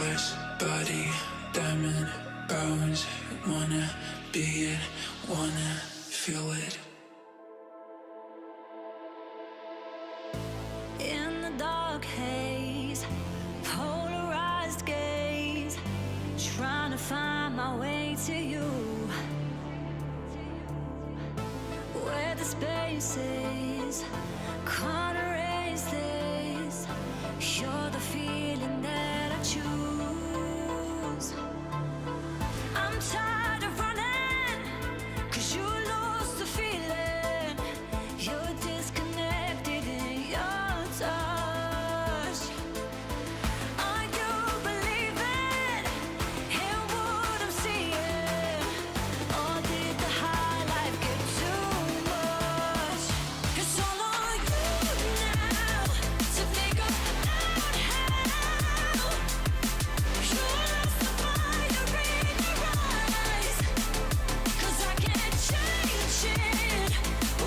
flesh, body, diamond, bones. Wanna be it, wanna feel it. In the dark haze, polarized gaze, trying to find my way to you. Where the spaces can't erase this. You're the feeling that I choose. I'm tired of running, 'cause you lost the feeling. You're disconnected in your touch. Are you believing in what I'm seeing? Or did the high life get too much? It's all on you now to figure out how you lost the fire in your eyes. 'Cause I can't change it,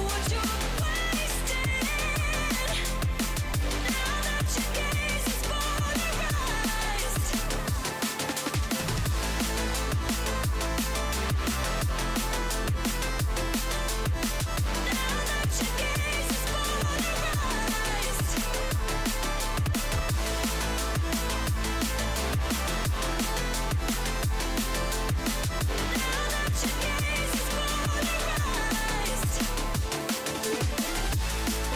what you're wasting. Now that your gaze is polarized. Now that your gaze is polarized. Now that your gaze is polarized.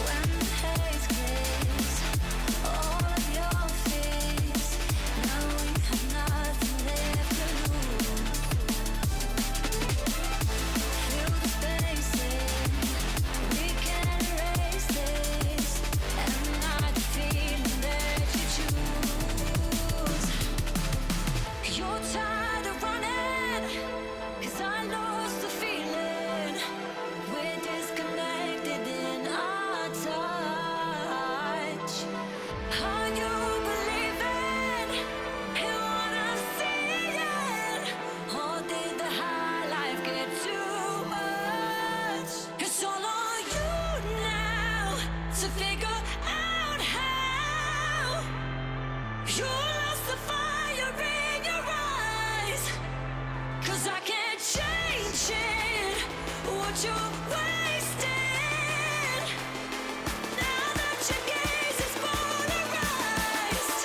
When the haze clears all of your fears, now we have nothing left to lose. Fill the spaces, we can erase this, and not the feeling that you choose. You're tired of running, 'cause I lost the feeling. We're disconnected in our touch. Are you believing in what I'm seeing? Or did the high life get too much? It's all on you now to figure out how you lost the fire in your eyes. 'Cause I can't change it, what you're wasting. Now that your gaze is polarized.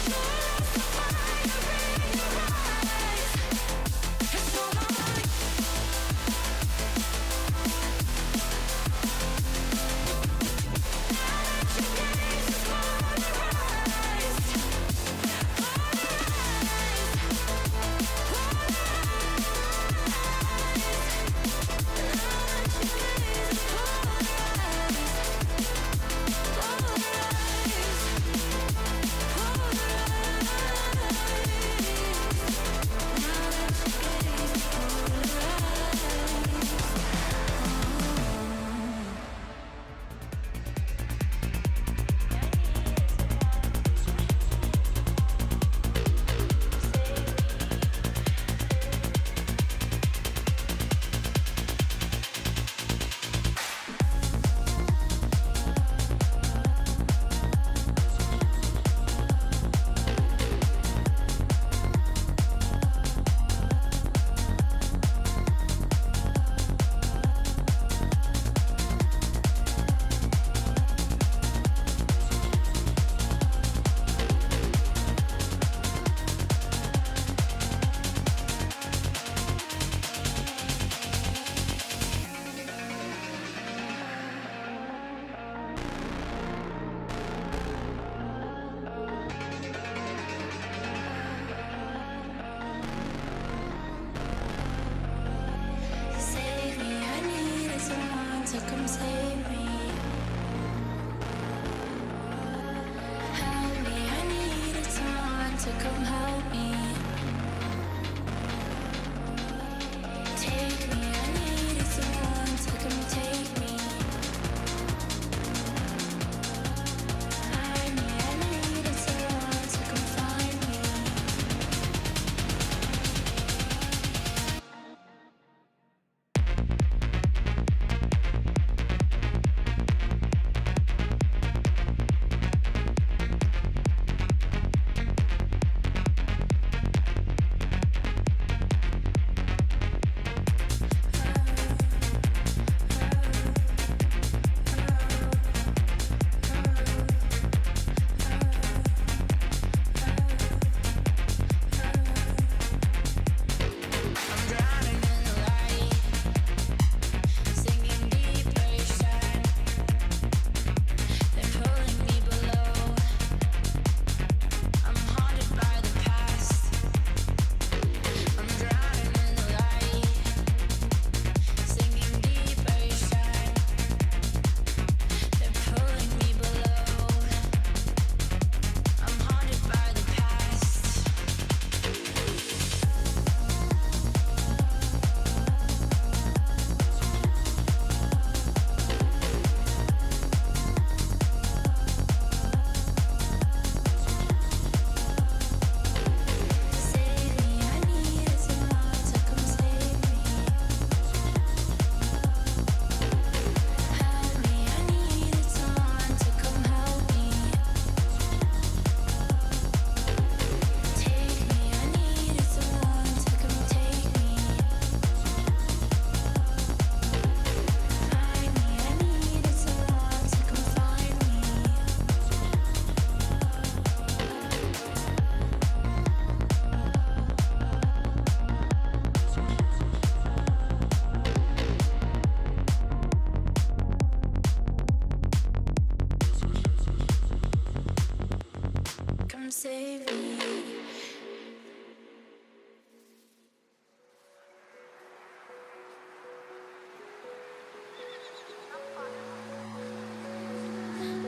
You lost the fire in your eyes. It's all on you. Now that your gaze is polarized. Polarized. save me.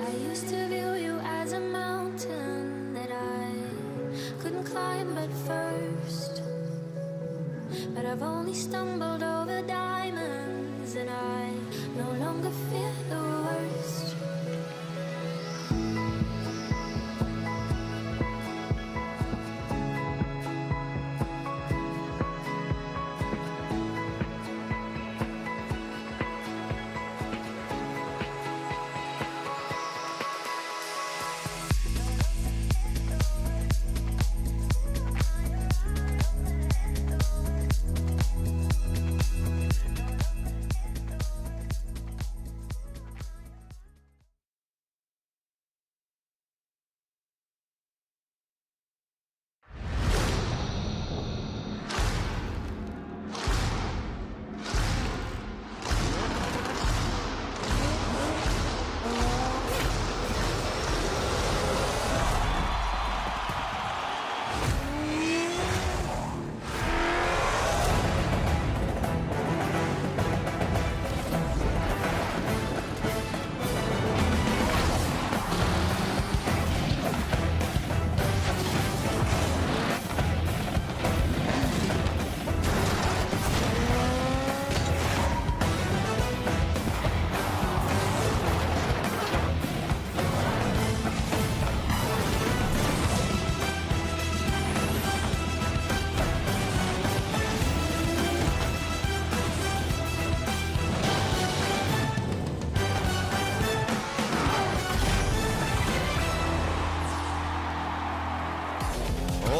I used to view you as a mountain that I couldn't climb at first, but I've only stumbled over diamonds, and I no longer fear the worst.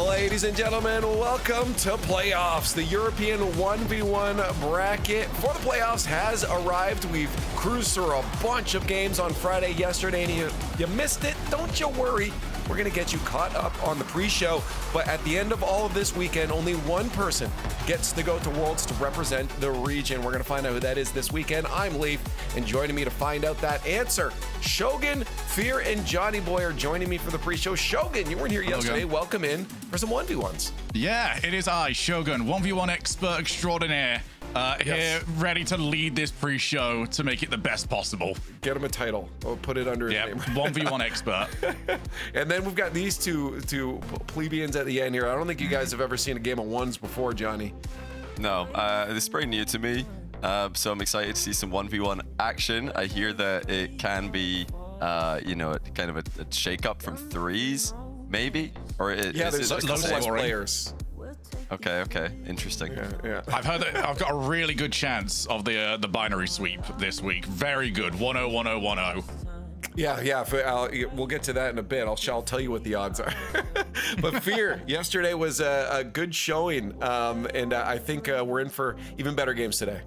Ladies and gentlemen, welcome to playoffs. The European 1v1 bracket for the playoffs has arrived. We've cruised through a bunch of games on Friday, yesterday, and you missed it. Don't you worry. We're going to get you caught up on the pre-show. But at the end of all of this weekend, only one person gets to go to Worlds to represent the region. We're going to find out who that is this weekend. I'm Leaf, and joining me to find out that answer, Shogun, Fear, and Johnny Boy are joining me for the pre-show. Shogun, you weren't here yesterday. Welcome in for some 1v1s. Yeah, it is I, Shogun, 1v1 expert extraordinaire, here ready to lead this pre-show to make it the best possible. Get him a title. I'll put it under his name. 1v1 expert. And then we've got these two plebeians at the end here. I don't think you guys have ever seen a game of ones before, Johnny. No, this is very new to me, so I'm excited to see some 1v1 action. I hear that it can be, kind of a shake-up from threes, maybe? Or there's a couple less players. Okay, interesting. Yeah. I've heard that I've got a really good chance of the binary sweep this week. Very good. 1-0, 1-0, 1-0. Yeah. We'll get to that in a bit. I'll tell you what the odds are. But Fear, yesterday was a good showing, and I think we're in for even better games today.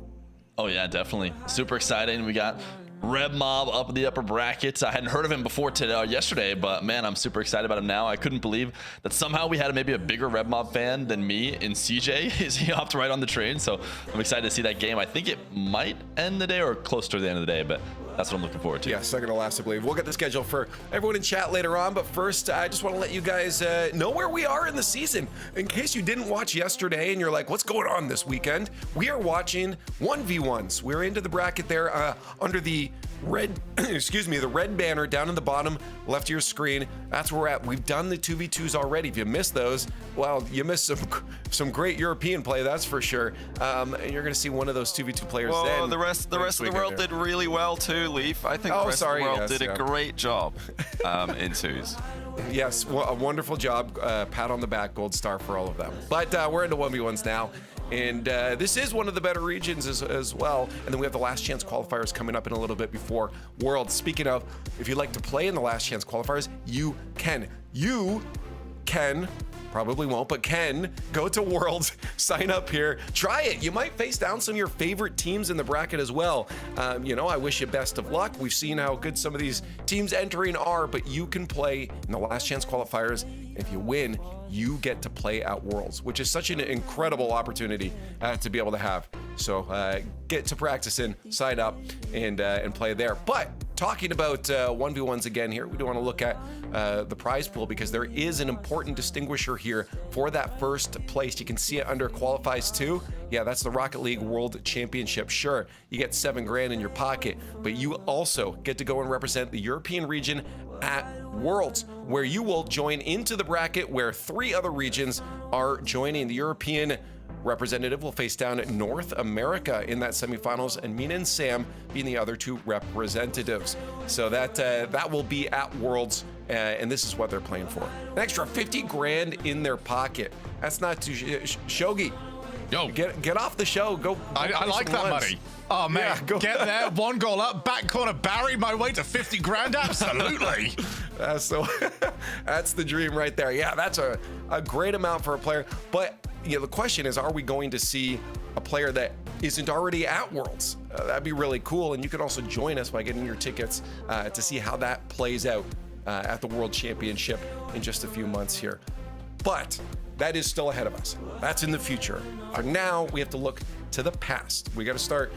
Oh yeah, definitely. Super exciting. We got Reb Mob up in the upper brackets. I hadn't heard of him before yesterday, but man, I'm super excited about him now. I couldn't believe that somehow we had maybe a bigger Reb Mob fan than me in CJ. Is he hopped right on the train? So I'm excited to see that game. I think it might end the day or close to the end of the day, but that's what I'm looking forward to. Yeah, second to last, I believe. We'll get the schedule for everyone in chat later on, but first, I just want to let you guys know where we are in the season. In case you didn't watch yesterday and you're like, what's going on this weekend? We are watching 1v1s. We're into the bracket there under the red, the red banner down in the bottom left of your screen. That's where we're at. We've done the 2v2s already. If you missed those, well, you missed some great European play, that's for sure. And you're going to see one of those 2v2 players. Well, then the rest of the world did really well too, Leaf. I think the rest of the world did a great job in twos. Yes, a wonderful job. Pat on the back, gold star for all of them. But we're into 1v1s now. And this is one of the better regions as well. And then we have the last chance qualifiers coming up in a little bit before Worlds. Speaking of, if you'd like to play in the last chance qualifiers, you can. Probably won't, but can go to Worlds, sign up here, try it. You might face down some of your favorite teams in the bracket as well. I wish you best of luck. We've seen how good some of these teams entering are, but you can play in the last chance qualifiers. If you win, you get to play at Worlds, which is such an incredible opportunity to be able to have. So get to practice in, sign up, and play there. But talking about 1v1s again here, we do want to look at the prize pool because there is an important distinguisher here for that first place. You can see it under qualifies 2. Yeah, that's the Rocket League World Championship. Sure, you get $7,000 in your pocket, but you also get to go and represent the European region at Worlds, where you will join into the bracket where 3 other regions are joining. The European representative will face down at North America in that semifinals, and Mina and Sam being the other 2 representatives. So that will be at Worlds, and this is what they're playing for. An extra $50,000 in their pocket. That's not too Shogi. Yo, get off the show. Go. I like that money. Oh man, Yeah, get there. 1 goal up, back corner, Barry my way to $50,000. Absolutely. So that's the dream right there. Yeah, that's a great amount for a player. But the question is, are we going to see a player that isn't already at Worlds? That'd be really cool. And you can also join us by getting your tickets to see how that plays out at the World Championship in just a few months here. But that is still ahead of us. That's in the future. For now, we have to look to the past. We got to start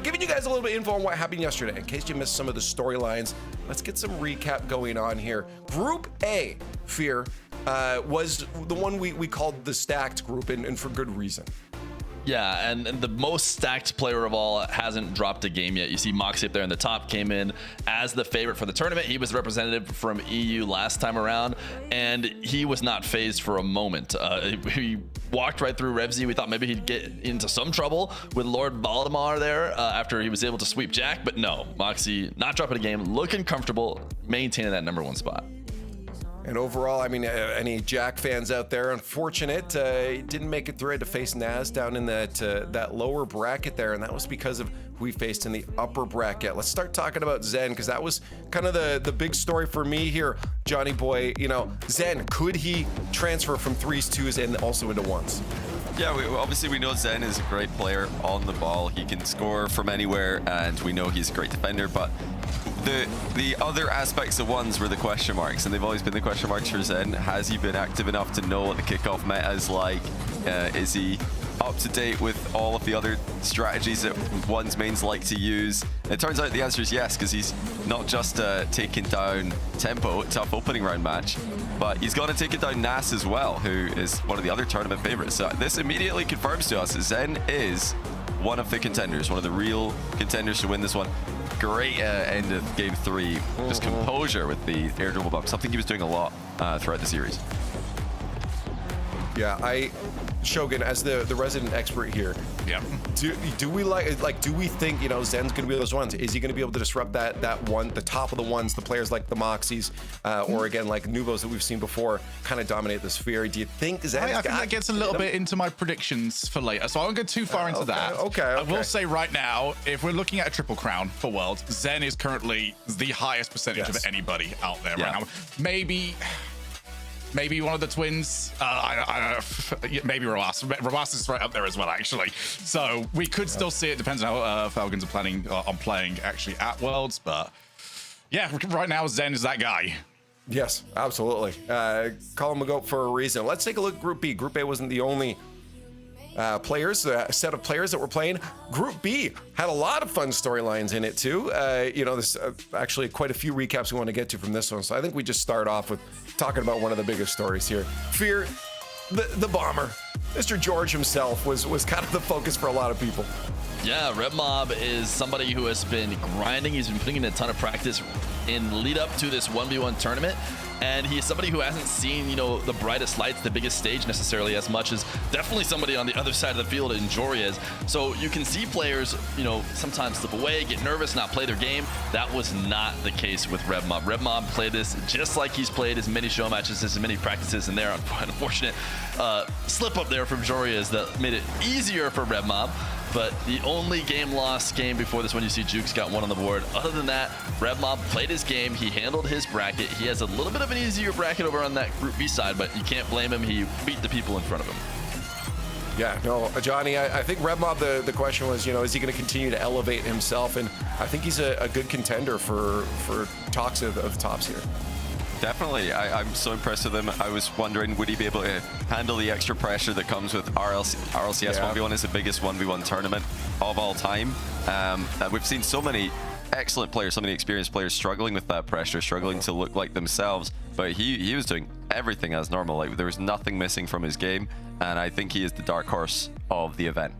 giving you guys a little bit of info on what happened yesterday. In case you missed some of the storylines, let's get some recap going on here. Group A, Fear, was the one we called the stacked group, and for good reason. Yeah, and the most stacked player of all hasn't dropped a game yet. You see Moxie up there in the top, came in as the favorite for the tournament. He was the representative from EU last time around, and he was not phased for a moment. He walked right through Revsy. We thought maybe he'd get into some trouble with Lord Valdemar there after he was able to sweep Jack, but no. Moxie not dropping a game, looking comfortable, maintaining that #1 spot. And overall, I mean, any Jack fans out there, unfortunate, didn't make it through. Had to face Nass down in that lower bracket there, and that was because of who he faced in the upper bracket. Let's start talking about Zen, because that was kind of the big story for me here, Johnny boy. Zen, could he transfer from 3s, 2s, and also into 1s? Yeah, obviously we know Zen is a great player on the ball. He can score from anywhere, and we know he's a great defender, but the other aspects of 1s were the question marks, and they've always been the question marks for Zen. Has he been active enough to know what the kickoff meta is like? Is he up to date with all of the other strategies that 1's mains like to use? It turns out the answer is yes, because he's not just taking down Tempo, tough opening round match, but he's going to take it down Nass as well, who is one of the other tournament favorites. So this immediately confirms to us that Zen is one of the contenders, one of the real contenders to win this one. Great end of game 3, just composure with the air dribble bump, something he was doing a lot throughout the series. Yeah, Shogun, as the resident expert here, Yeah. do we do we think Zen's gonna be those ones? Is he gonna be able to disrupt that one, the top of the ones, the players like the Moxies, or again like Nuvos that we've seen before, kind of dominate the sphere? Do you think Zen's I think that gets a little bit into my predictions for later, so I won't go too far into that. Okay. I will say right now, if we're looking at a triple crown for Worlds, Zen is currently the highest percentage of anybody out there right now. Maybe one of the twins. Maybe Rawas. Rawas is right up there as well, actually. So we could still see it. Depends on how Falcons are planning on playing actually at Worlds. But yeah, right now Zen is that guy. Yes, absolutely. Call him a GOAT for a reason. Let's take a look at Group B. Group A wasn't the only set of players that were playing. Group B had a lot of fun storylines in it too. There's actually quite a few recaps we want to get to from this one. So I think we just start off with talking about one of the biggest stories here. Fear, the bomber, Mr. George himself was kind of the focus for a lot of people. Yeah, Red Mob is somebody who has been grinding. He's been putting in a ton of practice in lead up to this 1v1 tournament. And he's somebody who hasn't seen, the brightest lights, the biggest stage necessarily as much as definitely somebody on the other side of the field in Joriez. So you can see players, sometimes slip away, get nervous, not play their game. That was not the case with Red Mob. Red Mob played this just like he's played as many show matches, as many practices, and there, unfortunate slip up there from Joriez that made it easier for Red Mob. But the only lost game before this one, you see Jukes got 1 on the board. Other than that, Red Mob played his game. He handled his bracket. He has a little bit of an easier bracket over on that Group B side, but you can't blame him. He beat the people in front of him. Yeah, no, Johnny, I think Red Mob, the question was, is he going to continue to elevate himself? And I think he's a good contender for talks of the tops here. Definitely. I'm so impressed with him. I was wondering, would he be able to handle the extra pressure that comes with RLCS 1v1 is the biggest 1v1 tournament of all time. We've seen so many excellent players, so many experienced players struggling with that pressure, struggling to look like themselves. But he was doing everything as normal. Like, there was nothing missing from his game, and I think he is the dark horse of the event.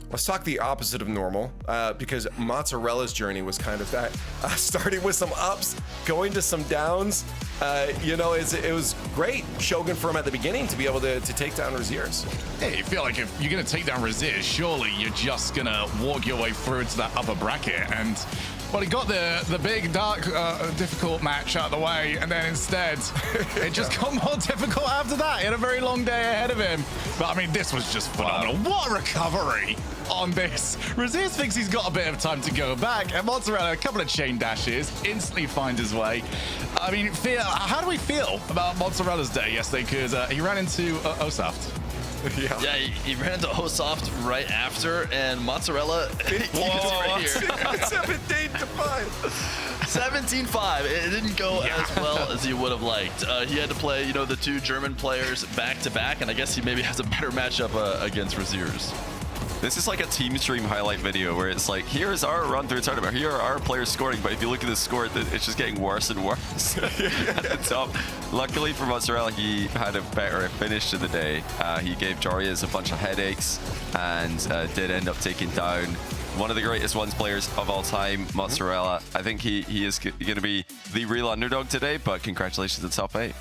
Let's talk the opposite of normal, because Mozzarella's journey was kind of that, starting with some ups, going to some downs. You know, it was great, Shogun, for him at the beginning to be able to take down Razers. Hey, you feel like if you're going to take down Razers, surely you're just going to walk your way through into that upper bracket. And, well, he got the big, dark, difficult match out of the way, and then instead, it just got more difficult after that. He had a very long day ahead of him. But, I mean, this was just phenomenal. Wow. What a recovery on this. Razers thinks he's got a bit of time to go back, and Mozzarella, a couple of chain dashes, instantly finds his way. I mean, how do we feel about Mozzarella's day yesterday? Because he ran into Osoft. Yeah, he ran into Osoft right after, and Mozzarella, he's right here. 17-5. It didn't go as well as he would have liked. He had to play, you know, the two German players back to back, and I guess he maybe has a better matchup against Razers. This is like a team stream highlight video where it's like, here's our run through tournament, here are our players scoring, but if you look at the score, it's just getting worse and worse at the top. Luckily for Mozzarella, he had a better finish to the day. He gave Jarius a bunch of headaches and did end up taking down one of the greatest ones players of all time, Mozzarella. I think he is going to be the real underdog today, but congratulations to top 8.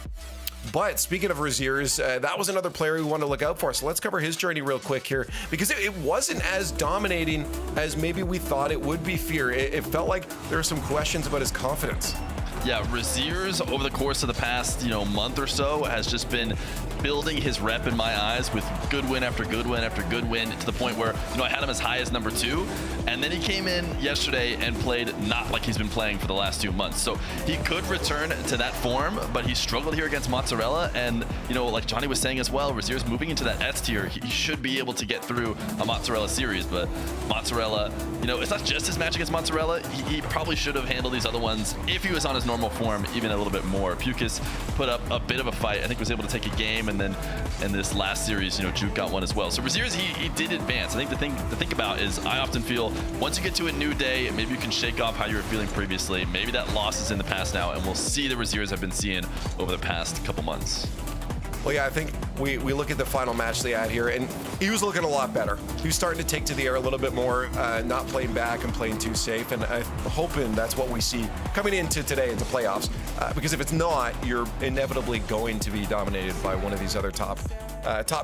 But speaking of Razers, that was another player we want to look out for. So let's cover his journey real quick here, because it wasn't as dominating as maybe we thought it would be. Fear. It felt like there were some questions about his confidence. Yeah, Razers over the course of the past, month or so has just been building his rep in my eyes with good win after good win after good win, to the point where, I had him as high as number 2. And then he came in yesterday and played not like he's been playing for the last 2 months. So he could return to that form, but he struggled here against Mozzarella. And, like Johnny was saying as well, Razers moving into that S tier, he should be able to get through a Mozzarella series. But Mozzarella, it's not just his match against Mozzarella. He probably should have handled these other ones if he was on his normal form even a little bit more. Pukas put up a bit of a fight. I think was able to take a game, and then in this last series, Juke got one as well. So Razers, he did advance. I think the thing to think about is, I often feel once you get to a new day, maybe you can shake off how you were feeling previously. Maybe that loss is in the past now, and we'll see the Razers I've been seeing over the past couple months. Well, yeah, I think we look at the final match they had here, and he was looking a lot better. He was starting to take to the air a little bit more, not playing back and playing too safe, and I'm hoping that's what we see coming into today, into playoffs, because if it's not, you're inevitably going to be dominated by one of these other top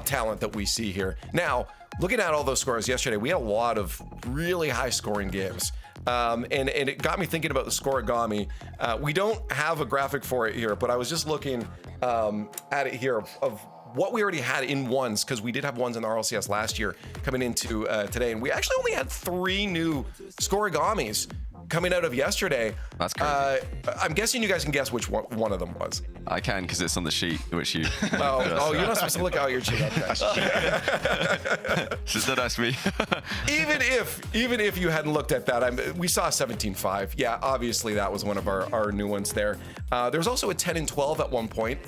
talent that we see here. Now, looking at all those scores yesterday, we had a lot of really high-scoring games. And it got me thinking about the scoregami. We don't have a graphic for it here, but I was just looking at it here of what we already had in ones, because we did have ones in the RLCS last year coming into today, and we actually only had 3 new scoregamis coming out of yesterday. That's crazy. I'm guessing you guys can guess which one of them was. I can, because it's on the sheet, which you... Oh, you're not supposed to look out your sheet. Just don't ask me. Even if you hadn't looked at that, we saw 17-5. Yeah, obviously that was one of our new ones there. There was also a 10-12 at one point,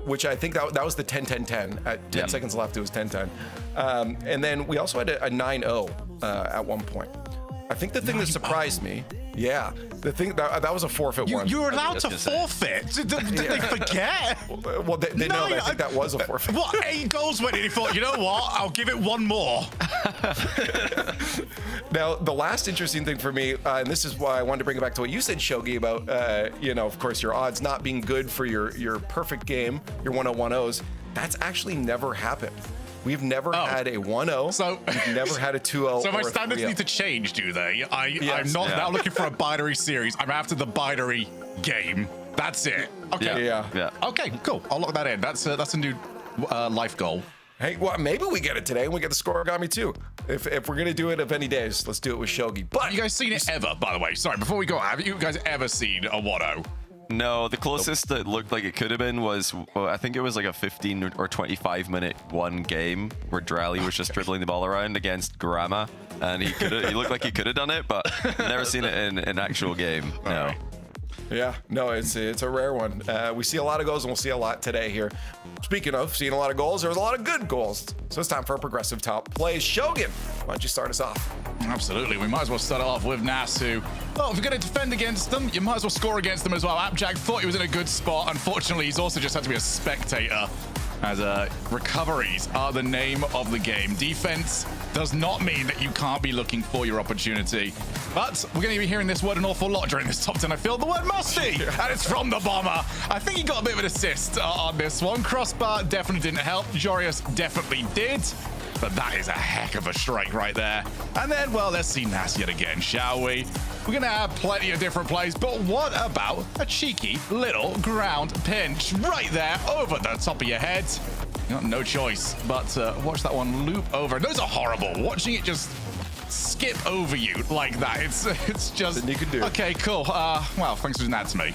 which I think that was the 10-10-10. At 10 seconds left, it was 10-10. And then we also had a 9-0 at one point. I think the thing that surprised me, the thing that was a forfeit one. You were allowed to forfeit. Did they forget? Well, they know. I think that was a forfeit. What? 8 goals went in. He thought, you know what? I'll give it one more. Now, the last interesting thing for me, and this is why I wanted to bring it back to what you said, Shogi, about of course, your odds not being good for your perfect game, your 1-0-1-0s. That's actually never happened. We've never had a 1-0. So we've never had a 2-0. So my standards need to change, do they? I'm not now looking for a binary series. I'm after the binary game. That's it. Okay. Yeah. Okay, cool. I'll lock that in. That's a new life goal. Hey, well, maybe we get it today and we get the scoregami too. If we're gonna do it of any days, let's do it with Shogi. But have you guys seen it ever, by the way? Sorry, before we go, have you guys ever seen a 1-0? No, the closest that looked like it could have been was, I think it was like a 15 or 25 minute one game where Drally was just dribbling the ball around against Grama, and he looked like he could have done it, but never seen it in an actual game. No. Yeah, no, it's a rare one. We see a lot of goals, and we'll see a lot today here. Speaking of seeing a lot of goals, there was a lot of good goals. So it's time for a progressive top plays. Shogun, why don't you start us off? Absolutely. We might as well start off with Nass, who, well, if you're going to defend against them, you might as well score against them as well. Appjack thought he was in a good spot. Unfortunately, he's also just had to be a spectator, as recoveries are the name of the game. Defense does not mean that you can't be looking for your opportunity. But we're going to be hearing this word an awful lot during this top 10. I feel the word musty, and it's from the bomber. I think he got a bit of an assist on this one. Crossbar definitely didn't help. Jorius definitely did. But that is a heck of a strike right there. And then, well, let's see Nass yet again, shall we? We're going to have plenty of different plays, but what about a cheeky little ground pinch right there over the top of your head? You got no choice but watch that one loop over. Those are horrible. Watching it just skip over you like that. It's just... You can do it. Okay, cool. Well, thanks for doing that to me.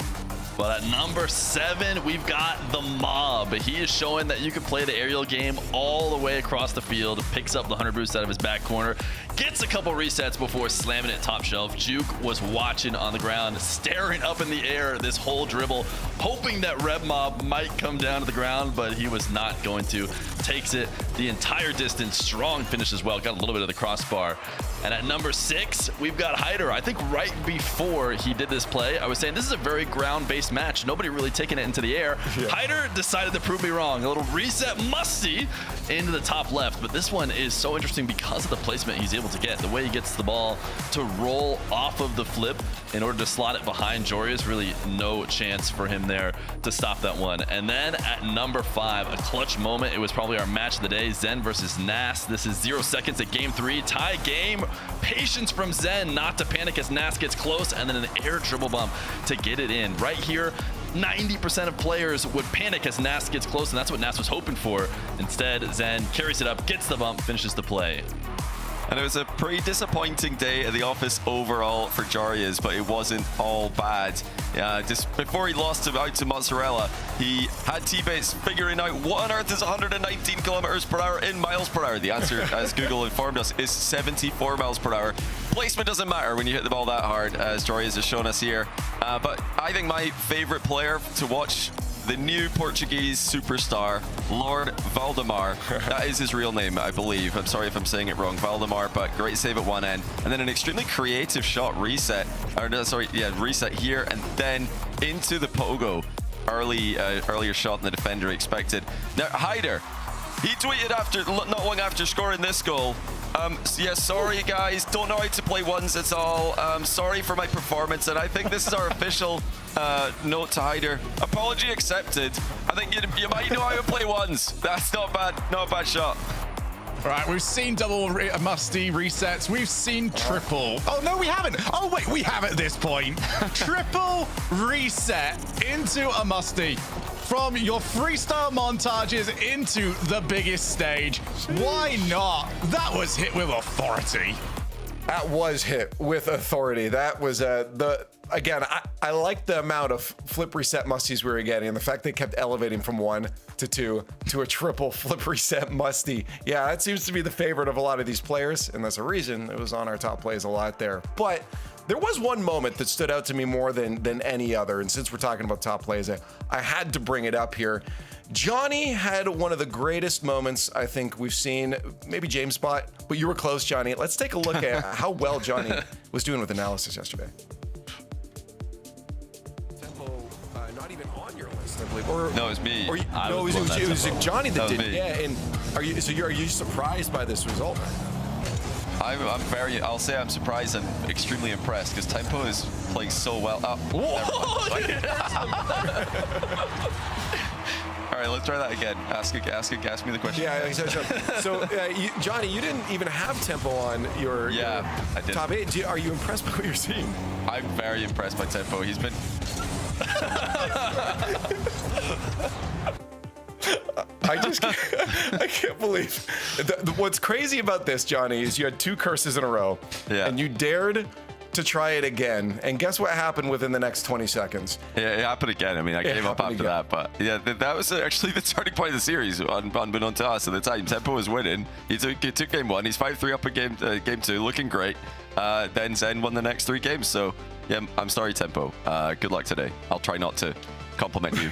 Well, at number 7, we've got the Mob. He is showing that you can play the aerial game all the way across the field, picks up the 100 boost out of his back corner, gets a couple resets before slamming it top shelf. Juke was watching on the ground, staring up in the air this whole dribble, hoping that Reb Mob might come down to the ground, but he was not going to. Takes it the entire distance. Strong finish as well. Got a little bit of the crossbar. And at number 6, we've got Hyder. I think right before he did this play, I was saying this is a very ground-based match. Nobody really taking it into the air. Yeah. Hyder decided to prove me wrong. A little reset musty into the top left. But this one is so interesting because of the placement he's able to get. The way he gets the ball to roll off of the flip in order to slot it behind Jorius. Really no chance for him there to stop that one. And then at number 5, a clutch moment. It was probably our match of the day. Zen versus Nass. This is 0 seconds at game 3. Tie game. Patience from Zen not to panic as Nass gets close, and then an air triple bump to get it in. Right here, 90% of players would panic as Nass gets close, and that's what Nass was hoping for. Instead, Zen carries it up, gets the bump, finishes the play. And it was a pretty disappointing day at the office overall for Jarius, but it wasn't all bad. Just before he lost out to Mozzarella, he had teammates figuring out what on earth is 119 kilometers per hour in miles per hour. The answer, as Google informed us, is 74 miles per hour. Placement doesn't matter when you hit the ball that hard, as Jarius has shown us here. But I think my favorite player to watch, the new Portuguese superstar, Lord Valdemar. That is his real name, I believe. I'm sorry if I'm saying it wrong, Valdemar, but great save at one end. And then an extremely creative shot reset. Reset here and then into the pogo. Earlier shot than the defender expected. Now, Hyder, he tweeted not long after scoring this goal, sorry guys, don't know how to play ones at all. Sorry for my performance, and I think this is our official note to Hyder. Apology accepted. I think you might know how to play ones. That's not a bad shot. All right, we've seen double musty resets. We've seen triple. Oh, no, we haven't. Oh, wait, we have at this point. Triple reset into a musty. From your freestyle montages into the biggest stage. Why not? That was hit with authority. That was hit with authority. That was again, I like the amount of flip reset musties we were getting, and the fact they kept elevating from 1 to 2 to a triple flip reset musty. Yeah, that seems to be the favorite of a lot of these players, and that's a reason it was on our top plays a lot there. But there was one moment that stood out to me more than any other, and since we're talking about top plays, I had to bring it up here. Johnny had one of the greatest moments I think we've seen, maybe James spot, but you were close, Johnny. Let's take a look at how well Johnny was doing with analysis yesterday. Tempo, not even on your list, I believe. No, it was me. It was Johnny that did it. Me. Yeah, and are you surprised by this result? I'll say I'm surprised and extremely impressed because Tempo is playing so well. All right, let's try that again. Ask me the question. Yeah, so Johnny, you didn't even have Tempo on your I did. top 8. Are you impressed by what you're seeing? I'm very impressed by Tempo. He's been... I can't believe what's crazy about this, Johnny, is you had 2 curses in a row, and you dared to try it again. And guess what happened within the next 20 seconds? Yeah, it happened again. I mean, I gave up after that, but yeah, that was actually the starting point of the series. Unbeknown to us at the time, Tempo was winning. He took game one. He's 5-3 up in game two, looking great. Then Zen won the next 3 games. So yeah, I'm sorry, Tempo. Good luck today. I'll try not to compliment you.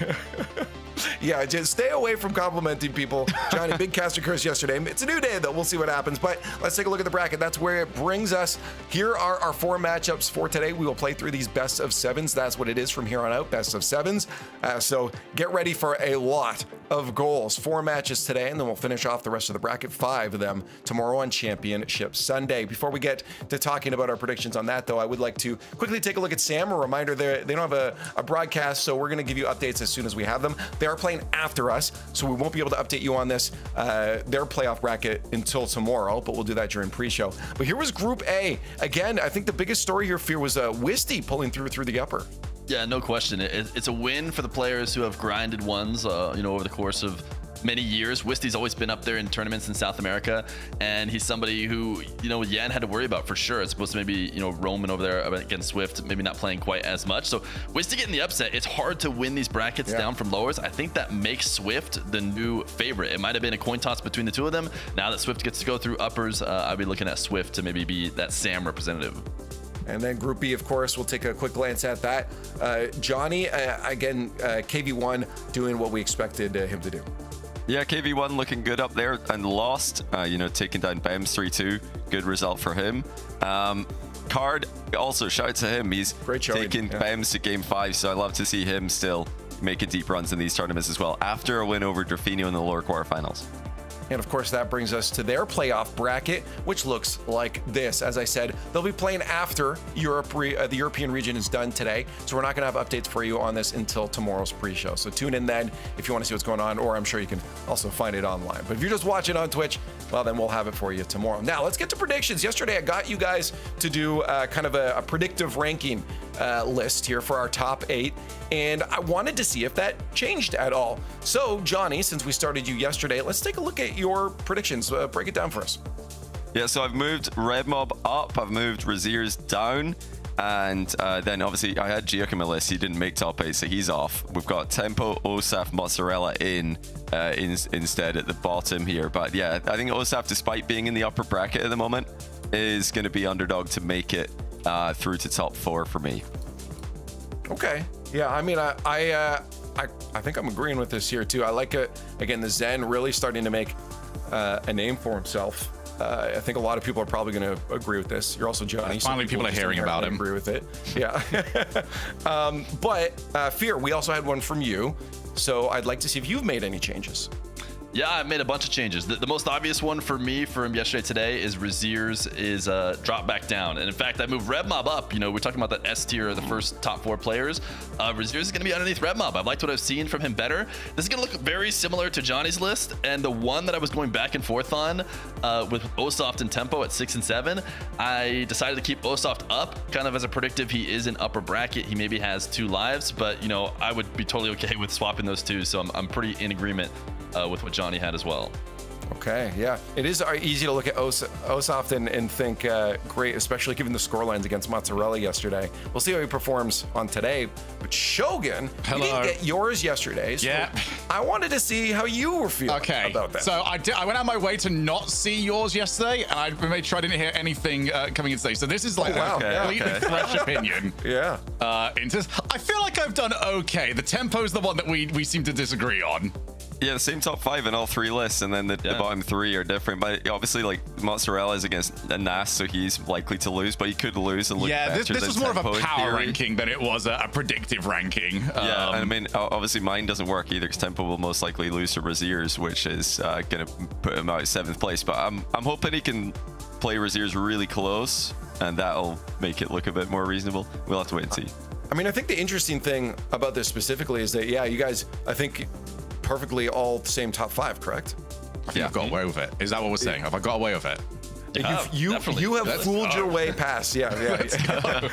Yeah, just stay away from complimenting people. Johnny, big caster curse yesterday. It's a new day, though. We'll see what happens. But let's take a look at the bracket. That's where it brings us. Here are our 4 matchups for today. We will play through these best of 7s. That's what it is from here on out, best of 7s. So get ready for a lot of goals. 4 matches today, and then we'll finish off the rest of the bracket, 5 of them tomorrow on Championship Sunday. Before we get to talking about our predictions on that, though, I would like to quickly take a look at Sam. A reminder, they don't have a broadcast, so we're going to give you updates as soon as we have them. They are playing after us, so we won't be able to update you on this, their playoff bracket until tomorrow, but we'll do that during pre-show. But here was Group A. Again, I think the biggest story here, Fear, was Wisty pulling through the upper. Yeah, no question. It's a win for the players who have grinded ones, over the course of many years. Wisty's always been up there in tournaments in South America, and he's somebody who, Yan had to worry about for sure. It's supposed to maybe, roaming over there against Swift, maybe not playing quite as much. So Wisty getting the upset, it's hard to win these brackets down from lowers. I think that makes Swift the new favorite. It might have been a coin toss between the two of them. Now that Swift gets to go through uppers, I'll be looking at Swift to maybe be that Sam representative. And then Group B, of course, we'll take a quick glance at that. Johnny, again, KV1 doing what we expected him to do. Yeah, KV1 looking good up there and lost, taking down BEMS 3-2. Good result for him. Card, also shout out to him. He's taking BEMS to game 5, so I love to see him still making deep runs in these tournaments as well after a win over Drafino in the lower quarterfinals. And of course, that brings us to their playoff bracket, which looks like this. As I said, they'll be playing after the European region is done today. So we're not going to have updates for you on this until tomorrow's pre-show. So tune in then if you want to see what's going on, or I'm sure you can also find it online. But if you're just watching on Twitch, well, then we'll have it for you tomorrow. Now, let's get to predictions. Yesterday, I got you guys to do kind of a predictive ranking list here for our top 8, and I wanted to see if that changed at all. So, Johnny, since we started you yesterday, let's take a look at your predictions. Break it down for us. Yeah, so I've moved Red Mob up, I've moved Razers down, and then obviously I had Giok in my list. He didn't make top 8, so he's off. We've got Tempo, Osaf, Mozzarella instead at the bottom here. But yeah, I think Osaf, despite being in the upper bracket at the moment, is going to be underdog to make it through to top 4 for me. Okay. Yeah, I mean, I think I'm agreeing with this here too. I like it. Again, the Zen really starting to make a name for himself. I think a lot of people are probably going to agree with this. You're also Johnny. Finally, people are hearing about him. Agree with it. Yeah. But Fear, we also had one from you. So I'd like to see if you've made any changes. Yeah, I've made a bunch of changes. The most obvious one for me from yesterday today is Razers is dropped back down. And in fact, I moved Red Mob up. We're talking about that S tier, the first top 4 players. Razers is going to be underneath Red Mob. I've liked what I've seen from him better. This is going to look very similar to Johnny's list. And the one that I was going back and forth on with Osoft and Tempo at 6 and 7, I decided to keep Osoft up kind of as a predictive. He is in upper bracket. He maybe has 2 lives, but I would be totally okay with swapping those 2. So I'm pretty in agreement with what Johnny had as well. Okay, yeah. It is easy to look at Osoft and think great, especially given the scorelines against Mozzarella yesterday. We'll see how he performs on today. But Shogun, you didn't get yours yesterday, so I wanted to see how you were feeling about that. So I went out of my way to not see yours yesterday, and I made sure I didn't hear anything coming in today. So this is like a completely fresh opinion. Yeah. I feel like I've done okay. The tempo's the one that we seem to disagree on. Yeah, the same top 5 in all 3 lists, and then the bottom 3 are different. But obviously, like, Mozzarella is against Nass, so he's likely to lose, but he could lose and look better. Yeah, this was more of a power ranking than it was a predictive ranking. Yeah, and I mean, obviously mine doesn't work either, because Tempo will most likely lose to Razers, which is going to put him out at 7th place. But I'm hoping he can play Razers really close, and that'll make it look a bit more reasonable. We'll have to wait and see. I mean, I think the interesting thing about this specifically is that, you guys, I think, perfectly all the same top 5, correct? I think I've got away with it. Is that what we're saying? Have I got away with it? You have fooled your way past. Yeah.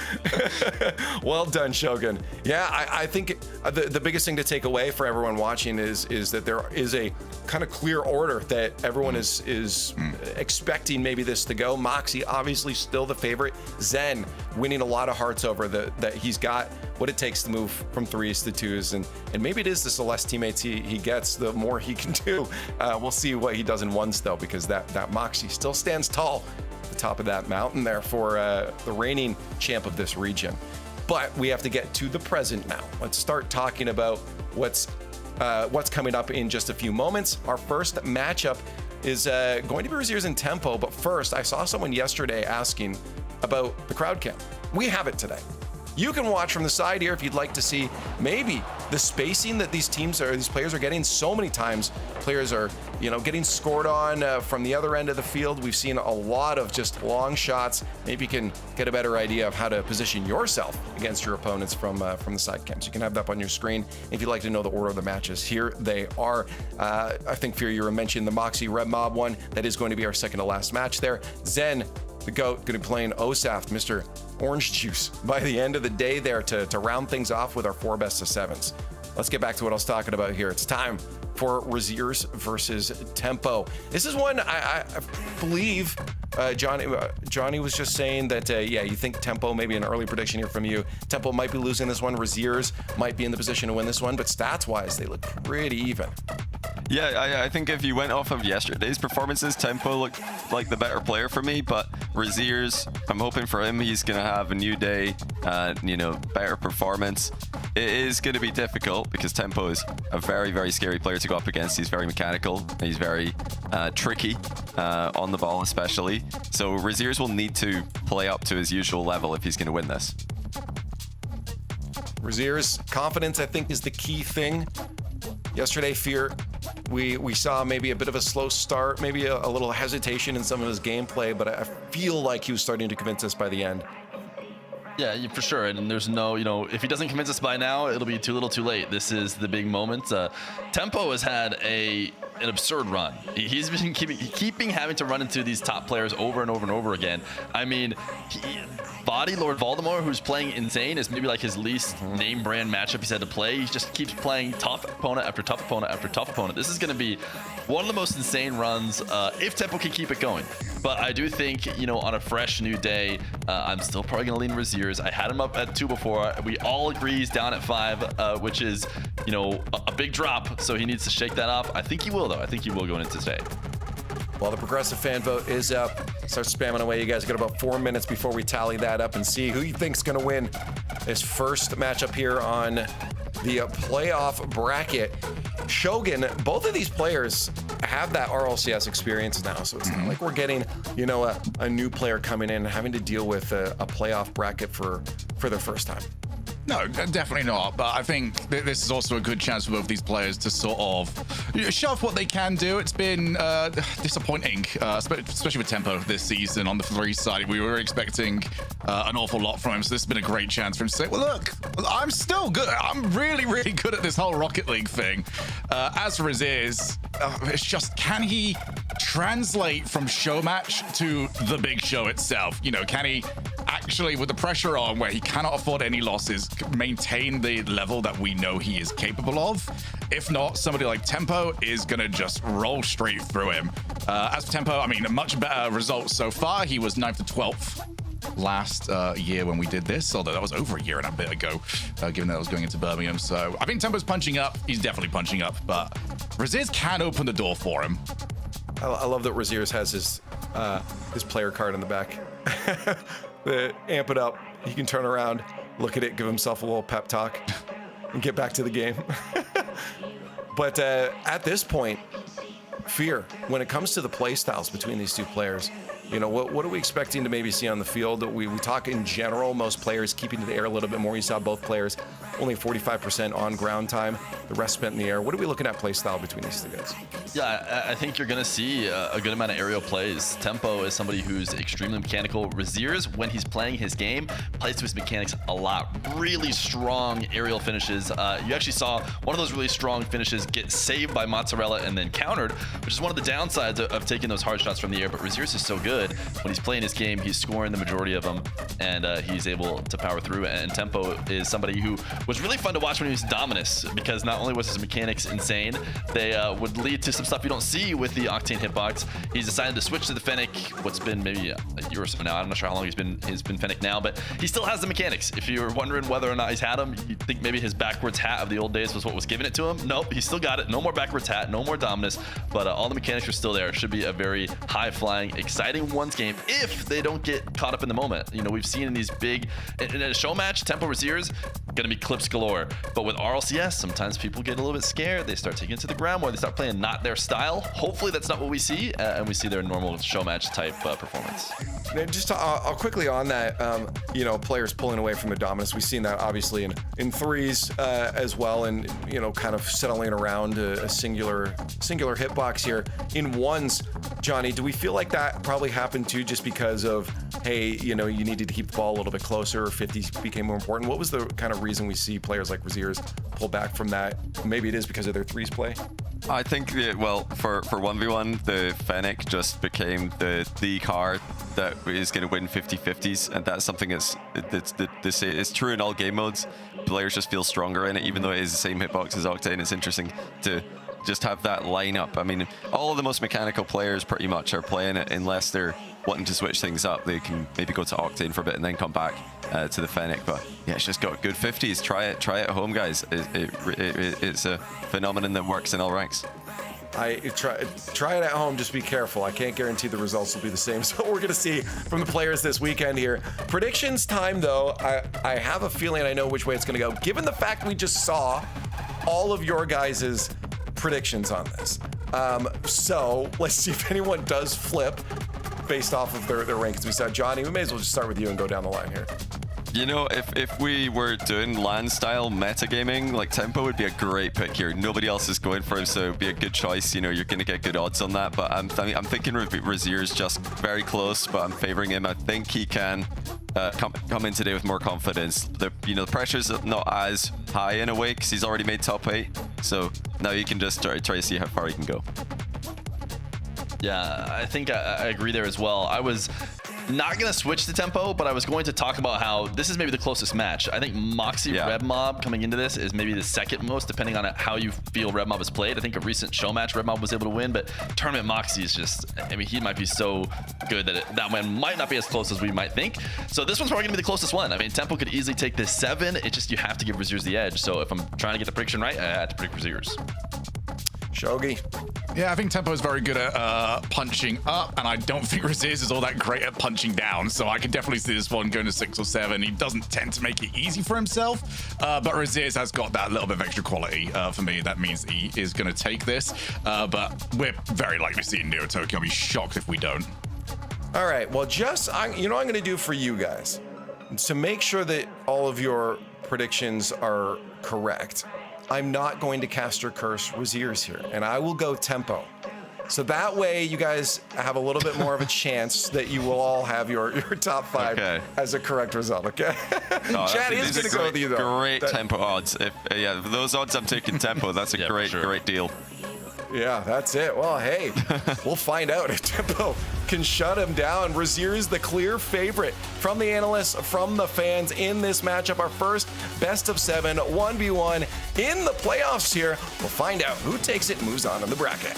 Well done, Shogun. Yeah, I think the biggest thing to take away for everyone watching is that there is a kind of clear order that everyone is expecting maybe this to go. Moxie obviously still the favorite. Zen winning a lot of hearts over that he's got what it takes to move from 3s to 2s, and maybe it is the Celeste teammates he gets, the more he can do. We'll see what he does in 1s though, because that Moxie still stands tall at the top of that mountain there for the reigning champ of this region. But we have to get to the present now. Let's start talking about what's coming up in just a few moments. Our first matchup is going to be Razers and Tempo, but first I saw someone yesterday asking about the crowd cam. We have it today. You can watch from the side here if you'd like to see maybe the spacing that these players are getting. So many times players are, getting scored on from the other end of the field. We've seen a lot of just long shots. Maybe you can get a better idea of how to position yourself against your opponents from the side cams. You can have that up on your screen. If you'd like to know the order of the matches, here they are. I think Fear, you were mentioning the Moxie Red Mob one. That is going to be our second to last match there. Zen, the GOAT, going to be playing Osaft, Mr. Orange Juice, by the end of the day there to round things off with our 4 best of 7s. Let's get back to what I was talking about here. It's time for Razers versus Tempo. This is one I believe Johnny was just saying that, you think Tempo, maybe an early prediction here from you, Tempo might be losing this one. Razers might be in the position to win this one, but stats-wise, they look pretty even. Yeah, I think if you went off of yesterday's performances, Tempo looked like the better player for me, but Razers, I'm hoping for him, he's going to have a new day, better performance. It is going to be difficult because Tempo is a very, very scary player to go up against. He's very mechanical. He's very tricky on the ball especially. So Razers will need to play up to his usual level if he's going to win this. Razers, confidence, I think, is the key thing. Yesterday, Fear, we saw maybe a bit of a slow start, maybe a little hesitation in some of his gameplay, but I feel like he was starting to convince us by the end. Yeah, for sure. And there's no, if he doesn't convince us by now, it'll be too little too late. This is the big moment. Tempo has had an absurd run. He's been keeping having to run into these top players over and over and over again. I mean, Body Lord Voldemort, who's playing insane, is maybe like his least name brand matchup he's had to play. He just keeps playing tough opponent after tough opponent after tough opponent. This is going to be one of the most insane runs if Tempo can keep it going. But I do think, on a fresh new day, I'm still probably going to lean Razers. I had him up at 2 before. We all agree he's down at 5, which is, a big drop. So he needs to shake that off. I think he will, though. I think he will going into today. Well, the progressive fan vote is up. Start spamming away. You guys got about 4 minutes before we tally that up and see who you think's going to win this first matchup here on the playoff bracket. Shogun, both of these players have that RLCS experience now, so it's not like we're getting, a new player coming in and having to deal with a playoff bracket for the first time. No, definitely not. But I think this is also a good chance for both these players to sort of show off what they can do. It's been disappointing, especially with Tempo this season on the 3 side. We were expecting an awful lot from him, so this has been a great chance for him to say, well, look, I'm still good. I'm really, really good at this whole Rocket League thing. As for Razers, it's just, can he translate from show match to the big show itself? Can he actually, with the pressure on where he cannot afford any losses, maintain the level that we know he is capable of? If not, somebody like Tempo is going to just roll straight through him. As for Tempo, I mean, a much better result so far. He was 9th to 12th last year when we did this, although that was over a year and a bit ago, given that I was going into Birmingham. So I think Tempo's punching up. He's definitely punching up, but Razers can open the door for him. I love that Razers has his player card in the back. Amp it up. He can turn around, look at it, give himself a little pep talk, and get back to the game. But at this point, Fear, when it comes to the play styles between these two players, what are we expecting to maybe see on the field? We talk in general, most players keeping to the air a little bit more. You saw both players only 45% on ground time. the rest spent in the air. What are we looking at play style between these two guys? Yeah, I think you're going to see a good amount of aerial plays. Tempo is somebody who's extremely mechanical. Razers, when he's playing his game, plays to his mechanics a lot. Really strong aerial finishes. You actually saw one of those really strong finishes get saved by Mozzarella and then countered, which is one of the downsides of taking those hard shots from the air. But Razers is so good. When he's playing his game, he's scoring the majority of them, and he's able to power through. And Tempo is somebody who was really fun to watch when he was Dominus, because not only was his mechanics insane, they would lead to some stuff you don't see with the Octane hitbox. He's decided to switch to the Fennec, what's been maybe a year or so now. I'm not sure how long he's been Fennec now, but he still has the mechanics. If you're wondering whether or not he's had them, you think maybe his backwards hat of the old days was what was giving it to him. Nope, he's still got it. No more backwards hat, no more Dominus, but all the mechanics are still there. It should be a very high-flying, exciting ones game if they don't get caught up in the moment. You know, we've seen in these big, in a show match, Tempo Razers, gonna be clips galore. But with RLCS, sometimes people get a little bit scared. They start taking it to the ground more. They start playing not their style. Hopefully that's not what we see, and we see their normal show match type performance. And just I'll quickly on that, you know, players pulling away from the dominance. We've seen that obviously in threes as well, and you know, kind of settling around a singular hitbox here. In ones, Johnny, do we feel like that probably happened too, just because of, hey, you know, you needed to keep the ball a little bit closer, 50s became more important? What was the kind of reason we see players like Razers pull back from that? Maybe it is because of their threes play. I think that, well, for 1v1, the Fennec just became the card that is going to win 50-50s, and that's something it's true in all game modes. Players just feel stronger in it, even though it is the same hitbox as Octane. It's interesting to just have that lineup. I mean, all of the most mechanical players pretty much are playing it, unless they're wanting to switch things up. They can maybe go to Octane for a bit and then come back to the Fennec. But yeah, it's just got good 50s. Try it at home, guys. It's a phenomenon that works in all ranks. Try it at home. Just be careful. I can't guarantee the results will be the same. So we're gonna see from the players this weekend here. Predictions time, though. I have a feeling I know which way it's gonna go, given the fact we just saw all of your guys' predictions on this. So let's see if anyone does flip based off of their rankings. We saw Johnny. We may as well just start with you and go down the line here. You know, if we were doing LAN style metagaming, like Tempo would be a great pick here. Nobody else is going for him, so it'd be a good choice. You know, you're going to get good odds on that. But I'm thinking Razier's just very close, but I'm favoring him. I think he can come in today with more confidence. The pressure's not as high in a way because he's already made top 8. So now you can just try to see how far he can go. Yeah, I think I agree there as well. I was not going to switch to Tempo, but I was going to talk about how this is maybe the closest match. I think Moxie Red Mob coming into this is maybe the second most, depending on how you feel Red Mob has played. I think a recent show match Red Mob was able to win, but tournament Moxie is just, I mean, he might be so good that that one might not be as close as we might think. So this one's probably going to be the closest one. I mean, Tempo could easily take this 7. It's just you have to give Razers the edge. So if I'm trying to get the prediction right, I had to predict Razers. Shogi. Yeah, I think Tempo is very good at punching up, and I don't think Razers is all that great at punching down, so I can definitely see this one going to 6 or 7. He doesn't tend to make it easy for himself, but Razers has got that little bit of extra quality for me. That means he is going to take this, but we're very likely to see Neo Tokyo. I'll be shocked if we don't. All right, well, you know what I'm going to do for you guys? To make sure that all of your predictions are correct, I'm not going to cast or curse Razers here, and I will go Tempo. So that way you guys have a little bit more of a chance that you will all have your top 5 as a correct result, okay? No, Chad is going to go with you, though. Great Tempo odds. Yeah, those odds I'm taking Tempo. That's a great deal. Yeah, that's it. Well, hey, we'll find out if Tempo can shut him down. Razers, the clear favorite from the analysts, from the fans in this matchup. Our first best of 7 1v1 in the playoffs here. We'll find out who takes it and moves on in the bracket.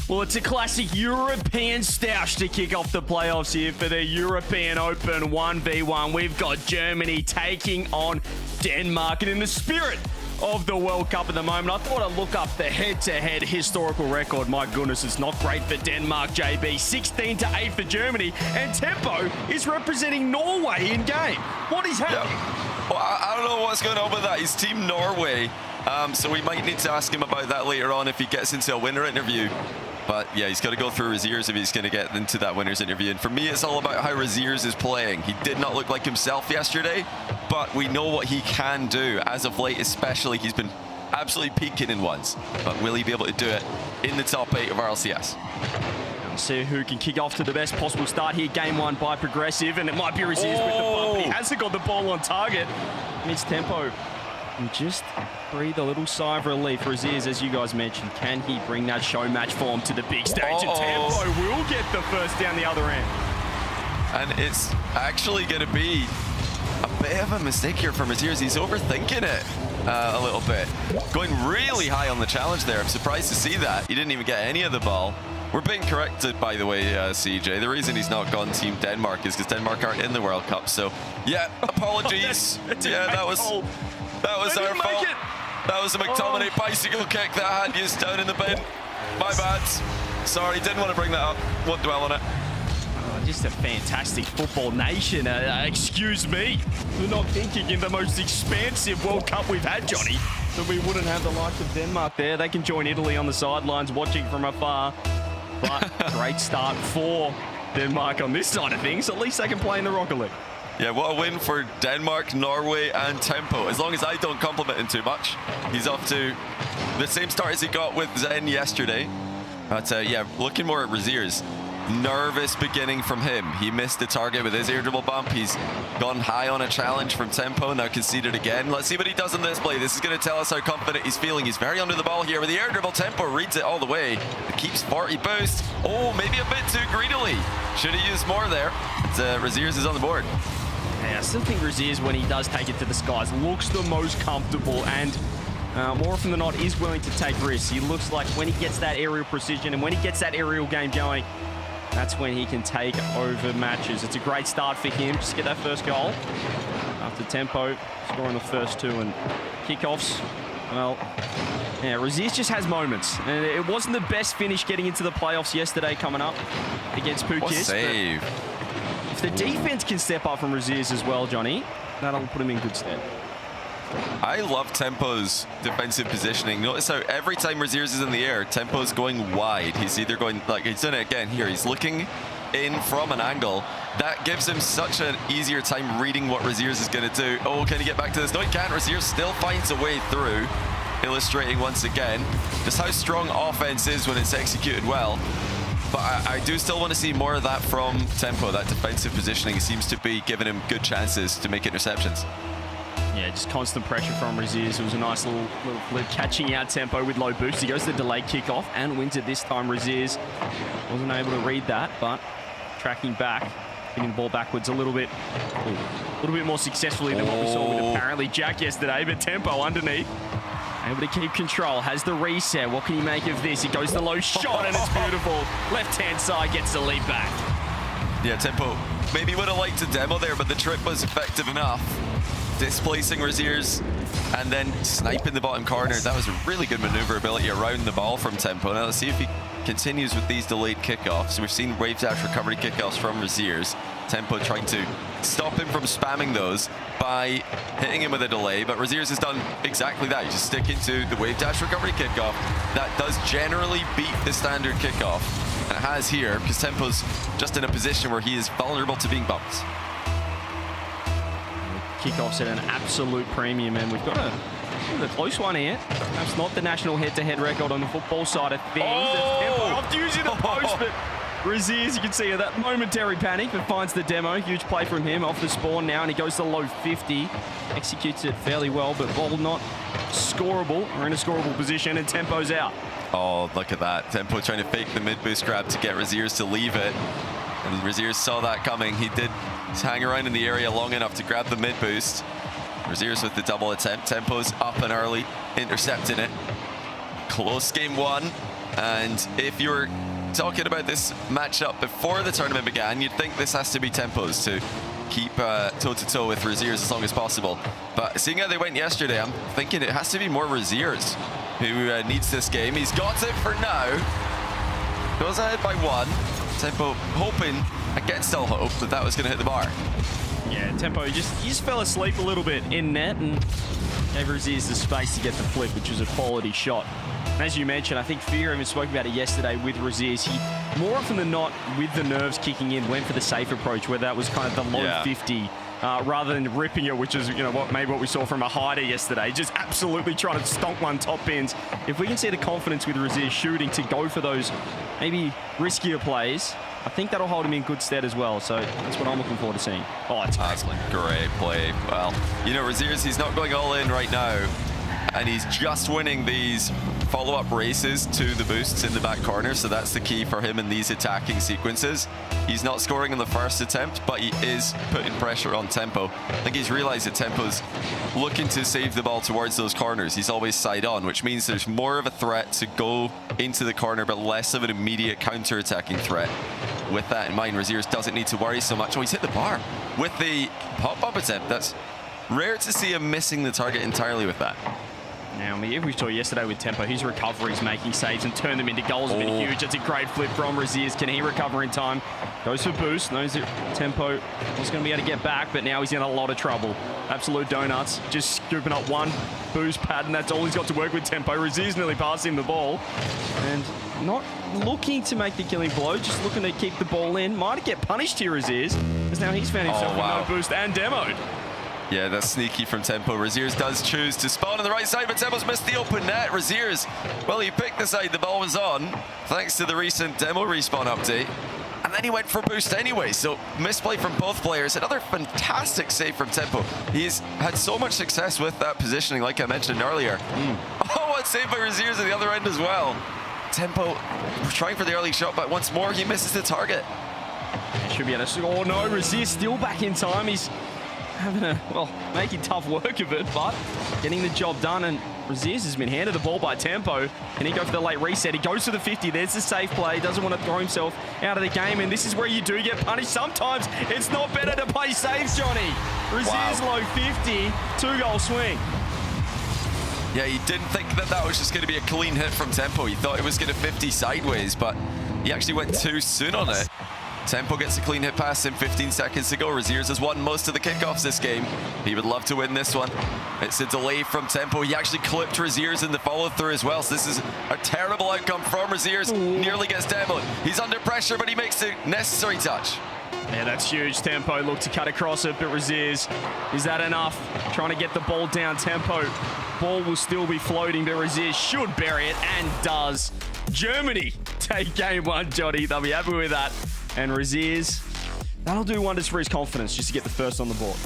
Well, it's a classic European stoush to kick off the playoffs here for the European Open 1v1. We've got Germany taking on Denmark, and in the spirit of the World Cup at the moment, I thought I'd look up the head-to-head historical record. My goodness, it's not great for Denmark, JB. 16-8 for Germany, and Tempo is representing Norway in game. What is happening? Well, I don't know what's going on with that. He's Team Norway. So we might need to ask him about that later on if he gets into a winner interview. But yeah, he's got to go through Razers if he's going to get into that winner's interview. And for me, it's all about how Razers is playing. He did not look like himself yesterday, but we know what he can do. As of late, especially, he's been absolutely peaking in ones. But will he be able to do it in the top 8 of RLCS? See who can kick off to the best possible start here. Game 1 by Progressive, and it might be Razers with the bump. He hasn't got the ball on target. Needs tempo. And just breathe a little sigh of relief. Razers, as you guys mentioned, can he bring that show match form to the big stage? And Tempo will get the first down the other end. And it's actually going to be a bit of a mistake here from Razers. He's overthinking it a little bit. Going really high on the challenge there. I'm surprised to see that. He didn't even get any of the ball. We're being corrected, by the way, CJ. The reason he's not gone Team Denmark is because Denmark aren't in the World Cup. So, yeah, apologies. Yeah, that was our fault. That was a McTominay bicycle kick that I had used down in the bin. My bad. Sorry, didn't want to bring that up. Won't dwell on it. Just a fantastic football nation. Excuse me for not thinking in the most expansive World Cup we've had, Johnny, that we wouldn't have the likes of Denmark there. They can join Italy on the sidelines watching from afar. But great start for Denmark on this side of things. At least they can play in the Rocket League. Yeah, what a win for Denmark, Norway, and Tempo. As long as I don't compliment him too much. He's off to the same start as he got with Zen yesterday. But yeah, looking more at Razers. Nervous beginning from him. He missed the target with his air dribble bump. He's gone high on a challenge from Tempo, now conceded again. Let's see what he does in this play. This is going to tell us how confident he's feeling. He's very under the ball here with the air dribble. Tempo reads it all the way. It keeps 40 boost. Oh, maybe a bit too greedily. Should have used more there. Razers is on the board. Yeah, I still think Razers, when he does take it to the skies, looks the most comfortable and more often than not is willing to take risks. He looks like when he gets that aerial precision and when he gets that aerial game going, that's when he can take over matches. It's a great start for him. Just get that first goal. After Tempo scoring the first 2 and kickoffs. Well, yeah, Razers just has moments. And it wasn't the best finish getting into the playoffs yesterday coming up against Pukis. What a save. If the defense can step up from Razers as well, Johnny, that'll put him in good stead. I love Tempo's defensive positioning. Notice how every time Razers is in the air, Tempo's going wide. He's either going, like he's done it again here. He's looking in from an angle. That gives him such an easier time reading what Razers is going to do. Oh, can he get back to this? No, he can't. Razers still finds a way through, illustrating once again just how strong offense is when it's executed well. But I do still want to see more of that from Tempo. That defensive positioning seems to be giving him good chances to make interceptions. Yeah, just constant pressure from Razers. It was a nice little flip, catching out Tempo with low boost. He goes to the delayed kickoff and wins it this time. Razers wasn't able to read that, but tracking back, getting the ball backwards a little bit more successfully than what we saw with apparently Jack yesterday. But Tempo underneath, able to keep control, has the reset. What can he make of this? He goes the low shot and it's beautiful. Left-hand side gets the lead back. Yeah, Tempo maybe would have liked to demo there, but the trip was effective enough. Displacing Razers and then sniping the bottom corner. That was a really good maneuverability around the ball from Tempo. Now let's see if he continues with these delayed kickoffs. We've seen wave dash recovery kickoffs from Razers. Tempo trying to stop him from spamming those by hitting him with a delay, but Razers has done exactly that. You just stick into the wave dash recovery kickoff. That does generally beat the standard kickoff. And it has here because Tempo's just in a position where he is vulnerable to being bumped. Kickoffs at an absolute premium, and we've got a close one here. That's not the national head-to-head record on the football side of things. Tempo off using the post, but Razers, you can see that momentary panic, but finds the demo. Huge play from him off the spawn now, and he goes to low 50. Executes it fairly well, but ball not scoreable. We're in a scoreable position, and Tempo's out. Oh, look at that. Tempo trying to fake the mid-boost grab to get Razers to leave it. And Razers saw that coming. He did hang around in the area long enough to grab the mid-boost. Razers with the double attempt. Tempo's up and early, intercepting it. Close game 1. And if you're talking about this matchup before the tournament began, you'd think this has to be Tempo's to keep toe-to-toe with Razers as long as possible. But seeing how they went yesterday, I'm thinking it has to be more Razers who needs this game. He's got it for now. Goes ahead by 1. Tempo hoping, against all hope, that was going to hit the bar. Yeah, Tempo, he just fell asleep a little bit in net, and Gave Razers the space to get the flip, which was a quality shot. And as you mentioned, I think Fear even spoke about it yesterday with Razers. He, more often than not, with the nerves kicking in, went for the safe approach, where that was kind of the low 50, rather than ripping it, which is, you know, maybe what we saw from a hider yesterday. Just absolutely trying to stomp one top pins. If we can see the confidence with Razers shooting to go for those maybe riskier plays, I think that'll hold him in good stead as well. So that's what I'm looking forward to seeing. Oh, it's excellent. Great play. Well, you know, Razers, he's not going all in right now, and he's just winning these follow-up races to the boosts in the back corner, so that's the key for him in these attacking sequences. He's not scoring in the first attempt, but he is putting pressure on Tempo. I think he's realized that Tempo's looking to save the ball towards those corners. He's always side on, which means there's more of a threat to go into the corner, but less of an immediate counter-attacking threat. With that in mind, Razers doesn't need to worry so much. Oh, he's hit the bar with the pop-up attempt. That's rare to see him missing the target entirely with that. Now, we saw yesterday with Tempo, his recoveries making saves and turn them into goals have been huge. That's a great flip from Razers. Can he recover in time? Goes for boost. Knows that Tempo was going to be able to get back, but now he's in a lot of trouble. Absolute donuts. Just scooping up one boost pad, and that's all he's got to work with. Tempo. Razers nearly passed him the ball. And not looking to make the killing blow, just looking to keep the ball in. Might get punished here, Razers, because now he's found himself with no boost and demoed. Yeah, that's sneaky from Tempo. Razers does choose to spawn on the right side, but Tempo's missed the open net. Razers, well, he picked the side the ball was on, thanks to the recent demo respawn update. And then he went for boost anyway, so misplay from both players. Another fantastic save from Tempo. He's had so much success with that positioning, like I mentioned earlier. Oh, what save by Razers at the other end as well. Tempo trying for the early shot, but once more he misses the target. Should be able to... Oh no, Razers still back in time. He's having a, well, making tough work of it, but getting the job done. And Razers has been handed the ball by Tempo. Can he go for the late reset? He goes to the 50. There's the safe play. Doesn't want to throw himself out of the game. And this is where you do get punished. Sometimes it's not better to play safe, Johnny. Razers low 50, 2-goal swing. Yeah, he didn't think that that was just going to be a clean hit from Tempo. He thought it was going to 50 sideways, but he actually went too soon on it. Tempo gets a clean hit pass in 15 seconds to go. Razers has won most of the kickoffs this game. He would love to win this one. It's a delay from Tempo. He actually clipped Razers in the follow-through as well, so this is a terrible outcome from Razers. Nearly gets demoed. He's under pressure, but he makes the necessary touch. Yeah, that's huge. Tempo looked to cut across it, but Razers, is that enough? Trying to get the ball down. Tempo, ball will still be floating, but Razers should bury it, and does. Germany take game one, Johnny. They'll be happy with that. And Razers, that'll do wonders for his confidence just to get the first on the board.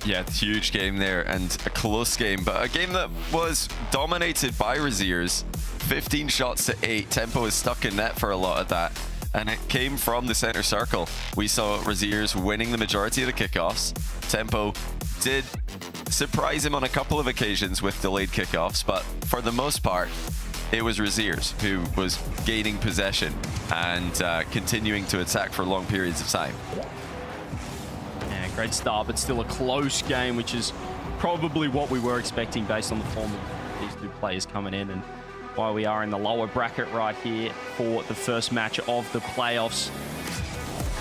Yeah, huge game there, and a close game, but a game that was dominated by Razers. 15 shots to 8. Tempo is stuck in net for a lot of that, and it came from the center circle. We saw Razers winning the majority of the kickoffs. Tempo did surprise him on a couple of occasions with delayed kickoffs, but for the most part, it was Razers who was gaining possession and continuing to attack for long periods of time. Yeah, great start, but still a close game, which is probably what we were expecting based on the form of these two players coming in, and why we are in the lower bracket right here for the first match of the playoffs.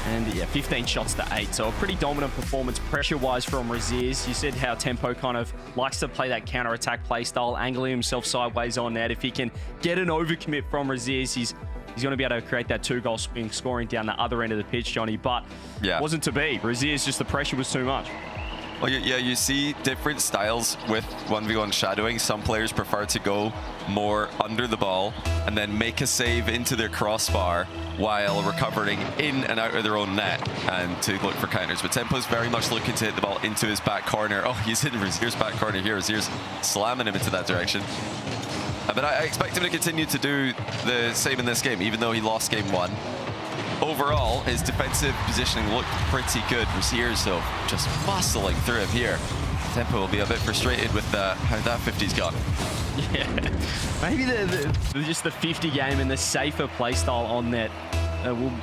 And yeah, 15 shots to 8, so a pretty dominant performance pressure-wise from Razers. You said how Tempo kind of likes to play that counter-attack play style, angling himself sideways on net. If he can get an overcommit from Razers, he's going to be able to create that 2-goal swing, scoring down the other end of the pitch, Johnny. But it wasn't to be. Razers, just the pressure was too much. Well, yeah, you see different styles with 1v1 shadowing. Some players prefer to go more under the ball and then make a save into their crossbar while recovering in and out of their own net and to look for counters. But Tempo's very much looking to hit the ball into his back corner. Oh, he's in Razers' back corner here. Razers slamming him into that direction. But I expect him to continue to do the same in this game, even though he lost game 1. Overall, his defensive positioning looked pretty good. Razers, though, just muscling through him here. Tempo will be a bit frustrated with how that 50's gone. Yeah, maybe just the 50 game and the safer playstyle on net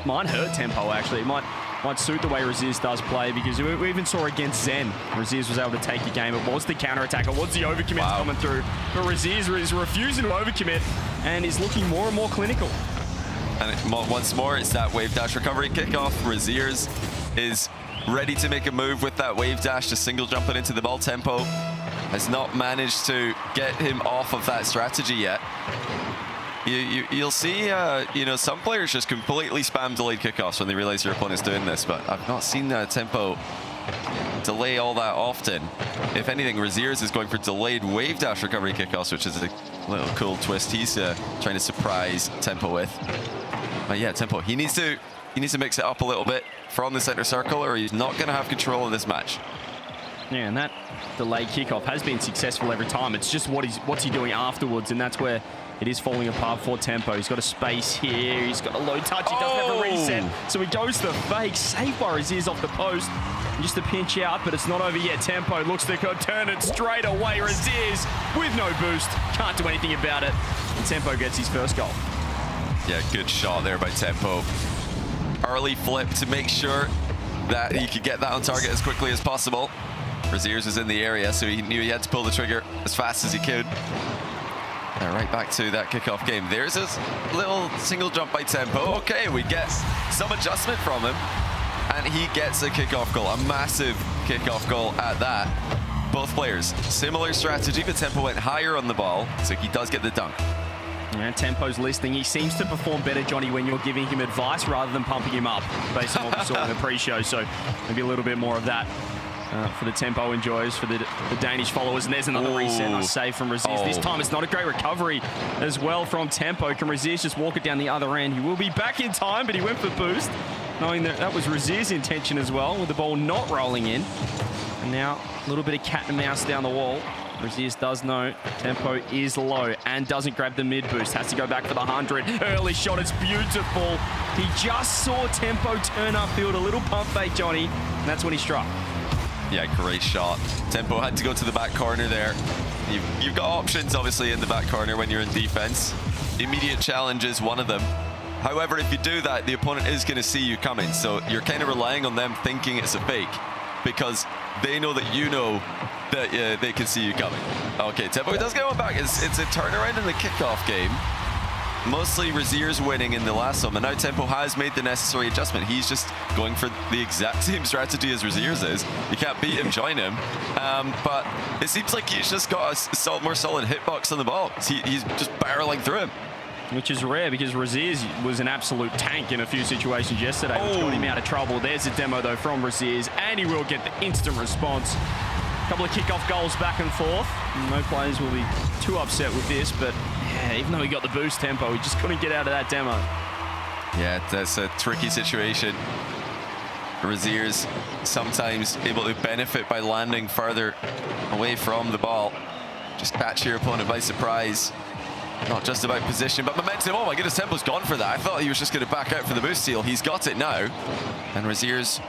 might hurt Tempo, actually. It might suit the way Razers does play, because we even saw against Zen, Razers was able to take the game. It was the counter-attack, it was the overcommit coming through. But Razers is refusing to overcommit and is looking more and more clinical. And once more, it's that wave dash recovery kickoff. Razers is ready to make a move with that wave dash, just single jumping into the ball. Tempo has not managed to get him off of that strategy yet. You'll see, some players just completely spam delayed kickoffs when they realize their opponent's doing this, but I've not seen Tempo delay all that often. If anything, Razers is going for delayed wave dash recovery kickoffs, which is a little cool twist he's trying to surprise Tempo with. But yeah, Tempo, he needs to mix it up a little bit from the center circle, or he's not going to have control of this match. Yeah, and that delayed kickoff has been successful every time. It's just what's he doing afterwards, and that's where it is falling apart for Tempo. He's got a space here. He's got a low touch. He doesn't have a reset. So he goes the fake. Saved by Razers off the post. And just a pinch out, but it's not over yet. Tempo looks to turn it straight away. Razers with no boost. Can't do anything about it. And Tempo gets his first goal. Yeah, good shot there by Tempo. Early flip to make sure that he could get that on target as quickly as possible. Razers was in the area, so he knew he had to pull the trigger as fast as he could. Right back to that kickoff game. There's a little single jump by Tempo. Okay, we get some adjustment from him, and he gets a kickoff goal, a massive kickoff goal at that. Both players, similar strategy, but Tempo went higher on the ball, so he does get the dunk. Yeah, Tempo's listening. He seems to perform better, Johnny, when you're giving him advice rather than pumping him up, based on what we saw in the pre-show. So maybe a little bit more of that for the Tempo enjoyers, for the Danish followers. And there's another reset, nice save from Razers. This time it's not a great recovery as well from Tempo. Can Razers just walk it down the other end? He will be back in time, but he went for boost, knowing that that was Razers' intention as well, with the ball not rolling in. And now a little bit of cat and mouse down the wall. Razers does know Tempo is low and doesn't grab the mid boost. Has to go back for the 100. Early shot, it's beautiful. He just saw Tempo turn upfield, a little pump fake, Johnny, and that's when he struck. Yeah, great shot. Tempo had to go to the back corner there. You've got options, obviously, in the back corner when you're in defense. Immediate challenge is one of them. However, if you do that, the opponent is going to see you coming. So you're kind of relying on them thinking it's a fake, because they know that you know that they can see you coming. Okay, Tempo does get one back. It's a turnaround in the kickoff game. Mostly Razers winning in the last one, and now Tempo has made the necessary adjustment. He's just going for the exact same strategy as Razers is. You can't beat him, join him. But it seems like he's just got a more solid hitbox on the ball. He's just barreling through him. Which is rare, because Razers was an absolute tank in a few situations yesterday, which got him out of trouble. There's a demo, though, from Razers, and he will get the instant response. A couple of kickoff goals back and forth. No players will be too upset with this, but yeah, even though he got the boost Tempo, he just couldn't get out of that demo. Yeah, that's a tricky situation. Razers sometimes able to benefit by landing further away from the ball. Just catch your opponent by surprise. Not just about position, but momentum. Oh my goodness, Tempo's gone for that. I thought he was just going to back out for the boost steal. He's got it now. And Razers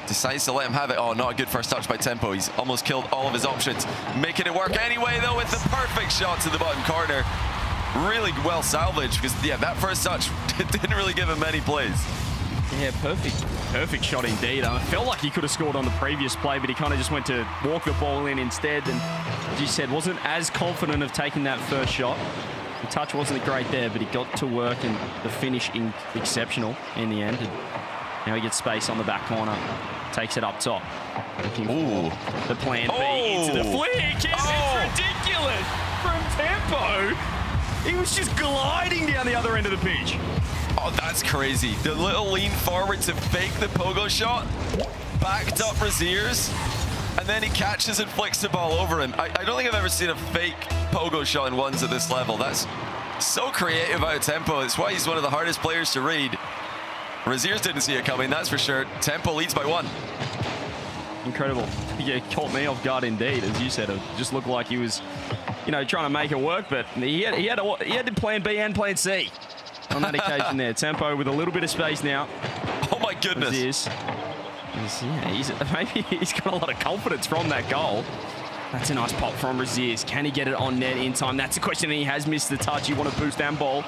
decides to let him have it. Oh, not a good first touch by Tempo. He's almost killed all of his options. Making it work anyway, though, with the perfect shot to the bottom corner. Really well salvaged, because, yeah, that first touch didn't really give him many plays. Yeah, perfect shot indeed. I felt like he could have scored on the previous play, but he kind of just went to walk the ball in instead. And as you said, wasn't as confident of taking that first shot. The touch wasn't great there, but he got to work, and the finish exceptional in the end. And now he gets space on the back corner. Takes it up top. Looking for the plan B into the flick. It's ridiculous from Tempo. He was just gliding down the other end of the pitch. Oh, that's crazy. The little lean forward to fake the pogo shot. Backed up Razers. And then he catches and flicks the ball over him. I don't think I've ever seen a fake pogo shot in ones at this level. That's so creative out of Tempo. It's why he's one of the hardest players to read. Razers didn't see it coming, that's for sure. Tempo leads by 1. Incredible. Yeah, caught me off guard indeed, as you said. It just looked like he was, trying to make it work, but he had plan B and plan C on that occasion there. Tempo with a little bit of space now. Oh my goodness. Maybe he's got a lot of confidence from that goal. That's a nice pop from Razers. Can he get it on net in time? That's a question. He has missed the touch. You want to boost and ball.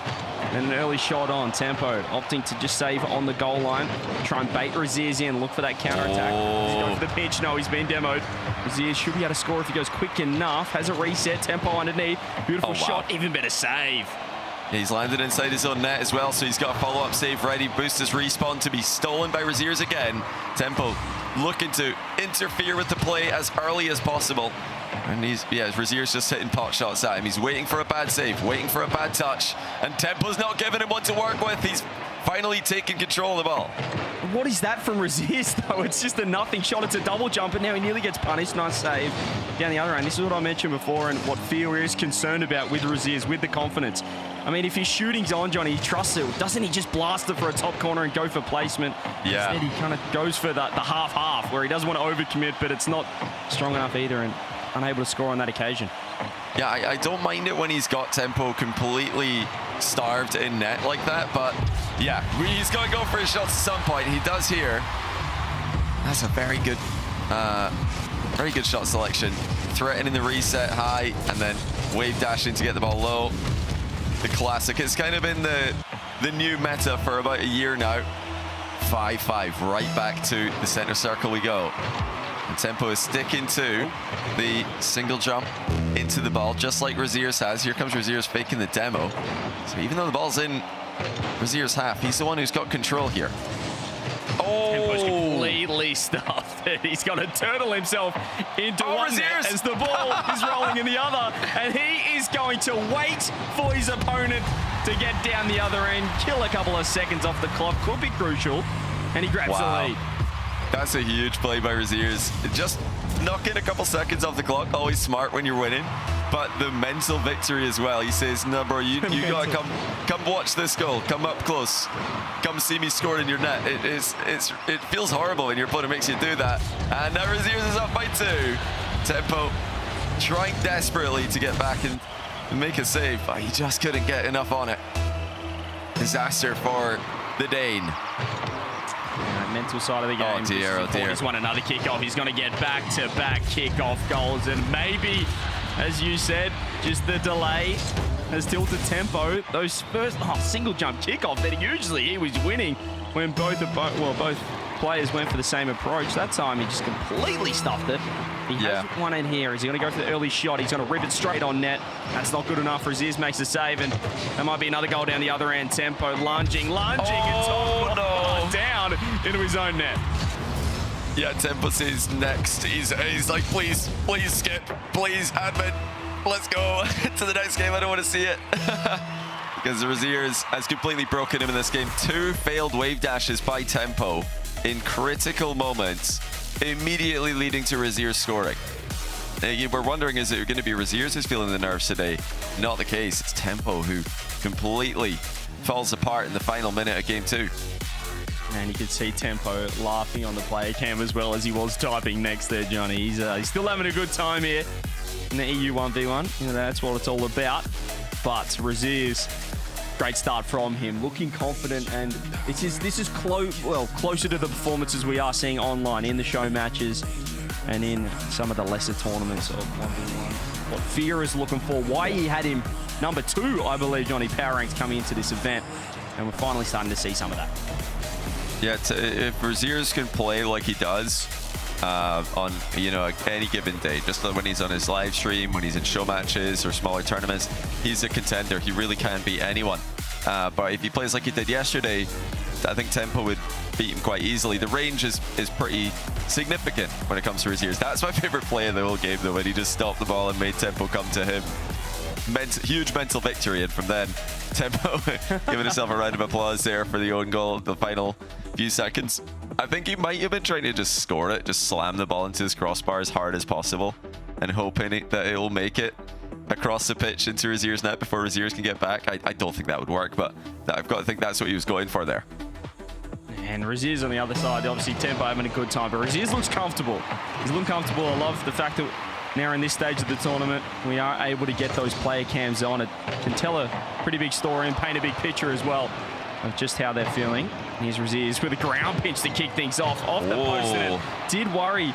And an early shot on. Tempo opting to just save on the goal line. Try and bait Razers in. Look for that counter-attack. He's going for the pinch. No, he's been demoed. Razers should be able to score if he goes quick enough. Has a reset. Tempo underneath. Beautiful shot. Even better save. He's landed inside his own net as well, so he's got a follow-up save ready. Boost his respawn to be stolen by Razers again. Tempo looking to interfere with the play as early as possible. And Razier's just hitting pot shots at him. He's waiting for a bad save, waiting for a bad touch, and Tempo's not giving him one to work with. He's finally taking control of the ball. What is that from Razier's, though? It's just a nothing shot. It's a double jump, and now he nearly gets punished. Nice save down the other end. This is what I mentioned before and what Fear is concerned about with Razier's, with the confidence. I mean, if his shooting's on, Johnny, he trusts it. Doesn't he just blast it for a top corner and go for placement? Yeah. Instead, he kind of goes for the half-half, where he doesn't want to overcommit, but it's not strong enough either, and unable to score on that occasion. Yeah, I don't mind it when he's got Tempo completely starved in net like that, but yeah, he's going to go for his shots at some point. He does here. That's a very good shot selection. Threatening the reset high and then wave dashing to get the ball low. The classic. It's kind of been the new meta for about a year now. 5-5, right back to the center circle we go. And Tempo is sticking to the single jump into the ball, just like Razier's has. Here comes Razier's faking the demo. So even though the ball's in Razier's half, he's the one who's got control here. Tempo's Oh! completely stuffed. He's got to turtle himself into one net Razier's! as the ball is rolling in the other, and he is going to wait for his opponent to get down the other end, kill a couple of seconds off the clock, could be crucial, and he grabs the lead. That's a huge play by Razier's. Just knocking a couple seconds off the clock, always smart when you're winning. But the mental victory as well. He says, no, bro, you gotta come watch this goal. Come up close. Come see me score in your net. It feels horrible when your opponent makes you do that. And now Razier's is up by 2. Tempo trying desperately to get back and make a save, but he just couldn't get enough on it. Disaster for the Dane. Mental side of the game. Oh dear, oh dear. He's won another kickoff. He's going to get back-to-back kickoff goals, and maybe, as you said, just the delay has tilted Tempo. Those first single jump kickoff that usually he was winning when both players went for the same approach. That time he just completely stuffed it. He has one in here. Is he going to go for the early shot? He's going to rip it straight on net. That's not good enough. Razier's makes a save, and there might be another goal down the other end. Tempo lunging, and down into his own net. Yeah, Tempo says next. He's like, please skip, please admin, let's go to the next game. I don't want to see it. Because Razier's has completely broken him in this game. 2 failed wave dashes by Tempo in critical moments, immediately leading to Razier's scoring. We're wondering, is it going to be Razier's who's feeling the nerves today? Not the case. It's Tempo who completely falls apart in the final minute of game 2. And you could see Tempo laughing on the player cam as well as he was typing next there, Johnny. He's still having a good time here in the EU 1v1. You know, that's what it's all about. But Razier's great start from him, looking confident, and this is closer to the performances we are seeing online in the show matches and in some of the lesser tournaments of 1v1. What Fear is looking for, why he had him number 2, I believe, Johnny, power ranks coming into this event, and we're finally starting to see some of that. Yeah, if Razier's can play like he does on any given day, just when he's on his live stream, when he's in show matches or smaller tournaments, he's a contender. He really can beat anyone. But if he plays like he did yesterday, I think Tempo would beat him quite easily. The range is pretty significant when it comes to Razier's. That's my favorite play of the whole game, though, when he just stopped the ball and made Tempo come to him. Huge mental victory, and from then Tempo giving himself a round of applause there for the own goal, the final few seconds. I think he might have been trying to just score it, just slam the ball into his crossbar as hard as possible and hoping that it will make it across the pitch into Razier's net before Razier's can get back. I don't think that would work, but I've got to think that's what he was going for there. And Razier's on the other side, obviously Tempo having a good time, but Razier's looks comfortable. He's looking comfortable. I love the fact that now in this stage of the tournament, we are able to get those player cams on. It can tell a pretty big story and paint a big picture as well of just how they're feeling. Here's Razier's with a ground pinch to kick things off the post, and it did worry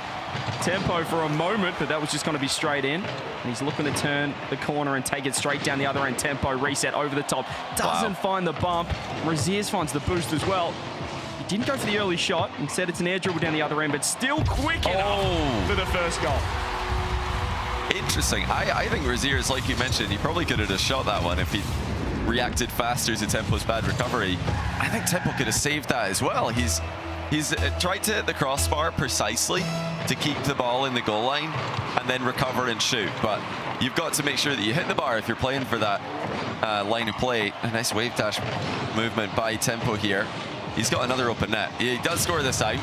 Tempo for a moment, but that was just going to be straight in. And he's looking to turn the corner and take it straight down the other end. Tempo reset over the top. Doesn't find the bump. Razier's finds the boost as well. He didn't go for the early shot. Instead, it's an air dribble down the other end, but still quick enough for the first goal. Interesting. I think Razier's, like you mentioned, he probably could have just shot that one if he reacted faster to Tempo's bad recovery. I think Tempo could have saved that as well. He's He's tried to hit the crossbar precisely to keep the ball in the goal line and then recover and shoot. But you've got to make sure that you hit the bar if you're playing for that line of play. A nice wave dash movement by Tempo here. He's got another open net. He does score this time.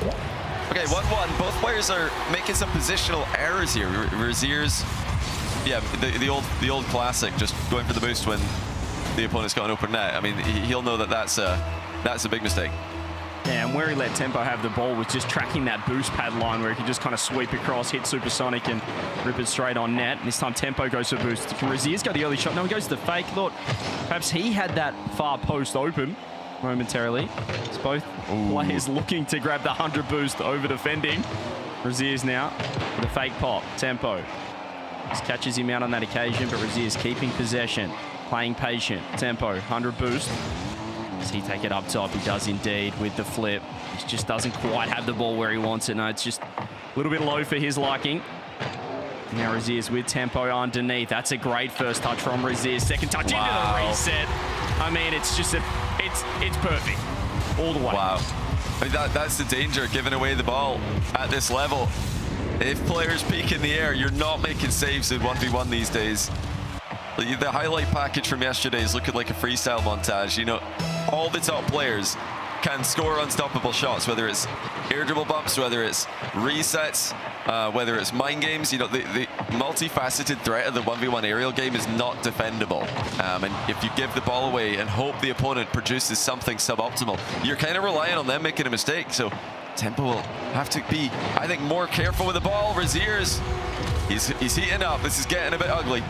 Okay, 1-1. Both players are making some positional errors here. Razers, yeah, the old classic, just going for the boost when the opponent's got an open net. I mean, he'll know that that's a big mistake. Yeah, and where he let Tempo have the ball was just tracking that boost pad line where he could just kind of sweep across, hit supersonic and rip it straight on net. And this time Tempo goes for boost. Can Razers go the early shot? No, he goes to the fake. Thought perhaps he had that far post open momentarily. It's both players looking to grab the 100 boost over defending. Razers now with a fake pop. Tempo just catches him out on that occasion, but Razers keeping possession, playing patient. Tempo, 100 boost. Does he take it up top? He does indeed with the flip. He just doesn't quite have the ball where he wants it. No, it's just a little bit low for his liking. Now Razers with Tempo underneath. That's a great first touch from Razers. Second touch into the reset. I mean, it's just it's perfect all the way. Wow. I mean, that's the danger, giving away the ball at this level. If players peak in the air, you're not making saves in 1v1 these days. The highlight package from yesterday is looking like a freestyle montage. You know, all the top players can score unstoppable shots, whether it's air dribble bumps, whether it's resets, whether it's mind games. You know, the multifaceted threat of the 1v1 aerial game is not defendable. And if you give the ball away and hope the opponent produces something suboptimal, you're kind of relying on them making a mistake. So Tempo will have to be, I think, more careful with the ball. Razers, he's heating up. This is getting a bit ugly.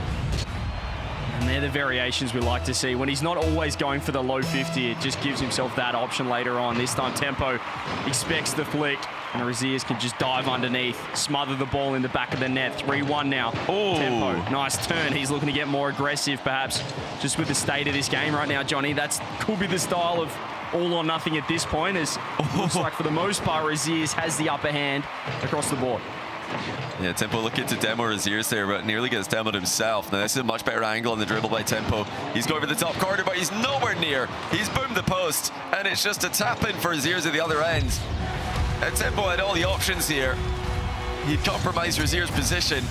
And they're the variations we like to see. When he's not always going for the low 50, it just gives himself that option later on. This time Tempo expects the flick, and Razers can just dive underneath, smother the ball in the back of the net. 3-1 now. Ooh. Tempo, nice turn. He's looking to get more aggressive, perhaps, just with the state of this game right now, Johnny. That could be the style of all or nothing at this point, as it looks like for the most part, Razers has the upper hand across the board. Yeah, Tempo looking to demo Razers there, but nearly gets demoed himself. Now this is a much better angle on the dribble by Tempo. He's going for the top corner, but he's nowhere near. He's boomed the post, and it's just a tap in for Razers at the other end. And Tempo had all the options here. He'd compromise Razers' position,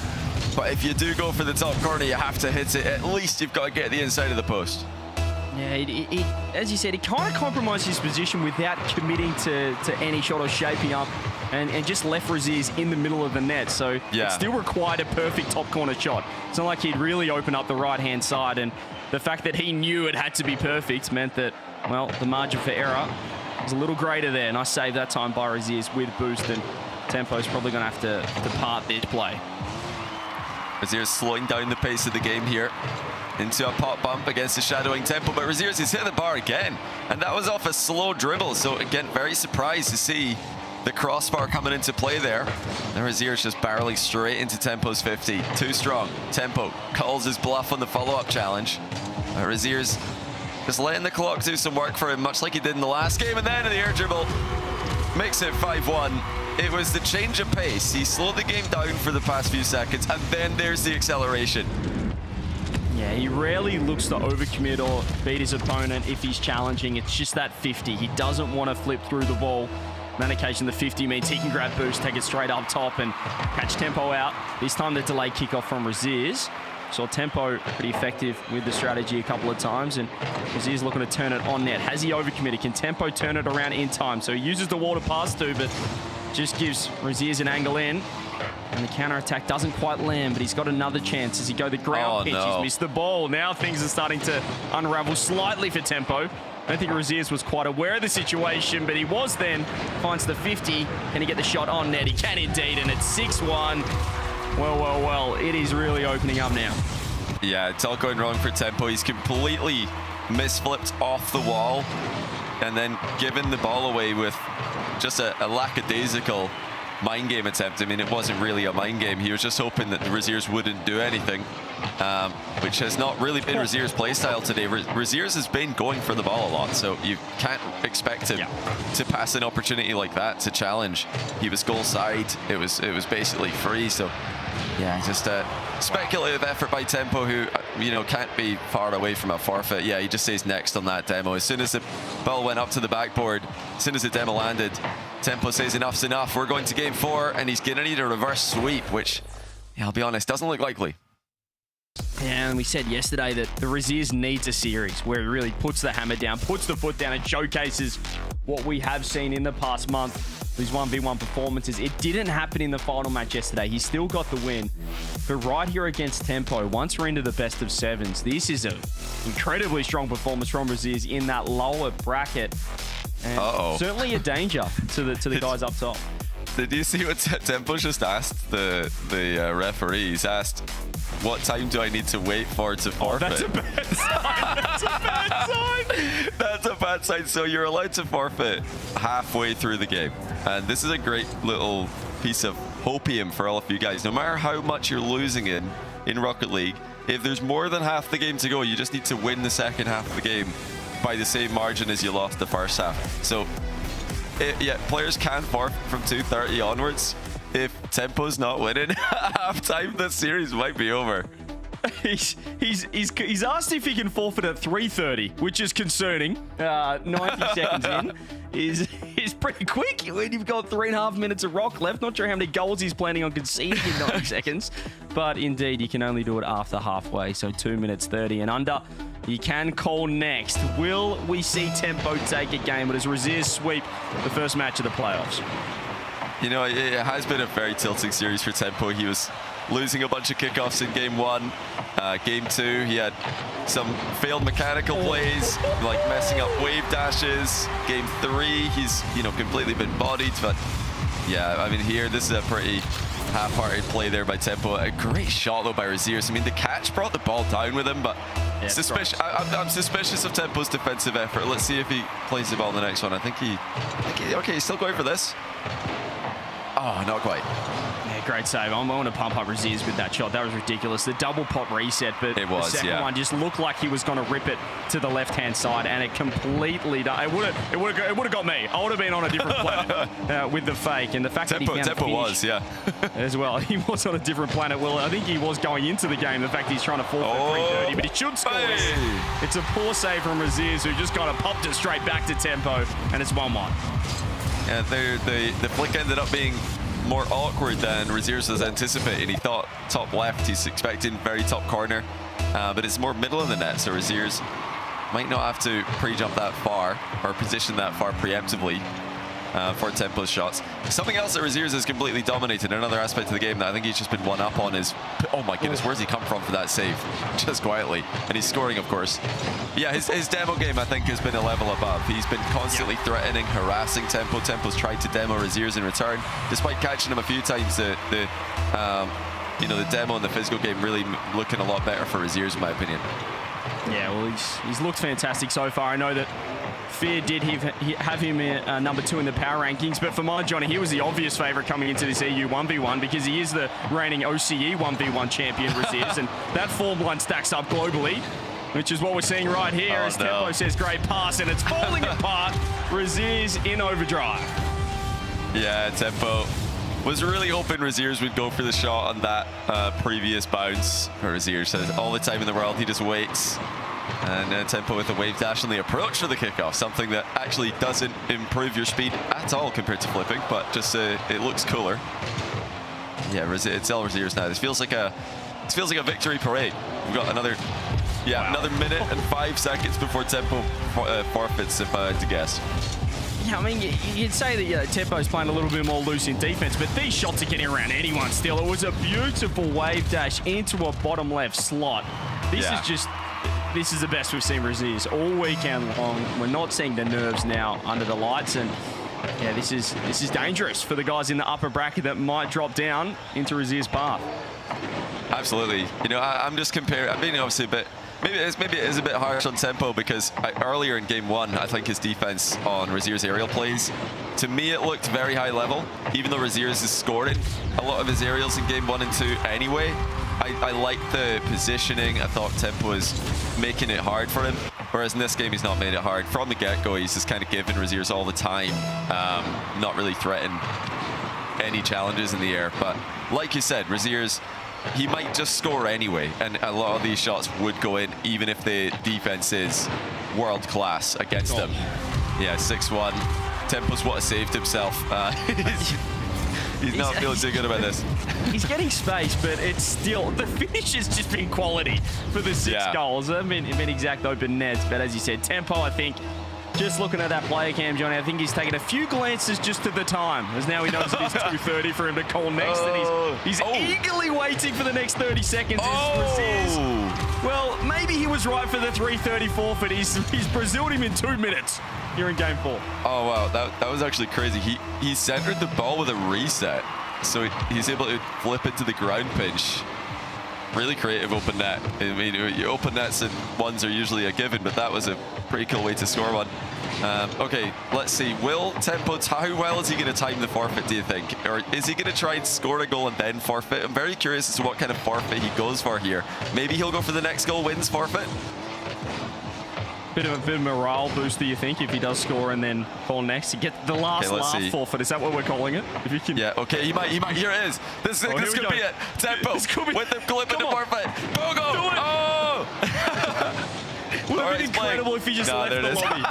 but if you do go for the top corner, you have to hit it. At least you've got to get the inside of the post. Yeah, as you said, he kind of compromised his position without committing to any shot or shaping up, and just left Razers in the middle of the net. So it still required a perfect top corner shot. It's not like he'd really open up the right-hand side, and the fact that he knew it had to be perfect meant that, well, the margin for error was a little greater there. Nice save that time by Razers with boost, and Tempo's probably going to have to part this play. Razers slowing down the pace of the game here into a pop bump against the shadowing Tempo, but Razers has hit the bar again, and that was off a slow dribble. So again, very surprised to see the crossbar coming into play there. And Razers just barreling straight into Tempo's 50. Too strong. Tempo calls his bluff on the follow-up challenge. Razers just letting the clock do some work for him, much like he did in the last game, and then in the air dribble makes it 5-1. It was the change of pace. He slowed the game down for the past few seconds, and then there's the acceleration. Yeah, he rarely looks to overcommit or beat his opponent if he's challenging. It's just that 50. He doesn't want to flip through the ball. On that occasion, the 50 means he can grab boost, take it straight up top, and catch Tempo out. This time, the delayed kickoff from Razers. Saw Tempo pretty effective with the strategy a couple of times, and Razers looking to turn it on net. Has he overcommitted? Can Tempo turn it around in time? So he uses the wall to pass to, but just gives Razers an angle in. And the counter-attack doesn't quite land, but he's got another chance. As he go the ground pitch, he's missed the ball. Now things are starting to unravel slightly for Tempo. I don't think Razers was quite aware of the situation, but he was then. Finds the 50. Can he get the shot on net? He can indeed, and it's 6-1. Well, it is really opening up now. Yeah, it's all going wrong for Tempo. He's completely misflipped off the wall and then given the ball away with just a lackadaisical mind game attempt. I mean, it wasn't really a mind game. He was just hoping that the Razers wouldn't do anything, which has not really been Razers' playstyle today. Razers has been going for the ball a lot, so you can't expect him to pass an opportunity like that to challenge. He was goal side. It was basically free. So yeah, just a speculative effort by Tempo, who can't be far away from a forfeit. Yeah, he just stays next on that demo. As soon as the ball went up to the backboard, as soon as the demo landed, Tempo says enough's enough. We're going to game 4, and he's going to need a reverse sweep, which, yeah, I'll be honest, doesn't look likely. And we said yesterday that the Razers needs a series where he really puts the hammer down, puts the foot down, and showcases what we have seen in the past month. These 1v1 performances. It didn't happen in the final match yesterday. He still got the win. But right here against Tempo, once we're into the best of 7s, this is an incredibly strong performance from Razers in that lower bracket. And certainly a danger to the guys up top. Did you see what Tempo just asked the referee? He's asked, what time do I need to wait for to forfeit? That's a bad sign. That's a bad sign. That's a bad sign. So you're allowed to forfeit halfway through the game. And this is a great little piece of hopium for all of you guys. No matter how much you're losing in Rocket League, if there's more than half the game to go, you just need to win the second half of the game by the same margin as you lost the first half. So yeah, players can forfeit from 2:30 onwards. If Tempo's not winning at halftime, the series might be over. He's asked if he can forfeit at 3:30, which is concerning. 90 seconds in is pretty quick when you've got 3.5 minutes of rock left. Not sure how many goals he's planning on conceding in 90 seconds, but indeed you can only do it after halfway, so 2 minutes 30 and under. You can call next. Will we see Tempo take a game, or does Razers sweep the first match of the playoffs? You know, it has been a very tilting series for Tempo. He was losing a bunch of kickoffs in game 1. Game 2, he had some failed mechanical plays, like messing up wave dashes. Game 3, he's, completely been bodied. But yeah, I mean, here, this is a pretty half-hearted play there by Tempo. A great shot, though, by Razers. I mean, the catch brought the ball down with him, but I'm suspicious of Tempo's defensive effort. Let's see if he plays the ball in the next one. I think okay, he's still going for this. Oh, not quite. Yeah, great save. I want to pump up Razers with that shot. That was ridiculous. The double pop reset, but the second one just looked like he was going to rip it to the left-hand side, and it completely done. It would have got me. I would have been on a different planet with the fake, and the fact that he found Tempo was, yeah. as well. He was on a different planet. Well, I think he was going into the game. The fact he's trying to fall for 3:30, but he should score this. It's a poor save from Razers, who just kind of popped it straight back to Tempo, and it's 1-1. Yeah, the flick ended up being more awkward than Razers was anticipating. He thought top left, he's expecting very top corner, but it's more middle of the net, so Razers might not have to pre-jump that far or position that far preemptively for Tempo's shots. Something else that Razers has completely dominated, another aspect of the game that I think he's just been one up on is, oh my goodness, where's he come from for that save? Just quietly. And he's scoring, of course. Yeah, his demo game, I think, has been a level above. He's been constantly threatening, harassing Tempo. Tempo's tried to demo Razers in return. Despite catching him a few times, the demo and the physical game really looking a lot better for Razers, in my opinion. Yeah, well, he's looked fantastic so far. I know that Fear did have him number 2 in the power rankings, but for mine, Johnny, he was the obvious favourite coming into this EU 1v1 because he is the reigning OCE 1v1 champion, Razers, and that form line stacks up globally, which is what we're seeing right here as Tempo says, great pass, and it's falling apart. Razers in overdrive. Yeah, Tempo was really hoping Razers would go for the shot on that previous bounce. Razers says all the time in the world, he just waits. And Tempo with a wave dash on the approach for the kickoff, something that actually doesn't improve your speed at all compared to flipping, but just it looks cooler. Yeah, it's all Razers now. This feels like a victory parade. We've got another minute and 5 seconds before Tempo forfeits, if I had to guess. Yeah, I mean, you'd say that Tempo's playing a little bit more loose in defense, but these shots are getting around anyone still. It was a beautiful wave dash into a bottom left slot. This is the best we've seen Razers all weekend long. We're not seeing the nerves now under the lights, and yeah, this is dangerous for the guys in the upper bracket that might drop down into Razers' path. Absolutely. I'm just comparing. I'm being obviously a bit. Maybe it is a bit harsh on Tempo because earlier in game 1, I think his defense on Razers' aerial plays, to me it looked very high level, even though Razers is scoring a lot of his aerials in game 1 and 2 anyway. I liked the positioning. I thought Tempo was making it hard for him, whereas in this game he's not made it hard. From the get-go, he's just kind of giving Razers all the time, not really threatening any challenges in the air. But like you said, Razers, he might just score anyway, and a lot of these shots would go in even if the defense is world class against him. Yeah, 6-1. Tempo's what saved himself. He's not feeling too good about this. He's getting space, but it's still, the finish has just been quality for the 6 goals. I mean, exact open nets, but as you said, Tempo, I think, just looking at that player cam, Johnny, I think he's taken a few glances just to the time, as now he knows it is 2:30 for him to call next, and he's eagerly waiting for the next 30 seconds. Well, maybe he was right for the 3:30 forfeit. He's Braziled him in 2 minutes here in game 4. Oh, wow. That was actually crazy. He centered the ball with a reset, so he's able to flip it to the ground pinch. Really creative open net. I mean, your open nets and ones are usually a given, but that was a pretty cool way to score one. Okay, let's see. Will Tempo, how well is he going to time the forfeit, do you think? Or is he going to try and score a goal and then forfeit? I'm very curious as to what kind of forfeit he goes for here. Maybe he'll go for the next goal, wins forfeit? Bit of a morale boost, do you think, if he does score and then call next? You get the last forfeit. Is that what we're calling it? If you can... Yeah, okay, he might. Here it is. This could be it. Tempo with the clip in the forfeit. Bogo! Oh! Would have been incredible if he just left the lobby.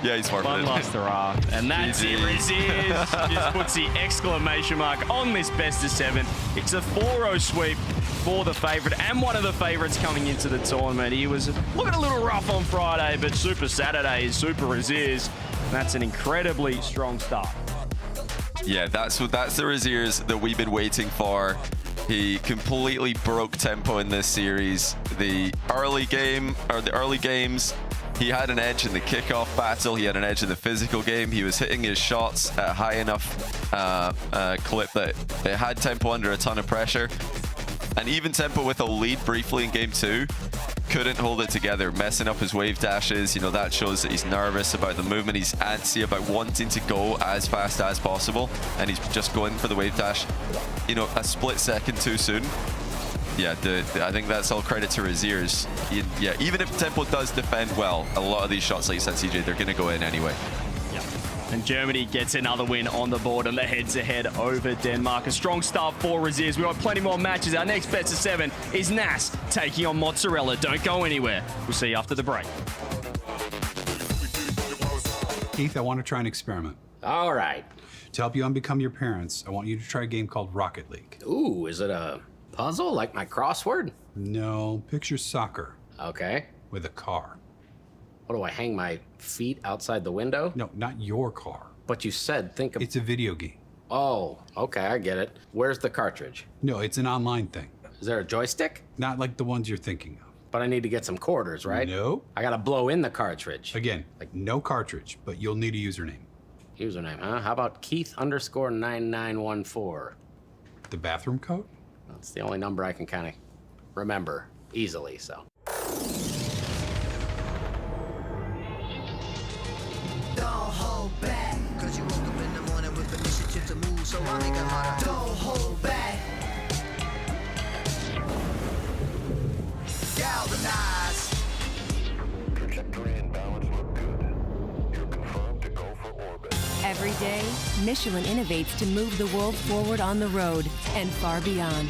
Yeah, he's forfeited. One last hurrah. And that's it. Razers just puts the exclamation mark on this best of 7. It's a 4-0 sweep for the favourite and one of the favourites coming into the tournament. He was looking a little rough on Friday, but Super Saturday is Super Razers. That's an incredibly strong start. Yeah, that's the Razers that we've been waiting for. He completely broke Tempo in this series. The early games, he had an edge in the kickoff battle. He had an edge in the physical game. He was hitting his shots at a high enough clip that it had Tempo under a ton of pressure. And even Tempo with a lead briefly in game 2 couldn't hold it together, messing up his wave dashes. You know, that shows that he's nervous about the movement. He's antsy about wanting to go as fast as possible, and he's just going for the wave dash, you know, a split second too soon. Yeah, I think that's all credit to Razers. Yeah, even if Tempo does defend well, a lot of these shots, like you said, CJ, they're going to go in anyway. And Germany gets another win on the board and the heads-ahead over Denmark. A strong start for Razers. We've got plenty more matches. Our next best of 7 is Nass taking on Mozzarella. Don't go anywhere. We'll see you after the break. Keith, I want to try an experiment. All right. To help you unbecome your parents, I want you to try a game called Rocket League. Ooh, is it a puzzle like my crossword? No, picture soccer. Okay. With a car. What do I hang my feet outside the window? No, not your car. But you said think of... It's a video game. Oh, okay, I get it. Where's the cartridge? No, it's an online thing. Is there a joystick? Not like the ones you're thinking of. But I need to get some quarters, right? No. I gotta blow in the cartridge. Again, like no cartridge, but you'll need a username. Username, huh? How about Keith_9914? The bathroom code? That's the only number I can kind of remember easily, so. Don't hold back, cause you woke up in the morning with initiative to move, so I make it harder. Don't hold back. Galvanize. Trajectory and balance look good. You're confirmed to go for orbit. Every day, Michelin innovates to move the world forward on the road and far beyond.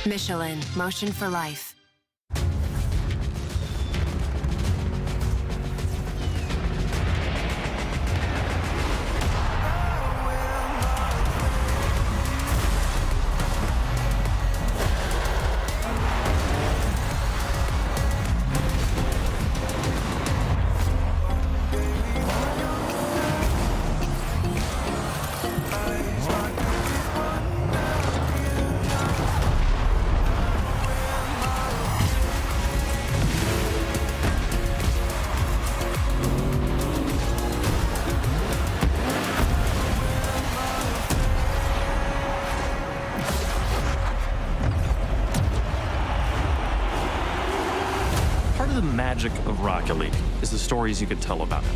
Michelin, motion for life. The magic of Rocket League is the stories you could tell about it.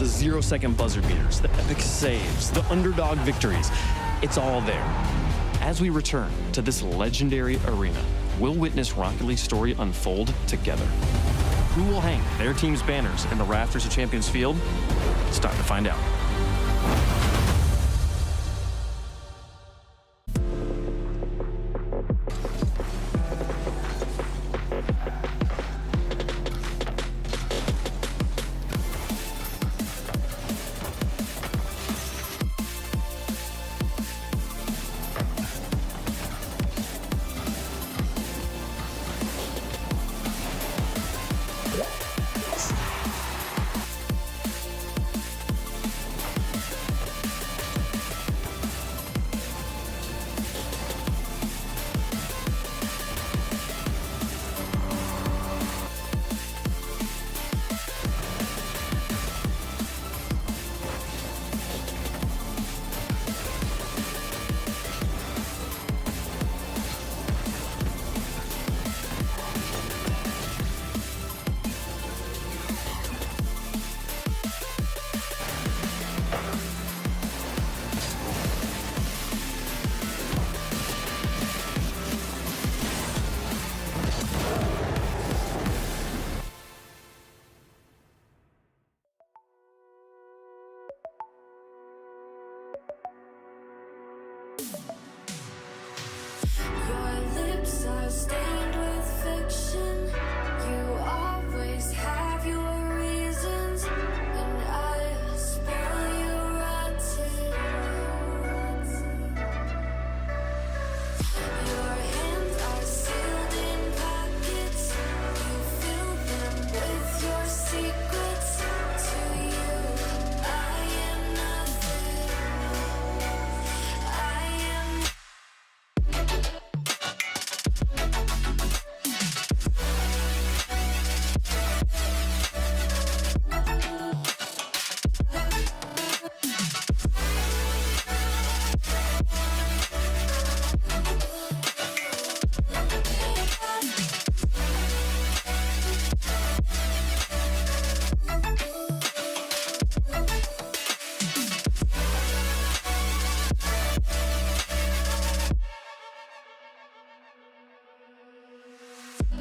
The 0-second buzzer beaters, the epic saves, the underdog victories. It's all there. As we return to this legendary arena, we'll witness Rocket League's story unfold together. Who will hang their team's banners in the rafters of Champions Field? It's time to find out. Your lips are stained with fiction. You always have your reasons, and I spoil you rotten. Your hands are sealed in pockets. You fill them with your secrets. To you, I am nothing. I am.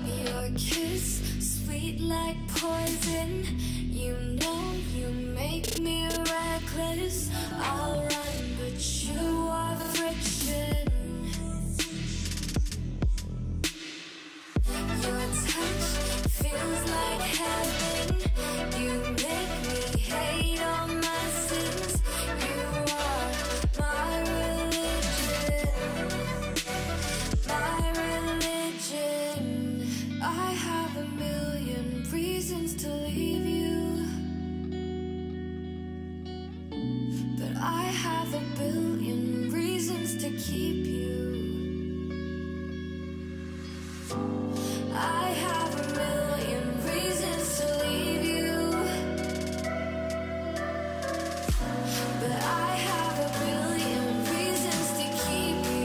Your kiss, sweet like poison. You know you make me reckless. I'll run, but you are friction. Your touch feels like heaven. You make me hate all my sins. You are my religion. My religion. I have a million reasons to leave you, but I have a billion reasons to keep you. I have a million reasons to leave you, but I have a billion reasons to keep you.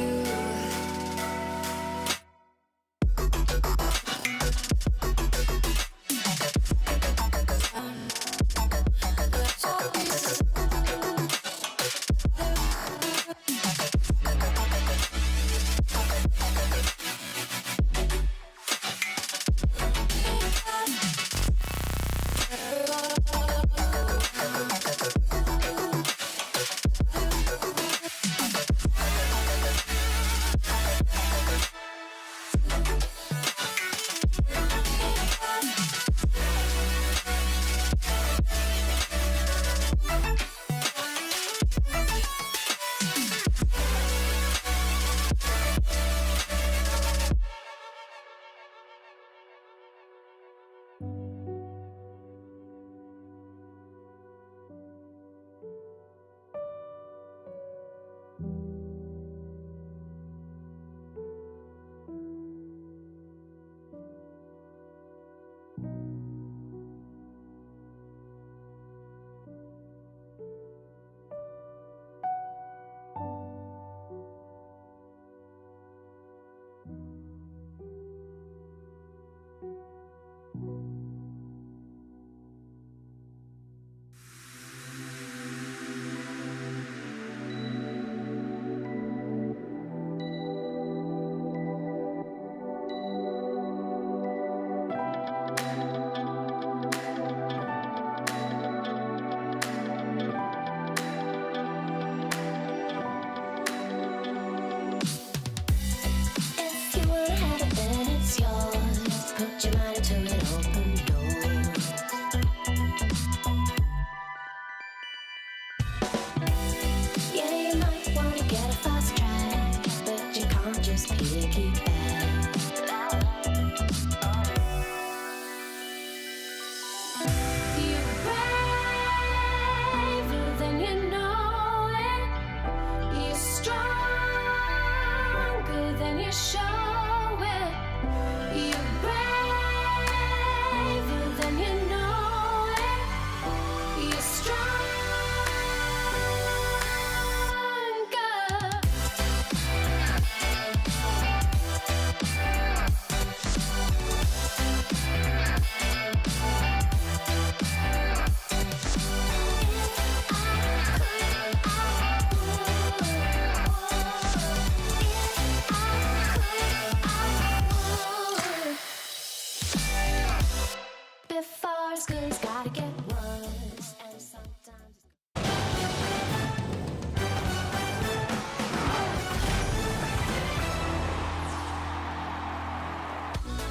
before school's gotta get worse. And sometimes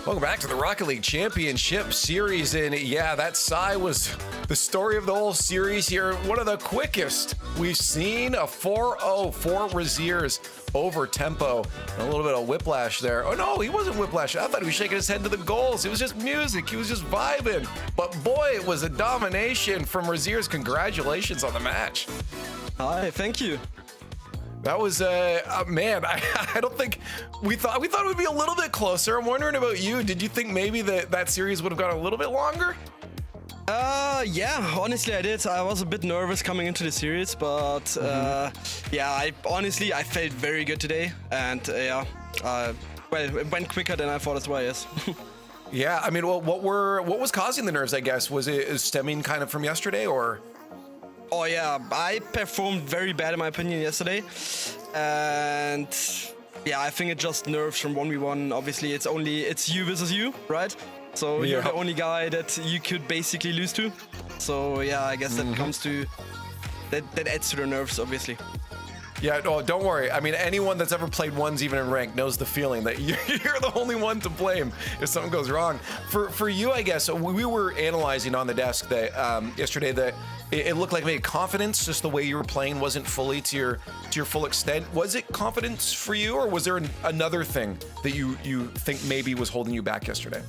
Welcome back to the Rocket League Championship Series. And yeah, that Psy was the story of the whole series here. One of the quickest we've seen. A 4-0 for Razers over tempo. A little bit of whiplash there. Oh no, he wasn't whiplash. I thought he was shaking his head to the goals. It was just music. He was just vibing. But boy, it was a domination from Razers. Congratulations on the match. Hi, thank you. That was, man, I don't think, we thought it would be a little bit closer. I'm wondering about you. Did you think maybe that series would have gone a little bit longer? Yeah, honestly I did. I was a bit nervous coming into the series, but yeah, I felt very good today. And well, it went quicker than I thought as well, yes. Yeah, I mean, well, what was causing the nerves, I guess? Was it stemming kind of from yesterday, or? Oh yeah, I performed very bad in my opinion yesterday, and yeah, I think it just nerves from 1v1. Obviously, it's you versus you, right? So you're the only guy that you could basically lose to. So yeah, I guess that comes to that adds to the nerves, obviously. Yeah, no, don't worry. I mean, anyone that's ever played ones even in ranked knows the feeling that you're the only one to blame if something goes wrong. For you, I guess, we were analyzing on the desk that yesterday that it looked like maybe confidence, just the way you were playing wasn't fully to your full extent. Was it confidence for you, or was there another thing that you think maybe was holding you back yesterday?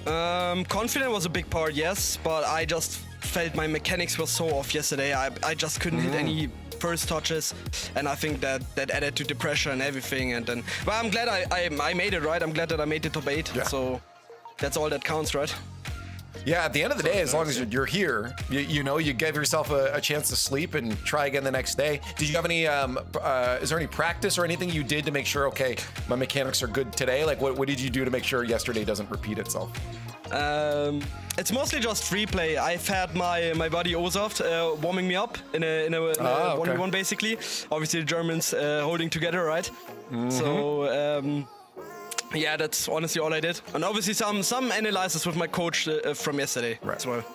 Confidence was a big part, yes, but I just felt my mechanics were so off yesterday. I just couldn't hit any first touches, and I think that added to the pressure and everything. And then, but I'm glad I made it, right? I'm glad that I made the top 8. Yeah. So that's all that counts, right? Yeah, at the end of the day, as long as you're here, you know, you give yourself a chance to sleep and try again the next day. Did you have any, is there any practice or anything you did to make sure, okay, my mechanics are good today? Like, what did you do to make sure yesterday doesn't repeat itself? It's mostly just free play. I've had my buddy Ozoft warming me up in a 1v1 basically. Obviously the Germans holding together, right? So yeah, that's honestly all I did. And obviously some analysis with my coach from yesterday as well.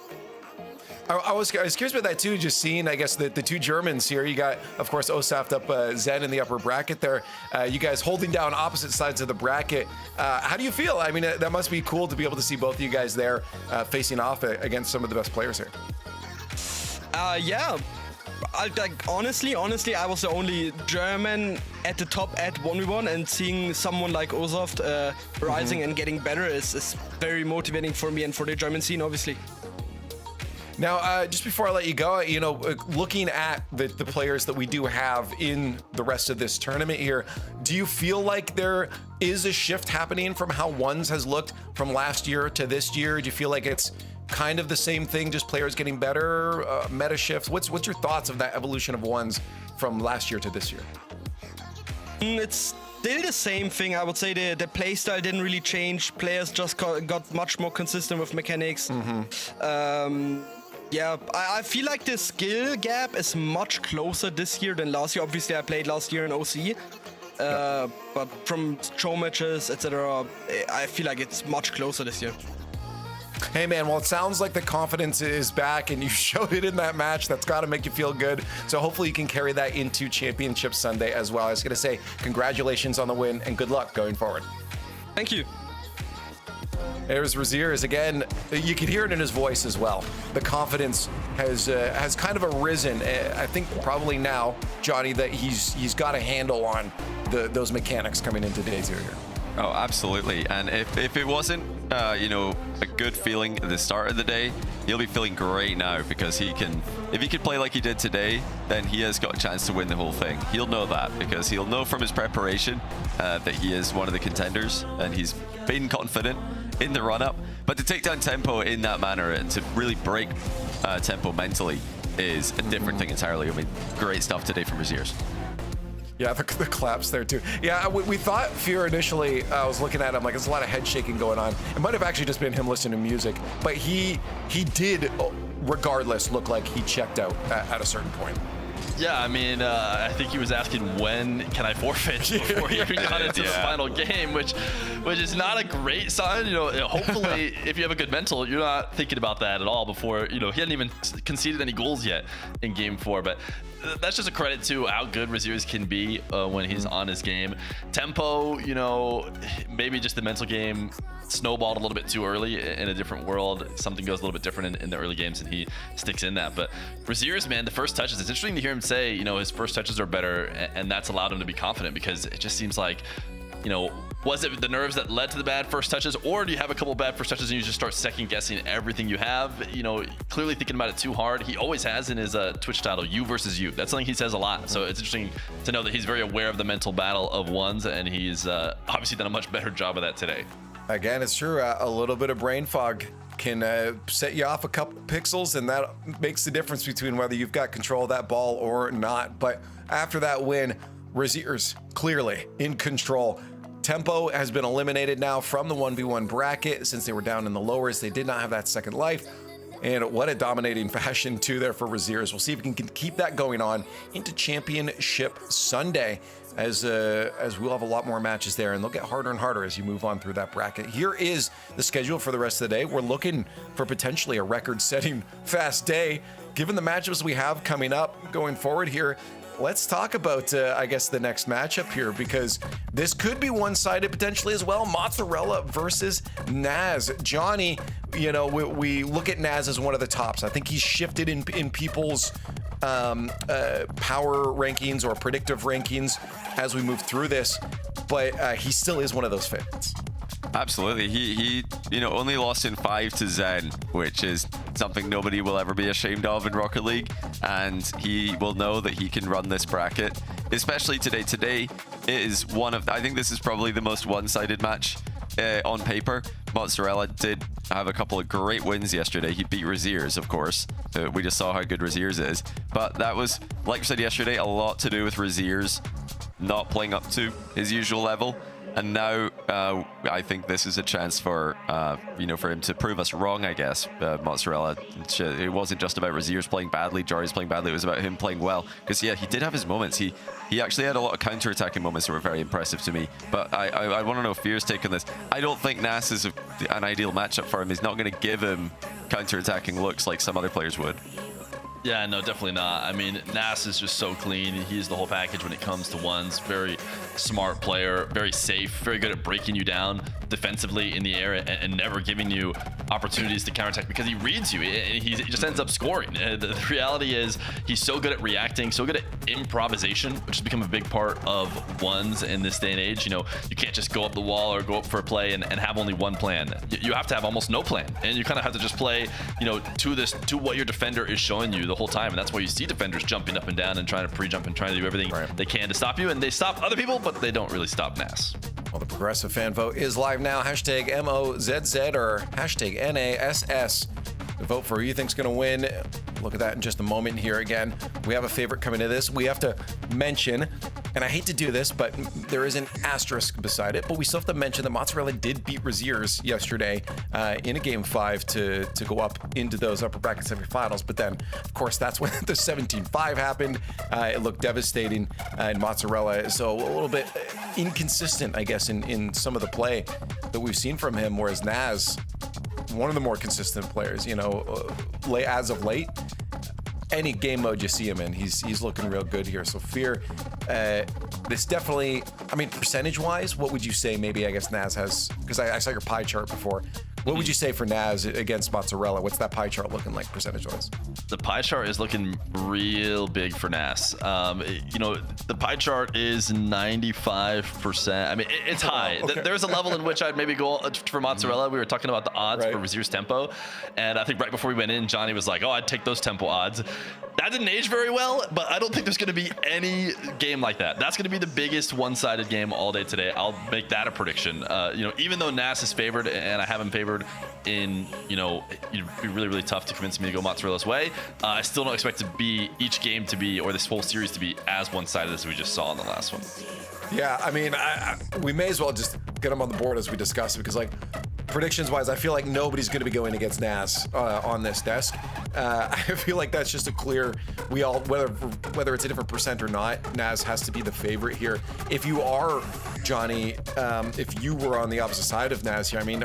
I was curious about that too, just seeing, I guess, the two Germans here. You got, of course, Osaft up Zen in the upper bracket there. You guys holding down opposite sides of the bracket. How do you feel? I mean, that must be cool to be able to see both of you guys there facing off against some of the best players here. Yeah. Honestly, I was the only German at the top at 1v1, and seeing someone like Ozoft rising and getting better is very motivating for me and for the German scene, obviously. Now, just before I let you go, you know, looking at the players that we do have in the rest of this tournament here, do you feel like there is a shift happening from how ones has looked from last year to this year? Do you feel like it's kind of the same thing, just players getting better, meta shifts? What's your thoughts of that evolution of ones from last year to this year? It's still the same thing. I would say the playstyle didn't really change. Players just got much more consistent with mechanics. Yeah, I feel like the skill gap is much closer this year than last year. Obviously, I played last year in OC, but from show matches, etc., I feel like it's much closer this year. Hey man, well, it sounds like the confidence is back and you showed it in that match. That's got to make you feel good. So hopefully you can carry that into Championship Sunday as well. I was going to say congratulations on the win and good luck going forward. Thank you. There's Razers again. You can hear it in his voice as well. The confidence has kind of arisen. I think probably now, Johnny, that he's got a handle on those mechanics coming into day 2 here. Oh, absolutely. And if it wasn't, you know, a good feeling at the start of the day, he'll be feeling great now, because if he could play like he did today, then he has got a chance to win the whole thing. He'll know that, because he'll know from his preparation that he is one of the contenders, and he's been confident in the run-up. But to take down tempo in that manner and to really break tempo mentally is a different thing entirely. I mean, great stuff today from Razers. Yeah, the claps there too. Yeah, we thought Fear initially, I was looking at him like there's a lot of head shaking going on. It might have actually just been him listening to music, but he did, regardless, look like he checked out at a certain point. Yeah, I mean, I think he was asking when can I forfeit before he even got into the final game, which is not a great sign. You know, hopefully, if you have a good mental, you're not thinking about that at all before. You know, he hadn't even conceded any goals yet in Game 4, but that's just a credit to how good Razers can be when he's on his game. Tempo, you know, maybe just the mental game snowballed a little bit too early in a different world. Something goes a little bit different in the early games, and he sticks in that. But Razers, man, the first touches, it's interesting to hear him say, you know, his first touches are better, and that's allowed him to be confident, because it just seems like, you know, was it the nerves that led to the bad first touches, or do you have a couple bad first touches and you just start second guessing everything you have? You know, clearly thinking about it too hard. He always has in his Twitch title, you versus you. That's something he says a lot. So it's interesting to know that he's very aware of the mental battle of ones, and he's obviously done a much better job of that today. Again, it's true. A little bit of brain fog can set you off a couple pixels, and that makes the difference between whether you've got control of that ball or not. But after that win, Razers clearly in control. Tempo has been eliminated now from the 1v1 bracket since they were down in the lowers. They did not have that second life. And what a dominating fashion too there for Razers. We'll see if we can keep that going on into Championship Sunday, as we'll have a lot more matches there, and they'll get harder and harder as you move on through that bracket. Here is the schedule for the rest of the day. We're looking for potentially a record-setting fast day. Given the matchups we have coming up going forward here, let's talk about, I guess, the next matchup here, because this could be one-sided potentially as well. Mozzarella versus Nass. Johnny, you know, we look at Nass as one of the tops. I think he's shifted in people's power rankings or predictive rankings as we move through this, but he still is one of those favorites. Absolutely. He you know, only lost in 5 to Zen, which is something nobody will ever be ashamed of in Rocket League, and he will know that he can run this bracket, especially today. Today is one of, I think this is probably the most one-sided match on paper. Mozzarella did have a couple of great wins yesterday. He beat Razers, of course. We just saw how good Razers is, but that was, like we said yesterday, a lot to do with Razers not playing up to his usual level. And now I think this is a chance for, you know, for him to prove us wrong, I guess. Mozzarella, it wasn't just about Razers playing badly, Jari's playing badly, it was about him playing well. Because, yeah, he did have his moments. He actually had a lot of counter-attacking moments that were very impressive to me. But I want to know if Fear's taken this. I don't think Nass is an ideal matchup for him. He's not going to give him counter-attacking looks like some other players would. Yeah, no, definitely not. I mean, Nass is just so clean. He's the whole package when it comes to ones. Very smart player, very safe, very good at breaking you down defensively in the air and never giving you opportunities to counterattack because he reads you and he just ends up scoring. The reality is he's so good at reacting, so good at improvisation, which has become a big part of ones in this day and age. You know, you can't just go up the wall or go up for a play and have only one plan. You have to have almost no plan, and you kind of have to just play, you know, to what your defender is showing you the whole time. And that's why you see defenders jumping up and down and trying to pre-jump and trying to do everything they can to stop you, and they stop other people, but they don't really stop Nass. Well, the progressive fan vote is live now. Hashtag MOZZ or hashtag NASS to vote for who you think's going to win. Look at that in just a moment here. Again, we have a favorite coming to this. We have to mention, and I hate to do this, but there is an asterisk beside it, but we still have to mention that Mozzarella did beat Razers yesterday in a game 5 to go up into those upper bracket semifinals. But then, of course, that's when the 17-5 happened. It looked devastating in Mozzarella. So a little bit inconsistent, I guess, in some of the play that we've seen from him, whereas Nass, one of the more consistent players, you know, as of late. Any game mode you see him in, he's looking real good here. So Fear, this definitely, I mean, percentage-wise, what would you say maybe, I guess, Nass has, because I saw your pie chart before. What would you say for Nass against Mozzarella? What's that pie chart looking like percentage-wise? The pie chart is looking real big for Nass. You know, the pie chart is 95%. I mean, it's high. Okay. There's a level in which I'd maybe go for Mozzarella. We were talking about the odds for Razers tempo, and I think right before we went in, Johnny was like, "Oh, I'd take those tempo odds." That didn't age very well, but I don't think there's going to be any game like that. That's going to be the biggest one-sided game all day today. I'll make that a prediction. You know, even though Nass is favored and I have him favored in, you know, it'd be really, really tough to convince me to go Mozzarella's way. I still don't expect each game to be, or this whole series to be as one-sided as we just saw in the last one. Yeah, I mean, we may as well just get them on the board as we discuss it, because, like, predictions-wise, I feel like nobody's going to be going against Nass on this desk. I feel like that's just a clear, whether it's a different percent or not, Nass has to be the favorite here. If you are, Johnny, if you were on the opposite side of Nass here, I mean,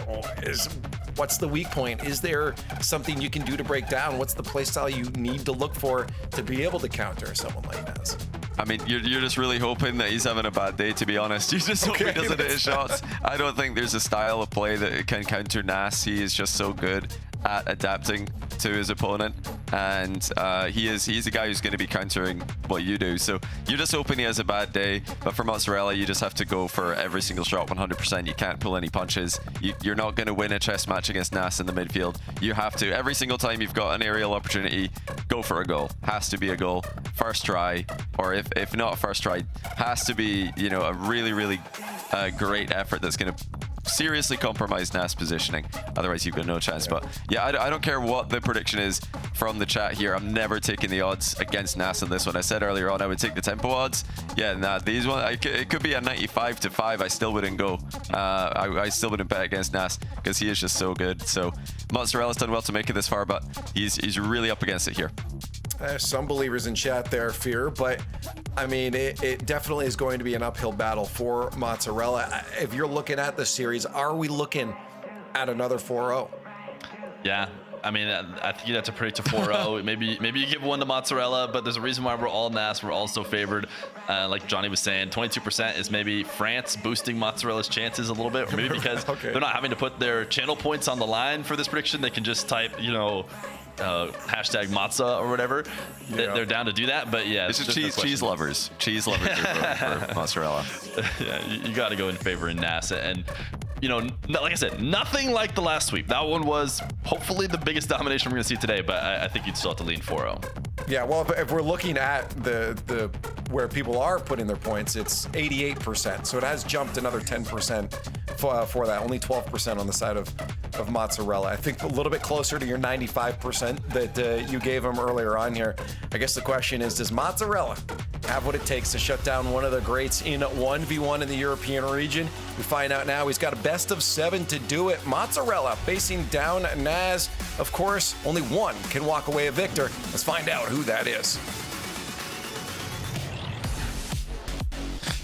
what's the weak point? Is there something you can do to break down? What's the playstyle you need to look for to be able to counter someone like Nass? I mean, you're just really hoping that he's having a bad day, to be honest. You just hope he doesn't hit his shots. I don't think there's a style of play that can counter Nass. He is just so good at adapting to his opponent, and he's a guy who's going to be countering what you do. So you're just hoping he has a bad day, but for Mozzarella, you just have to go for every single shot 100%. You can't pull any punches. You're not going to win a chess match against Nass in the midfield. You have to, every single time you've got an aerial opportunity, go for a goal. Has to be a goal, first try, or if not first try, has to be, you know, a really, really great effort that's going to seriously compromise Nass positioning. Otherwise, you've got no chance. But yeah, I don't care what the prediction is from the chat here. I'm never taking the odds against Nass on this one. I said earlier on I would take the tempo odds. Yeah, nah, these ones, it could be a 95-5. I still wouldn't go. I still wouldn't bet against Nass because he is just so good. So Mozzarella's done well to make it this far, but he's really up against it here. Some believers in chat there fear, but I mean, it definitely is going to be an uphill battle for Mozzarella. If you're looking at the series, are we looking at another 4-0? Yeah. I mean, I think you'd have to predict a 4-0. maybe you give one to Mozzarella, but there's a reason why we're all Nass. We're also favored. Like Johnny was saying, 22% is maybe France boosting Mozzarella's chances a little bit, or maybe because they're not having to put their channel points on the line for this prediction. They can just type, you know, hashtag Mozza or whatever. Yeah. They're down to do that, but yeah, it's just cheese lovers. Cheese lovers are for Mozzarella. Yeah, you got to go in favor in Nass, and you know, like I said, nothing like the last sweep. That one was hopefully the biggest domination we're going to see today, but I think you'd still have to lean 4-0. Yeah, well, if we're looking at the where people are putting their points, it's 88%. So it has jumped another 10% for that. Only 12% on the side of Mozzarella. I think a little bit closer to your 95% that you gave him earlier on here. I guess the question is, does Mozzarella have what it takes to shut down one of the greats in 1v1 in the European region? We find out now he's got a best of 7 to do it. Mozzarella facing down Nass. Of course, only one can walk away a victor. Let's find out who that is.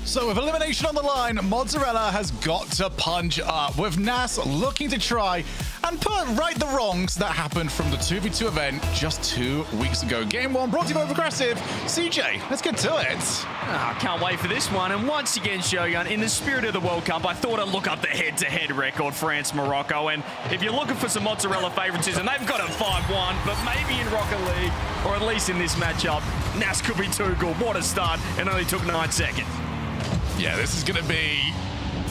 So with elimination on the line, Mozzarella has got to punch up, with Nass looking to try and put right the wrongs that happened from the 2v2 event just 2 weeks ago. Game 1 brought to you by Progressive. CJ, let's get to it. I can't wait for this one. And once again, Shogun, in the spirit of the World Cup, I thought I'd look up the head-to-head record, France-Morocco. And if you're looking for some Mozzarella favoritism, they've got a 5-1, but maybe in Rocket League, or at least in this matchup, Nass could be too good. What a start, and only took 9 seconds. Yeah, this is going to be...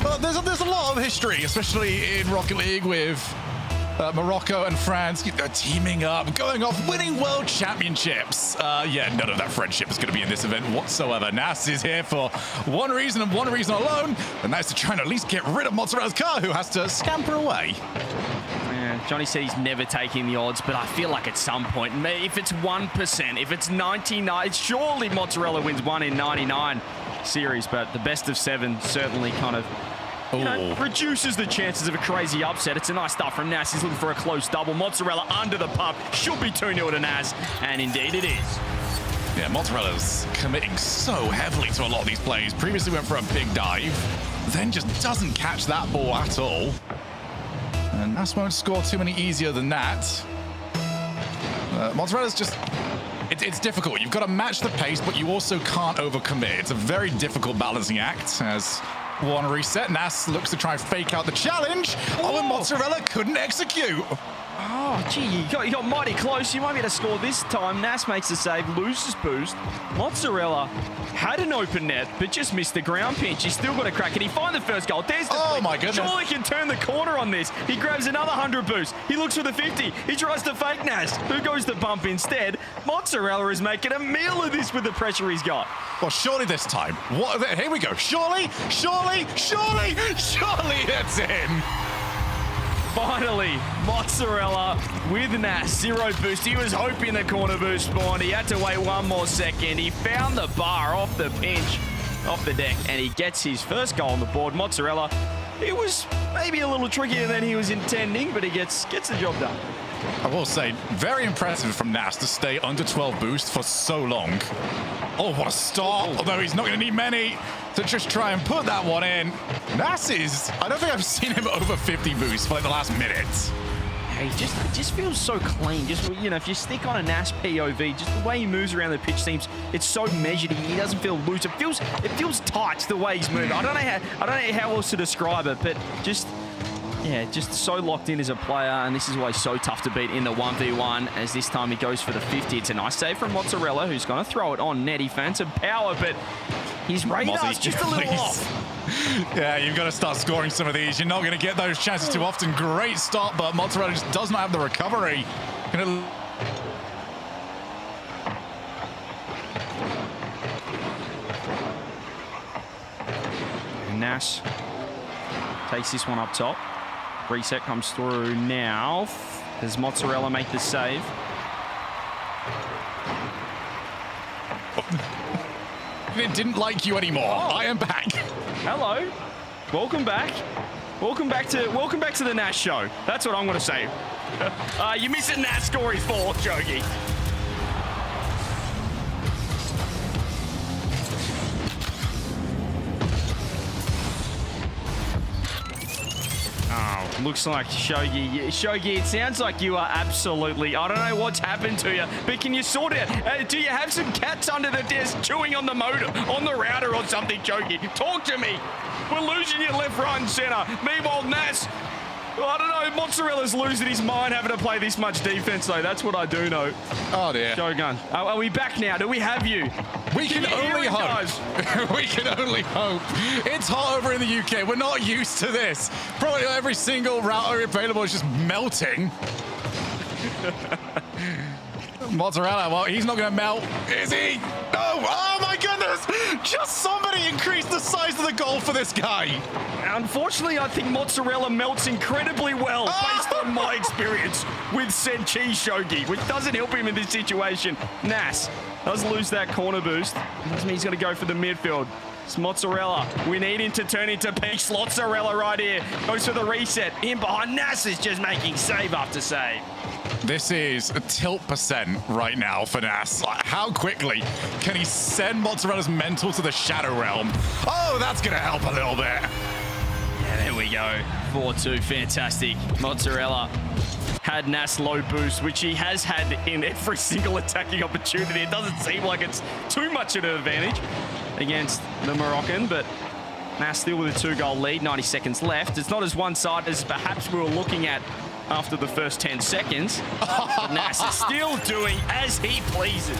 Well, there's a lot of history, especially in Rocket League with Morocco and France teaming up, going off, winning world championships. Yeah, none of that friendship is going to be in this event whatsoever. Nass is here for one reason and one reason alone, and that's to try and at least get rid of Mozzarella's car, who has to scamper away. Johnny said he's never taking the odds, but I feel like at some point, if it's 1%, if it's 99, surely Mozzarella wins 1 in 99 series, but the best of 7 certainly kind of reduces the chances of a crazy upset. It's a nice start from Nass. He's looking for a close double. Mozzarella under the pump. Should be 2-0 to Nass, and indeed it is. Yeah, Mozzarella's committing so heavily to a lot of these plays. Previously went for a big dive, then just doesn't catch that ball at all. And Nass won't score too many easier than that. Mozzarella's just... It's difficult. You've got to match the pace, but you also can't overcommit. It's a very difficult balancing act. As one reset, Nass looks to try and fake out the challenge. Oh, and Mozzarella couldn't execute. Oh, gee, you got mighty close. You might be able to score this time. Nass makes the save, loses boost. Mozzarella had an open net, but just missed the ground pinch. He's still got a crack. Can he find the first goal? There's the Oh, my goodness. Surely he can turn the corner on this. He grabs another 100 boost. He looks for the 50. He tries to fake Nass, who goes to bump instead. Mozzarella is making a meal of this with the pressure he's got. Well, surely this time. Here we go. Surely it's in. Finally, Mozzarella with Nass. 0 boost. He was hoping the corner boost spawned. He had to wait 1 more second. He found the bar off the pinch, off the deck, and he gets his first goal on the board. Mozzarella it was maybe a little trickier than he was intending, but he gets the job done. I will say, very impressive from Nass to stay under 12 boost for so long. Oh, what a start. Although he's not going to need many to just try and put that one in. Nass is, I don't think I've seen him over 50 boosts for like the last minute. Yeah, he just feels so clean. Just, you know, if you stick on a Nass POV, just the way he moves around the pitch seems, it's so measured. He doesn't feel loose. It feels tight the way he's moving. I don't know how else to describe it, but just so locked in as a player, and this is why he's so tough to beat in the 1v1, as this time he goes for the 50. It's a nice save from Mozzarella, who's going to throw it on net. He found some power, but his radar's just a little off. Yeah, you've got to start scoring some of these. You're not going to get those chances too often. Great start, but Mozzarella just does not have the recovery. Nass takes this one up top. Reset comes through now. Does Mozzarella make the save? It didn't like you anymore. Oh. I am back. Hello. Welcome back. Welcome back to the Nass show. That's what I'm going to say. You're missing Nass stories for Jogi. Oh, looks like Shogi, it sounds like you are absolutely, I don't know what's happened to you, but can you sort it? Do you have some cats under the desk chewing on the motor, on the router or something, Shogi? Talk to me. We're losing you left, right, and center. Meanwhile, Nass, I don't know, Mozzarella's losing his mind having to play this much defense, though. That's what I do know. Oh, dear. Shogun, are we back now? Do we have you? We can only hope. We can only hope. It's hot over in the UK. We're not used to this. Probably every single router available is just melting. Mozzarella, well, he's not going to melt, is he? No! Oh, my goodness! Just somebody increase the size of the goal for this guy. Unfortunately, I think Mozzarella melts incredibly well based on my experience with said cheese Shogi, which doesn't help him in this situation. Nass does lose that corner boost. Doesn't mean he's going to go for the midfield. It's Mozzarella. We need him to turn into peak Slotzarella right here. Goes for the reset. In behind. Nass is just making save after save. This is a tilt % right now for Nass. How quickly can he send Mozzarella's mental to the Shadow Realm? Oh, that's going to help a little bit. Yeah, there we go. 4-2, fantastic. Mozzarella had Nass low boost, which he has had in every single attacking opportunity. It doesn't seem like it's too much of an advantage against the Moroccan, but Nass still with a 2-goal lead, 90 seconds left. It's not as one-sided as perhaps we were looking at after the first 10 seconds. But Nass is still doing as he pleases.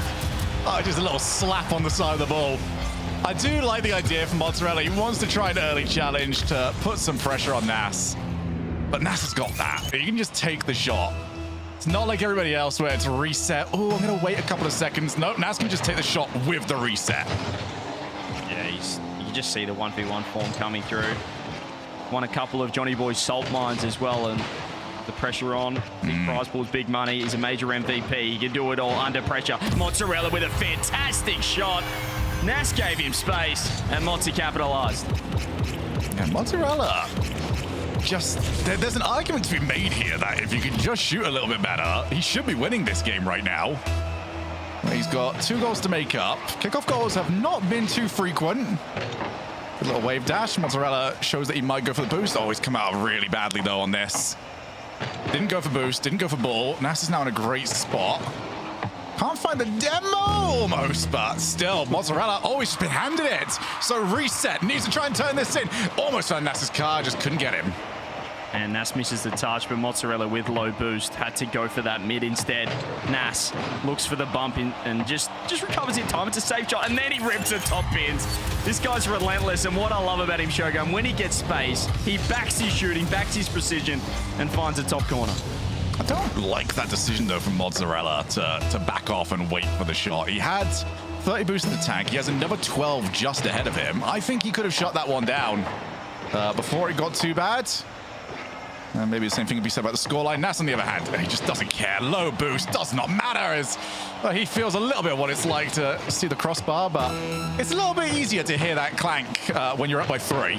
Oh, just a little slap on the side of the ball. I do like the idea from Mozzarella. He wants to try an early challenge to put some pressure on Nass. But Nass has got that. He can just take the shot. It's not like everybody else where it's a reset. Oh, I'm going to wait a couple of seconds. No, Nass can just take the shot with the reset. Yeah, you just see the 1v1 form coming through. Won a couple of Johnny Boy's salt mines as well, and the pressure on. Big prize pool's big money. He's a major MVP. He can do it all under pressure. Mozzarella with a fantastic shot. Nass gave him space, and Mozzi capitalized. Yeah, Mozzarella. There's an argument to be made here that if you can just shoot a little bit better, he should be winning this game right now. He's got 2 goals to make up. Kickoff goals have not been too frequent. A little wave dash. Mozzarella shows that he might go for the boost. Oh, he's come out really badly, though, on this. Didn't go for boost, didn't go for ball. Nass is now in a great spot. Can't find the demo almost, but still, Mozzarella always been handed it. So reset, needs to try and turn this in. Almost found Nass's car, just couldn't get him. And Nass misses the touch, but Mozzarella with low boost had to go for that mid instead. Nass looks for the bump in and just recovers in time. It's a safe shot, and then he rips the top pins. This guy's relentless, and what I love about him, Shogun, when he gets space, he backs his shooting, backs his precision, and finds a top corner. I don't like that decision, though, from Mozzarella to back off and wait for the shot. He had 30 boost in the tank. He has another 12 just ahead of him. I think he could have shut that one down before it got too bad. Maybe the same thing could be said about the scoreline. Nass, on the other hand, he just doesn't care. Low boost does not matter. As he feels a little bit what it's like to see the crossbar, but it's a little bit easier to hear that clank when you're up by 3.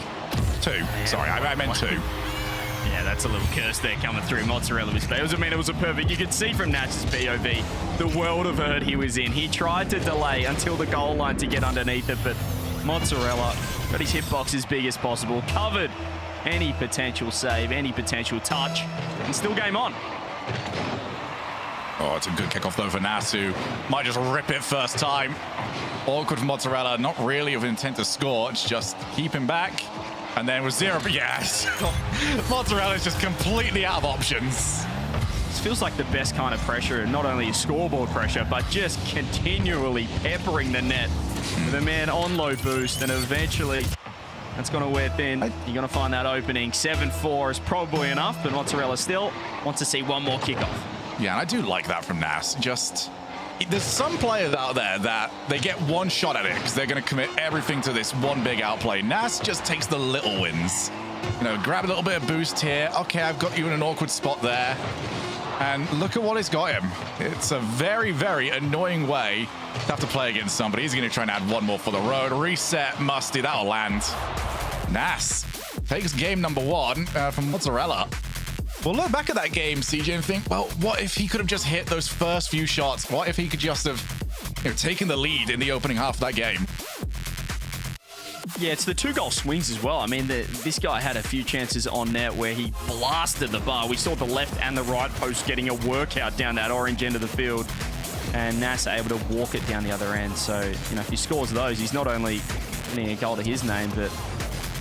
2. Sorry, I meant 2. Yeah, that's a little curse there coming through. Mozzarella was bad. It was a perfect. You could see from Nass's POV the world of hurt he was in. He tried to delay until the goal line to get underneath it, but Mozzarella got his hitbox as big as possible, covered any potential save, any potential touch, and still game on. Oh, it's a good kickoff though for Nass, who might just rip it first time. Awkward for Mozzarella, not really of intent to score, it's just keep him back. And then with 0, but yes, Mozzarella's just completely out of options. This feels like the best kind of pressure, not only scoreboard pressure, but just continually peppering the net with a man on low boost, and eventually that's going to wear thin. You're going to find that opening. 7-4 is probably enough, but Mozzarella still wants to see one more kickoff. Yeah, and I do like that from Nass. Just, there's some players out there that they get one shot at it because they're going to commit everything to this one big outplay. Nass just takes the little wins. You know, grab a little bit of boost here. Okay, I've got you in an awkward spot there. And look at what it's got him. It's a very, very annoying way to have to play against somebody. He's going to try and add one more for the road. Reset, Musty, that'll land. Nass takes game number 1 from Mozzarella. We'll look back at that game, CJ, and think, well, what if he could have just hit those first few shots? What if he could just have, you know, taken the lead in the opening half of that game? Yeah, it's the 2-goal swings as well. I mean, this guy had a few chances on net where he blasted the bar. We saw the left and the right post getting a workout down that orange end of the field, and Nass able to walk it down the other end. So, you know, if he scores those, he's not only getting a goal to his name, but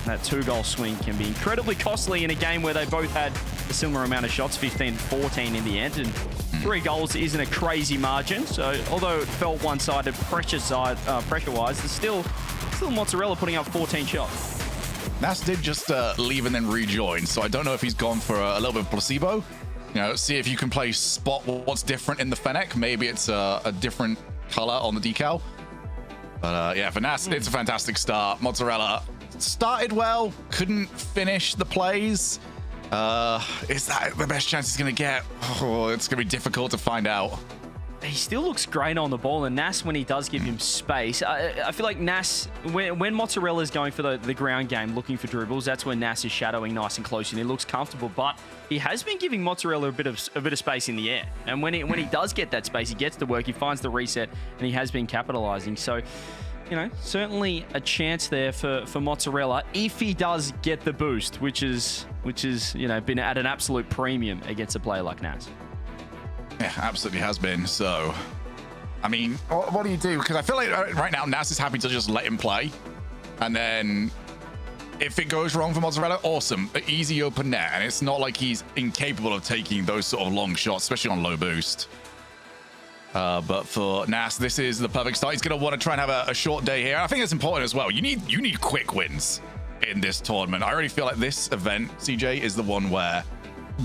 that 2-goal swing can be incredibly costly in a game where they both had a similar amount of shots, 15-14 in the end, and 3 goals isn't a crazy margin. So although it felt one-sided pressure-wise, there's still Mozzarella putting up 14 shots. Nass did just leave and then rejoin, so I don't know if he's gone for a little bit of placebo. You know, see if you can play spot what's different in the Fennec. Maybe it's a different color on the decal. But yeah, for Nass, it's a fantastic start. Mozzarella started well, couldn't finish the plays. Is that the best chance he's going to get? Oh, it's going to be difficult to find out. He still looks great on the ball, and Nass, when he does give him space, I feel like Nass, when Mozzarella is going for the ground game, looking for dribbles, that's when Nass is shadowing nice and close, and he looks comfortable. But he has been giving Mozzarella a bit of space in the air, and when he does get that space, he gets to work, he finds the reset, and he has been capitalizing. So, you know, certainly a chance there for Mozzarella if he does get the boost, which is you know, been at an absolute premium against a player like Nass. Yeah, absolutely has been. So, I mean, what do you do? Because I feel like right now Nass is happy to just let him play, and then if it goes wrong for Mozzarella, awesome, easy open net, and it's not like he's incapable of taking those sort of long shots, especially on low boost. But for Nass, this is the perfect start. He's going to want to try and have a short day here. I think it's important as well. You need quick wins in this tournament. I already feel like this event, CJ, is the one where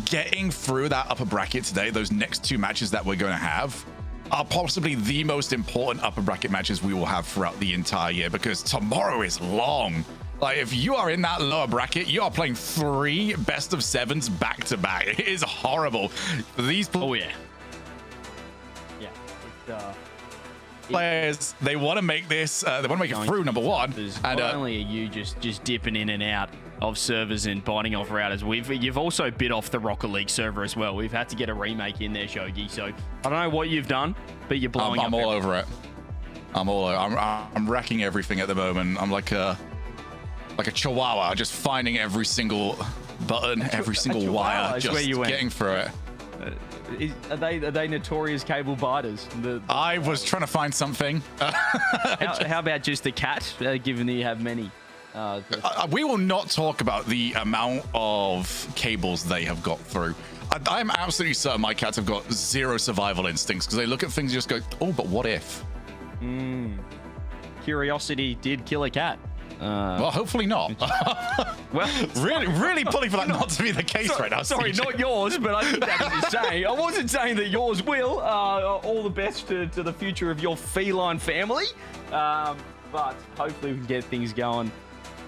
getting through that upper bracket today, those next 2 matches that we're going to have, are possibly the most important upper bracket matches we will have throughout the entire year, because tomorrow is long. Like, if you are in that lower bracket, you are playing 3 best of 7s back to back. It is horrible. These players, they want to make this, they want to make it through number 1. And not only are you just dipping in and out of servers and biting off routers, you've also bit off the Rocket League server as well. We've had to get a remake in there, Shogi. So I don't know what you've done, but you're blowing up. I'm all over it. I'm wrecking everything at the moment. I'm like a chihuahua, just finding every single button, every single wire, just getting through it. Are they notorious cable biters? I was trying to find something. How about just the cat, given that you have many? We will not talk about the amount of cables they have got through. I'm absolutely certain my cats have got 0 survival instincts, because they look at things and just go, oh, but what if? Curiosity did kill a cat. Well, hopefully not. Well, really pulling for that not to be the case right now. Sorry, not yours, but I think that's what you're saying. I wasn't saying that yours will. All the best to the future of your feline family. But hopefully we can get things going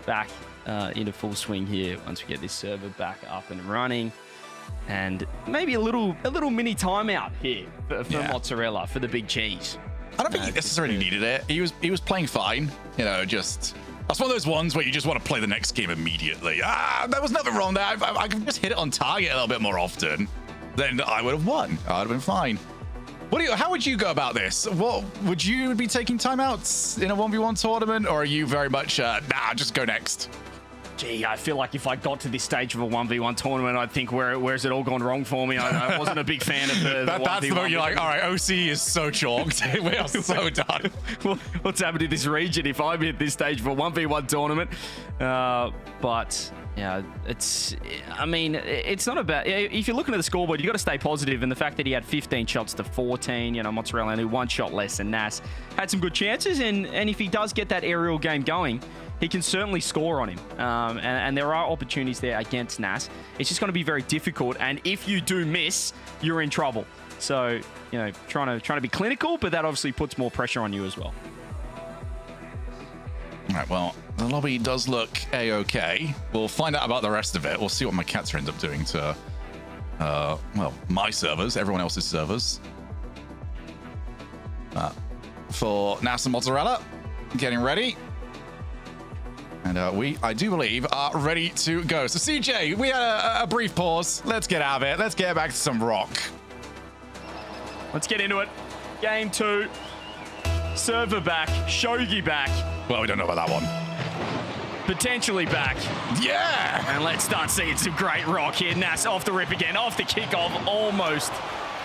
back into full swing here once we get this server back up and running. And maybe a little mini timeout here for Mozzarella, for the big cheese. I don't think he necessarily needed it. He was playing fine, you know, just That's one of those ones where you just want to play the next game immediately. There was nothing wrong there. I could just hit it on target a little bit more often. Then I would have won. I'd have been fine. How would you go about this? What would you be taking timeouts in a 1v1 tournament, or are you very much just go next? Gee, I feel like if I got to this stage of a 1v1 tournament, I'd think, where's it all gone wrong for me? I wasn't a big fan of the That's the moment you're like, all right, OC is so chalked. We are so done. What's happened in this region if I'm at this stage of a 1v1 tournament? But yeah, it's not about, if you're looking at the scoreboard, you've got to stay positive. And the fact that he had 15 shots to 14, Mozzarella only 1 shot less than Nass, had some good chances. And if he does get that aerial game going, he can certainly score on him. And there are opportunities there against Nass. It's just going to be very difficult. And if you do miss, you're in trouble. So, trying to be clinical, but that obviously puts more pressure on you as well. All right, well, the lobby does look A-okay. We'll find out about the rest of it. We'll see what my cats ends up doing to, my servers, everyone else's servers. For Nass and Mozzarella, getting ready. And I do believe, are ready to go. So, CJ, we had a brief pause. Let's get out of it. Let's get back to some rock. Let's get into it. Game 2. Server back. Shogi back. Well, we don't know about that one. Potentially back. Yeah! And let's start seeing some great rock here. Nass off the rip again. Off the kickoff. Almost.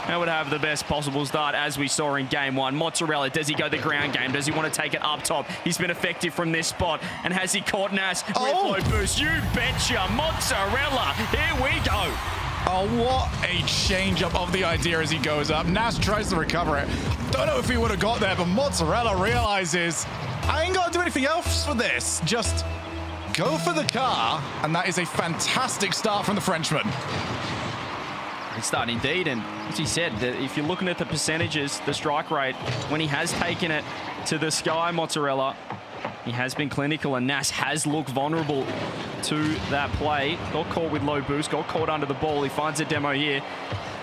That would have the best possible start as we saw in game 1. Mozzarella, does he go the ground game? Does he want to take it up top? He's been effective from this spot. And has he caught Nass with low boost? You betcha. Mozzarella. Here we go. Oh, what a change-up of the idea as he goes up. Nass tries to recover it. Don't know if he would have got there, but Mozzarella realizes, I ain't got to do anything else for this. Just go for the car, and that is a fantastic start from the Frenchman. Great start indeed, and as he said, that if you're looking at the percentages, the strike rate, when he has taken it to the sky, Mozzarella, he has been clinical, and Nass has looked vulnerable to that play. Got caught with low boost, got caught under the ball. He finds a demo here,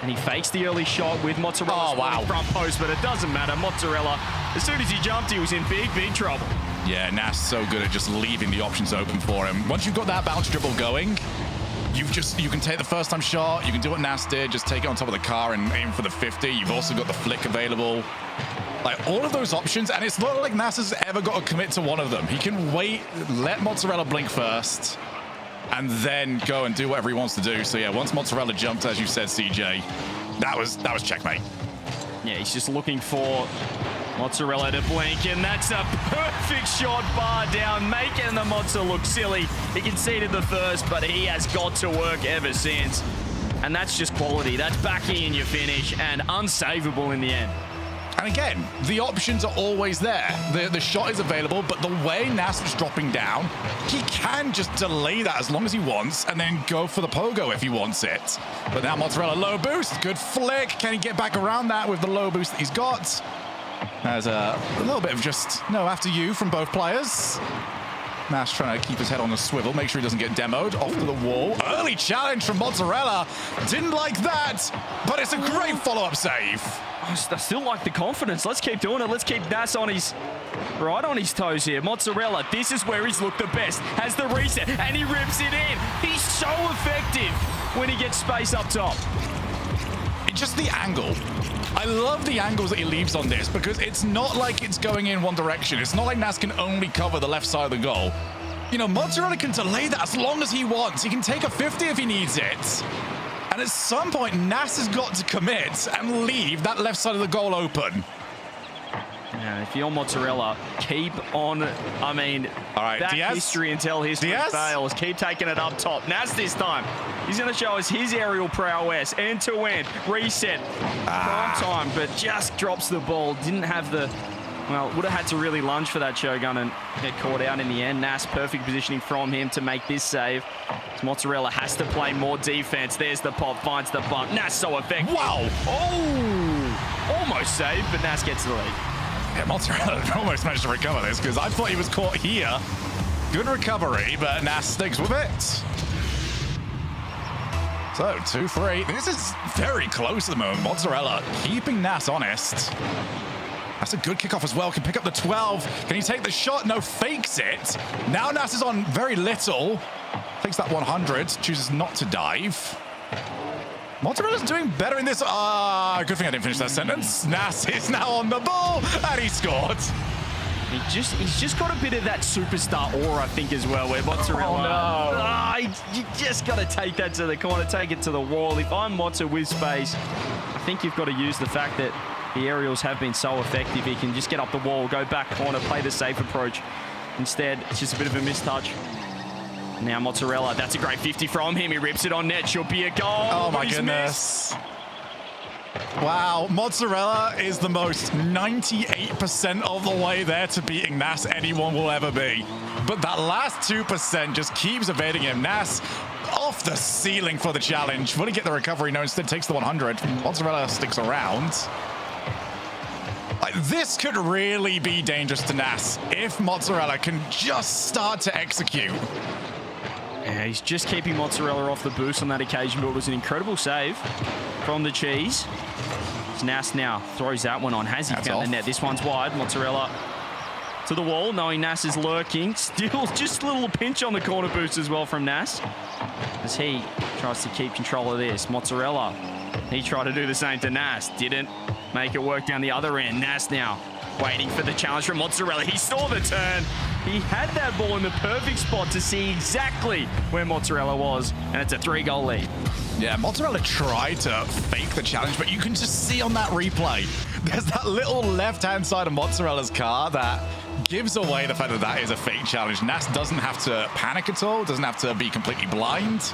and he fakes the early shot with Mozzarella's front post, but it doesn't matter. Mozzarella, as soon as he jumped, he was in big, big trouble. Yeah, Nass so good at just leaving the options open for him. Once you've got that bounce dribble going, you can take the first time shot, you can do what Nass did, just take it on top of the car and aim for the 50. You've also got the flick available. Like, all of those options, and it's not like Nass has ever got to commit to one of them. He can wait, let Mozzarella blink first, and then go and do whatever he wants to do. So yeah, once Mozzarella jumped, as you said, CJ, that was checkmate. Yeah, he's just looking for Mozzarella to blink, and that's a perfect shot, bar down, making the Mozza look silly. He conceded the first, but he has got to work ever since. And that's just quality. That's backing in your finish, and unsavable in the end. And again, the options are always there. The shot is available, but the way Nass was dropping down, he can just delay that as long as he wants and then go for the pogo if he wants it. But now Mozzarella, low boost, good flick. Can he get back around that with the low boost that he's got? There's a little bit of just, no, after you from both players. Nass trying to keep his head on a swivel, make sure he doesn't get demoed. Off to the wall. Early challenge from Mozzarella. Didn't like that, but it's a great follow-up save. I still like the confidence. Let's keep doing it. Let's keep Nass right on his toes here. Mozzarella, this is where he's looked the best. Has the reset, and he rips it in. He's so effective when he gets space up top. It's just the angle. I love the angles that he leaves on this because it's not like it's going in one direction. It's not like Nass can only cover the left side of the goal. Mozzarella can delay that as long as he wants. He can take a 50 if he needs it. And at some point, Nass has got to commit and leave that left side of the goal open. Yeah, if you're Mozzarella, keep on, all right, back Diaz? history until history fails. Keep taking it up top. Nass this time, he's going to show us his aerial prowess, end-to-end, reset, prime time, but just drops the ball. Didn't have the, would have had to really lunge for that Shogun and get caught out in the end. Nass, perfect positioning from him to make this save. Mozzarella has to play more defense. There's the pop, finds the bump. Nass so effective. Wow! Oh! Almost saved, but Nass gets the lead. Yeah, Mozzarella almost managed to recover this because I thought he was caught here. Good recovery, but Nass sticks with it. So, 2-3. This is very close at the moment. Mozzarella keeping Nass honest. That's a good kickoff as well. Can pick up the 12. Can he take the shot? No, fakes it. Now Nass is on very little. Takes that 100. Chooses not to dive. Mozzarella's doing better in this. Good thing I didn't finish that sentence. Nass is now on the ball, and he scored. He's just got a bit of that superstar aura, I think, as well, where Mozzarella... Oh, no. You just got to take that to the corner, take it to the wall. If I'm Mozza with space, I think you've got to use the fact that the aerials have been so effective. He can just get up the wall, go back corner, play the safe approach. Instead, it's just a bit of a mistouch. Now Mozzarella, that's a great 50 from him. He rips it on net. Should be a goal. Oh, my goodness. Wow, Mozzarella is the most 98% of the way there to beating Nass anyone will ever be. But that last 2% just keeps evading him. Nass off the ceiling for the challenge. Will he get the recovery? No, instead takes the 100. Mozzarella sticks around. Like, this could really be dangerous to Nass if Mozzarella can just start to execute. Yeah, he's just keeping Mozzarella off the boost on that occasion, but it was an incredible save from the cheese. Nass now throws that one on. Has he found the net? This one's wide. Mozzarella to the wall, knowing Nass is lurking. Still just a little pinch on the corner boost as well from Nass, as he tries to keep control of this. Mozzarella, he tried to do the same to Nass. Didn't make it work down the other end. Nass now waiting for the challenge from Mozzarella. He saw the turn. He had that ball in the perfect spot to see exactly where Mozzarella was, and it's a 3-goal lead. Yeah, Mozzarella tried to fake the challenge, but you can just see on that replay, there's that little left-hand side of Mozzarella's car that gives away the fact that that is a fake challenge. Nass doesn't have to panic at all, doesn't have to be completely blind.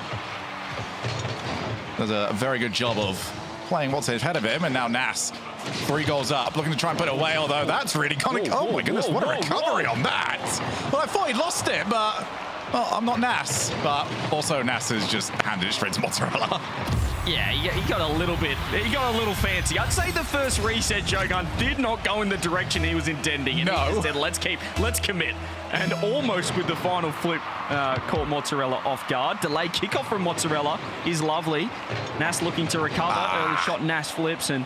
Does a very good job of playing what's ahead of him, and now Nass 3 goals up, looking to try and put it away, although that's really gonna... Oh my goodness, what a recovery on that! Well, I thought he'd lost it, but... Well, I'm not Nass, but also Nass has just handed it straight to Mozzarella. Yeah, he got a little bit, he got a little fancy. I'd say the first reset Shogun did not go in the direction he was intending. And he said, let's commit. And almost with the final flip, caught Mozzarella off guard. Delayed kickoff from Mozzarella is lovely. Nass looking to recover. Early shot, Nass flips, and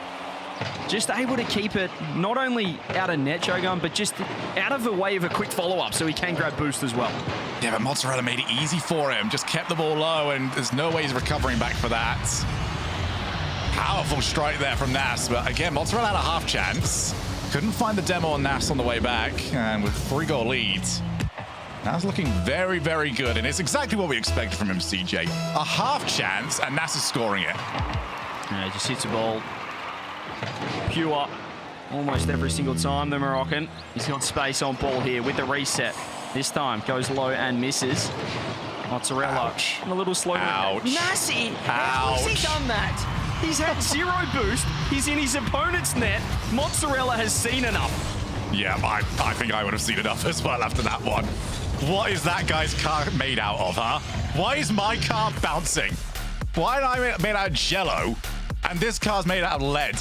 just able to keep it not only out of net, Shogun, but just out of the way of a quick follow-up, so he can grab boost as well. Yeah, but Mozzarella made it easy for him. Just kept the ball low, and there's no way he's recovering back for that. Powerful strike there from Nass, but again, Mozzarella had a half chance. Couldn't find the demo on Nass on the way back, and with 3-goal leads, Nass looking very, very good, and it's exactly what we expected from him, CJ. A half chance, and Nass is scoring it. Yeah, just hits the ball pure almost every single time. The Moroccan, he's got space on ball here with the reset. This time goes low and misses. Mozzarella a little slow. Nassi, how has he done that? He's had 0 boost. He's in his opponent's net. Mozzarella has seen enough. Yeah, I think I would have seen enough as well after that one. What is that guy's car made out of, huh? Why is my car bouncing? Why am I made out of jello and this car's made out of lead?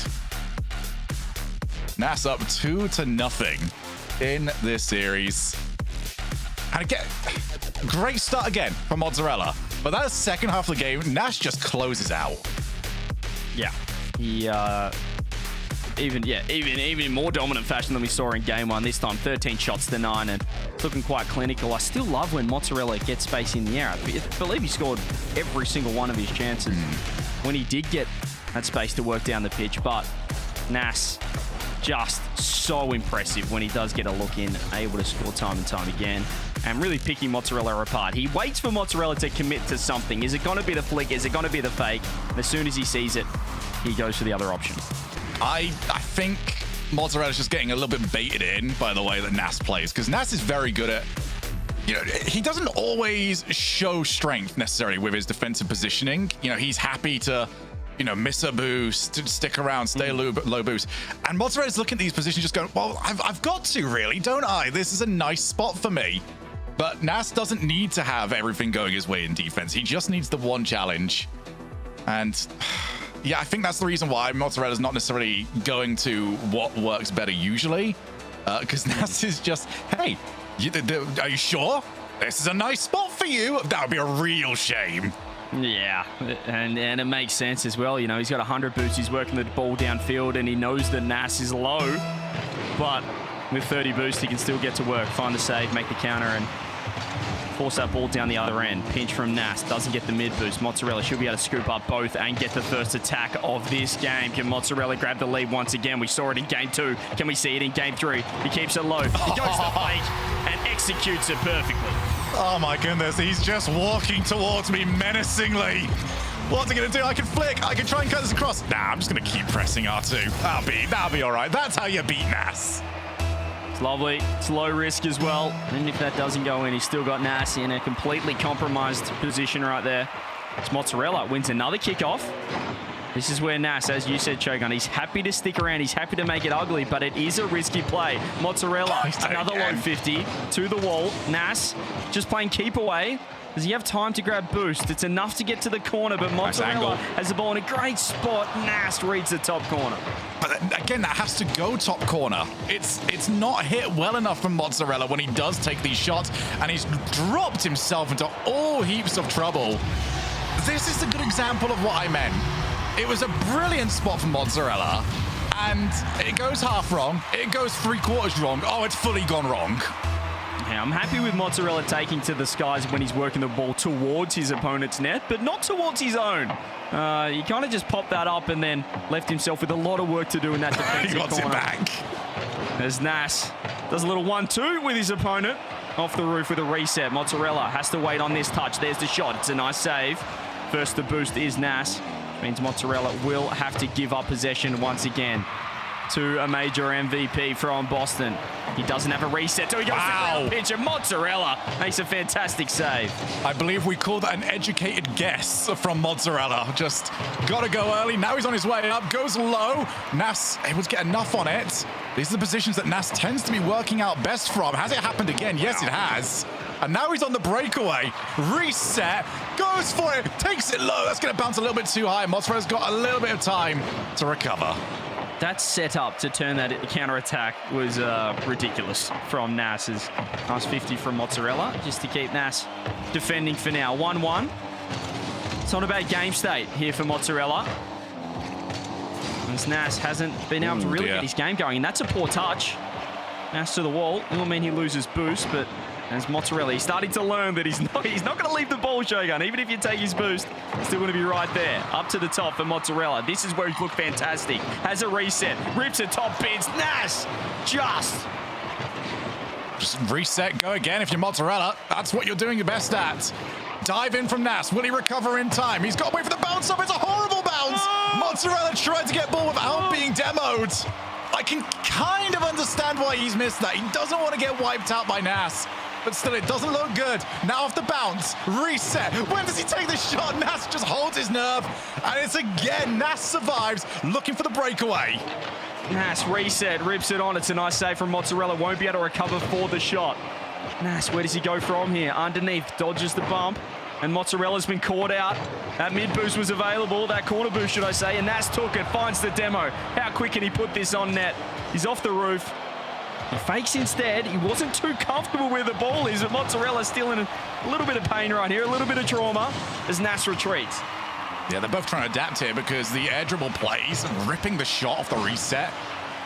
Nass up 2-0 in this series. And again, great start again from Mozzarella. But that second half of the game, Nass just closes out. Yeah, he even more dominant fashion than we saw in game 1. This time 13 shots to 9 and looking quite clinical. I still love when Mozzarella gets space in the air. I believe he scored every single one of his chances when he did get that space to work down the pitch. But Nass, just so impressive when he does get a look in, able to score time and time again, and really picking Mozzarella apart. He waits for Mozzarella to commit to something. Is it going to be the flick? Is it going to be the fake? And as soon as he sees it, he goes for the other option. I think Mozzarella's just getting a little bit baited in by the way that Nass plays, because Nass is very good at, he doesn't always show strength necessarily with his defensive positioning. He's happy to miss a boost, stick around, stay low boost. And Mozzarella's looking at these positions just going, well, I've got to really, don't I? This is a nice spot for me. But Nass doesn't need to have everything going his way in defense. He just needs the one challenge. And yeah, I think that's the reason why Mozzarella's not necessarily going to what works better usually. Because Nass is just, hey, are you sure? This is a nice spot for you. That would be a real shame. Yeah, and it makes sense as well. He's got 100 boosts. He's working the ball downfield, and he knows that Nass is low. but with 30 boost, he can still get to work, find the save, make the counter, and force that ball down the other end. Pinch from Nass, doesn't get the mid boost. Mozzarella should be able to scoop up both and get the first attack of this game. Can Mozzarella grab the lead once again? We saw it in game 2. Can we see it in game 3? He keeps it low. He goes to fake and executes it perfectly. Oh my goodness, he's just walking towards me menacingly. What's he gonna do? I can flick, I can try and cut this across. Nah, I'm just gonna keep pressing R2. That'll be all right. That's how you beat Nass. It's lovely. It's low risk as well. And if that doesn't go in, he's still got Nass in a completely compromised position right there. It's Mozzarella wins another kickoff. This is where Nass, as you said, Shogun, he's happy to stick around. He's happy to make it ugly, but it is a risky play. Mozzarella, another low 50 to the wall. Nass just playing keep away. Does he have time to grab boost? It's enough to get to the corner, but Mozzarella has the ball in a great spot. Nass reads the top corner. But again, that has to go top corner. It's not hit well enough from Mozzarella when he does take these shots, and he's dropped himself into all heaps of trouble. This is a good example of what I meant. It was a brilliant spot from Mozzarella, and it goes half wrong. It goes 3/4 wrong. Oh, it's fully gone wrong. Yeah, I'm happy with Mozzarella taking to the skies when he's working the ball towards his opponent's net, but not towards his own. He kind of just popped that up and then left himself with a lot of work to do in that defensive corner. He got it back. As Nass does a little 1-2 with his opponent. Off the roof with a reset. Mozzarella has to wait on this touch. There's the shot. It's a nice save. First, the boost is Nass. Means Mozzarella will have to give up possession once again to a major MVP from Boston. He doesn't have a reset, so he goes to the pitch, and Mozzarella makes a fantastic save. I believe we call that an educated guess from Mozzarella. Just got to go early. Now he's on his way up, goes low. Nass able to get enough on it. These are the positions that Nass tends to be working out best from. Has it happened again? Yes, it has. And now he's on the breakaway. Reset, goes for it, takes it low. That's going to bounce a little bit too high. Mozzarella's got a little bit of time to recover. That setup to turn that counter-attack was ridiculous from Nass. Nice 50 from Mozzarella, just to keep Nass defending for now. 1-1. It's not a bad game state here for Mozzarella. As Nass hasn't been able to really get his game going, and that's a poor touch. Nass to the wall. It will mean he loses boost, but as Mozzarella, he's starting to learn that he's not going to leave the ball, Shogun. Even if you take his boost, it's still going to be right there. Up to the top for Mozzarella. This is where he's looked fantastic. Has a reset, rips a top bins. Nass just reset, go again. If you're Mozzarella, that's what you're doing your best at. Dive in from Nass. Will he recover in time? He's got to wait for the bounce up. It's a horrible bounce. Mozzarella tried to get ball without being demoed. I can kind of understand why he's missed that. He doesn't want to get wiped out by Nass. But still, it doesn't look good. Now off the bounce, reset. When does he take the shot? Nass just holds his nerve. And it's again, Nass survives, looking for the breakaway. Nass reset, rips it on. It's a nice save from Mozzarella. Won't be able to recover for the shot. Nass, where does he go from here? Underneath, dodges the bump. And Mozzarella's been caught out. That mid boost was available, that corner boost, should I say. And Nass took it, finds the demo. How quick can he put this on net? He's off the roof. He fakes instead. He wasn't too comfortable where the ball is, but Mozzarella's still in a little bit of pain right here, a little bit of trauma as Nass retreats. Yeah, they're both trying to adapt here because the air dribble plays, ripping the shot off the reset.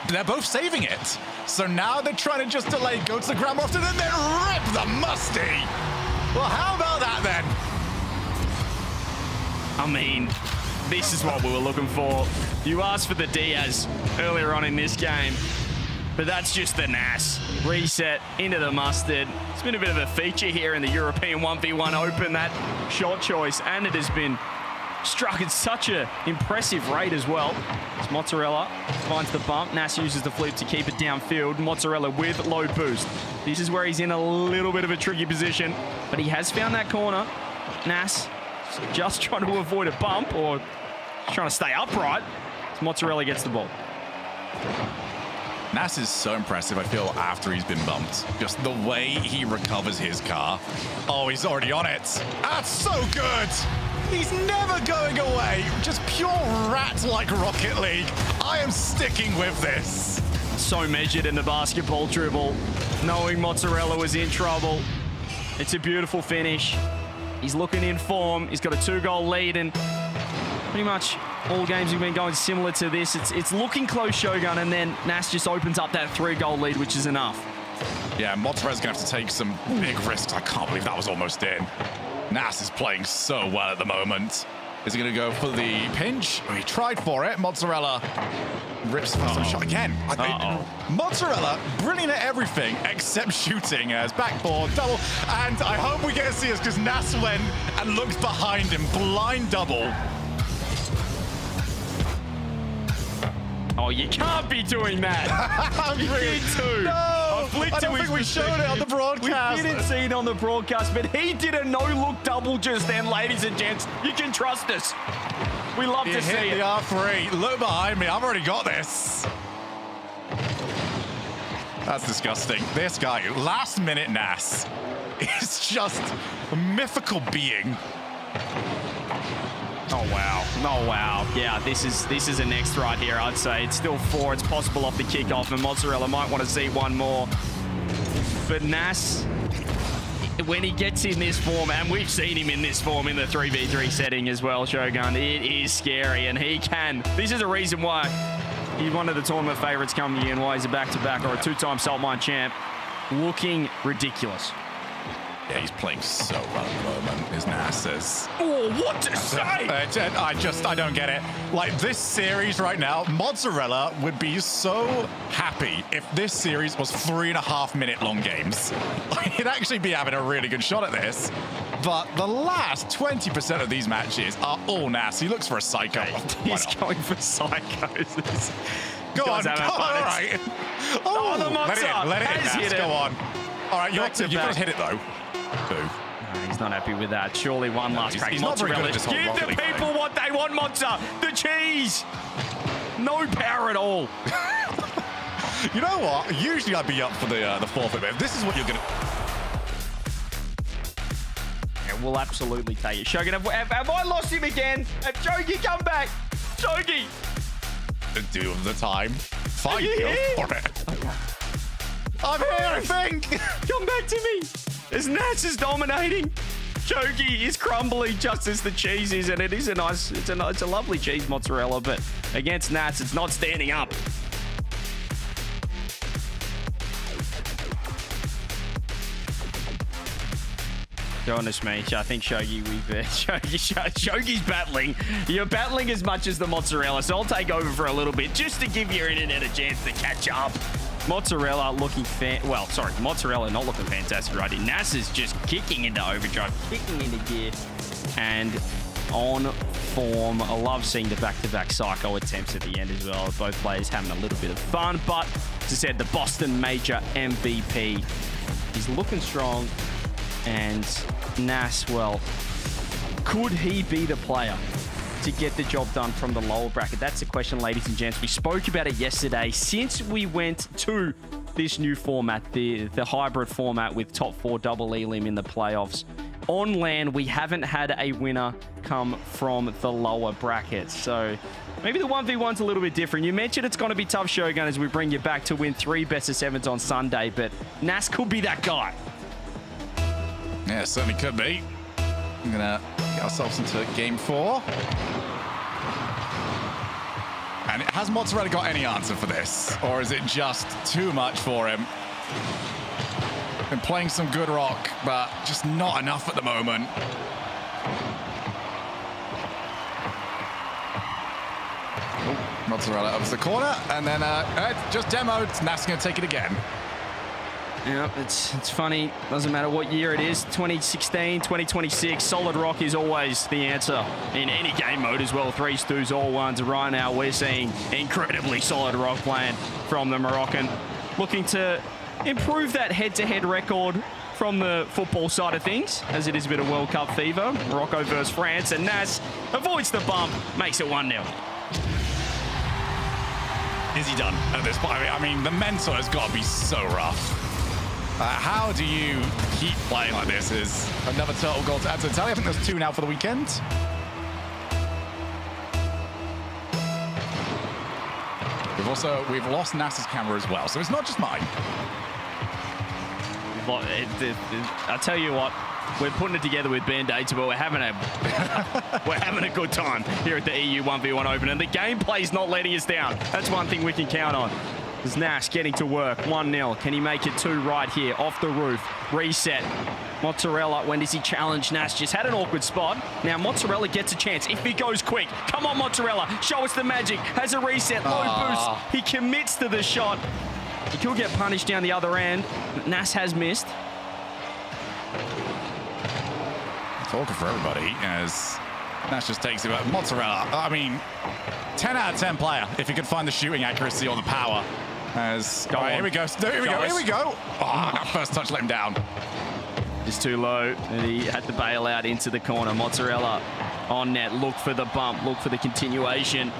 They're both saving it. So now they're trying to just delay, go to the ground often, and then rip the musty. Well, how about that then? I mean, this is what we were looking for. You asked for the Diaz earlier on in this game. But that's just the Nass. Reset into the mustard. It's been a bit of a feature here in the European 1v1 Open, that shot choice, and it has been struck at such an impressive rate as well. As Mozzarella finds the bump. Nass uses the flip to keep it downfield. Mozzarella with low boost. This is where he's in a little bit of a tricky position, but he has found that corner. Nass just trying to avoid a bump or trying to stay upright. As Mozzarella gets the ball. Nass is so impressive, I feel, after he's been bumped. Just the way he recovers his car. Oh, he's already on it. That's so good. He's never going away. Just pure rat like Rocket League. I am sticking with this. So measured in the basketball dribble, knowing Mozzarella was in trouble. It's a beautiful finish. He's looking in form. He's got a 2-goal lead and pretty much All games have been going similar to this. It's looking close, Shogun, and then Nass just opens up that 3-goal lead, which is enough. Yeah, Mozzarella's going to have to take some big risks. I can't believe that was almost in. Nass is playing so well at the moment. Is he going to go for the pinch? Oh, he tried for it. Mozzarella rips for some shot again. Mozzarella, brilliant at everything except shooting as backboard, double. And I hope we get to see this because Nass went and looked behind him. Blind double. Oh, you can't be doing that. You did too. No, I don't think we showed it on the broadcast. We didn't see it on the broadcast, but he did a no-look double just then, ladies and gents. You can trust us. We love to see hit it. the R3. Look behind me. I've already got this. That's disgusting. This guy, last minute Nass, is just a mythical being. Oh, wow. Oh, wow. Yeah, this is a next right here, I'd say. It's still 4. It's possible off the kickoff, and Mozzarella might want to see one more. But Nass, when he gets in this form, and we've seen him in this form in the 3v3 setting as well, Shogun, it is scary, and he can. This is a reason why he's one of the tournament favorites coming in, why he's a back-to-back or a 2-time Salt Mine champ. Looking ridiculous. Yeah, he's playing so well at the moment, is Nass. Oh, what to say? I don't get it. Like, this series right now, Mozzarella would be so happy if this series was 3.5-minute long games. He'd actually be having a really good shot at this. But the last 20% of these matches are all Nass. He looks for a psycho. He's going for psychos. Go on, all right. Oh, the Mozza let it in, Nass. Go on. All right, you've got to hit it, though. No, he's not happy with that. Surely one last crack. He's not very good at this whole Give the people what they want, Mozza. The cheese. No power at all. You know what? Usually I'd be up for the forfeit, but if this is what you're going to... Yeah, we'll absolutely take it. Shogun, have I lost him again? Jogi, come back. Jogi. The deal of the time. Fine, go for it. I'm here, I think. Come back to me. As Nass is dominating, Jogi is crumbling just as the cheese is, and it is it's a lovely cheese mozzarella, but against Nass, it's not standing up. Honest me, I think Shogi, Shogi's battling. You're battling as much as the mozzarella, so I'll take over for a little bit just to give your internet a chance to catch up. Mozzarella looking Mozzarella not looking fantastic right here. Nass is just kicking into overdrive, kicking into gear, and on form. I love seeing the back-to-back psycho attempts at the end as well. Both players having a little bit of fun, but as I said, the Boston Major MVP is looking strong, and Nass, well, could he be the player to get the job done from the lower bracket? That's the question, ladies and gents. We spoke about it yesterday. Since we went to this new format, the hybrid format with top 4 double elim in the playoffs, on LAN, we haven't had a winner come from the lower bracket. So maybe the 1v1's a little bit different. You mentioned it's going to be tough, Shogun, as we bring you back to win 3 best-of-7s on Sunday, but Nass could be that guy. Yeah, certainly could be. We're going to get ourselves into game 4. And has Mozzarella got any answer for this? Or is it just too much for him? Been playing some good rock, but just not enough at the moment. Oh, Mozzarella up to the corner, and then just demoed. Nass going to take it again. Yeah, it's funny. Doesn't matter what year it is, 2016, 2026, solid rock is always the answer in any game mode as well. 3s, 2s, all 1s. Right now, we're seeing incredibly solid rock playing from the Moroccan. Looking to improve that head-to-head record from the football side of things, as it is a bit of World Cup fever. Morocco versus France, and Nass avoids the bump, makes it 1-0. Is he done at this point? I mean, the mental has got to be so rough. How do you keep playing like this? Is another total goal to add to the tally. I think there's 2 now for the weekend. We've lost Nass's camera as well, so it's not just mine. I tell you what, We're putting it together with Band-Aids, but we're having a good time here at the EU 1v1 Open, and the gameplay's not letting us down. That's one thing we can count on. There's Nass getting to work, 1-0. Can he make it 2 right here, off the roof? Reset. Mozzarella, when does he challenge Nass? Just had an awkward spot. Now Mozzarella gets a chance if he goes quick. Come on, Mozzarella, show us the magic. Has a reset, low boost. He commits to the shot. He could get punished down the other end. Nass has missed. Talking for everybody as Nass just takes it. Mozzarella, I mean, 10 out of 10 player if he could find the shooting accuracy or the power. As here we go. Here we go. Oh, that first touch let him down. It's too low, and he had to bail out into the corner. Mozzarella on net. Look for the bump. Look for the continuation.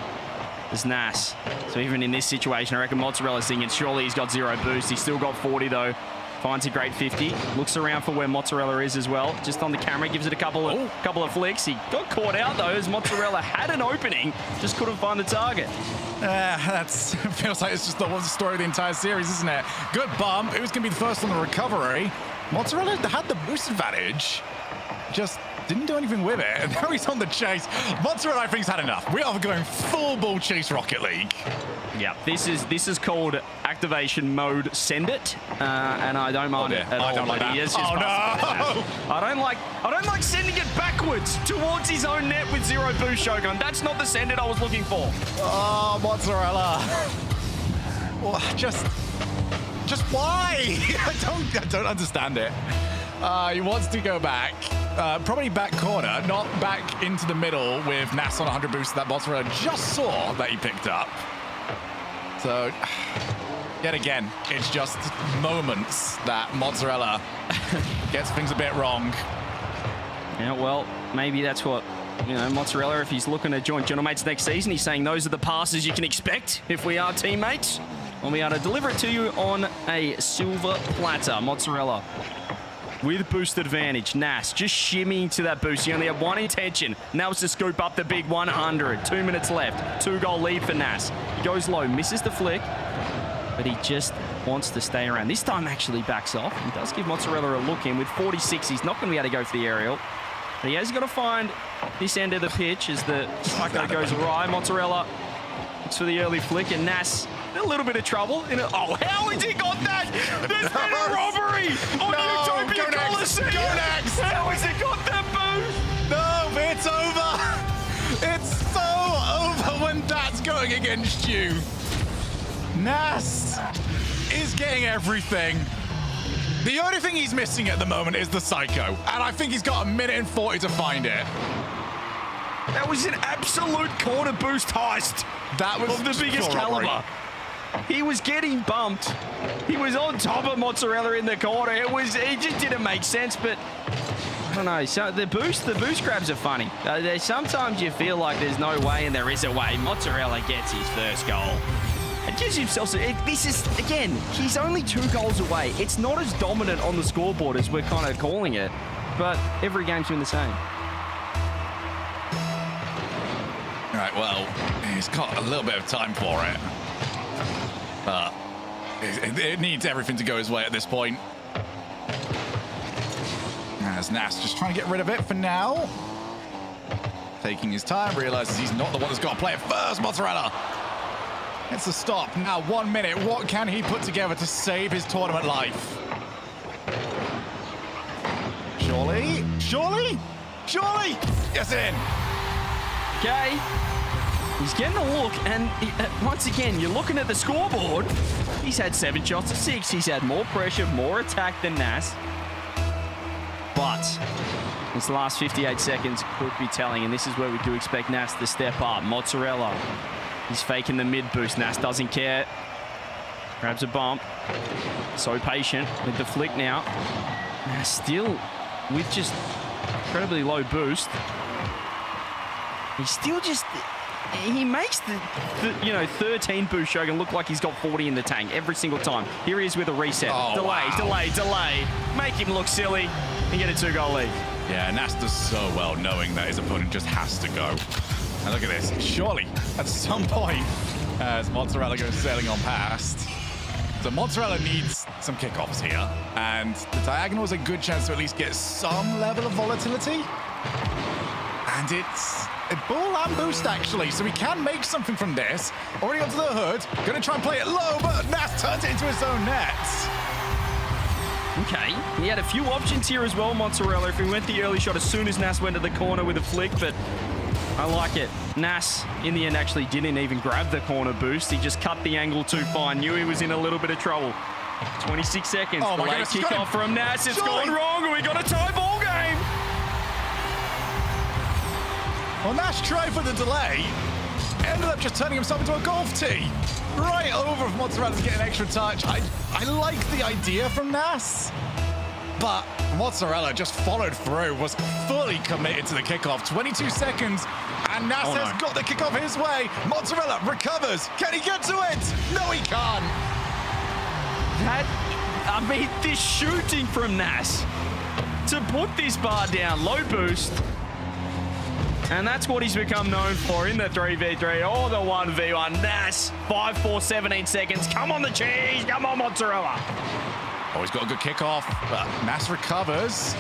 There's Nass. So even in this situation, I reckon Mozzarella's thinking surely he's got 0 boost. He's still got 40 though. Finds a great 50. Looks around for where Mozzarella is as well. Just on the camera, gives it a couple of flicks. He got caught out though as Mozzarella had an opening, just couldn't find the target. That feels like it's just the story of the entire series, isn't it? Good bump. It was going to be the first on the recovery. Mozzarella had the boost advantage. Just didn't do anything with it. And now he's on the chase. Mozzarella, I think, has had enough. We are going full ball chase Rocket League. Yeah, this is called activation mode. Send it, and I don't mind it at all. I don't like that. Oh no! I don't like sending it backwards towards his own net with 0 boost Shogun. That's not the send it I was looking for. Oh, Mozzarella! Well, just why? I don't understand it. He wants to go back. Probably back corner, not back into the middle with Nass on 100 boost that Mozzarella just saw that he picked up. So, yet again, it's just moments that Mozzarella gets things a bit wrong. Yeah, well, maybe that's what, Mozzarella, if he's looking to join Gentlemates next season, he's saying those are the passes you can expect if we are teammates. And we are to deliver it to you on a silver platter. Mozzarella with boost advantage. Nass just shimmying to that boost. He only had one intention. Now it's to scoop up the big 100. 2 minutes left. 2-goal lead for Nass. He goes low, misses the flick, but he just wants to stay around. This time actually backs off. He does give Mozzarella a look in. With 46, he's not going to be able to go for the aerial. But he has got to find this end of the pitch as the cycle goes awry. Mozzarella looks for the early flick, and Nass in a little bit of trouble. Oh, how has he got that? There's been a robbery on Utopia Coliseum. Go next. How has he got that boost? No, it's over. It's so over when that's going against you. Nass is getting everything. The only thing he's missing at the moment is the Psycho, and I think he's got 1 minute and 40 to find it. That was an absolute corner boost heist. That was of the biggest caliber. He was getting bumped. He was on top of Mozzarella in the corner. It just didn't make sense, but I don't know. So the boost grabs are funny. Sometimes you feel like there's no way, and there is a way. Mozzarella gets his first goal. It gives himself. This is, again, he's only 2 goals away. It's not as dominant on the scoreboard as we're kind of calling it, but every game's been the same. All right, well, he's got a little bit of time for it. But it needs everything to go his way at this point. As Nass just trying to get rid of it for now. Taking his time, realizes he's not the one that's got to play it first. Mozzarella. It's a stop. Now 1 minute. What can he put together to save his tournament life? Surely? Yes, in. Okay. He's getting a look, and once again, you're looking at the scoreboard. He's had 7 shots to 6. He's had more pressure, more attack than Nass. But this last 58 seconds could be telling, and this is where we do expect Nass to step up. Mozzarella, he's faking the mid boost. Nass doesn't care. Grabs a bump. So patient with the flick now. Nass still with just incredibly low boost. He's still just... He makes the 13 boost Shogun look like he's got 40 in the tank every single time. Here he is with a reset. Delay. Make him look silly and get a 2-goal lead. Yeah, Nass does so well knowing that his opponent just has to go. And look at this. Surely, at some point, as Mozzarella goes sailing on past, So Mozzarella needs some kickoffs here, and the diagonal is a good chance to at least get some level of volatility. And it's a ball and boost, actually, so he can make something from this. Already onto the hood, gonna try and play it low, but Nass turns it into his own net. Okay, he had a few options here as well, Mozzarella. If he went the early shot as soon as Nass went to the corner with a flick, but I like it. Nass, in the end, actually didn't even grab the corner boost. He just cut the angle too fine. Knew he was in a little bit of trouble. 26 seconds. Oh my Late goodness, kickoff from Nass. It's Surely. gone wrong, and we got a tie ball game. Well, Nash tried for the delay, ended up just turning himself into a golf tee. Right over if Mozzarella to get an extra touch. I like the idea from Nass, but Mozzarella just followed through, was fully committed to the kickoff. 22 seconds, and Nass has got the kickoff his way. Mozzarella recovers. Can he get to it? No, he can't. I mean, this shooting from Nass to put this bar down, low boost. And that's what he's become known for in the 3v3 or the 1v1. Nass, 5-4, 17 seconds. Come on the cheese. Come on, Mozzarella. Oh, he's got a good kickoff, but Nass recovers.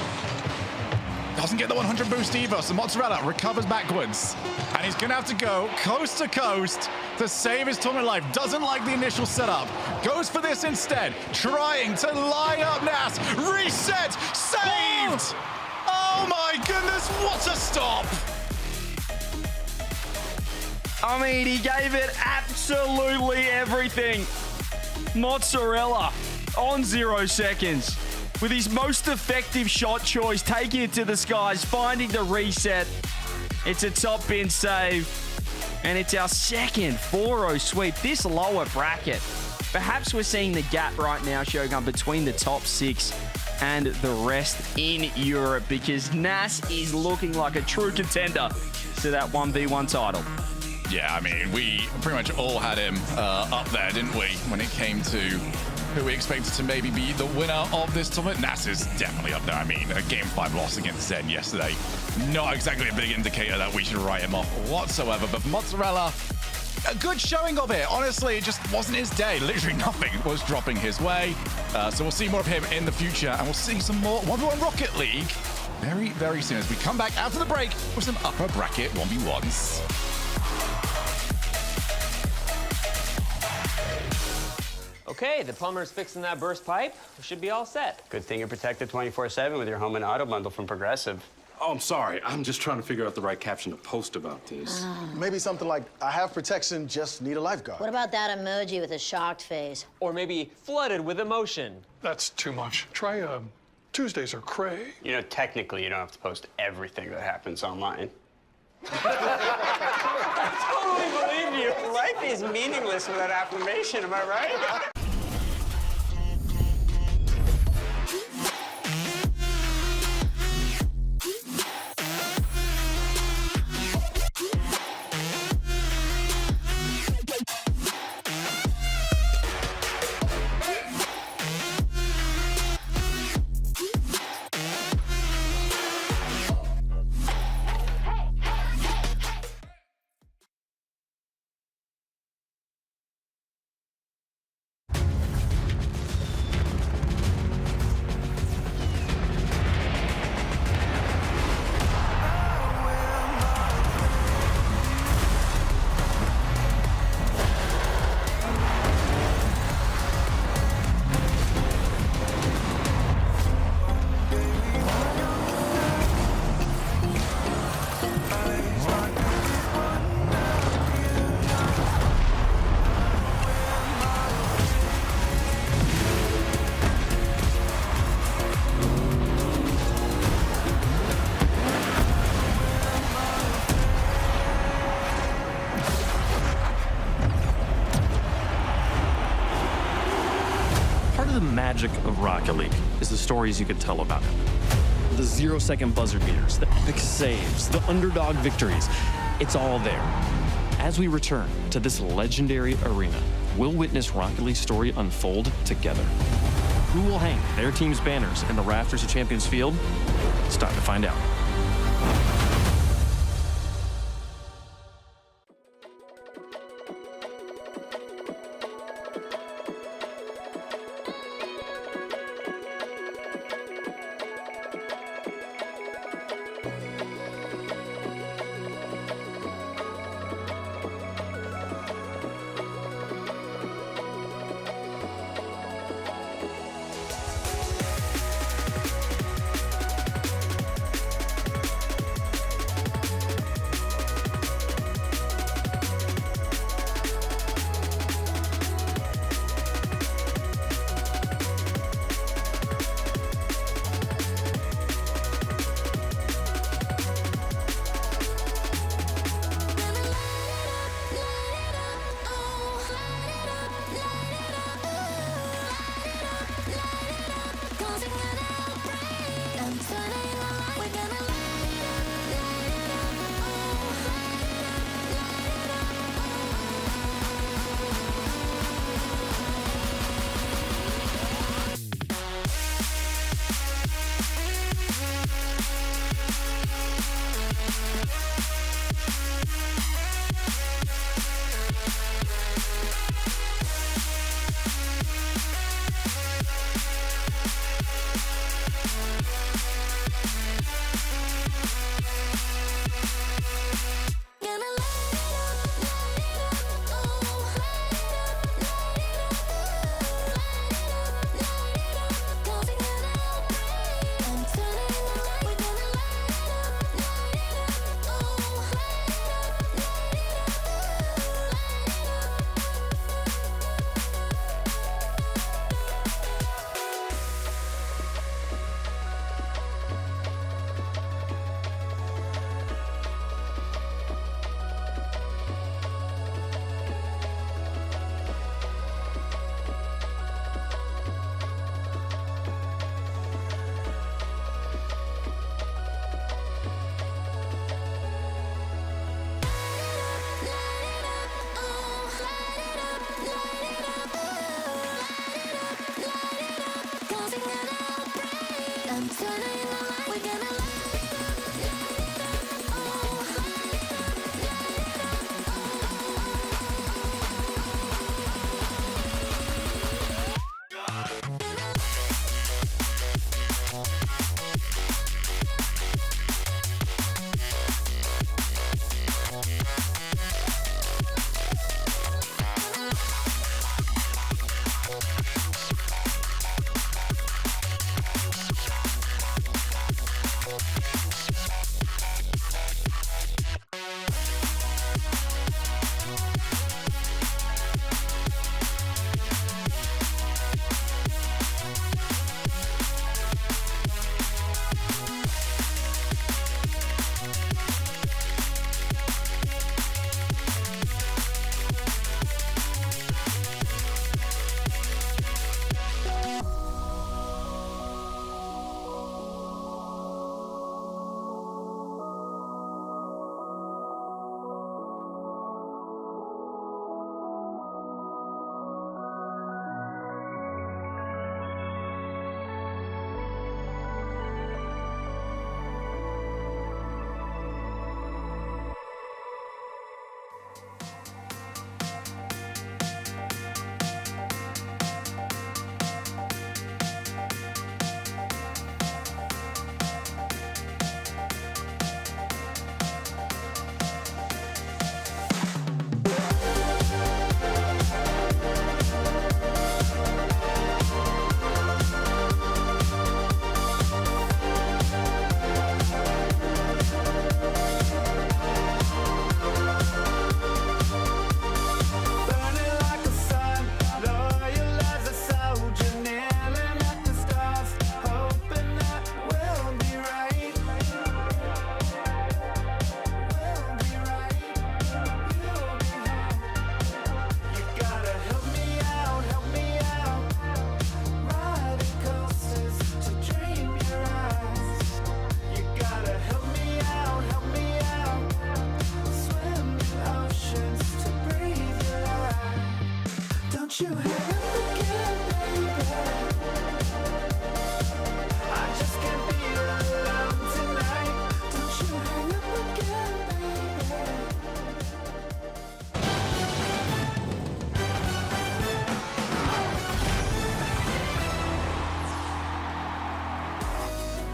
Doesn't get the 100 boost either, so Mozzarella recovers backwards. And he's gonna have to go coast to coast to save his tournament life. Doesn't like the initial setup. Goes for this instead, trying to line up Nass. Reset, saved! Oh my goodness, what a stop! I mean, he gave it absolutely everything. Mozzarella on 0 seconds with his most effective shot choice, taking it to the skies, finding the reset. It's a top bin save, and it's our second 4-0 sweep. This lower bracket, perhaps we're seeing the gap right now, Shogun, between the top 6 and the rest in Europe, because Nass is looking like a true contender to that 1v1 title. Yeah, I mean, we pretty much all had him up there, didn't we, when it came to who we expected to maybe be the winner of this tournament. Nass is definitely up there. I mean, a Game 5 loss against Zen yesterday, not exactly a big indicator that we should write him off whatsoever. But for Mozzarella, a good showing of it. Honestly, it just wasn't his day. Literally nothing was dropping his way. So we'll see more of him in the future, and we'll see some more 1v1 Rocket League very, very soon as we come back after the break with some upper bracket 1v1s. Okay, the plumber's fixing that burst pipe. We should be all set. Good thing you're protected 24/7 with your home and auto bundle from Progressive. Oh, I'm sorry. I'm just trying to figure out the right caption to post about this. Maybe something like, I have protection, just need a lifeguard. What about that emoji with a shocked face? Or maybe flooded with emotion. That's too much. Try Tuesdays are cray. You know, technically, you don't have to post everything that happens online. I totally believe you. Life is meaningless without affirmation, am I right? The magic of Rocket League is the stories you could tell about it. The 0-second buzzer beaters, the epic saves, the underdog victories. It's all there. As we return to this legendary arena, we'll witness Rocket League's story unfold together. Who will hang their team's banners in the rafters of Champions Field? It's time to find out.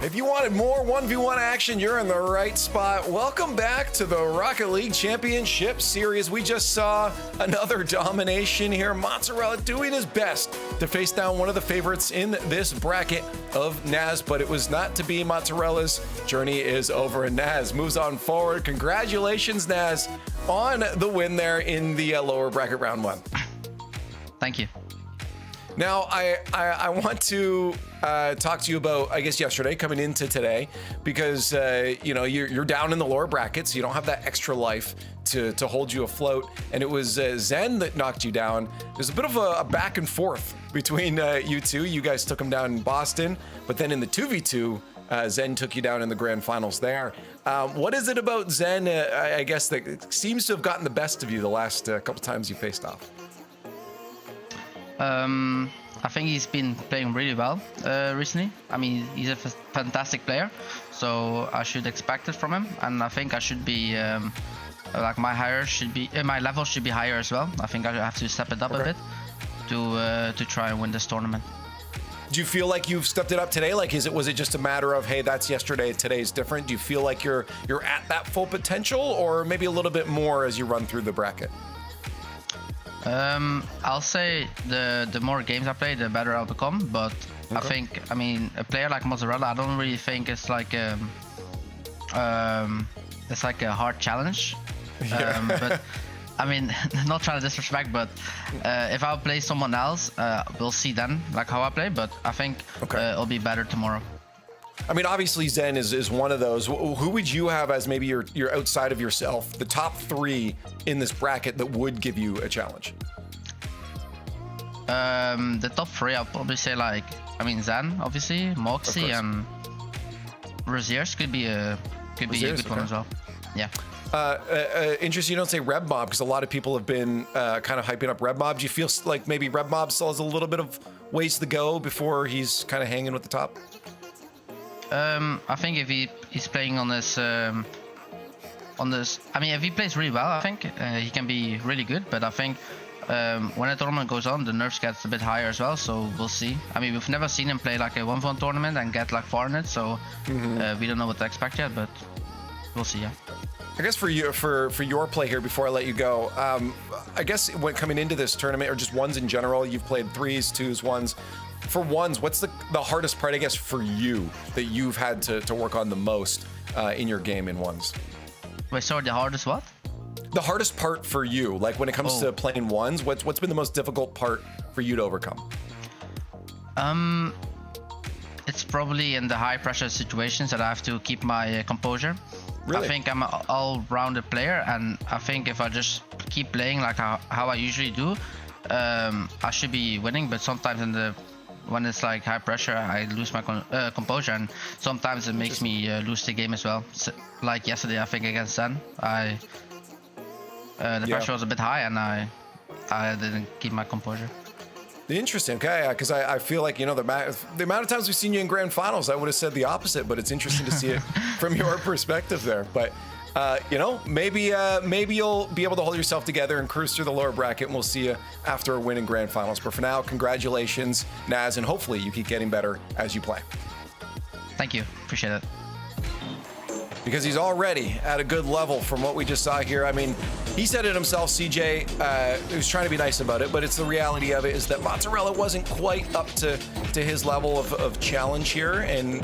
If you wanted more 1v1 action, you're in the right spot. Welcome back to the Rocket League Championship Series. We just saw another domination here. Mozzarella doing his best to face down one of the favorites in this bracket of Nass, but it was not to be. Mozzarella's journey is over, and Nass moves on forward. Congratulations, Nass, on the win there in the lower bracket round one. Thank you. Now, I want to talk to you about, I guess, yesterday coming into today, because you know, you're down in the lower brackets. You don't have that extra life to hold you afloat, and it was Zen that knocked you down. There's a bit of a back and forth between you two. You guys took him down in Boston, but then in the 2v2, Zen took you down in the grand finals there. What is it about Zen, I guess, that seems to have gotten the best of you the last couple times you faced off? I think he's been playing really well recently. I mean, he's a fantastic player, so I should expect it from him. And I think I should be like my level should be higher as well. I think I have to step it up a bit to try and win this tournament. Do you feel like you've stepped it up today? Like, was it just a matter of, hey, that's yesterday, today's different? Do you feel like you're at that full potential, or maybe a little bit more as you run through the bracket? I'll say the more games I play, the better I'll become. But Okay. I think, I mean, a player like Mozzarella, I don't really think it's like a hard challenge. Yeah. But I mean, not trying to disrespect, but if I play someone else, we'll see then, like how I play. But I think it'll be better tomorrow. I mean, obviously Zen is one of those. Who would you have as maybe your outside of yourself, the top three in this bracket that would give you a challenge? The top three, I'll probably say, like, I mean, Zen, obviously, Moxie, and Razers could be a good one as well. Yeah. Interesting you don't say Reb Mob, because a lot of people have been kind of hyping up Reb Mob. Do you feel like maybe Reb Mob still has a little bit of ways to go before he's kind of hanging with the top? I think if he's playing on this, I mean, if he plays really well, I think he can be really good. But I think when a tournament goes on, the nerves gets a bit higher as well. So we'll see. I mean, we've never seen him play like a 1v1 tournament and get like far in it. So we don't know what to expect yet, but we'll see. Yeah. I guess for you, for your play here, before I let you go, I guess when coming into this tournament, or just ones in general, you've played 3s, 2s, 1s. For ones, what's the hardest part, I guess, for you that you've had to work on the most in your game in ones? Wait, sorry, the hardest what? The hardest part for you, like when it comes to playing ones, what's been the most difficult part for you to overcome? It's probably in the high pressure situations that I have to keep my composure. Really? I think I'm an all-rounded player, and I think if I just keep playing like how I usually do, I should be winning. But sometimes when it's like high pressure, I lose my composure, and sometimes it makes me lose the game as well. So, like yesterday, I think against Zen, the pressure was a bit high, and I didn't keep my composure. Interesting, okay, because I feel like, you know, the amount of times we've seen you in grand finals, I would have said the opposite, but it's interesting to see it from your perspective there. But you know, maybe you'll be able to hold yourself together and cruise through the lower bracket, and we'll see you after a win in grand finals. But for now, congratulations, Nass, and hopefully you keep getting better as you play. Thank you, appreciate it. Because he's already at a good level from what we just saw here. I mean, he said it himself, CJ. He was trying to be nice about it, but it's the reality of it is that Mozzarella wasn't quite up to his level of challenge here, and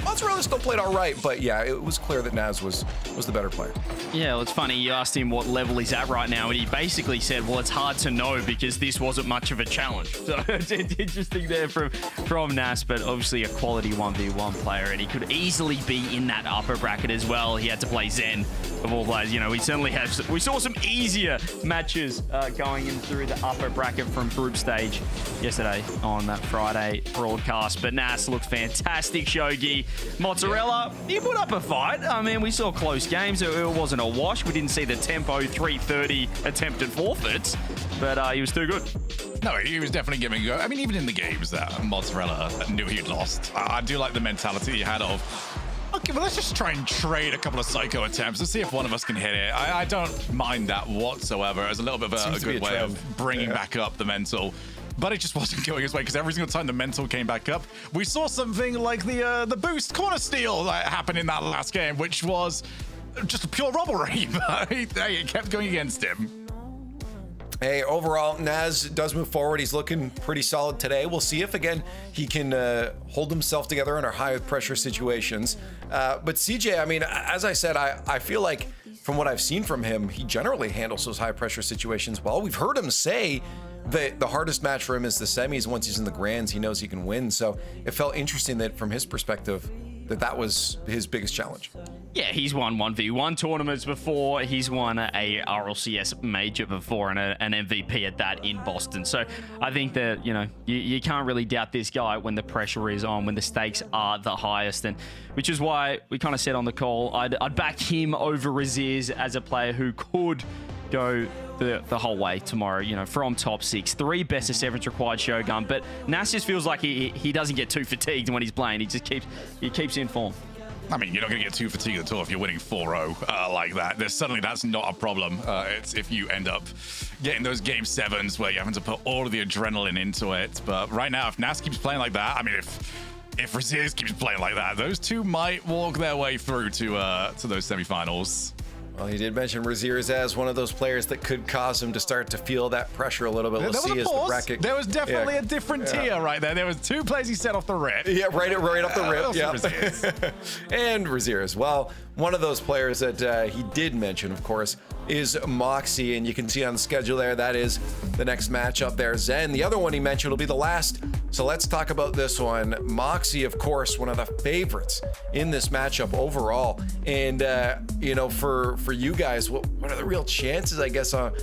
Mozzarella still played all right, but yeah, it was clear that Nass was the better player. Yeah, well, it's funny. You asked him what level he's at right now, and he basically said, well, it's hard to know because this wasn't much of a challenge. So it's interesting there from Nass, but obviously a quality 1v1 player, and he could easily be in that upper bracket as well. He had to play Zen of all players. You know, we saw some easier matches going in through the upper bracket from group stage yesterday on that Friday broadcast. But Nass looked fantastic, Shogi. Mozzarella, he put up a fight. I mean, we saw close games. It wasn't a wash. We didn't see the tempo 330 attempted forfeits, but he was too good. No, he was definitely giving a go. I mean, even in the games that Mozzarella knew he'd lost, I do like the mentality he had of, okay, well, let's just try and trade a couple of psycho attempts and see if one of us can hit it. I don't mind that whatsoever. As a little bit of a good way of bringing back up the mental. But it just wasn't going his way because every single time the mental came back up, we saw something like the boost corner steal that happened in that last game, which was just a pure robbery. But it kept going against him. Hey, overall, Nass does move forward. He's looking pretty solid today. We'll see if, again, he can hold himself together under high-pressure situations. But CJ, I mean, as I said, I feel like from what I've seen from him, he generally handles those high-pressure situations well. We've heard him say that the hardest match for him is the semis. Once he's in the grands, he knows he can win. So it felt interesting that from his perspective, that was his biggest challenge. Yeah, he's won 1v1 tournaments before. He's won a RLCS major before and an MVP at that in Boston. So I think that, you know, you can't really doubt this guy when the pressure is on, when the stakes are the highest. And which is why we kind of said on the call, I'd back him over Razers as a player who could go the whole way tomorrow, you know, from top 6. 3 best of 7s required Shogun. But Nass just feels like he doesn't get too fatigued when he's playing. He just keeps in form. I mean, you're not going to get too fatigued at all if you're winning 4-0 like that. Suddenly, that's not a problem. It's if you end up getting those game 7s where you're having to put all of the adrenaline into it. But right now, if Nass keeps playing like that, I mean, if Razers keeps playing like that, those two might walk their way through to those semifinals. Well, he did mention Razers as one of those players that could cause him to start to feel that pressure a little bit. We'll see as the bracket. There was definitely a different tier right there. There was 2 plays he set off the rip. Yeah, right off the rip. Yeah. And Razers. Well, one of those players that he did mention, of course, is Moxie, and you can see on the schedule there, that is the next matchup there. Zen, the other one he mentioned, will be the last. So let's talk about this one. Moxie, of course, one of the favorites in this matchup overall. And, you know, for you guys, what are the real chances, I guess, on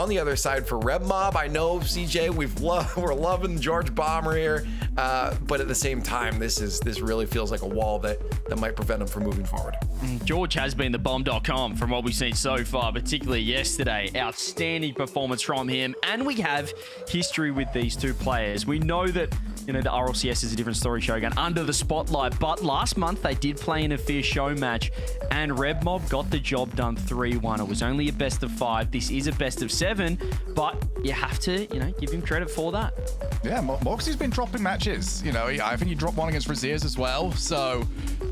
the other side for Red Mob? I know, CJ, we're loving George Bomber here, but at the same time, this really feels like a wall that might prevent him from moving forward. George has been the bomb.com from what we've seen so far, particularly yesterday. Outstanding performance from him. And we have history with these two players. We know that, the RLCS is a different story, Shogun, under the spotlight. But last month, they did play in a fair show match, and Red Mob got the job done 3-1. It was only a best of 5. This is a best of 7, but you have to, give him credit for that. Yeah, Moxie's been dropping matches. I think he dropped one against Razers as well. So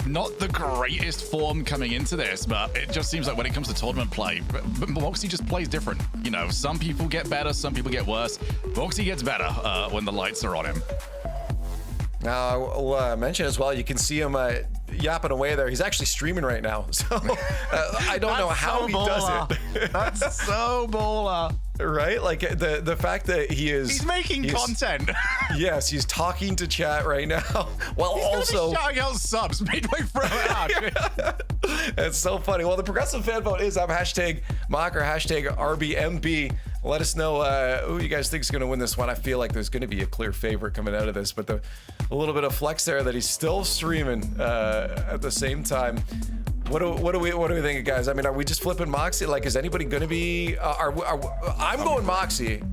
not the greatest form coming into this, but it just seems like when it comes to tournament play, Moxie just plays different. Some people get better, some people get worse. Moxie gets better when the lights are on him. Now, I'll mention as well, you can see him yapping away there. He's actually streaming right now. So I don't know how he does it. That's so baller. Right? Like the fact that he's making content. Yes, he's talking to chat right now. While he's also shouting out subs midway through it. It's so funny. Well, the progressive fan vote is up. Hashtag Mock or hashtag RBMB. Let us know who you guys think is going to win this one. I feel like there's going to be a clear favorite coming out of this, but a little bit of flex there that he's still streaming at the same time. What do we think, guys? I mean, are we just flipping Moxie? Like, is anybody going to be? I'm going Moxie.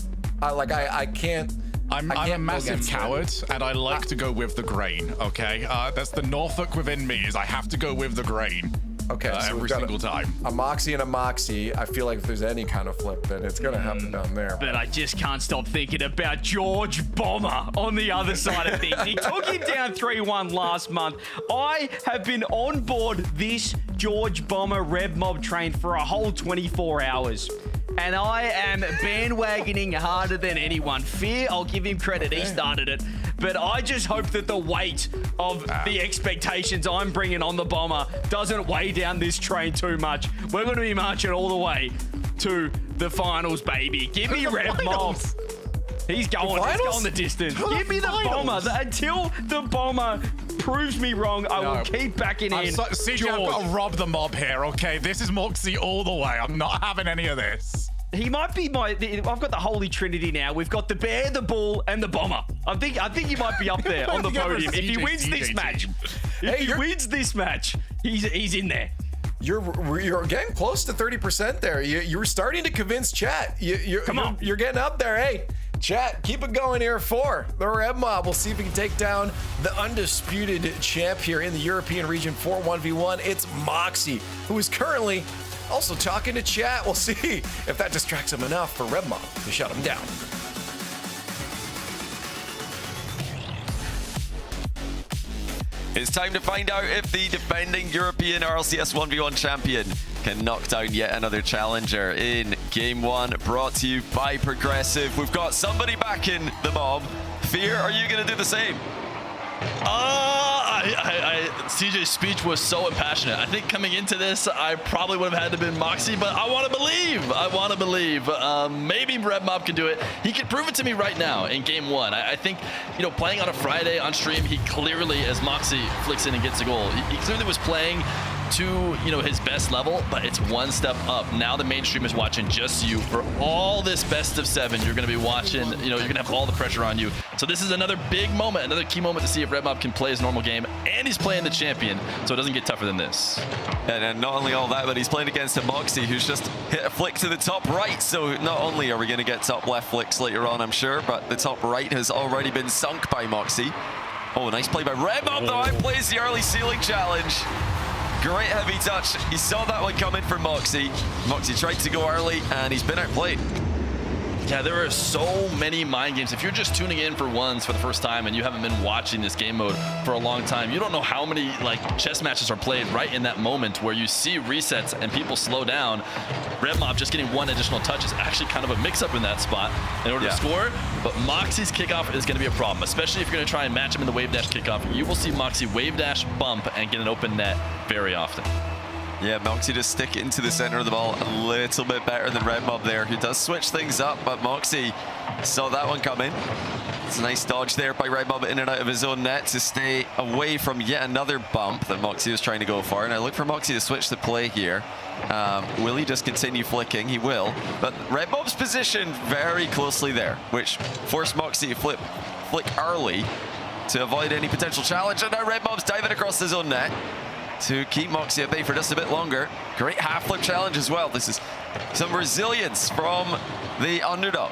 I can't. I'm a massive coward, and I like to go with the grain. Okay, that's the Norfolk within me. Is I have to go with the grain. Okay, so every single time. A Moxie and a Moxie. I feel like if there's any kind of flip, then it's going to happen down there. But I just can't stop thinking about George Bomber on the other side of things. He took him down 3-1 last month. I have been on board this George Bomber Red Mob train for a whole 24 hours. And I am bandwagoning harder than anyone. Fear, I'll give him credit. He started it. But I just hope that the weight of the expectations I'm bringing on the Bomber doesn't weigh down this train too much. We're going to be marching all the way to the finals, baby. Give me Red Mob. He's going the distance. Give me the Bomber. Until the Bomber proves me wrong, I will keep backing in. CJ, I've got to rob the mob here, okay? This is Moxie all the way. I'm not having any of this. He might be I've got the Holy Trinity now. We've got the Bear, the Bull, and the Bomber. I think he might be up there on the podium. If he wins this match, he's in there. You're getting close to 30% there. You're starting to convince chat. You're getting up there. Hey, chat, keep it going here for the Red Mob. We'll see if we can take down the undisputed champ here in the European region for 1v1. It's Moxie, who is currently also talking to chat. We'll see if that distracts him enough for Red Mob to shut him down. It's time to find out if the defending European RLCS 1v1 champion can knock down yet another challenger in Game 1, brought to you by Progressive. We've got somebody back in the mob. Fear, are you going to do the same? CJ's speech was so impassionate. I think coming into this, I probably would have had to been Moxie, but I want to believe. Maybe Red Mob can do it. He can prove it to me right now in Game 1. I think, playing on a Friday on stream, he clearly, as Moxie flicks in and gets a goal, he clearly was playing to his best level, but it's one step up. Now the mainstream is watching just you for all this best of 7. You're going to be watching, you're going to have all the pressure on you. So this is another big moment, another key moment to see if Red Mob can play his normal game, and he's playing the champion, so it doesn't get tougher than this. And not only all that, but he's playing against a Moxie who's just hit a flick to the top right. So not only are we going to get top left flicks later on, I'm sure, but the top right has already been sunk by Moxie. Oh, nice play by Red Mob, though. Outplays the early ceiling challenge. Great heavy touch. He saw that one coming from Moxie. Moxie tried to go early, and he's been outplayed. Yeah, there are so many mind games. If you're just tuning in for once for the first time and you haven't been watching this game mode for a long time, you don't know how many chess matches are played right in that moment where you see resets and people slow down. Red Mob just getting one additional touch is actually kind of a mix-up in that spot in order to score. But Moxie's kickoff is going to be a problem, especially if you're going to try and match him in the wave dash kickoff. You will see Moxie wave dash bump and get an open net very often. Yeah, Moxie just stick it into the center of the ball a little bit better than Red Mob there, who does switch things up, but Moxie saw that one coming. It's a nice dodge there by Red Mob in and out of his own net to stay away from yet another bump that Moxie was trying to go for. And I look for Moxie to switch the play here. Will he just continue flicking? He will. But Red Mob's positioned very closely there, which forced Moxie to flick early to avoid any potential challenge. And now Red Mob's diving across his own net. to keep Moxie at bay for just a bit longer. Great half flip challenge as well. This is some resilience from the underdog.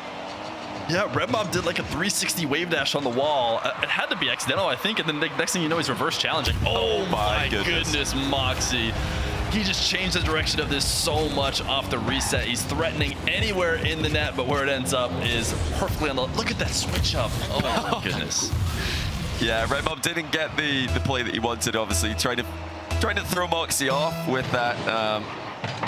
Yeah, Red Mob did like a 360 wave dash on the wall. It had to be accidental, I think, and then the next thing you know, he's reverse challenging. Oh my goodness, Moxie. He just changed the direction of this so much off the reset. He's threatening anywhere in the net, but where it ends up is perfectly on the... Look at that switch up. Oh my goodness. Yeah, Red Mob didn't get the play that he wanted, obviously. Trying to throw Moxie off with that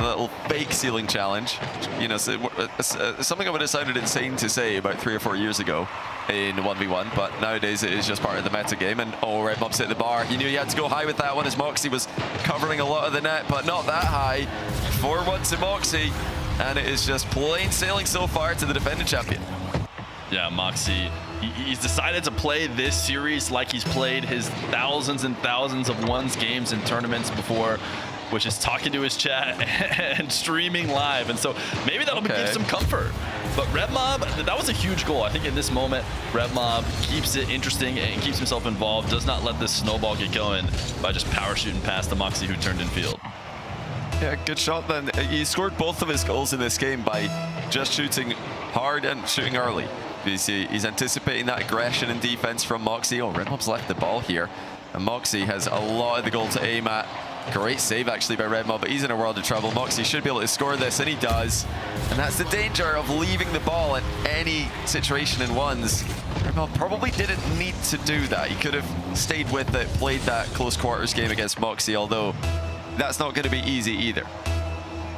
little fake ceiling challenge. You know, something I would have sounded insane to say about 3 or 4 years ago in 1v1, but nowadays it is just part of the meta game. And Red Mob's hit the bar. He knew he had to go high with that one as Moxie was covering a lot of the net, but not that high. 4-1 to Moxie, and it is just plain sailing so far to the defending champion. Yeah, Moxie, he's decided to play this series like he's played his thousands and thousands of ones games and tournaments before, which is talking to his chat and streaming live. And so maybe that'll give some comfort. But Red Mob, that was a huge goal. I think in this moment, Red Mob keeps it interesting and keeps himself involved, does not let this snowball get going by just power shooting past the Moxie who turned in field. Yeah, good shot then. He scored both of his goals in this game by just shooting hard and shooting early. He's anticipating that aggression and defense from Moxie. Oh, Red Mob's left the ball here. And Moxie has a lot of the goal to aim at. Great save actually by Red Mob, but he's in a world of trouble. Moxie should be able to score this, and he does. And that's the danger of leaving the ball in any situation in ones. Red Mob probably didn't need to do that. He could have stayed with it, played that close quarters game against Moxie, although that's not going to be easy either.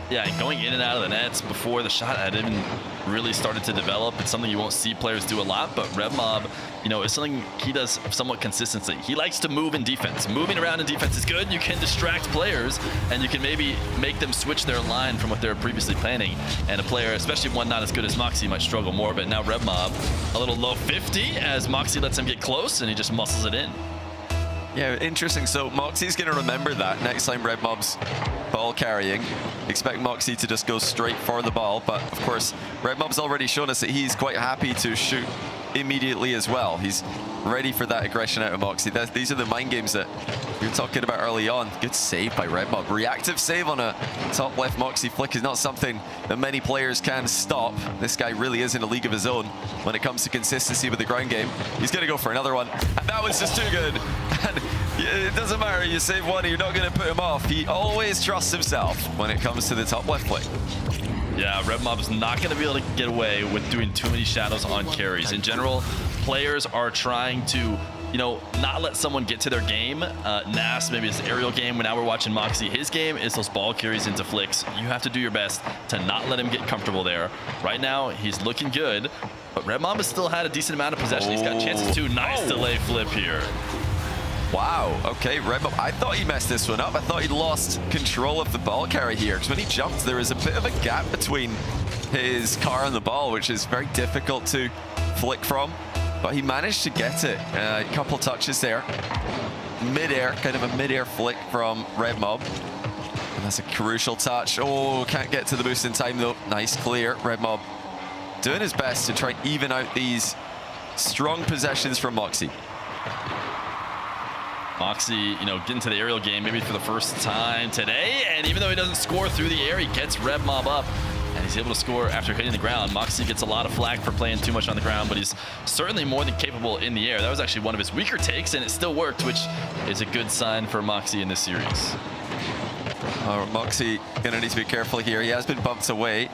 Yeah, and going in and out of the nets before the shot had even really started to develop. It's something you won't see players do a lot, but Red Mob, you know, is something he does somewhat consistently. He likes to move in defense. Moving around in defense is good. You can distract players, and you can maybe make them switch their line from what they were previously planning. And a player, especially one not as good as Moxie, might struggle more. But now Red Mob, a little low 50 as Moxie lets him get close, and he just muscles it in. Yeah, interesting. So Moxie's going to remember that next time Red Mob's ball carrying. Expect Moxie to just go straight for the ball, but of course Red Mob's already shown us that he's quite happy to shoot immediately as well. He's ready for that aggression out of Moxie. These are the mind games that we were talking about early on. Good save by Red Mob. Reactive save on a top left Moxie flick is not something that many players can stop. This guy really is in a league of his own when it comes to consistency with the ground game. He's going to go for another one, and that was just too good. And it doesn't matter, you save one, you're not going to put him off. He always trusts himself when it comes to the top left flick. Yeah, Red Mob is not going to be able to get away with doing too many shadows on carries. In general, players are trying to, you know, not let someone get to their game. Nass, maybe his aerial game. Now we're watching Moxie. His game is those ball carries into flicks. You have to do your best to not let him get comfortable there. Right now, he's looking good, but Red Mob has still had a decent amount of possession. He's got chances to. Nice delay flip here. Wow, okay, Red Mob, I thought he messed this one up. I thought he'd lost control of the ball carry here, because when he jumped, there was a bit of a gap between his car and the ball, which is very difficult to flick from, but he managed to get it. A couple touches there. Mid-air, kind of a mid-air flick from Red Mob. And that's a crucial touch. Oh, can't get to the boost in time, though. Nice clear. Red Mob doing his best to try and even out these strong possessions from Moxie. Moxie, you know, getting to the aerial game maybe for the first time today, and even though he doesn't score through the air, he gets Red Mob up, and he's able to score after hitting the ground. Moxie gets a lot of flack for playing too much on the ground, but he's certainly more than capable in the air. That was actually one of his weaker takes, and it still worked, which is a good sign for Moxie in this series. Moxie gonna need to be careful here. He has been bumped away.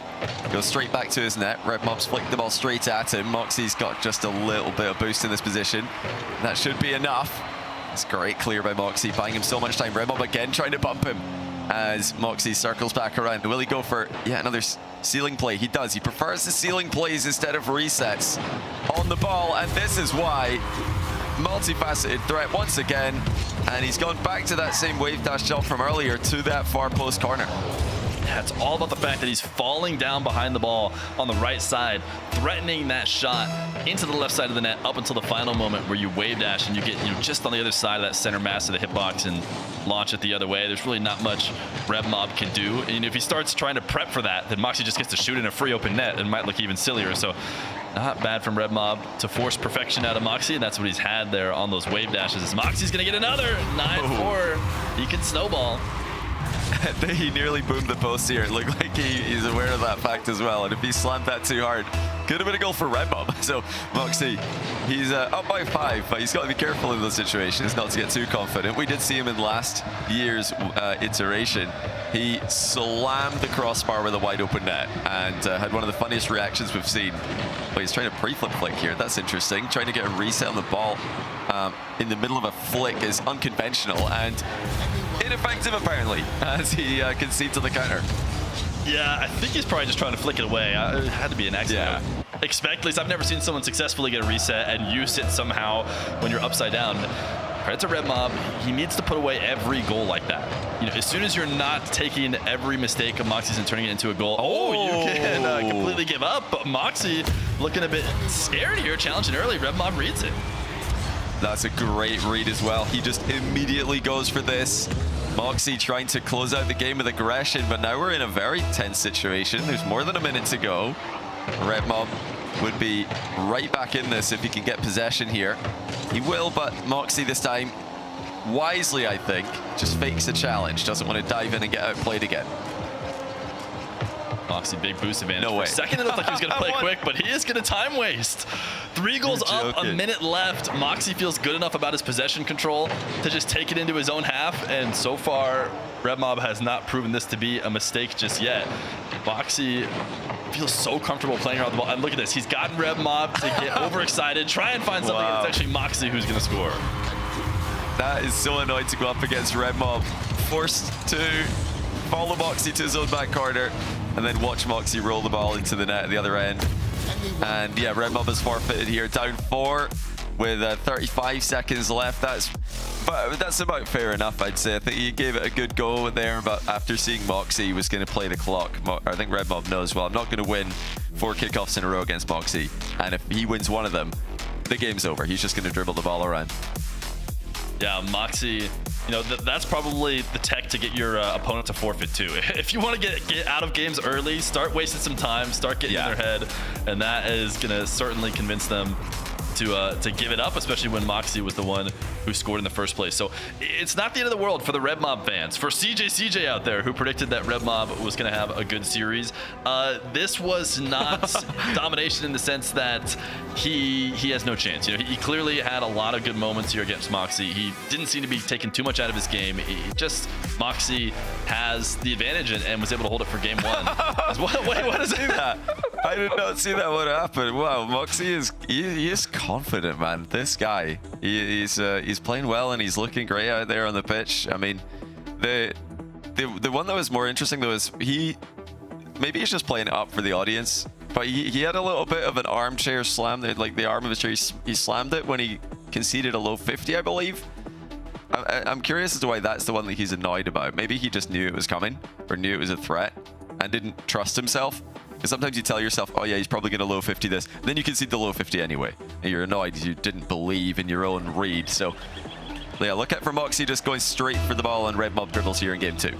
Goes straight back to his net. Red Mob's flicked the ball straight at him. Moxie's got just a little bit of boost in this position. That should be enough. It's great clear by Moxie, buying him so much time. Red Mob again trying to bump him as Moxie circles back around. Will he go for yet another ceiling play? He does. He prefers the ceiling plays instead of resets on the ball, and this is why. Multifaceted threat once again, and he's gone back to that same wave dash jump from earlier to that far post corner. Yeah, it's all about the fact that he's falling down behind the ball on the right side, threatening that shot into the left side of the net up until the final moment where you wave dash and you get, you know, just on the other side of that center mass of the hitbox and launch it the other way. There's really not much Red Mob can do. And if he starts trying to prep for that, then Moxie just gets to shoot in a free open net and might look even sillier. So Not bad from Red Mob to force perfection out of Moxie, and that's what he's had there on those wave dashes. As Moxie's going to get another 9-4. He can snowball. He nearly boomed the post here. It looked like he's aware of that fact as well. And if he slammed that too hard, could have been a goal for Red Mob. So Moxie, he's up by 5, but he's got to be careful in those situations not to get too confident. We did see him in last year's iteration. He slammed the crossbar with a wide open net and had one of the funniest reactions we've seen. Well, he's trying to pre-flip flick here. That's interesting. Trying to get a reset on the ball in the middle of a flick is unconventional and ineffective apparently as he concedes to the counter. Yeah, I think he's probably just trying to flick it away. It had to be an accident. Yeah. Expect, at least I've never seen someone successfully get a reset and use it somehow when you're upside down. Credit to Red Mob, he needs to put away every goal like that. You know, as soon as you're not taking every mistake of Moxie's and turning it into a goal, you can completely give up. But Moxie looking a bit scared here, challenging early. Red Mob reads it. That's a great read as well. He just immediately goes for this. Moxie trying to close out the game with aggression, but now we're in a very tense situation. There's more than a minute to go. Red Mob would be right back in this if he can get possession here. He will, but Moxie this time, wisely I think, just fakes the challenge. Doesn't want to dive in and get outplayed again. Moxie, big boost advantage. No way. For a second, it looked like he was going to play quick, but he is going to time waste. 3 goals up, a minute left. Moxie feels good enough about his possession control to just take it into his own half, and so far, Red Mob has not proven this to be a mistake just yet. Moxie feels so comfortable playing around the ball. And look at this. He's gotten Red Mob to get overexcited, try and find something, and it's actually Moxie who's going to score. That is so annoying to go up against Red Mob. Forced to follow Moxie to his own back corner and then watch Moxie roll the ball into the net at the other end. And yeah, Red Mob has forfeited here, down 4 with 35 seconds left. That's about fair enough, I'd say. I think he gave it a good go there, but after seeing Moxie was going to play the clock, I think Red Mob knows, well, I'm not going to win 4 kickoffs in a row against Moxie, and if he wins one of them, the game's over. He's just going to dribble the ball around. Yeah, Moxie, you know, that's probably the tech to get your opponent to forfeit too. If you want to get out of games early, start wasting some time, start getting in their head, and that is going to certainly convince them to give it up, especially when Moxie was the one who scored in the first place. So it's not the end of the world for the Red Mob fans. For CJ out there who predicted that Red Mob was going to have a good series, this was not domination in the sense that he has no chance. You know, he clearly had a lot of good moments here against Moxie. He didn't seem to be taking too much out of his game. Moxie has the advantage and was able to hold it for game 1. What is that? I did not see that one happen. Wow, Moxie is confident, man. This guy, he's playing well and he's looking great out there on the pitch. I mean, the one that was more interesting though is maybe he's just playing it up for the audience, but he had a little bit of an armchair slam there, like the arm of his chair. He slammed it when he conceded a low 50, I believe. I'm curious as to why that's the one that he's annoyed about. Maybe he just knew it was coming or knew it was a threat and didn't trust himself. Because sometimes you tell yourself, oh yeah, he's probably going to low 50 this. And then you concede the low 50 anyway. And you're annoyed because you didn't believe in your own read. So yeah, look out for Moxie just going straight for the ball and Red Mob dribbles here in game 2.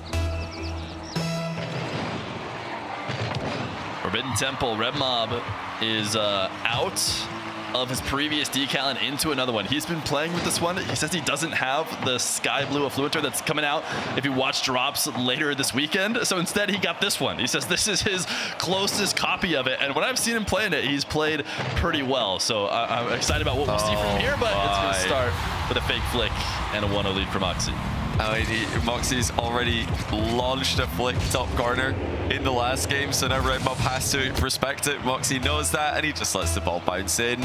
Forbidden Temple, Red Mob is out of his previous decal and into another one. He's been playing with this one. He says he doesn't have the sky blue affluenter that's coming out if you watch drops later this weekend. So instead he got this one. He says this is his closest copy of it. And when I've seen him playing it, he's played pretty well. So I'm excited about what we'll see from here, but it's going to start with a fake flick and a 1-0 lead for Moxie. Moxie's already launched a flick top corner in the last game, so now Red Mob has to respect it. Moxie knows that, and he just lets the ball bounce in.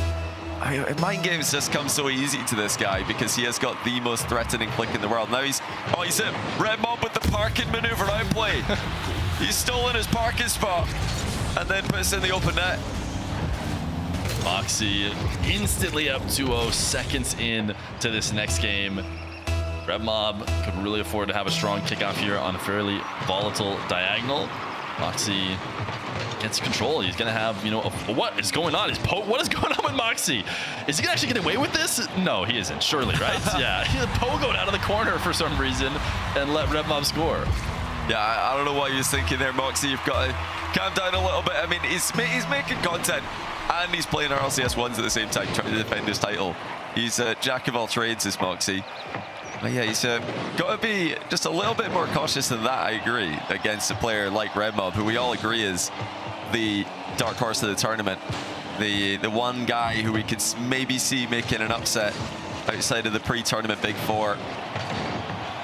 I mean, mind games just come so easy to this guy because he has got the most threatening flick in the world. Now he's hit Red Mob with the parking maneuver outplay. He's stolen his parking spot and then puts in the open net. Moxie instantly up 2-0 seconds in to this next game. Red Mob could really afford to have a strong kickoff here on a fairly volatile diagonal. Moxie gets control. He's going to have, you know, what is going on? What is going on with Moxie? Is he actually get away with this? No, he isn't, surely, right? Yeah, he pogoed out of the corner for some reason and let Red Mob score. Yeah, I don't know what he was thinking there, Moxie. You've got to calm down a little bit. I mean, he's making content. and he's playing RLCS 1s at the same time, trying to defend his title. He's a jack of all trades, this Moxie. But yeah, he's got to be just a little bit more cautious than that, I agree, against a player like Redmob, who we all agree is the dark horse of the tournament. The one guy who we could maybe see making an upset outside of the pre-tournament Big Four.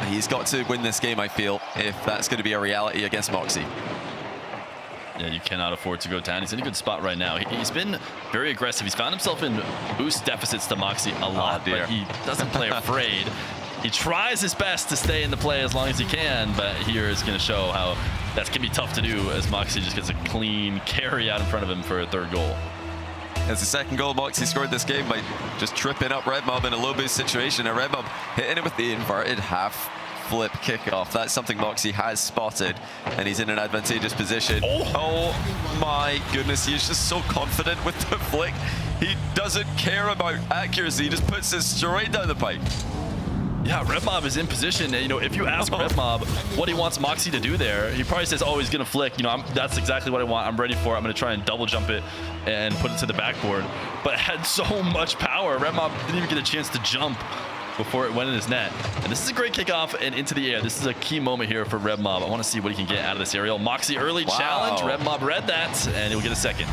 He's got to win this game, I feel, if that's going to be a reality against Moxie. Yeah, you cannot afford to go down. He's in a good spot right now. He's been very aggressive. He's found himself in boost deficits to Moxie a lot, but he doesn't play afraid. He tries his best to stay in the play as long as he can, but here is going to show how that's going to be tough to do as Moxie just gets a clean carry out in front of him for a third goal. As the second goal Moxie scored this game by just tripping up Redmob in a low boost situation, and Redmob hitting it with the inverted half flip kickoff. That's something Moxie has spotted, and he's in an advantageous position. Oh my goodness, he's just so confident with the flick. He doesn't care about accuracy, he just puts it straight down the pipe. Yeah, Redmob is in position. You know, if you ask Redmob what he wants Moxie to do there, he probably says, oh, he's going to flick. You know, that's exactly what I want. I'm ready for it. I'm going to try and double jump it and put it to the backboard. But it had so much power. Redmob didn't even get a chance to jump before it went in his net. And this is a great kickoff and into the air. This is a key moment here for Redmob. I want to see what he can get out of this aerial. Moxie early challenge. Redmob read that, and he'll get a second.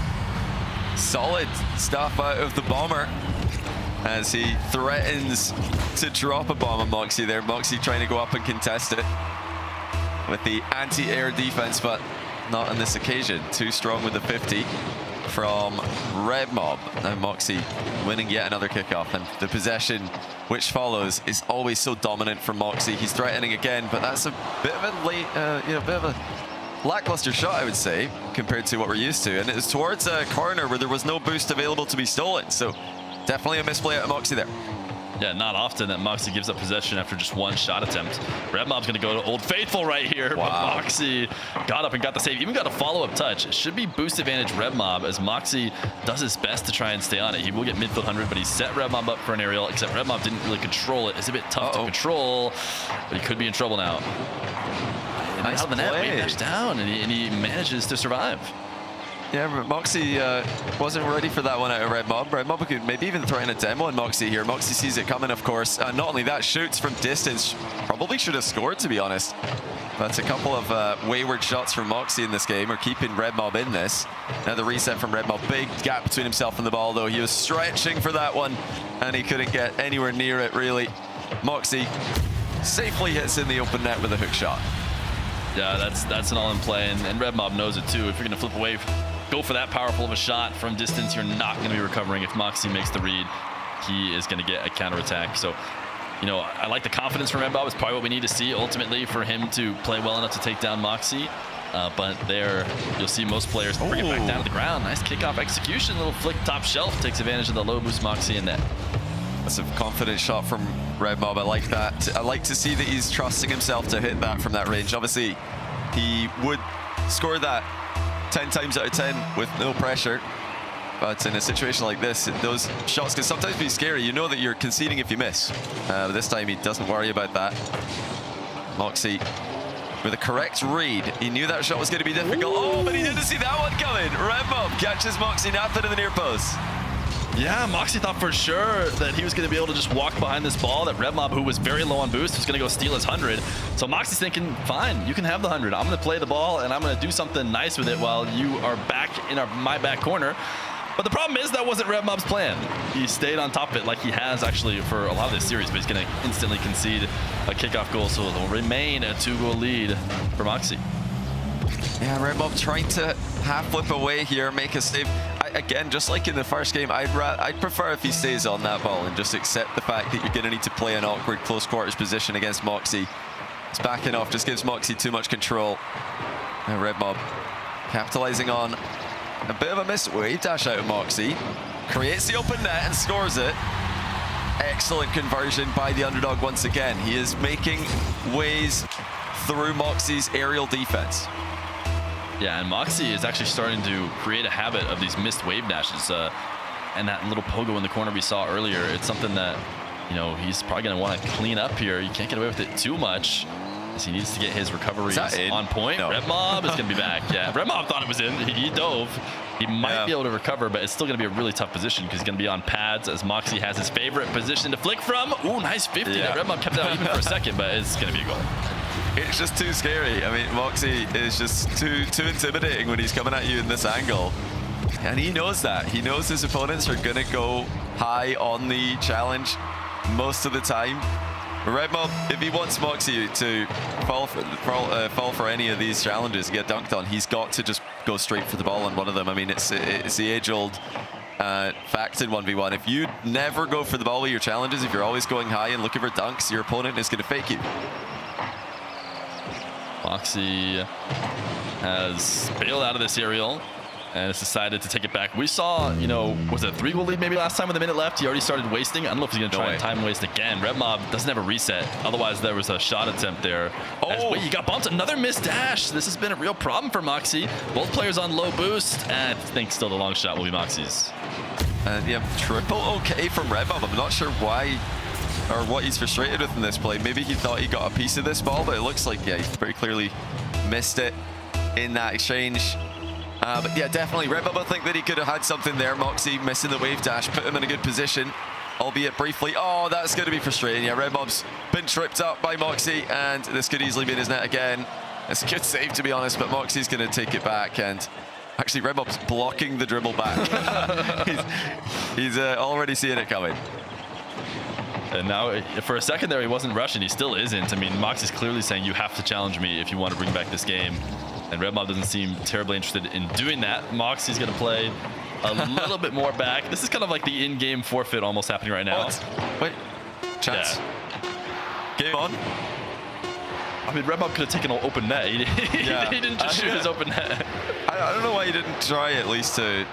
Solid stuff out of the bomber as he threatens to drop a bomb on Moxie there. Moxie trying to go up and contest it with the anti-air defense, but not on this occasion. Too strong with the 50 from Redmob. Now Moxie winning yet another kickoff, and the possession which follows is always so dominant for Moxie. He's threatening again, but that's a bit of a late, bit of a lackluster shot, I would say, compared to what we're used to. And it was towards a corner where there was no boost available to be stolen. So definitely a misplay out of Moxie there. Yeah, not often that Moxie gives up possession after just one shot attempt. Redmob's going to go to Old Faithful right here. Wow. But Moxie got up and got the save. Even got a follow-up touch. It should be boost advantage Redmob as Moxie does his best to try and stay on it. He will get midfield 100, but he set Redmob up for an aerial, except Redmob didn't really control it. It's a bit tough to control, but he could be in trouble now. Nice out of the net, wave dash down, and he manages to survive. Yeah, but Moxie wasn't ready for that one out of Redmob. Redmob could maybe even throw in a demo on Moxie here. Moxie sees it coming, of course. Not only that, shoots from distance. Probably should have scored, to be honest. That's a couple of wayward shots from Moxie in this game are keeping Redmob in this. Now the reset from Redmob. Big gap between himself and the ball, though. He was stretching for that one, and he couldn't get anywhere near it, really. Moxie safely hits in the open net with a hook shot. Yeah, that's an all-in play, and Redmob knows it, too. If you're going to flip away, go for that powerful of a shot from distance, you're not going to be recovering. If Moxie makes the read, he is going to get a counterattack. So, you know, I like the confidence from Redmob. It's probably what we need to see ultimately for him to play well enough to take down Moxie. But there, you'll see most players bring it back down to the ground. Nice kickoff execution, little flick top shelf, takes advantage of the low boost Moxie in net. That's a confident shot from Redmob. I like that. I like to see that he's trusting himself to hit that from that range. Obviously, he would score that 10 times out of 10 with no pressure. But in a situation like this, those shots can sometimes be scary. You know that you're conceding if you miss. But this time, he doesn't worry about that. Moxie with a correct read. He knew that shot was going to be difficult. Oh, but he didn't see that one coming. Redmob catches Moxie napping in the near post. Yeah, Moxie thought for sure that he was going to be able to just walk behind this ball, that Redmob, who was very low on boost, was going to go steal his 100. So Moxie's thinking, fine, you can have the 100. I'm going to play the ball, and I'm going to do something nice with it while you are back in my back corner. But the problem is that wasn't Redmob's plan. He stayed on top of it like he has actually for a lot of this series, but he's going to instantly concede a kickoff goal, so it'll remain a 2-goal lead for Moxie. Yeah, Redmob trying to half flip away here, make a save. Again, just like in the first game, I'd prefer if he stays on that ball and just accept the fact that you're going to need to play an awkward close quarters position against Moxie. It's backing off, just gives Moxie too much control. And Redmob capitalizing on a bit of a missed wave dash out of Moxie. Creates the open net and scores it. Excellent conversion by the underdog once again. He is making ways through Moxie's aerial defense. Yeah, and Moxie is actually starting to create a habit of these missed wave dashes. And that little pogo in the corner we saw earlier, it's something that, you know, he's probably going to want to clean up here. You can't get away with it too much. as he needs to get his recoveries in? on point. No. Red Mob is going to be back. Yeah, Red Mob thought it was in. He dove. He might be able to recover, but it's still going to be a really tough position because he's going to be on pads as Moxie has his favorite position to flick from. Ooh, nice 50. That Red Mob kept it out even for a second, but it's going to be a goal. It's just too scary. I mean, Moxie is just too intimidating when he's coming at you in this angle. And he knows that. He knows his opponents are going to go high on the challenge most of the time. Red Mob, if he wants Moxie to fall for any of these challenges and get dunked on, he's got to just go straight for the ball on one of them. I mean, it's the age-old fact in 1v1. If you never go for the ball with your challenges, if you're always going high and looking for dunks, your opponent is going to fake you. Moxie has bailed out of this aerial and has decided to take it back. We saw, you know, was it a 3-goal lead maybe last time with a minute left? He already started wasting. I don't know if he's going to try and time waste again. Red Mob doesn't have a reset. Otherwise, there was a shot attempt there. Wait, he got bumped. Another missed dash. This has been a real problem for Moxie. Both players on low boost. And I think still the long shot will be Moxie's. Yeah, triple okay from Red Mob. I'm not sure why or what he's frustrated with in this play. Maybe he thought he got a piece of this ball, but it looks like, yeah, he very clearly missed it in that exchange. But yeah, definitely, Red Mob, I think that he could have had something there. Moxie missing the wave dash, put him in a good position, albeit briefly. Oh, that's going to be frustrating. Yeah, Red Mob's been tripped up by Moxie, and this could easily be in his net again. It's a good save, to be honest, but Moxie's going to take it back, and actually, Red Mob's blocking the dribble back. he's already seeing it coming. And now, for a second there, he wasn't rushing. He still isn't. I mean, Moxie's clearly saying, you have to challenge me if you want to bring back this game. And Red Mob doesn't seem terribly interested in doing that. Moxie's going to play a little bit more back. This is kind of like the in-game forfeit almost happening right now. Wait, chance. Yeah. Game on. I mean, Red Mob could have taken an open net. He didn't just shoot his open net. I don't know why he didn't try at least to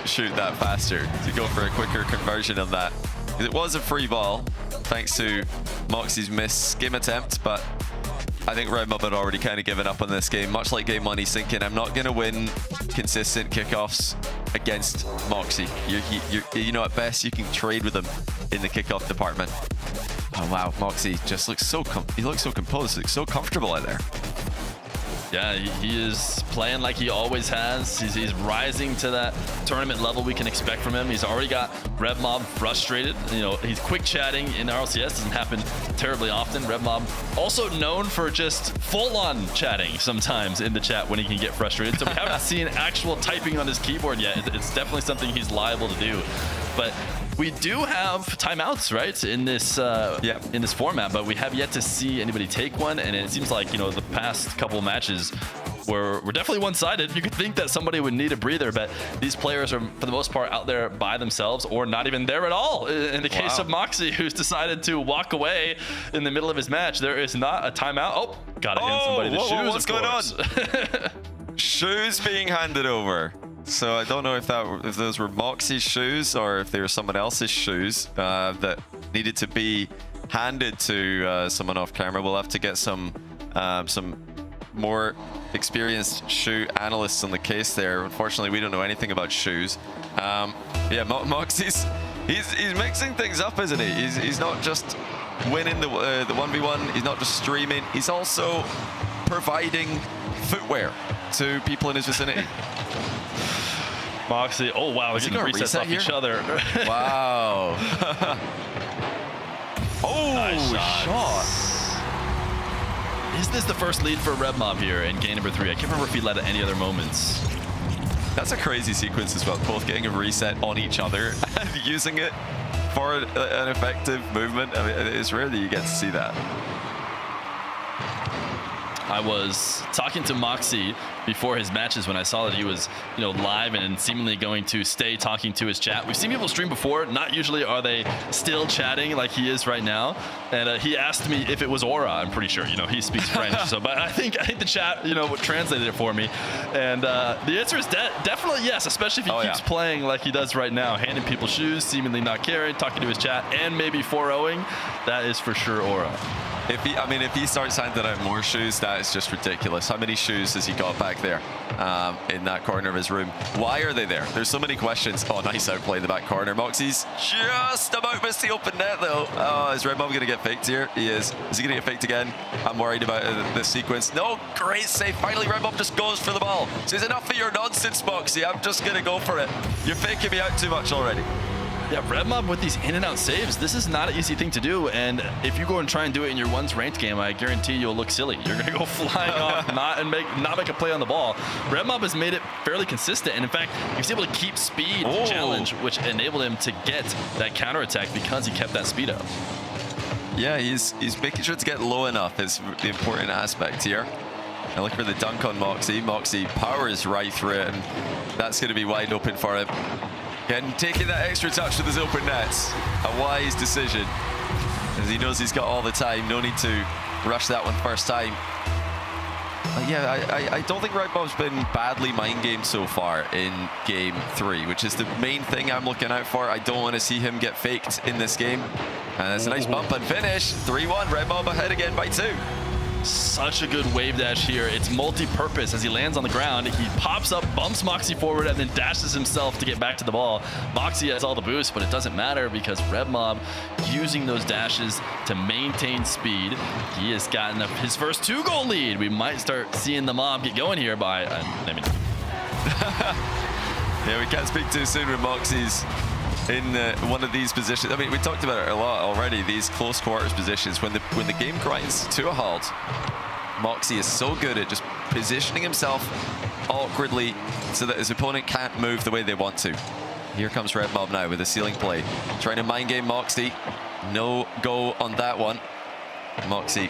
shoot that faster, to go for a quicker conversion of that. It was a free ball, thanks to Moxie's missed skim attempt, but I think Red Mob had already kind of given up on this game. Much like game one, he's thinking, I'm not going to win consistent kickoffs against Moxie. You know, at best, you can trade with him in the kickoff department. Oh, wow. Moxie just looks so composed, looks so comfortable out there. Yeah, he is playing like he always has. He's rising to that tournament level we can expect from him. He's already got Red Mob frustrated. You know, he's quick chatting in RLCS. Doesn't happen terribly often. Red Mob also known for just full-on chatting sometimes in the chat when he can get frustrated. So we haven't seen actual typing on his keyboard yet. It's definitely something he's liable to do. But we do have timeouts, right, in this format, but we have yet to see anybody take one. And it seems like, you know, the past couple of matches were definitely one-sided. You could think that somebody would need a breather, but these players are, for the most part, out there by themselves or not even there at all. In the case of Moxie, who's decided to walk away in the middle of his match, there is not a timeout. Oh, gotta hand somebody the shoes. What's going on? Shoes being handed over. So I don't know if those were Moxie's shoes or if they were someone else's shoes that needed to be handed to someone off camera. We'll have to get some more experienced shoe analysts on the case there. Unfortunately, we don't know anything about shoes. Yeah, Moxie's he's mixing things up, isn't he? He's not just winning the 1v1. He's not just streaming. He's also providing footwear to people in his vicinity. Moxie, oh wow, they're getting resets off each other. Wow. Oh, nice shot. Is this the first lead for Red Mob here in game number 3? I can't remember if he led at any other moments. That's a crazy sequence as well, both getting a reset on each other and using it for an effective movement. I mean, it's rare that you get to see that. I was talking to Moxie before his matches when I saw that he was, you know, live and seemingly going to stay talking to his chat. We've seen people stream before. Not usually are they still chatting like he is right now. And he asked me if it was Aura. I'm pretty sure, you know, he speaks French. But I think the chat, you know, translated it for me. And the answer is definitely yes, especially if he keeps playing like he does right now, handing people shoes, seemingly not caring, talking to his chat, and maybe 4-0ing. That is for sure Aura. If he starts handing out more shoes, that is just ridiculous. How many shoes has he got back there in that corner of his room? Why are they there? There's so many questions. Oh, nice outplay in the back corner. Moxie's just about missed the open net, though. Oh, is Red Mob going to get faked here? He is. Is he going to get faked again? I'm worried about this sequence. No, great save. Finally, Red Mob just goes for the ball. Says, enough of your nonsense, Moxie. I'm just going to go for it. You're faking me out too much already. Yeah, Red Mob with these in and out saves, this is not an easy thing to do. And if you go and try and do it in your once ranked game, I guarantee you'll look silly. You're going to go flying off, not make a play on the ball. Red Mob has made it fairly consistent. And in fact, he was able to keep speed challenge, which enabled him to get that counterattack because he kept that speed up. Yeah, he's making sure to get low enough is the important aspect here. And look for the dunk on Moxie. Moxie powers right through it, and that's going to be wide open for him. And taking that extra touch with his open nets, a wise decision, as he knows he's got all the time. No need to rush that one first time. Yeah, I don't think Red Mob's been badly mind gamed so far in game 3, which is the main thing I'm looking out for. I don't want to see him get faked in this game. And it's a nice bump and finish. 3-1, Red Mob ahead again by 2. Such a good wave dash here. It's multi-purpose. As he lands on the ground, he pops up, bumps Moxie forward, and then dashes himself to get back to the ball. Moxie has all the boost, but it doesn't matter because Red Mob using those dashes to maintain speed. He has gotten his first 2-goal lead. We might start seeing the mob get going here by, Yeah, we can't speak too soon with Moxie's in one of these positions. I mean, we talked about it a lot already, these close quarters positions. When the game grinds to a halt, Moxie is so good at just positioning himself awkwardly so that his opponent can't move the way they want to. Here comes Red Mob now with a ceiling play. Trying to mind game Moxie. No go on that one. Moxie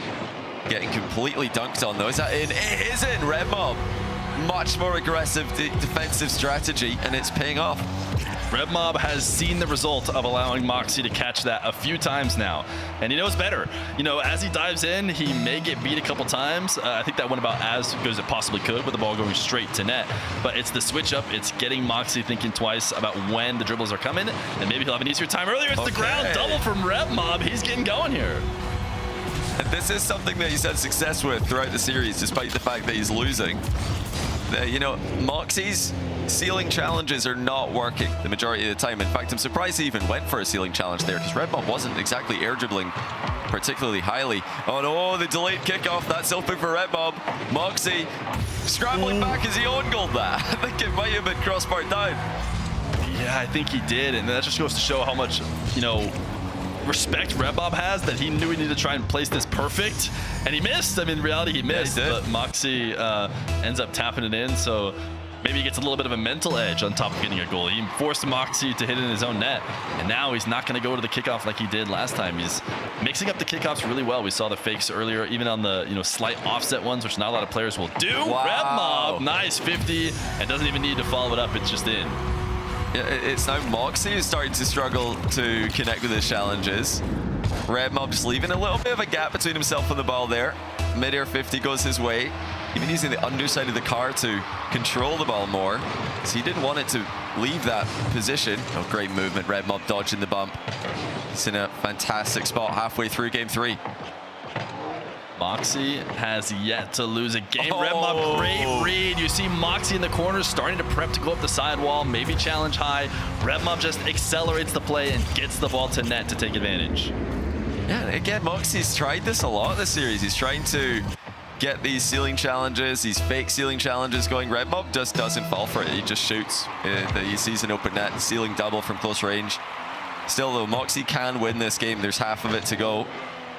getting completely dunked on though. Is that in? It isn't. Red Mob. Much more aggressive defensive strategy, and it's paying off. Red Mob has seen the result of allowing Moxie to catch that a few times now, and he knows better. You know, as he dives in, he may get beat a couple times. I think that went about as good as it possibly could with the ball going straight to net, but it's the switch up. It's getting Moxie thinking twice about when the dribbles are coming, and maybe he'll have an easier time earlier. It's the ground double from Red Mob. He's getting going here. And this is something that he's had success with throughout the series, despite the fact that he's losing. You know, Moxie's ceiling challenges are not working the majority of the time. In fact, I'm surprised he even went for a ceiling challenge there because Red Mob wasn't exactly air dribbling particularly highly. Oh no, the delayed kickoff. That's open for Red Mob. Moxie scrambling back as he own goaled that. I think it might have been crossbar down. Yeah, I think he did. And that just goes to show how much, you know, respect Red Mob has, that he knew he needed to try and place this perfect, and he missed. I mean, in reality, he missed, but Moxie ends up tapping it in, so maybe he gets a little bit of a mental edge on top of getting a goal. He forced Moxie to hit it in his own net, and now he's not going to go to the kickoff like he did last time. He's mixing up the kickoffs really well. We saw the fakes earlier, even on the slight offset ones, which not a lot of players will do. Wow. Red Mob, nice 50, and doesn't even need to follow it up. It's just in. Yeah, it's now Moxie who's starting to struggle to connect with his challenges. Red Mob just leaving a little bit of a gap between himself and the ball there. Mid-air 50 goes his way. Even using the underside of the car to control the ball more. So he didn't want it to leave that position. Oh, great movement. Red Mob dodging the bump. It's in a fantastic spot halfway through game 3. Moxie has yet to lose a game. Red Mob, great read. You see Moxie in the corner starting to prep to go up the sidewall, maybe challenge high. Red Mob just accelerates the play and gets the ball to net to take advantage. Yeah, again, Moxie's tried this a lot this series. He's trying to get these ceiling challenges, these fake ceiling challenges going. Red Mob just doesn't fall for it. He just shoots. He sees an open net, ceiling double from close range. Still, though, Moxie can win this game. There's half of it to go.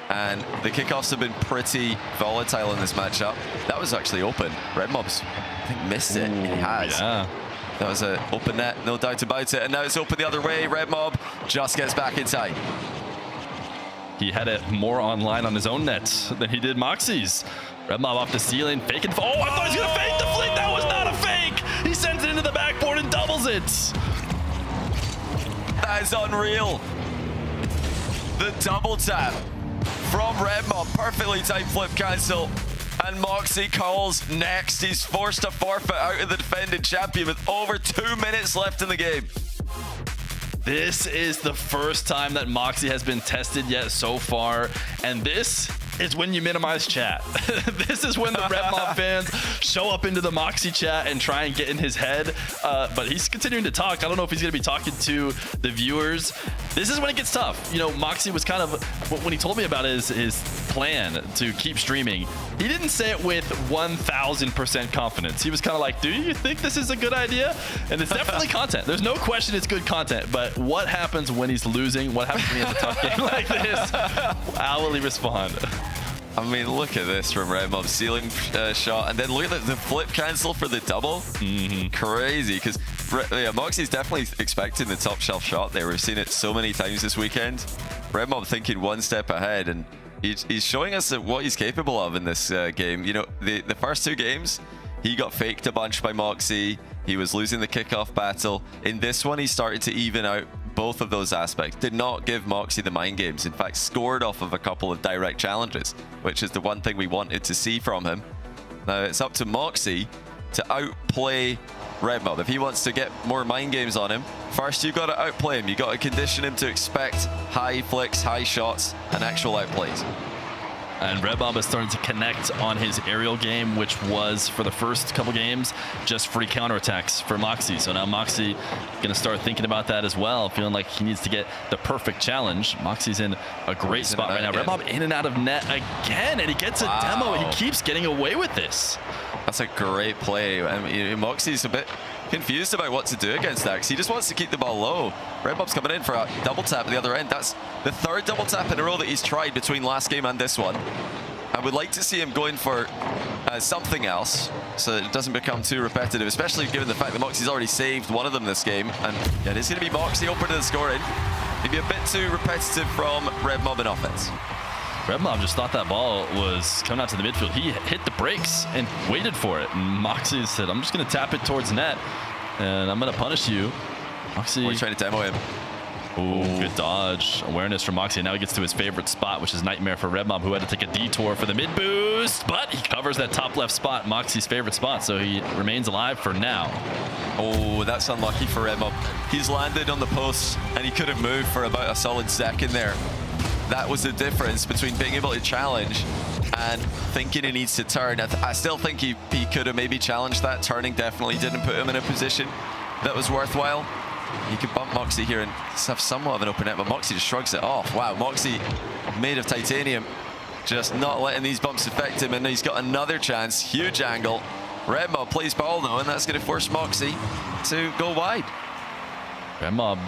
And the kickoffs have been pretty volatile in this matchup. That was actually open. Red Mob's, I think, missed it. He has. Yeah. That was an open net, no doubt about it. And now it's open the other way. Red Mob just gets back inside. He had it more online on his own net than he did Moxie's. Red Mob off the ceiling, faking. Oh, I thought he was going to fake the flick. That was not a fake. He sends it into the backboard and doubles it. That is unreal. The double tap from Red Mob. Perfectly timed flip cancel. And Moxie calls next. He's forced to forfeit out of the defending champion with over 2 minutes left in the game. This is the first time that Moxie has been tested yet so far, and this is when you minimize chat. This is when the Red Mob fans show up into the Moxie chat and try and get in his head. But he's continuing to talk. I don't know if he's going to be talking to the viewers. This is when it gets tough. You know, Moxie was kind of, when he told me about his plan to keep streaming, he didn't say it with 1000% confidence. He was kind of like, do you think this is a good idea? And it's definitely content. There's no question it's good content. But what happens when he's losing? What happens when he has a tough game like this? How will he respond? I mean, look at this from Red Mob. Ceiling shot, and then look at the flip cancel for the double. Crazy, because Moxie's definitely expecting the top shelf shot there. We've seen it so many times this weekend. Red Mob thinking one step ahead, and he's showing us what he's capable of in this game. You know, the first two games, he got faked a bunch by Moxie. He was losing the kickoff battle. In this one, he started to even out both of those aspects. Did not give Moxie the mind games. In fact, scored off of a couple of direct challenges, which is the one thing we wanted to see from him. Now, it's up to Moxie to outplay Red Mob. If he wants to get more mind games on him, first you've got to outplay him. You've got to condition him to expect high flicks, high shots, and actual outplays. And Red Mob is starting to connect on his aerial game, which was, for the first couple games, just free counterattacks for Moxie. So now Moxie going to start thinking about that as well, feeling like he needs to get the perfect challenge. Moxie's in a great spot right now. Red Mob in and out of net again, and he gets a demo. He keeps getting away with this. That's a great play. I mean, Moxie's a bit confused about what to do against that, because he just wants to keep the ball low. Red Mob's coming in for a double tap at the other end. That's the third double tap in a row that he's tried between last game and this one. I would like to see him going for something else, so it doesn't become too repetitive, especially given the fact that Moxie's already saved one of them this game. And yeah, it is going to be Moxie opening the scoring. Maybe a bit too repetitive from Red Mob in offense. Red Mob just thought that ball was coming out to the midfield. He hit the brakes and waited for it. And Moxie said, I'm just going to tap it towards net, and I'm going to punish you. Moxie. We're trying to demo him. Ooh, good dodge. Awareness from Moxie. Now he gets to his favorite spot, which is Nightmare for Red Mob, who had to take a detour for the mid boost. But he covers that top left spot, Moxie's favorite spot, so he remains alive for now. Oh, that's unlucky for Red Mob. He's landed on the post, and he couldn't move for about a solid second there. That was the difference between being able to challenge and thinking he needs to turn. I still think he could have maybe challenged that. Turning definitely didn't put him in a position that was worthwhile. He could bump Moxie here and have somewhat of an open net, but Moxie just shrugs it off. Wow, Moxie made of titanium, just not letting these bumps affect him, and he's got another chance. Huge angle. Red Mob plays ball though, and that's going to force Moxie to go wide. Red Mob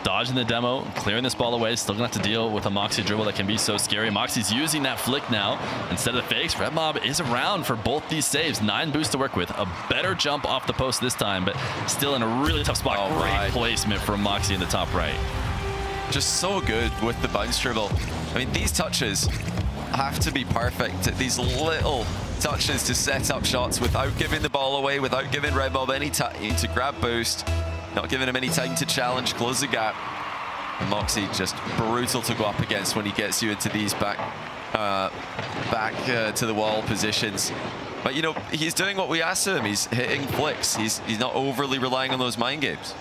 dodging the demo, clearing this ball away, still gonna have to deal with a Moxie dribble that can be so scary. Moxie's using that flick now instead of the fakes. Red Mob is around for both these saves. 9 boosts to work with. A better jump off the post this time, but still in a really tough spot. Great placement from Moxie in the top right. Just so good with the bounce dribble. I mean, these touches have to be perfect. These little touches to set up shots without giving the ball away, without giving Red Mob any time to grab boost. Not giving him any time to challenge, close the gap. And Moxie just brutal to go up against when he gets you into these back to the wall positions. But you know, he's doing what we asked of him. He's hitting flicks. He's not overly relying on those mind games.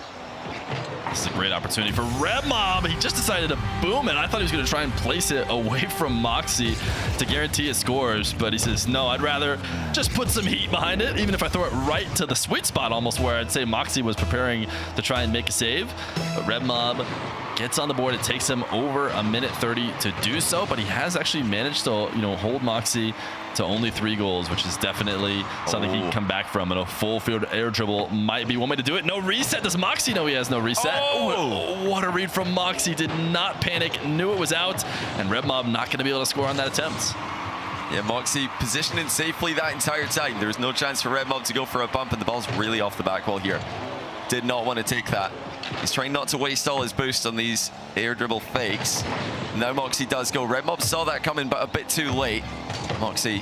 This is a great opportunity for Red Mob. He just decided to boom it. I thought he was going to try and place it away from Moxie to guarantee his scores, but he says, no, I'd rather just put some heat behind it, even if I throw it right to the sweet spot almost where I'd say Moxie was preparing to try and make a save. But Red Mob gets on the board. It takes him over a minute 30 to do so, but he has actually managed to, hold Moxie to only 3 goals, which is definitely something he can come back from. And a full field air dribble might be one way to do it. No reset. Does Moxie know he has no reset? Oh, what a read from Moxie. Did not panic, knew it was out, and Red Mob not going to be able to score on that attempt. Yeah, Moxie positioning safely that entire time. There was no chance for Red Mob to go for a bump, and the ball's really off the back wall here. Did not want to take that. He's trying not to waste all his boost on these air dribble fakes. Now Moxie does go. Red Mob saw that coming, but a bit too late. Moxie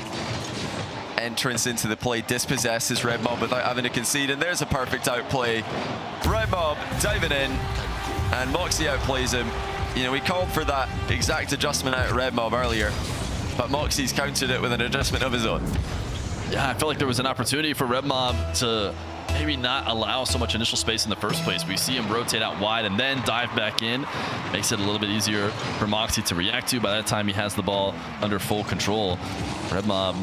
entrance into the play dispossesses Red Mob without having to concede, and there's a perfect outplay. Red Mob diving in, and Moxie outplays him. You know, we called for that exact adjustment out of Red Mob earlier, but Moxie's countered it with an adjustment of his own. Yeah, I felt like there was an opportunity for Red Mob to maybe not allow so much initial space in the first place. We see him rotate out wide and then dive back in. Makes it a little bit easier for Moxie to react to. By that time, he has the ball under full control. Red Mob,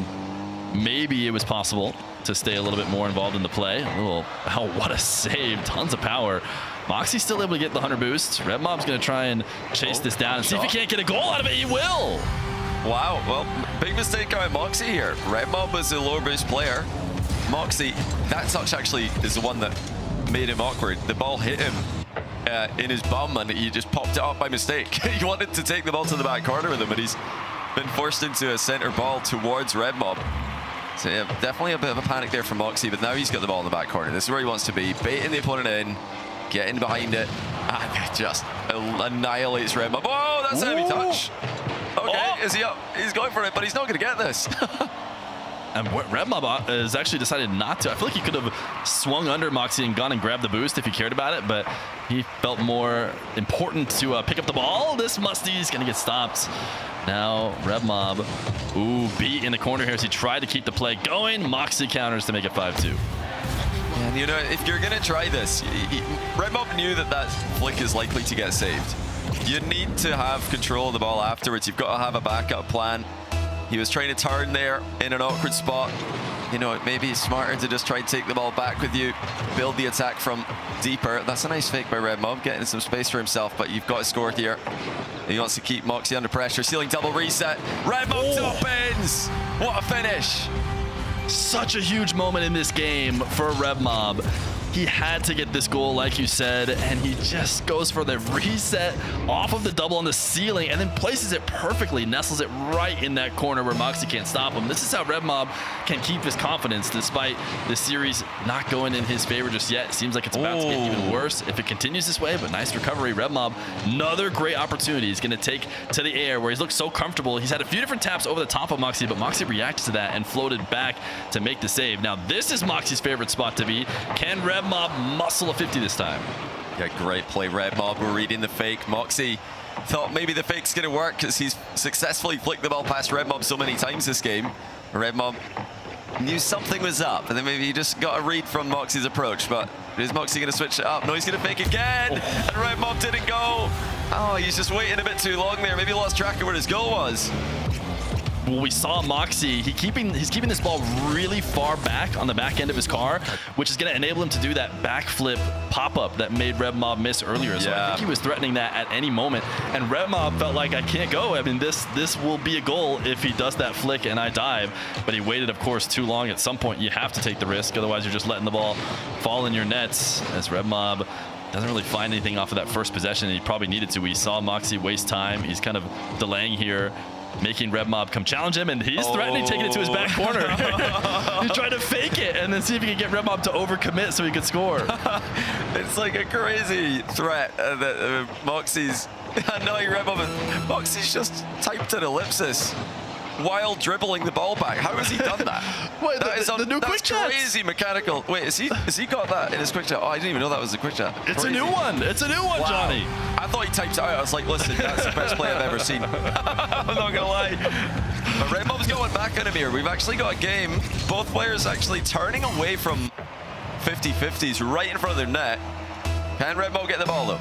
maybe it was possible to stay a little bit more involved in the play. Oh, what a save. Tons of power. Moxie's still able to get the 100 boost. Red Mob's going to try and chase this down and see if he can't get a goal out of it. He will. Wow, well, big mistake by Moxie here. Red Mob was a lower boost player. Moxie, that touch actually is the one that made him awkward. The ball hit him in his bum and he just popped it up by mistake. He wanted to take the ball to the back corner with him, but he's been forced into a center ball towards Red Mob. So yeah, definitely a bit of a panic there from Moxie, but now he's got the ball in the back corner. This is where he wants to be, baiting the opponent in, getting behind it, and it just annihilates Red Mob. Oh, that's a heavy touch. Okay, is he up? He's going for it, but he's not going to get this. And Red Mob has actually decided not to. I feel like he could have swung under Moxie and gone and grabbed the boost if he cared about it, but he felt more important to pick up the ball. This Musty's going to get stopped. Now Red Mob, beat in the corner here as he tried to keep the play going. Moxie counters to make it 5-2. And you know, if you're going to try this, Red Mob knew that that flick is likely to get saved. You need to have control of the ball afterwards. You've got to have a backup plan. He was trying to turn there in an awkward spot. You know, maybe it's smarter to just try to take the ball back with you, build the attack from deeper. That's a nice fake by Red Mob, getting some space for himself, but you've got to score here. He wants to keep Moxie under pressure. Ceiling double reset. Red Mob top ends. What a finish. Such a huge moment in this game for Red Mob. He had to get this goal, like you said, and he just goes for the reset off of the double on the ceiling and then places it perfectly, nestles it right in that corner where Moxie can't stop him. This is how Red Mob can keep his confidence despite the series not going in his favor just yet. Seems like it's about to get even worse if it continues this way, but nice recovery. Red Mob, another great opportunity. He's going to take to the air where he's looked so comfortable. He's had a few different taps over the top of Moxie, but Moxie reacted to that and floated back to make the save. Now, this is Moxie's favorite spot to be. Can Red Mob muscle a 50 this time? Yeah, great play, Red Mob. We're reading the fake. Moxie thought maybe the fake's going to work because he's successfully flicked the ball past Red Mob so many times this game. Red Mob knew something was up, and then maybe he just got a read from Moxie's approach, but is Moxie going to switch it up? No, he's going to fake again, and Red Mob didn't go. Oh, he's just waiting a bit too long there. Maybe he lost track of where his goal was. Well, we saw Moxie, he's keeping this ball really far back on the back end of his car, which is going to enable him to do that backflip pop-up that made Red Mob miss earlier. So I think he was threatening that at any moment, and Red Mob felt like, I can't go. I mean, this will be a goal if he does that flick and I dive, but he waited, of course, too long. At some point, you have to take the risk, otherwise you're just letting the ball fall in your nets, as Red Mob doesn't really find anything off of that first possession, and he probably needed to. We saw Moxie waste time. He's kind of delaying here, making Red Mob come challenge him, and he's threatening taking it to his back corner. He's trying to fake it and then see if he can get Red Mob to overcommit so he could score. It's like a crazy threat that Moxie's annoying Red Mob. Moxie's just typed an ellipsis while dribbling the ball back. How has he done that? Wait, that's crazy mechanical. Wait, has he got that in his quick chat? Oh, I didn't even know that was a quick chat. It's a new one. It's a new one, wow. Johnny. I thought he typed it out. I was like, listen, that's the best play I've ever seen. I'm not gonna lie. But Red Mob's going back on him here. We've actually got a game. Both players actually turning away from 50-50s right in front of their net. Can Red Mob get the ball though?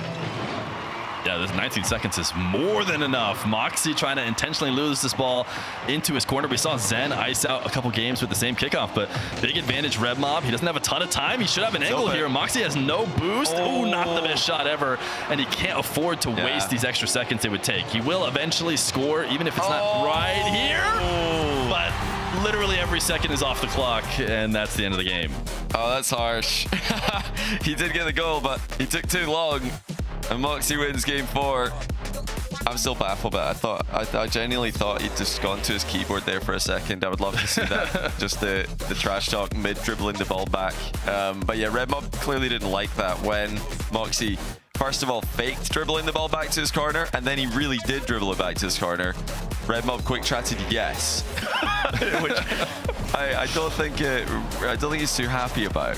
Yeah, this 19 seconds is more than enough. Moxie trying to intentionally lose this ball into his corner. We saw Zen ice out a couple games with the same kickoff, but big advantage Red Mob. He doesn't have a ton of time. He should have an angle here. Moxie has no boost. Oh, not the best shot ever. And he can't afford to waste these extra seconds it would take. He will eventually score, even if it's not right here. But literally every second is off the clock, and that's the end of the game. Oh, that's harsh. He did get the goal, but he took too long. And Moxie wins game 4. I'm still baffled, but I genuinely thought he'd just gone to his keyboard there for a second. I would love to see that. Just the trash talk mid dribbling the ball back. But yeah, Red Mob clearly didn't like that when Moxie, first of all, faked dribbling the ball back to his corner, and then he really did dribble it back to his corner. Red Mob quick chatted yes, which I don't think he's too happy about.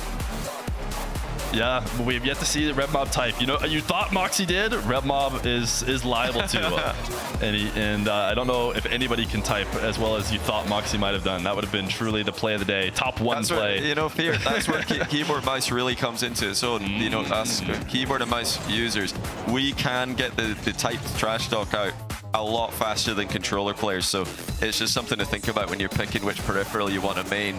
Yeah, we've yet to see the Red Mob type. You know, you thought Moxie did. Red Mob is liable to, and I don't know if anybody can type as well as you thought Moxie might have done. That would have been truly the play of the day, top one that's play. Where, you know, Fear. That's where keyboard mouse really comes into its own. You know, us keyboard and mouse users, we can get the typed trash talk out a lot faster than controller players, so it's just something to think about when you're picking which peripheral you want to main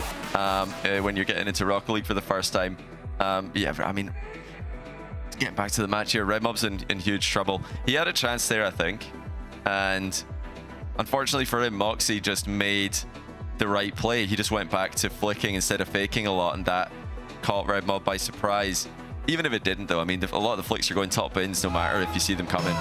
when you're getting into Rocket League for the first time. Yeah, I mean, getting back to the match here, Red Mob's in huge trouble. He had a chance there, I think, and unfortunately for him, Moxie just made the right play. He just went back to flicking instead of faking a lot, and that caught Red Mob by surprise. Even if it didn't, though, I mean, a lot of the flicks are going top bins no matter if you see them coming.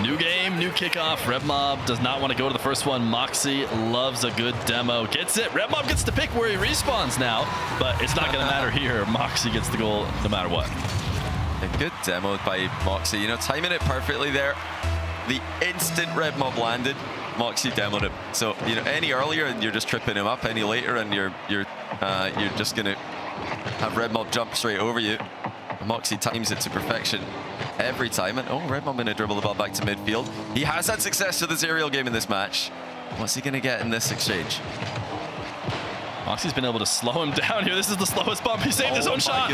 New game, new kickoff. Red Mob does not want to go to the first one. Moxie loves a good demo. Gets it. Red Mob gets to pick where he respawns now, but it's not going to matter here. Moxie gets the goal no matter what. A good demo by Moxie. You know, timing it perfectly there. The instant Red Mob landed, Moxie demoed him. So, you know, any earlier and you're just tripping him up, any later and you're just going to have Red Mob jump straight over you. Moxie times it to perfection every time. And oh, Red Mob going to dribble the ball back to midfield. He has had success with his aerial game in this match. What's he going to get in this exchange? Moxie's been able to slow him down here. This is the slowest bump. He saved his own shot.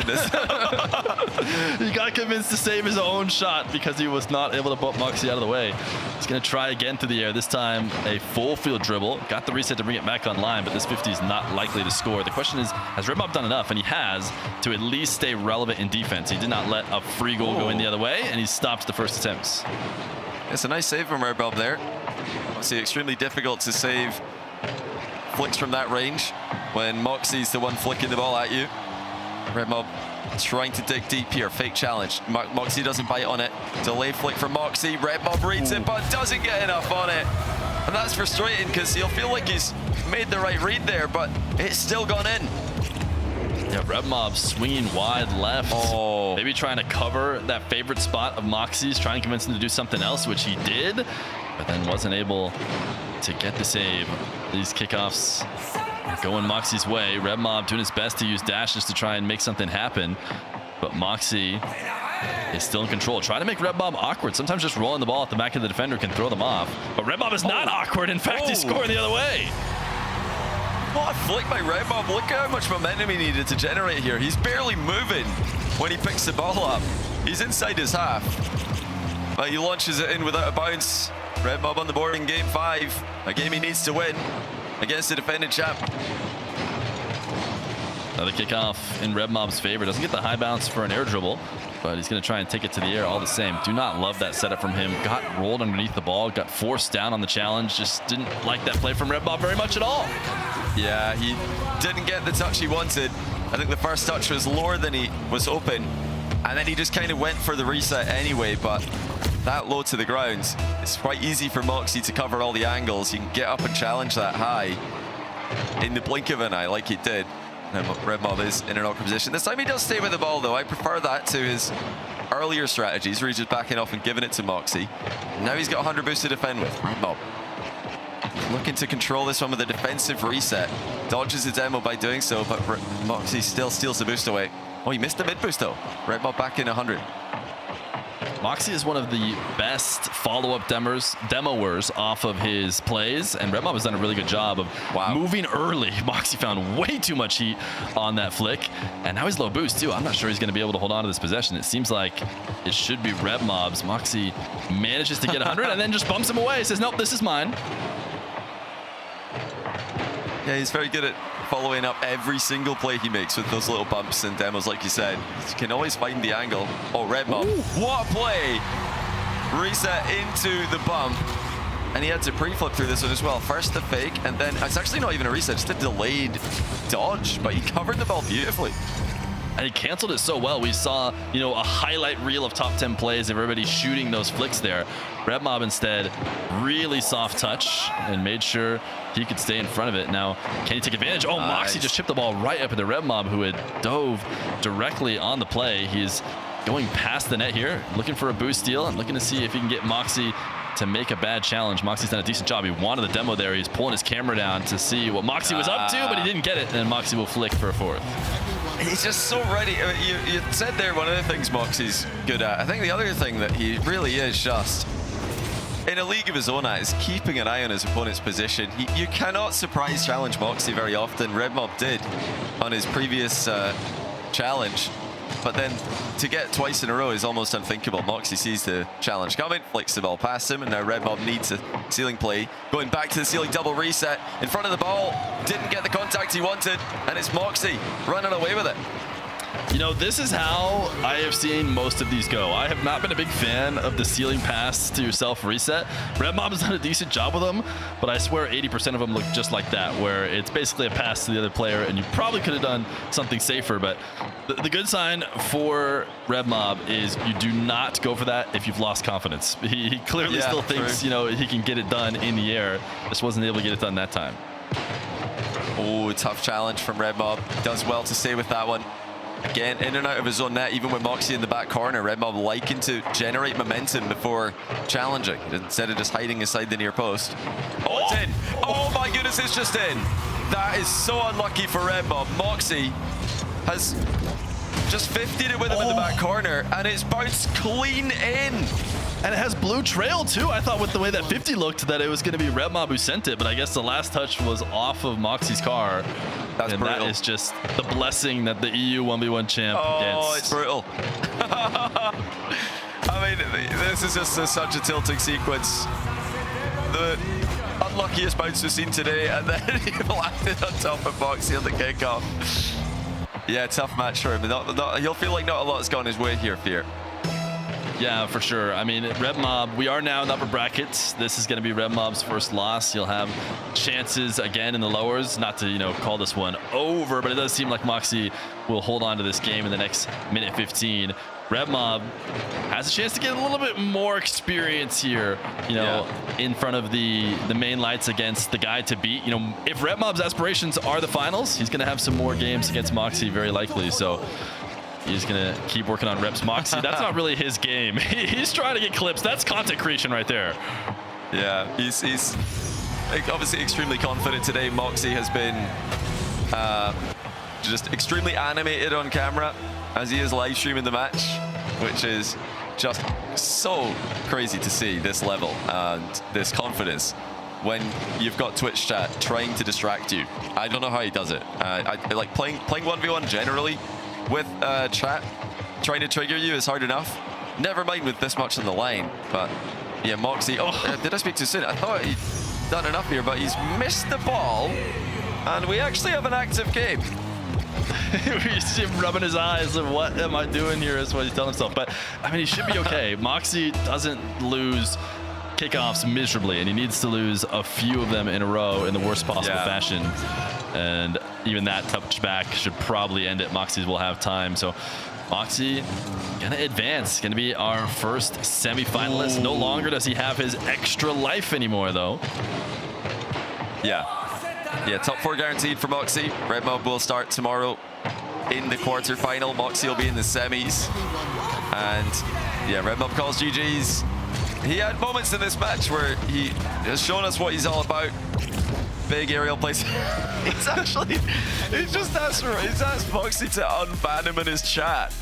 He got convinced to save his own shot because he was not able to bump Moxie out of the way. He's going to try again through the air. This time a full field dribble. Got the reset to bring it back online, but this 50 is not likely to score. The question is, has Red Mob done enough? And he has, to at least stay relevant in defense. He did not let a free goal go in the other way, and he stopped the first attempts. It's a nice save from Red Mob there. Obviously extremely difficult to save flicks from that range when Moxie's the one flicking the ball at you. Red Mob trying to dig deep here. Fake challenge. Moxie doesn't bite on it. Delay flick from Moxie. Red Mob reads it but doesn't get enough on it. And that's frustrating because he'll feel like he's made the right read there, but it's still gone in. Yeah, Red Mob swinging wide left. Oh. Maybe trying to cover that favorite spot of Moxie's, trying to convince him to do something else, which he did, but then wasn't able to get the save. These kickoffs are going Moxie's way. Red Mob doing his best to use dashes to try and make something happen, but Moxie is still in control. Trying to make Red Mob awkward. Sometimes just rolling the ball at the back of the defender can throw them off, but Red Mob is not awkward. In fact, he's scoring the other way. What a flick by Red Mob. Look at how much momentum he needed to generate here. He's barely moving when he picks the ball up. He's inside his half, but he launches it in without a bounce. Red Mob on the board in game 5. A game he needs to win against the defending champ. Another kickoff in Red Mob's favor. Doesn't get the high bounce for an air dribble, but he's going to try and take it to the air all the same. Do not love that setup from him. Got rolled underneath the ball, got forced down on the challenge. Just didn't like that play from Red Mob very much at all. Yeah, he didn't get the touch he wanted. I think the first touch was lower than he was open, and then he just kind of went for the reset anyway, but that low to the ground, it's quite easy for Moxie to cover all the angles. You can get up and challenge that high in the blink of an eye like he did. And Red Mob is in an awkward position. This time he does stay with the ball though. I prefer that to his earlier strategies where he's just backing off and giving it to Moxie. Now he's got 100 boost to defend with. Red Mob looking to control this one with a defensive reset. Dodges the demo by doing so, but Moxie still steals the boost away. Oh, he missed the mid boost though. Red Mob back in 100. Moxie is one of the best follow-up demoers off of his plays, and Red Mob has done a really good job of moving early. Moxie found way too much heat on that flick, and now he's low boost too. I'm not sure he's going to be able to hold on to this possession. It seems like it should be Red Mob's. Moxie manages to get 100 and then just bumps him away. Says, nope, this is mine. Yeah, he's very good at following up every single play he makes with those little bumps and demos, like you said. He can always find the angle. Oh, Red Mob, what a play! Reset into the bump, and he had to pre-flip through this one as well. First the fake, and then it's actually not even a reset, just a delayed dodge, but he covered the ball beautifully. And he canceled it so well. We saw, you know, a highlight reel of top 10 plays of everybody shooting those flicks there. Red Mob instead, really soft touch and made sure he could stay in front of it. Now, can he take advantage? Oh, Moxie just chipped the ball right up at the Red Mob, who had dove directly on the play. He's going past the net here, looking for a boost steal and looking to see if he can get Moxie to make a bad challenge. Moxie's done a decent job. He wanted the demo there. He's pulling his camera down to see what Moxie was up to, but he didn't get it. And Moxie will flick for a fourth. He's just so ready. You said there one of the things Moxie's good at. I think the other thing that he really is just in a league of his own at is keeping an eye on his opponent's position. You cannot surprise challenge Moxie very often. Red Mob did on his previous challenge. But then to get twice in a row is almost unthinkable. Moxie sees the challenge coming, flicks the ball past him, and now Red Mob needs a ceiling play. Going back to the ceiling double reset in front of the ball, didn't get the contact he wanted, and it's Moxie running away with it. You know, this is how I have seen most of these go. I have not been a big fan of the ceiling pass to self reset. Red Mob has done a decent job with them, but I swear 80% of them look just like that, where it's basically a pass to the other player, and you probably could have done something safer. But the good sign for Red Mob is you do not go for that if you've lost confidence. He clearly still thinks, you know, he can get it done in the air. Just wasn't able to get it done that time. Oh, tough challenge from Red Mob. Does well to stay with that one. Again, in and out of his own net, even with Moxie in the back corner. Red Mob liking to generate momentum before challenging, instead of just hiding inside the near post. Oh, it's in. Oh my goodness, it's just in. That is so unlucky for Red Mob. Moxie has just 50'd it with him in the back corner, and it's bounced clean in. And it has blue trail too. I thought with the way that 50 looked that it was going to be Red Mob who sent it, but I guess the last touch was off of Moxie's car. That's and brutal. That is just the blessing that the EU 1v1 champ gets. Oh, it's brutal. I mean, this is just such a tilting sequence. The unluckiest bounce we've seen today, and then he landed on top of Moxie on the kickoff. Yeah, tough match for him. He'll feel like not a lot's gone his way here, Fear. Yeah, for sure. I mean, Red Mob, we are now in the upper brackets. This is going to be Red Mob's first loss. He'll have chances again in the lowers. Not to, you know, call this one over, but it does seem like Moxie will hold on to this game in the next minute 15. Red Mob has a chance to get a little bit more experience here, you know, in front of the main lights against the guy to beat. You know, if Red Mob's aspirations are the finals, he's going to have some more games against Moxie, very likely. So he's going to keep working on reps. Moxie, that's not really his game. He's trying to get clips. That's content creation right there. Yeah, he's obviously extremely confident today. Moxie has been just extremely animated on camera as he is live streaming the match, which is just so crazy to see this level and this confidence when you've got Twitch chat trying to distract you. I don't know how he does it. I like playing 1v1 generally with chat trying to trigger you is hard enough. Never mind with this much on the line. But yeah, Moxie. Did I speak too soon? I thought he'd done enough here, but he's missed the ball, and we actually have an active game. We see him rubbing his eyes of what am I doing here is what he's telling himself. But I mean, he should be okay. Moxie doesn't lose kickoffs miserably, and he needs to lose a few of them in a row in the worst possible fashion. And even that touchback should probably end it. Moxie will have time. So Moxie gonna advance. Gonna be our first semifinalist. No longer does he have his extra life anymore, though. Yeah, top 4 guaranteed for Moxie. Red Mob will start tomorrow in the quarterfinal. Moxie will be in the semis. And yeah, Red Mob calls GG's. He had moments in this match where he has shown us what he's all about. Big aerial plays. He's asked Moxie to unban him in his chat.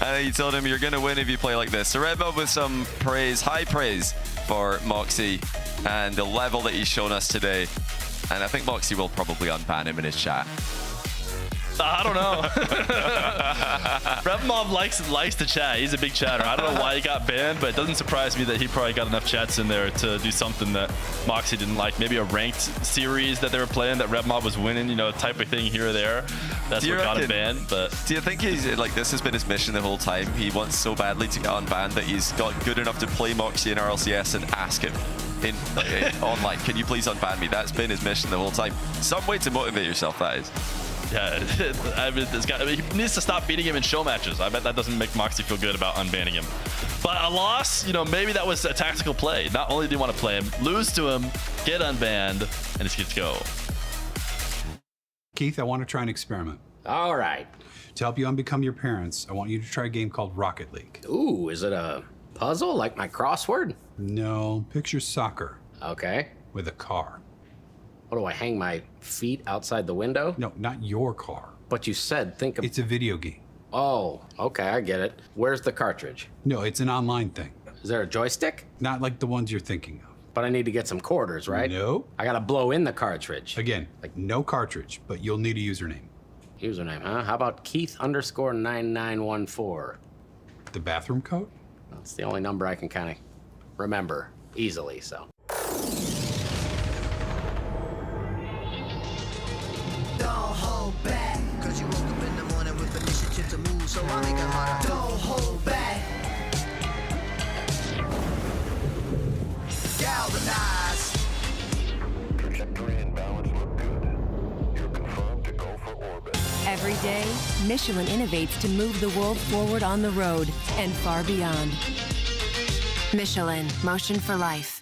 And he told him, you're going to win if you play like this. So Red Mob with some praise, high praise for Moxie and the level that he's shown us today. And I think Moxie will probably unban him in his chat. I don't know. Red Mob likes to chat. He's a big chatter. I don't know why he got banned, but it doesn't surprise me that he probably got enough chats in there to do something that Moxie didn't like. Maybe a ranked series that they were playing that Red Mob was winning, you know, type of thing here or there. That's what got him banned. But do you think he's like, this has been his mission the whole time? He wants so badly to get unbanned that he's got good enough to play Moxie in RLCS and ask him in online, can you please unban me? That's been his mission the whole time. Some way to motivate yourself, that is. Yeah, he needs to stop beating him in show matches. I bet that doesn't make Moxie feel good about unbanning him. But a loss, you know, maybe that was a tactical play. Not only do you want to play him, lose to him, get unbanned, and just get to go. Keith, I want to try an experiment. All right. To help you unbecome your parents, I want you to try a game called Rocket League. Ooh, is it a Puzzle like my crossword? No, picture soccer. Okay. With a car. What do I hang my feet outside the window? No, not your car. But you said think of... It's a video game. Oh, okay, I get it. Where's the cartridge? No, it's an online thing. Is there a joystick? Not like the ones you're thinking of. But I need to get some quarters, right? No. I gotta blow in the cartridge. Again, like no cartridge, but you'll need a username. Username, huh? How about Keith_9914? The bathroom code? That's the only number I can kind of remember easily, so. Don't hold back, cause you woke up in the morning with initiative to move, so I make it harder. Don't hold back. Galvanize. Trajectory and balance look good. You're confirmed to go for orbit. Every day, Michelin innovates to move the world forward on the road and far beyond. Michelin, motion for life.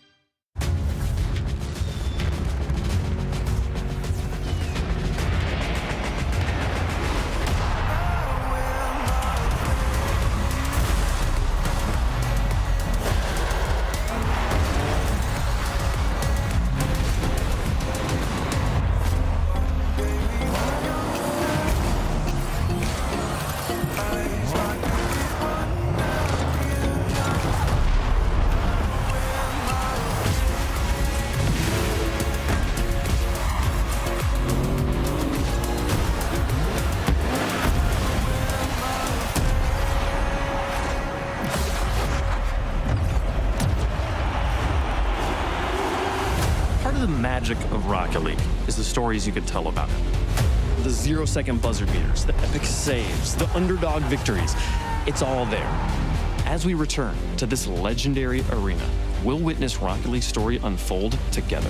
Part of the magic of Rocket League is the stories you could tell about it. The 0-second buzzer beaters, the epic saves, the underdog victories. It's all there. As we return to this legendary arena, we'll witness Rocket League's story unfold together.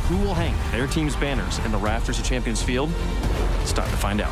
Who will hang their team's banners in the rafters of Champions Field? It's time to find out.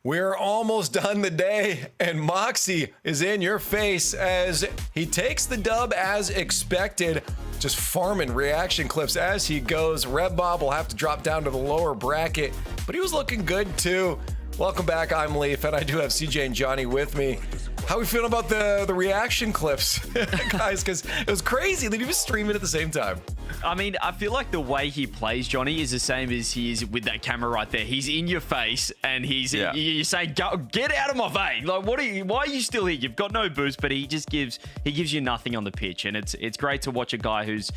We're almost done the day, and Moxie is in your face as he takes the dub as expected. Just farming reaction clips as he goes. Red Bob will have to drop down to the lower bracket, but he was looking good too. Welcome back, I'm Leaf, and I do have CJ and Johnny with me. How we feeling about the reaction clips, guys? Because it was crazy that he was streaming at the same time. I mean, I feel like the way he plays, Johnny, is the same as he is with that camera right there. He's in your face, and you're saying, "Get out of my vein!" Like, why are you still here? You've got no boost, but he gives you nothing on the pitch, and it's great to watch a guy who's,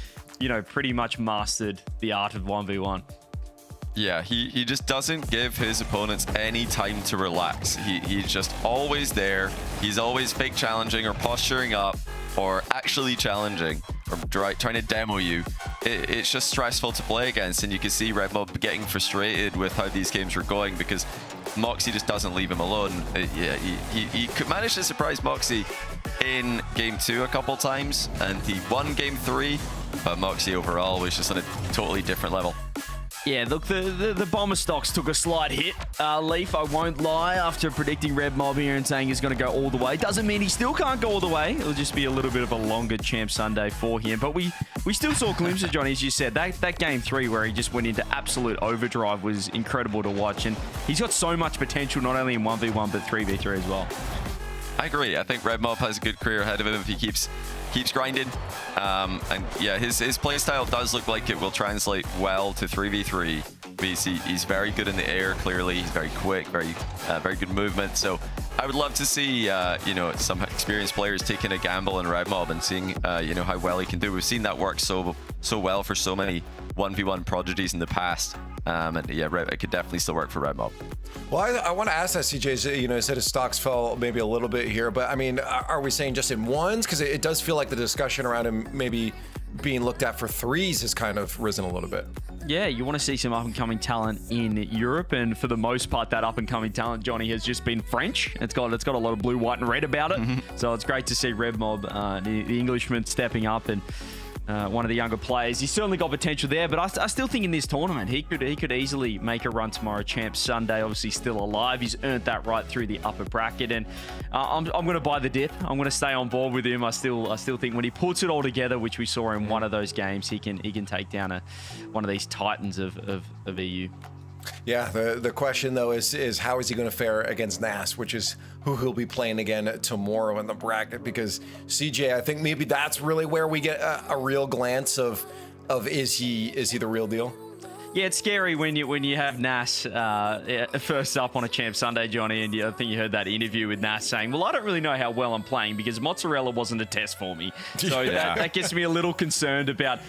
pretty much mastered the art of 1v1. Yeah, he just doesn't give his opponents any time to relax. He's just always there. He's always fake challenging or posturing up or actually challenging or trying to demo you. It's just stressful to play against, and you can see Red Mob getting frustrated with how these games were going because Moxie just doesn't leave him alone. He could manage to surprise Moxie in game 2 a couple times, and he won game 3, but Moxie overall was just on a totally different level. Yeah, look, the Bomber stocks took a slight hit. Leaf, I won't lie, after predicting Red Mob here and saying he's going to go all the way. Doesn't mean he still can't go all the way. It'll just be a little bit of a longer Champ Sunday for him. But we still saw glimpses, Johnny, as you said. That game 3 where he just went into absolute overdrive was incredible to watch. And he's got so much potential, not only in 1v1, but 3v3 as well. I agree. I think Red Mob has a good career ahead of him if he keeps grinding. And yeah, his play style does look like it will translate well to 3v3. He's very good in the air, clearly. He's very quick, very good movement. So I would love to see some experienced players taking a gamble in Red Mob and seeing how well he can do. We've seen that work so well for so many 1v1 prodigies in the past. And yeah, it could definitely still work for Red Mob. Well, I want to ask that, CJ. You said his stocks fell maybe a little bit here, but I mean, are we saying just in ones? Because it does feel like the discussion around him maybe being looked at for threes has kind of risen a little bit. Yeah, you want to see some up-and-coming talent in Europe, and for the most part, that up-and-coming talent, Johnny, has just been French. It's got a lot of blue, white, and red about it. So it's great to see Red Mob, the Englishman, stepping up and one of the younger players. He's certainly got potential there, but I still think in this tournament he could easily make a run tomorrow. Champ Sunday, obviously still alive. He's earned that right through the upper bracket, and I'm going to buy the dip. I'm going to stay on board with him. I still think when he puts it all together, which we saw in one of those games, he can take down one of these titans of EU. Yeah, the question though is how is he going to fare against Nass, which is who he'll be playing again tomorrow in the bracket, because CJ, I think maybe that's really where we get a real glance of is he the real deal? Yeah, it's scary when you have Nass first up on a Champ Sunday, Johnny, and I think you heard that interview with Nass saying, well, I don't really know how well I'm playing because Mozzarella wasn't a test for me. So that gets me a little concerned about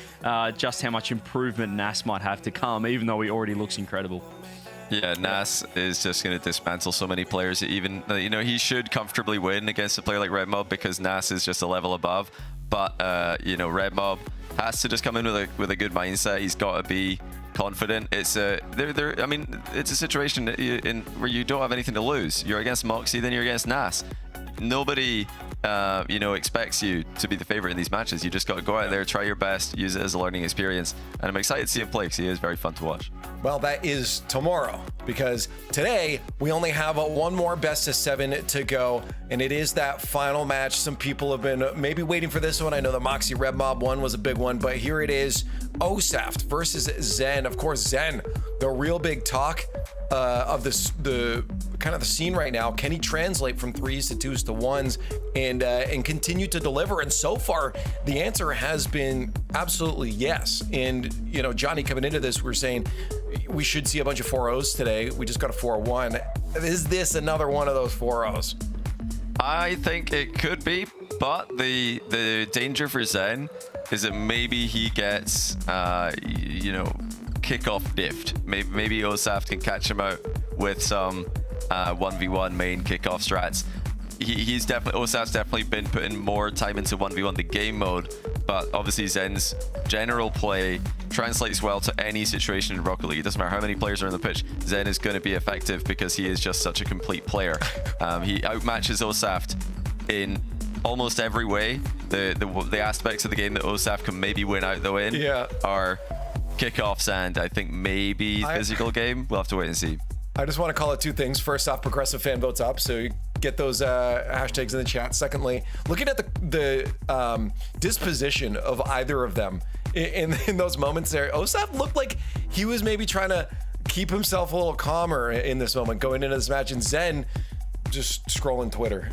just how much improvement Nass might have to come, even though he already looks incredible. Yeah, Nass is just going to dismantle so many players. Even, he should comfortably win against a player like Red Mob because Nass is just a level above. But, Red Mob has to just come in with a good mindset. He's got to be confident. It's a situation where you don't have anything to lose. You're against Moxie, then you're against Nass. Nobody expects you to be the favorite in these matches. You just got to go out there, try your best, use it as a learning experience. And I'm excited to see him play because he is very fun to watch. Well, that is tomorrow, because today we only have one more best of 7 to go, and it is that final match. Some people have been maybe waiting for this one. I know the Moxie Red Mob one was a big one, but here it is. Osaft versus Zen. Of course, Zen, the real big talk of the kind of the scene right now. Can he translate from 3s to 2s to 1s and continue to deliver? And so far, the answer has been absolutely yes. And Johnny, coming into this, we're saying we should see a bunch of 4-0s today. We just got a 4-1. Is this another one of those 4-0s? I think it could be, but the danger for Zen is that maybe he gets, kickoff diffed. Maybe Osaft can catch him out with some 1v1 main kickoff strats. Osaft's definitely been putting more time into 1v1 the game mode, but obviously Zen's general play translates well to any situation in Rocket League. It doesn't matter how many players are on the pitch, Zen is going to be effective because he is just such a complete player. He outmatches Osaft in almost every way. The aspects of the game that Osaft can maybe win out though in are kickoffs and I think maybe physical game. We'll have to wait and see. I just want to call it two things. First off, progressive fan votes up, so you get those hashtags in the chat. Secondly, looking at the disposition of either of them in those moments there, Osaf looked like he was maybe trying to keep himself a little calmer in this moment going into this match, and Zen just scrolling Twitter,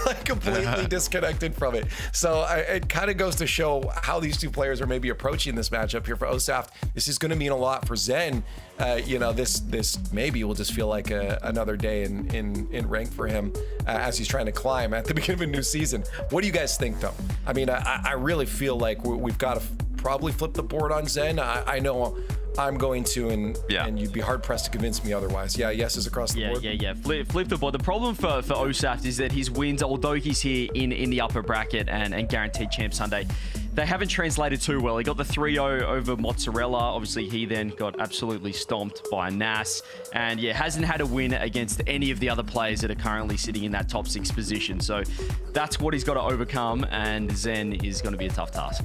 like completely disconnected from it. So it kind of goes to show how these two players are maybe approaching this matchup here for Osaf. This is going to mean a lot for Zen. This maybe will just feel like another day in rank for him as he's trying to climb at the beginning of a new season. What do you guys think, though? I mean, I really feel like we've got to probably flip the board on Zen. I know I'm going to, and you'd be hard pressed to convince me otherwise. Yeah, yeses across the board. Yeah. Flip the board. The problem for Osaf is that his wins, although he's here in the upper bracket and guaranteed Champ Sunday, they haven't translated too well. He got the 3-0 over Mozzarella. Obviously, he then got absolutely stomped by Nass. And hasn't had a win against any of the other players that are currently sitting in that top 6 position. So that's what he's got to overcome, and Zen is going to be a tough task.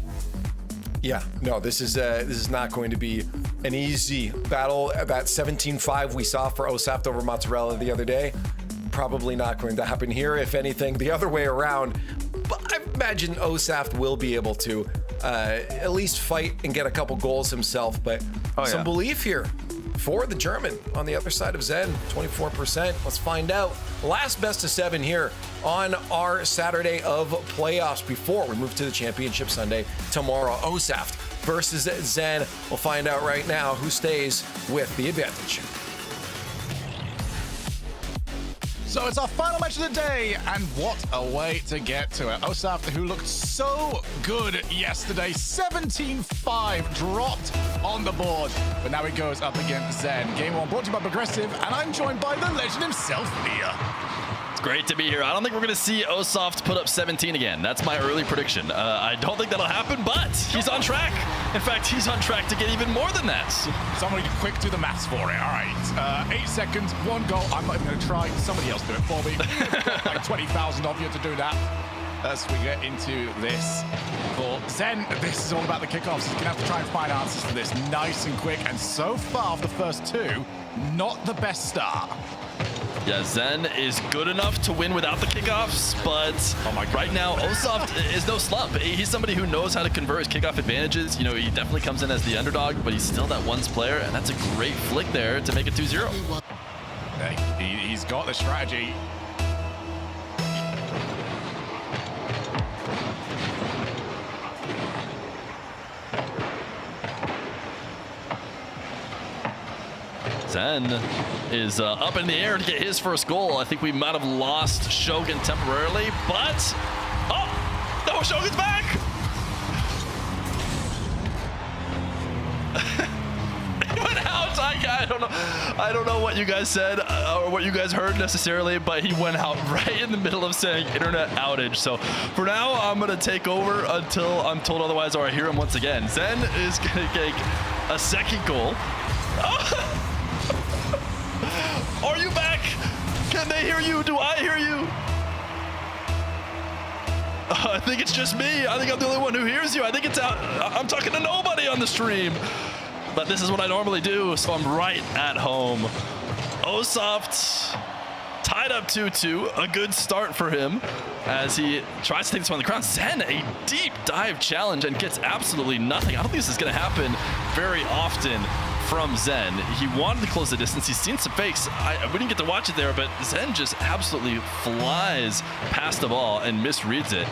Yeah, no, this is not going to be an easy battle. That 17-5 we saw for Osaf over Mozzarella the other day, probably not going to happen here. If anything, the other way around. But I imagine Osaf will be able to at least fight and get a couple goals himself. But some belief here for the German on the other side of Zen, 24%. Let's find out. Last best of 7 here on our Saturday of playoffs before we move to the championship Sunday tomorrow. Osaf versus Zen. We'll find out right now who stays with the advantage. So it's our final match of the day, and what a way to get to it. Osaf, who looked so good yesterday, 17-5 dropped on the board, but now he goes up against Zen. Game 1 brought to you by Progressive, and I'm joined by the legend himself, Mia. It's great to be here. I don't think we're going to see Osaf put up 17 again. That's my early prediction. I don't think that'll happen, but he's on track. In fact, he's on track to get even more than that. Somebody quick do the maths for it. All right. 8 seconds, 1 goal. I'm not even going to try. Somebody else do it for me. We've got like 20,000 of you to do that. As we get into this for Zen, this is all about the kickoffs. He's going to have to try and find answers for this nice and quick. And so far, the first 2, not the best start. Yeah, Zen is good enough to win without the kickoffs, but right now, Osaf is no slump. He's somebody who knows how to convert his kickoff advantages. You know, he definitely comes in as the underdog, but he's still that ones player, and that's a great flick there to make it 2-0. He's got the strategy. Zen is up in the air to get his first goal. I think we might have lost Shogun temporarily, but no, Shogun's back. He went out. I don't know what you guys said or what you guys heard necessarily, but he went out right in the middle of saying internet outage. So for now, I'm gonna take over until I'm told otherwise, or I hear him once again. Zen is gonna get a second goal. Are you back? Can they hear you? Do I hear you? I think it's just me. I think I'm the only one who hears you. I think it's out. I'm talking to nobody on the stream. But this is what I normally do, so I'm right at home. Osaf tied up 2-2. A good start for him as he tries to take this one on the ground. Zen, a deep dive challenge and gets absolutely nothing. I don't think this is going to happen very often from Zen. He wanted to close the distance. He's seen some fakes. We didn't get to watch it there, but Zen just absolutely flies past the ball and misreads it.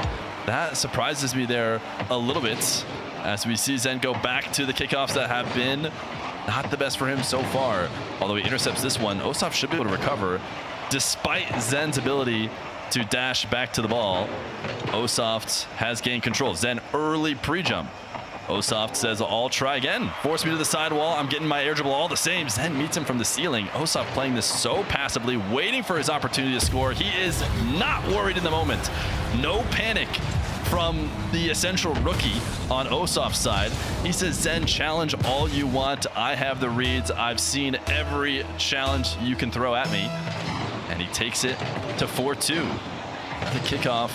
That surprises me there a little bit as we see Zen go back to the kickoffs that have been not the best for him so far. Although he intercepts this one, Osaf should be able to recover despite Zen's ability to dash back to the ball. Osaf has gained control. Zen early pre-jump. Osaf says, I'll try again. Force me to the sidewall. I'm getting my air dribble all the same. Zen meets him from the ceiling. Osaf playing this so passively, waiting for his opportunity to score. He is not worried in the moment. No panic from the essential rookie on Osaf's side. He says, Zen, challenge all you want. I have the reads. I've seen every challenge you can throw at me. And he takes it to 4-2. The kickoff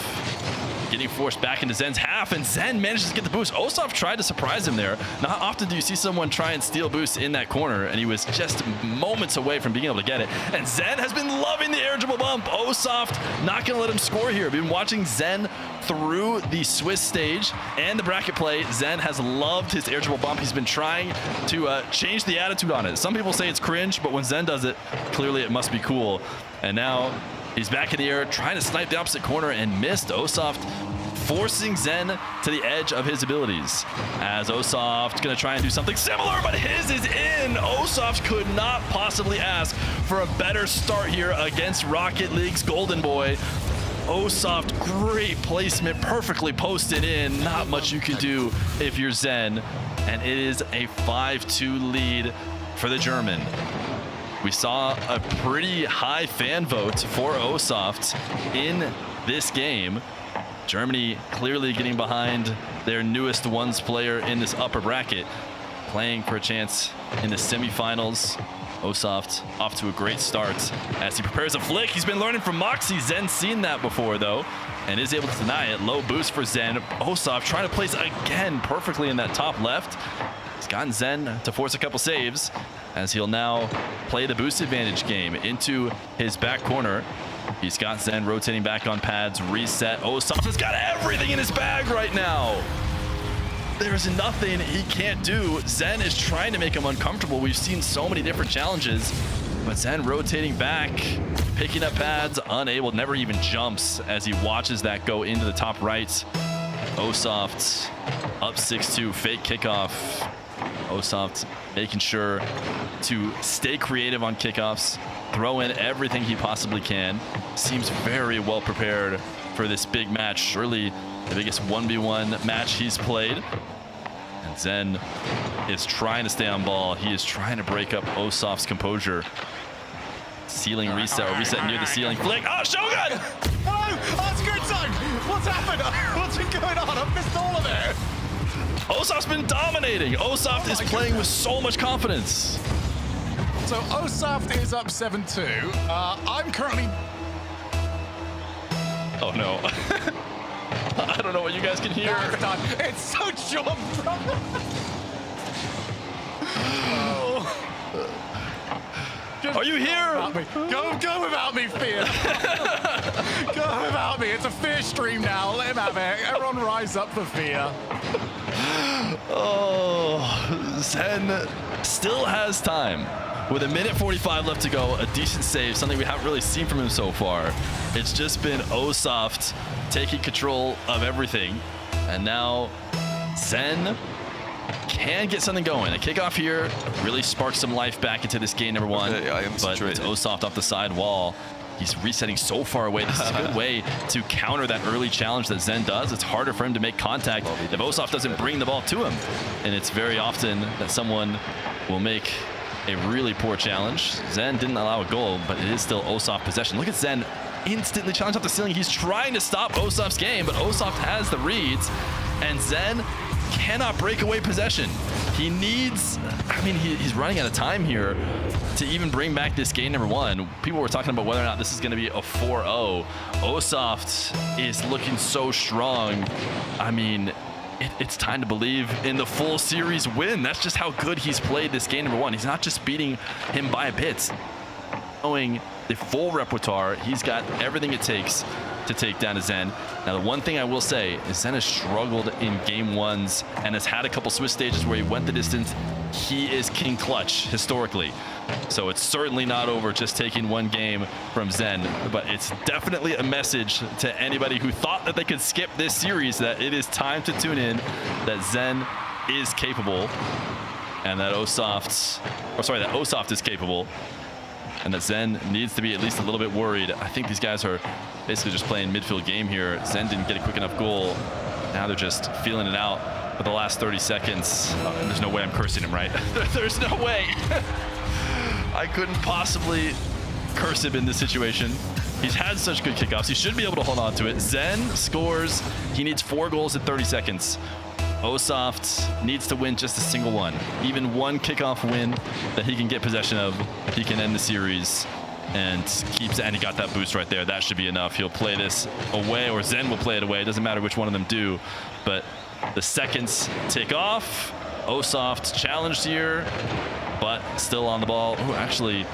getting forced back into Zen's half, and Zen manages to get the boost. Osoft tried to surprise him there. Not often do you see someone try and steal boost in that corner, and he was just moments away from being able to get it. And Zen has been loving the air dribble bump. Osoft not going to let him score here. We've been watching Zen through the Swiss stage and the bracket play. Zen has loved his air dribble bump. He's been trying to change the attitude on it. Some people say it's cringe, but when Zen does it, clearly it must be cool. And now he's back in the air, trying to snipe the opposite corner and missed. Osoft forcing Zen to the edge of his abilities. As Osoft gonna try and do something similar, but his is in. Osoft could not possibly ask for a better start here against Rocket League's Golden Boy. Osoft, great placement, perfectly posted in. Not much you can do if you're Zen. And it is a 5-2 lead for the German. We saw a pretty high fan vote for Osoft in this game. Germany clearly getting behind their newest ones player in this upper bracket, playing for a chance in the semifinals. Osoft off to a great start as he prepares a flick. He's been learning from Moxie. Zen's seen that before though, and is able to deny it. Low boost for Zen. Osoft trying to place again perfectly in that top left. He's gotten Zen to force a couple saves as he'll now play the boost advantage game into his back corner. He's got Zen rotating back on pads, reset. Osoft has got everything in his bag right now. There's nothing he can't do. Zen is trying to make him uncomfortable. We've seen so many different challenges, but Zen rotating back, picking up pads, unable, never even jumps as he watches that go into the top right. Osoft up 6-2, fake kickoff. Osoft making sure to stay creative on kickoffs, throw in everything he possibly can. Seems very well prepared for this big match. Surely the biggest 1v1 match he's played. And Zen is trying to stay on ball. He is trying to break up Osoft's composure. Ceiling reset, or reset near the ceiling. Flick, oh, Shogun! Hello, oh, it's good time. What's happened? What's been going on? I've missed all of it. Osoft's been dominating. Osoft is playing with so much confidence. So Osoft is up 7-2. I'm currently... Oh no. I don't know what you guys can hear. No, it's done. It's so job. Are you here? Go without me, Fear. Go without me. It's a Fear stream now. Let him have it. Everyone rise up for Fear. Oh, Zen still has time. With 1:45 left to go, a decent save, something we haven't really seen from him so far. It's just been Osoft taking control of everything. And now Zen can get something going. A kickoff here really sparks some life back into this game, number one. But it's Osoft off the side wall. He's resetting so far away. This is a good way to counter that early challenge that Zen does. It's harder for him to make contact if Osoft doesn't bring the ball to him. And it's very often that someone will make a really poor challenge. Zen didn't allow a goal, but it is still Osoft possession. Look at Zen instantly challenge off the ceiling. He's trying to stop Osoft's game, but Osoft has the reads, and Zen cannot break away possession. He needs, I mean, he's running out of time here to even bring back this game, number one. People were talking about whether or not this is going to be a 4-0. Osoft is looking so strong. I mean, it's time to believe in the full series win. That's just how good he's played this game, number one. He's not just beating him by a bit. Knowing the full repertoire, he's got everything it takes to take down a Zen. Now, the one thing I will say is Zen has struggled in game ones and has had a couple Swiss stages where he went the distance. He is king clutch historically. So it's certainly not over just taking one game from Zen, but it's definitely a message to anybody who thought that they could skip this series that it is time to tune in, that Zen is capable, and that Osoft is capable, and that Zen needs to be at least a little bit worried. I think these guys are basically just playing midfield game here. Zen didn't get a quick enough goal. Now they're just feeling it out for the last 30 seconds. There's no way I'm cursing him, right? There's no way. I couldn't possibly curse him in this situation. He's had such good kickoffs. He should be able to hold on to it. Zen scores. He needs 4 goals in 30 seconds. Osoft needs to win just a single one. Even one kickoff win that he can get possession of, he can end the series. and keeps, and he got that boost right there. That should be enough. He'll play this away, or Zen will play it away. It doesn't matter which one of them do, but the seconds tick off. Osoft challenged here, but still on the ball. Oh, actually,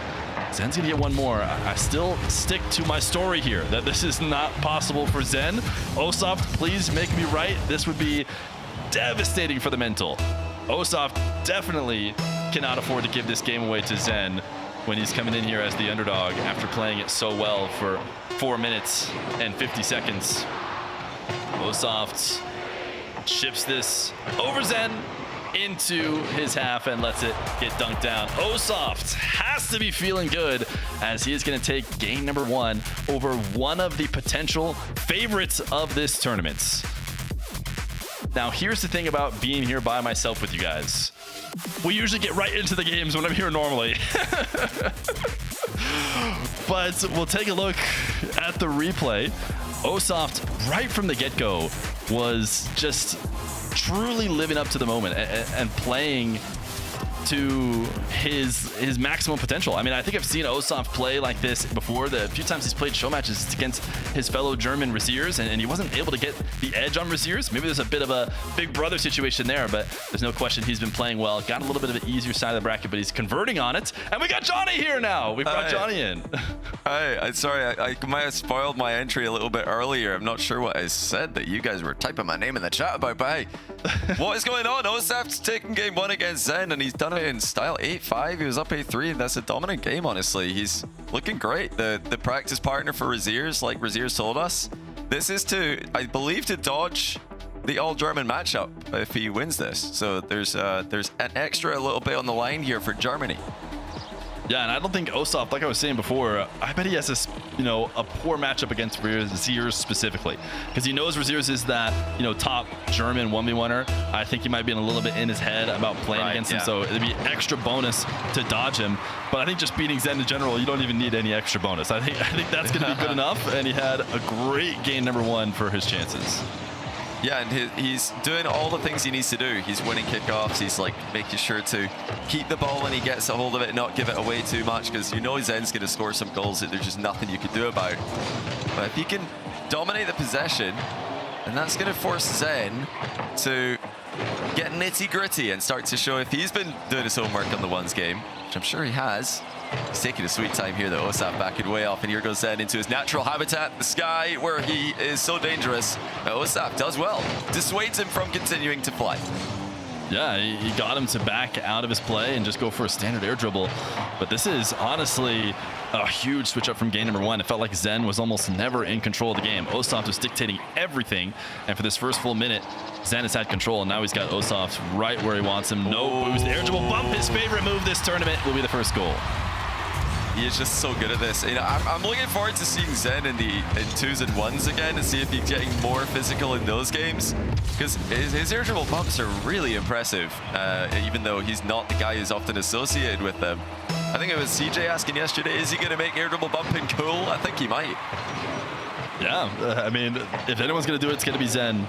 Zen's gonna get one more. I still stick to my story here that this is not possible for Zen. Osoft, please make me right. This would be devastating for the mental. Osoft definitely cannot afford to give this game away to Zen when he's coming in here as the underdog after playing it so well for 4 minutes and 50 seconds. Osoft chips this over Zen into his half and lets it get dunked down. Osoft has to be feeling good as he is going to take game number 1 over one of the potential favorites of this tournament. Now, here's the thing about being here by myself with you guys. We usually get right into the games when I'm here normally. But we'll take a look at the replay. Osoft, right from the get-go, was just truly living up to the moment and playing to his maximum potential. I mean, I think I've seen Osoft play like this before. The few times he's played show matches against his fellow German Razers, and he wasn't able to get the edge on Razers. Maybe there's a bit of a big brother situation there, but there's no question he's been playing well. Got a little bit of an easier side of the bracket, but he's converting on it. And we got Johnny here now. We brought Johnny in. Hi, I'm sorry, I might have spoiled my entry a little bit earlier. I'm not sure what I said that you guys were typing my name in the chat about, but hey, what is going on? Osoft's taking game 1 against Zen, and he's done it in style. 8-5, he was up 8-3, and that's a dominant game, honestly. He's looking great. The practice partner for Razers, like Razers told us, this is to, I believe, to dodge the all-German matchup if he wins this. So there's an extra little bit on the line here for Germany. Yeah, and I don't think Osoft, like I was saying before, I bet he has this, a poor matchup against Razers specifically, because he knows Razers is that, top German 1v1er. I think he might be in a little bit in his head about playing against him, so it'd be extra bonus to dodge him. But I think just beating Zen in general, you don't even need any extra bonus. I think that's going to be good enough, and he had a great game number 1 for his chances. Yeah, and he's doing all the things he needs to do. He's winning kickoffs. He's like making sure to keep the ball when he gets a hold of it, not give it away too much, because Zen's going to score some goals that there's just nothing you can do about. But if he can dominate the possession, and that's going to force Zen to get nitty gritty and start to show if he's been doing his homework on the ones game, which I'm sure he has. He's taking a sweet time here, though. Osoft backing way off, and here goes Zen into his natural habitat, the sky, where he is so dangerous. Osoft does well, dissuades him from continuing to fly. Yeah, he got him to back out of his play and just go for a standard air dribble. But this is honestly a huge switch up from game number 1. It felt like Zen was almost never in control of the game. Osoft was dictating everything, and for this first full minute, Zen has had control, and now he's got Osoft right where he wants him. No boost. The air dribble bump, his favorite move this tournament, will be the first goal. He is just so good at this. I'm looking forward to seeing Zen in 2s and 1s again and see if he's getting more physical in those games, because his air dribble bumps are really impressive, even though he's not the guy who's often associated with them. I think it was CJ asking yesterday, is he going to make air dribble bumping cool? I think he might. Yeah, I mean, if anyone's going to do it, it's going to be Zen.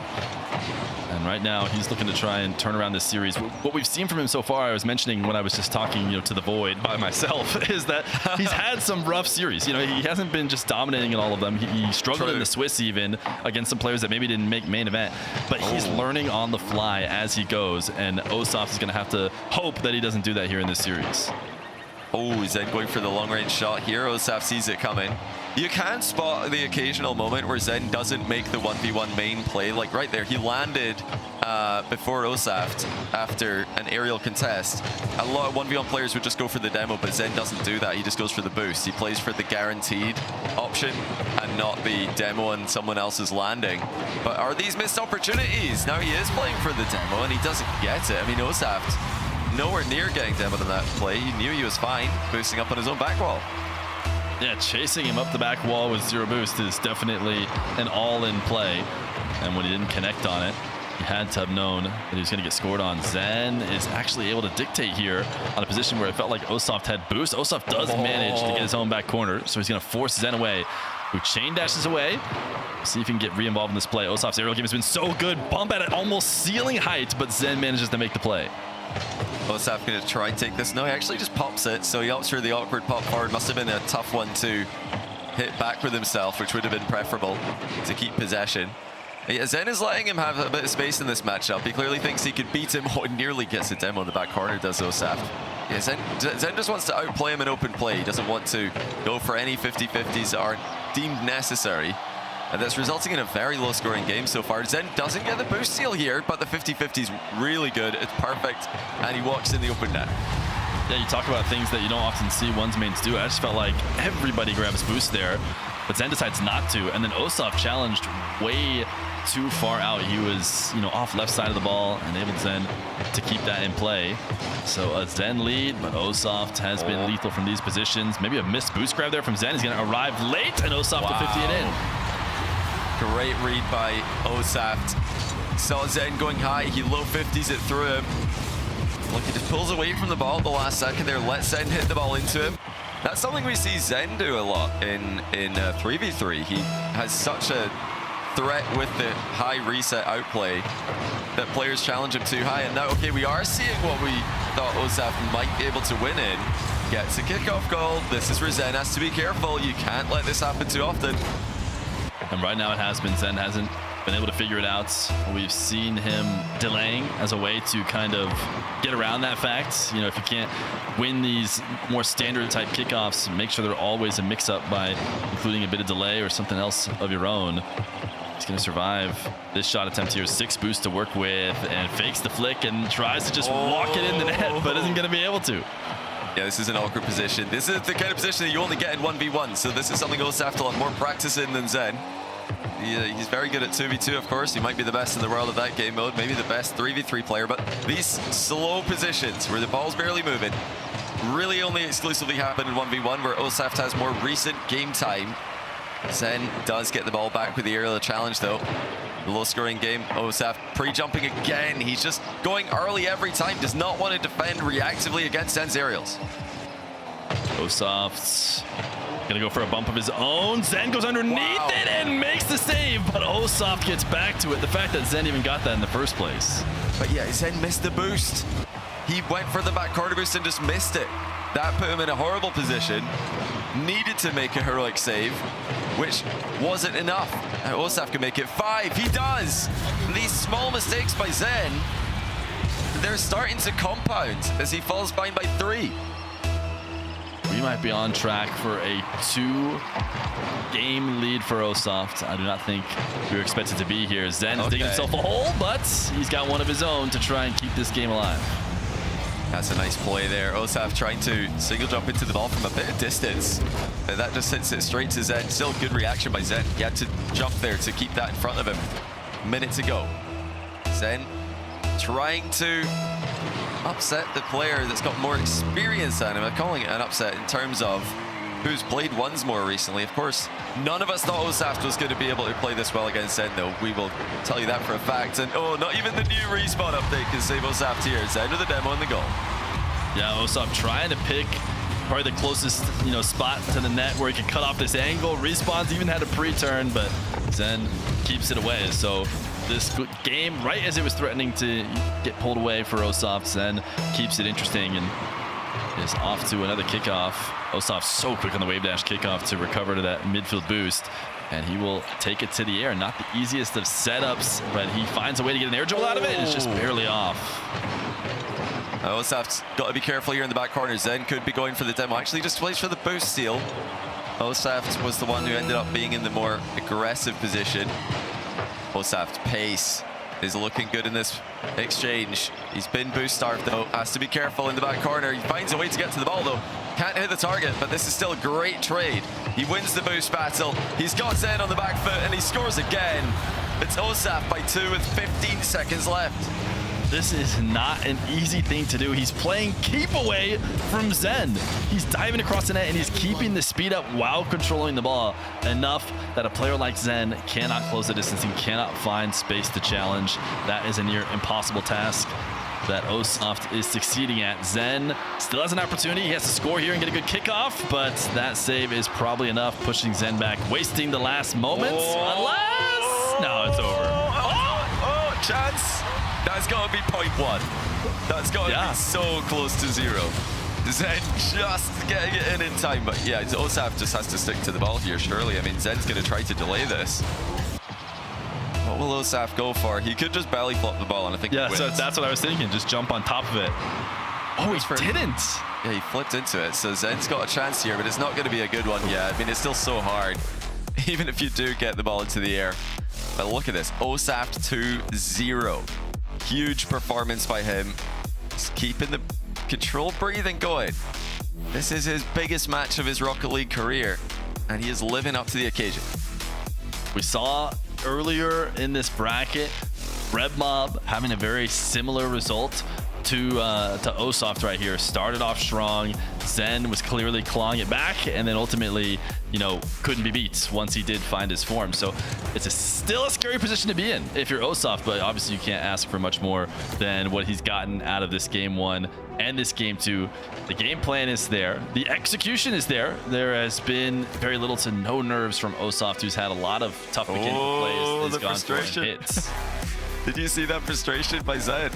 And right now, he's looking to try and turn around this series. What we've seen from him so far, I was mentioning when I was just talking, to the void by myself, is that he's had some rough series. He hasn't been just dominating in all of them. He struggled in the Swiss even against some players that maybe didn't make main event. But he's learning on the fly as he goes, and Osoft is going to have to hope that he doesn't do that here in this series. Oh, Zen going for the long-range shot here. Osoft sees it coming. You can spot the occasional moment where Zen doesn't make the 1v1 main play. Like right there, he landed before Osoft after an aerial contest. A lot of 1v1 players would just go for the demo, but Zen doesn't do that. He just goes for the boost. He plays for the guaranteed option and not the demo and someone else's landing. But are these missed opportunities? Now he is playing for the demo and he doesn't get it. I mean, Osoft nowhere near getting demoed in that play. He knew he was fine, boosting up on his own back wall. Yeah, chasing him up the back wall with 0 boost is definitely an all-in play. And when he didn't connect on it, he had to have known that he was going to get scored on. Zen is actually able to dictate here on a position where it felt like Osoft had boost. Osoft does manage to get his own back corner, so he's going to force Zen away, who chain dashes away. See if he can get re-involved in this play. Osoft's aerial game has been so good. Bump at it, almost ceiling height, but Zen manages to make the play. Osaf going to try and take this. No, he actually just pops it. So he opts for the awkward pop forward. Must have been a tough one to hit back with himself, which would have been preferable to keep possession. Yeah, Zen is letting him have a bit of space in this matchup. He clearly thinks he could beat him. Oh, nearly gets a demo in the back corner, does Osaf. Yeah, Zen just wants to outplay him in open play. He doesn't want to go for any 50-50s that aren't deemed necessary. And that's resulting in a very low-scoring game so far. Zen doesn't get the boost steal here, but the 50-50 is really good. It's perfect, and he walks in the open net. Yeah, you talk about things that you don't often see one's mains do. I just felt like everybody grabs boost there, but Zen decides not to. And then Osaf challenged way too far out. He was, off left side of the ball, enabled Zen to keep that in play. So a Zen lead, but Osaf has been lethal from these positions. Maybe a missed boost grab there from Zen. He's going to arrive late, and Osaf to 50 it in. Great read by Osaf. Saw Zen going high. He low 50s it through him. Look, he just pulls away from the ball at the last second there. Lets Zen hit the ball into him. That's something we see Zen do a lot in 3v3. He has such a threat with the high reset outplay that players challenge him too high. And now, okay, we are seeing what we thought Osaf might be able to win in. Gets a kickoff goal. This is where Zen has to be careful. You can't let this happen too often. And right now it has been. Zen hasn't been able to figure it out. We've seen him delaying as a way to kind of get around that fact. If you can't win these more standard type kickoffs, make sure they're always a mix up by including a bit of delay or something else of your own. He's going to survive this shot attempt here. 6 boosts to work with and fakes the flick and tries to just walk it in the net, but isn't going to be able to. Yeah, this is an awkward position. This is the kind of position that you only get in 1v1, so this is something Osaf to have more practice in than Zen. He's very good at 2v2, of course. He might be the best in the world at that game mode, maybe the best 3v3 player, but these slow positions where the ball's barely moving really only exclusively happen in 1v1, where Osaf has more recent game time. Zen does get the ball back with the aerial challenge, though. Low-scoring game. Osaf pre-jumping again. He's just going early every time. Does not want to defend reactively against Zen's aerials. Osaf's gonna go for a bump of his own. Zen goes underneath it and makes the save, but Osaf gets back to it. The fact that Zen even got that in the first place. But yeah, Zen missed the boost. He went for the back corner boost and just missed it. That put him in a horrible position. Needed to make a heroic save, which wasn't enough. Osaf can make it 5. He does. And these small mistakes by Zen, they're starting to compound as he falls behind by 3. We might be on track for a 2-game lead for Osaf. I do not think we were expected to be here. Zen's digging himself a hole, but he's got one of his own to try and keep this game alive. That's a nice play there. Osaf trying to single jump into the ball from a bit of distance. That just hits it straight to Zen. Still good reaction by Zen. He had to jump there to keep that in front of him. Minute to go. Zen trying to upset the player that's got more experience than him. I'm calling it an upset in terms of who's played ones more recently. Of course, none of us thought Osaf was going to be able to play this well against Zen, though. We will tell you that for a fact. And not even the new respawn update can save Osaf here. Zen with the demo and the goal. Yeah, Osaf trying to pick probably the closest spot to the net where he can cut off this angle. Respawns even had a pre-turn, but Zen keeps it away. So this game, right as it was threatening to get pulled away for Osaf, Zen keeps it interesting and is off to another kickoff. Osaf so quick on the wave dash kickoff to recover to that midfield boost, and he will take it to the air. Not the easiest of setups, but he finds a way to get an air dribble out of it. It's just barely off. Osaf's got to be careful here in the back corner. Zen could be going for the demo. Actually just plays for the boost steal. Osaf was the one who ended up being in the more aggressive position. Osaf's pace is looking good in this exchange. He's been boost starved, though. Has to be careful in the back corner. He finds a way to get to the ball, though. Can't hit the target, but this is still a great trade. He wins the boost battle. He's got Zen on the back foot, and he scores again. It's Osaf by 2 with 15 seconds left. This is not an easy thing to do. He's playing keep away from Zen. He's diving across the net and he's keeping the speed up while controlling the ball enough that a player like Zen cannot close the distance and cannot find space to challenge. That is a near impossible task that Osaf is succeeding at. Zen still has an opportunity. He has to score here and get a good kickoff, but that save is probably enough, pushing Zen back, wasting the last moments. Unless... No, it's over. Chance. That's got to be 0.1. That's got to be so close to 0. Zen just getting it in time, but yeah, Osaf just has to stick to the ball here, surely. I mean, Zen's going to try to delay this. What will Osaf go for? He could just belly flop the ball, and I think he wins. So that's what I was thinking. Just jump on top of it. Oh, he didn't. Yeah, he flipped into it. So Zen's got a chance here, but it's not going to be a good one yet. I mean, it's still so hard, even if you do get the ball into the air. But look at this. Osaf 2-0. Huge performance by him. He's keeping the controlled breathing going. This is his biggest match of his Rocket League career, and he is living up to the occasion. We saw earlier in this bracket, Red Mob having a very similar result to Osoft right here. Started off strong. Zen was clearly clawing it back, and then ultimately, you know, couldn't be beat once he did find his form. So it's still a scary position to be in if you're Osoft, but obviously you can't ask for much more than what he's gotten out of this game 1 and this game 2. The game plan is there. The execution is there. There has been very little to no nerves from Osoft, who's had a lot of tough mechanical plays. The frustration. Hits. Did you see that frustration by Zen?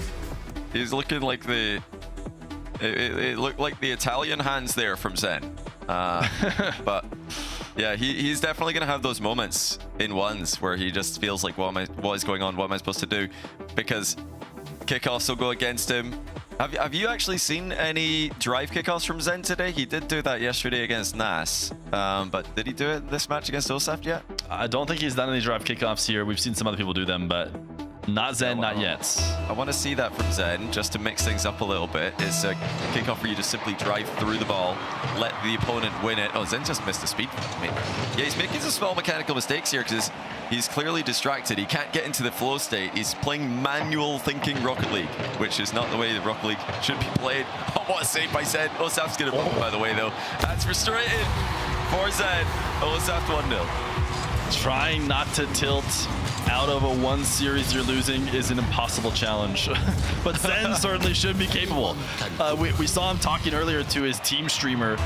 He's looking like it looked like the Italian hands there from Zen. But yeah, he's definitely going to have those moments in ones where he just feels like, what is going on? What am I supposed to do? Because kickoffs will go against him. Have you actually seen any drive kickoffs from Zen today? He did do that yesterday against Nass. But did he do it this match against Osoft yet? I don't think he's done any drive kickoffs here. We've seen some other people do them, but not Zen, not yet. I want to see that from Zen, just to mix things up a little bit. It's a kickoff where you just simply drive through the ball, let the opponent win it. Oh, Zen just missed a speed. Yeah, he's making some small mechanical mistakes here because he's clearly distracted. He can't get into the flow state. He's playing manual thinking Rocket League, which is not the way that Rocket League should be played. Oh, what a save by Zen. Osaf's going to bump, by the way, though. That's frustrating for Zen. Osaf 1-0. Trying not to tilt out of a 1 series you're losing is an impossible challenge. But Zen certainly should be capable. We saw him talking earlier to his team streamer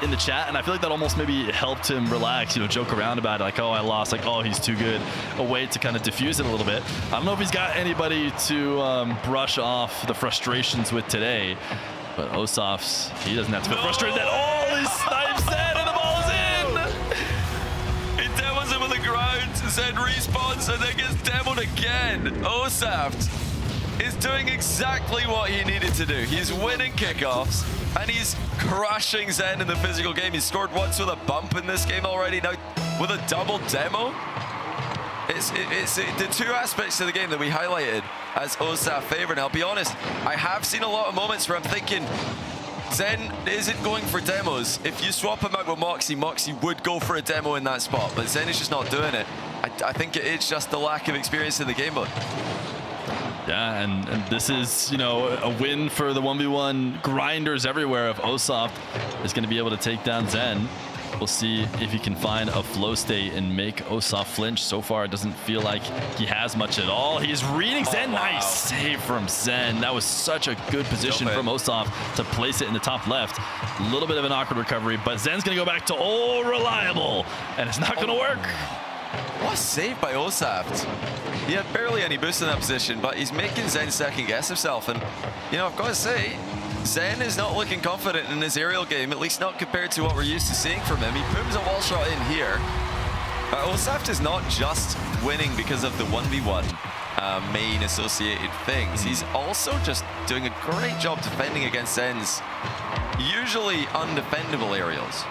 in the chat, and I feel like that almost maybe helped him relax, you know, joke around about it, like, oh, I lost, like, oh, he's too good. A way to kind of diffuse it a little bit. I don't know if he's got anybody to brush off the frustrations with today, but Osof's, he doesn't have to feel frustrated at all. He snipes Zen, and the ball is in! He demos him on the ground. Zen respawns and then gets demoed again. Osoft is doing exactly what he needed to do. He's winning kickoffs and he's crushing Zen in the physical game. He's scored once with a bump in this game already. Now with a double demo. It's the two aspects of the game that we highlighted as Osoft favor. And I'll be honest, I have seen a lot of moments where I'm thinking, Zen isn't going for demos. If you swap him out with Moxie, Moxie would go for a demo in that spot, but Zen is just not doing it. I think it's just the lack of experience in the game mode. Yeah, and this is, you know, a win for the 1v1 grinders everywhere. If Osoft is going to be able to take down Zen, we'll see if he can find a flow state and make Osoft flinch. So far, it doesn't feel like he has much at all. He's reading Zen. Wow. Nice save from Zen. That was such a good position from Osoft to place it in the top left. A little bit of an awkward recovery, but Zen's going to go back to all reliable, and it's not going to work. What a save by Osoft. He had barely any boost in that position, but he's making Zen second guess himself. And, you know, I've got to say, Zen is not looking confident in his aerial game, at least not compared to what we're used to seeing from him. He booms a wall shot in here. Osoft is not just winning because of the 1v1 main associated things. He's also just doing a great job defending against Zen's usually undefendable aerials.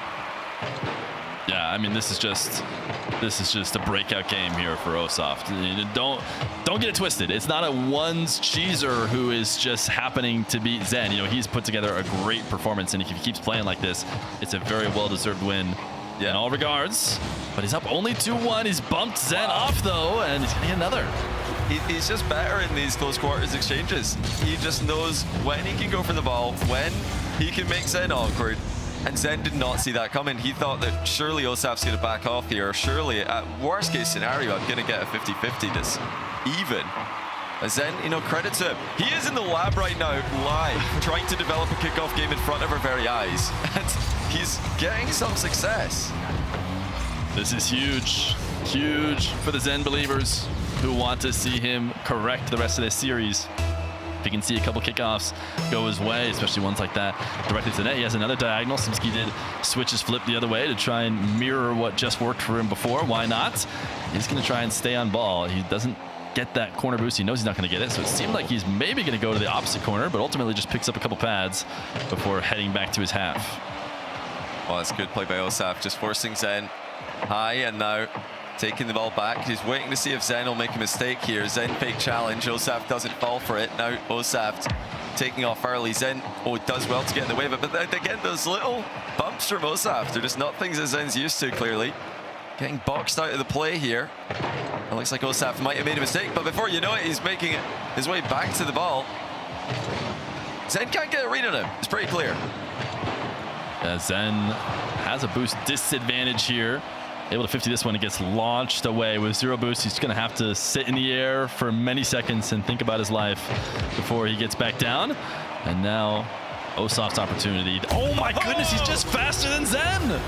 Yeah, I mean, this is just a breakout game here for Osoft. Don't get it twisted. It's not a ones cheeser who is just happening to beat Zen. You know, he's put together a great performance, and if he keeps playing like this, it's a very well-deserved win in all regards. But he's up only 2-1. He's bumped Zen off, though, and he's gonna get another. He's just better in these close quarters exchanges. He just knows when he can go for the ball, when he can make Zen awkward. And Zen did not see that coming. He thought that surely Osaf's going to back off here. Surely, at worst case scenario, I'm going to get a 50-50 that's even. And Zen, you know, credit to him. He is in the lab right now, live, trying to develop a kickoff game in front of our very eyes. And he's getting some success. This is huge. Huge for the Zen believers. who want to see him correct the rest of this series. If he can see a couple kickoffs go his way, especially ones like that directly to the net. He has another diagonal. Simski did switch his flip the other way to try and mirror what just worked for him before. Why not? He's going to try and stay on ball. He doesn't get that corner boost. He knows he's not going to get it, so it seemed like he's maybe going to go to the opposite corner, but ultimately just picks up a couple pads before heading back to his half. Well, that's good play by Osaf, just forcing Zen high, and now taking the ball back. He's waiting to see if Zen will make a mistake here. Zen fake challenge. Osaf doesn't fall for it. Now Osaf taking off early. Zen, does well to get in the way of it. But again, those little bumps from Osaf, they're just not things that Zen's used to, clearly. Getting boxed out of the play here. It looks like Osaf might have made a mistake, but before you know it, he's making it his way back to the ball. Zen can't get a read on him. It's pretty clear. Zen has a boost disadvantage here. Able to 50 this one. It gets launched away with 0 boost. He's going to have to sit in the air for many seconds and think about his life before he gets back down. And now Osaf's opportunity. Oh my goodness, he's just faster than Zen.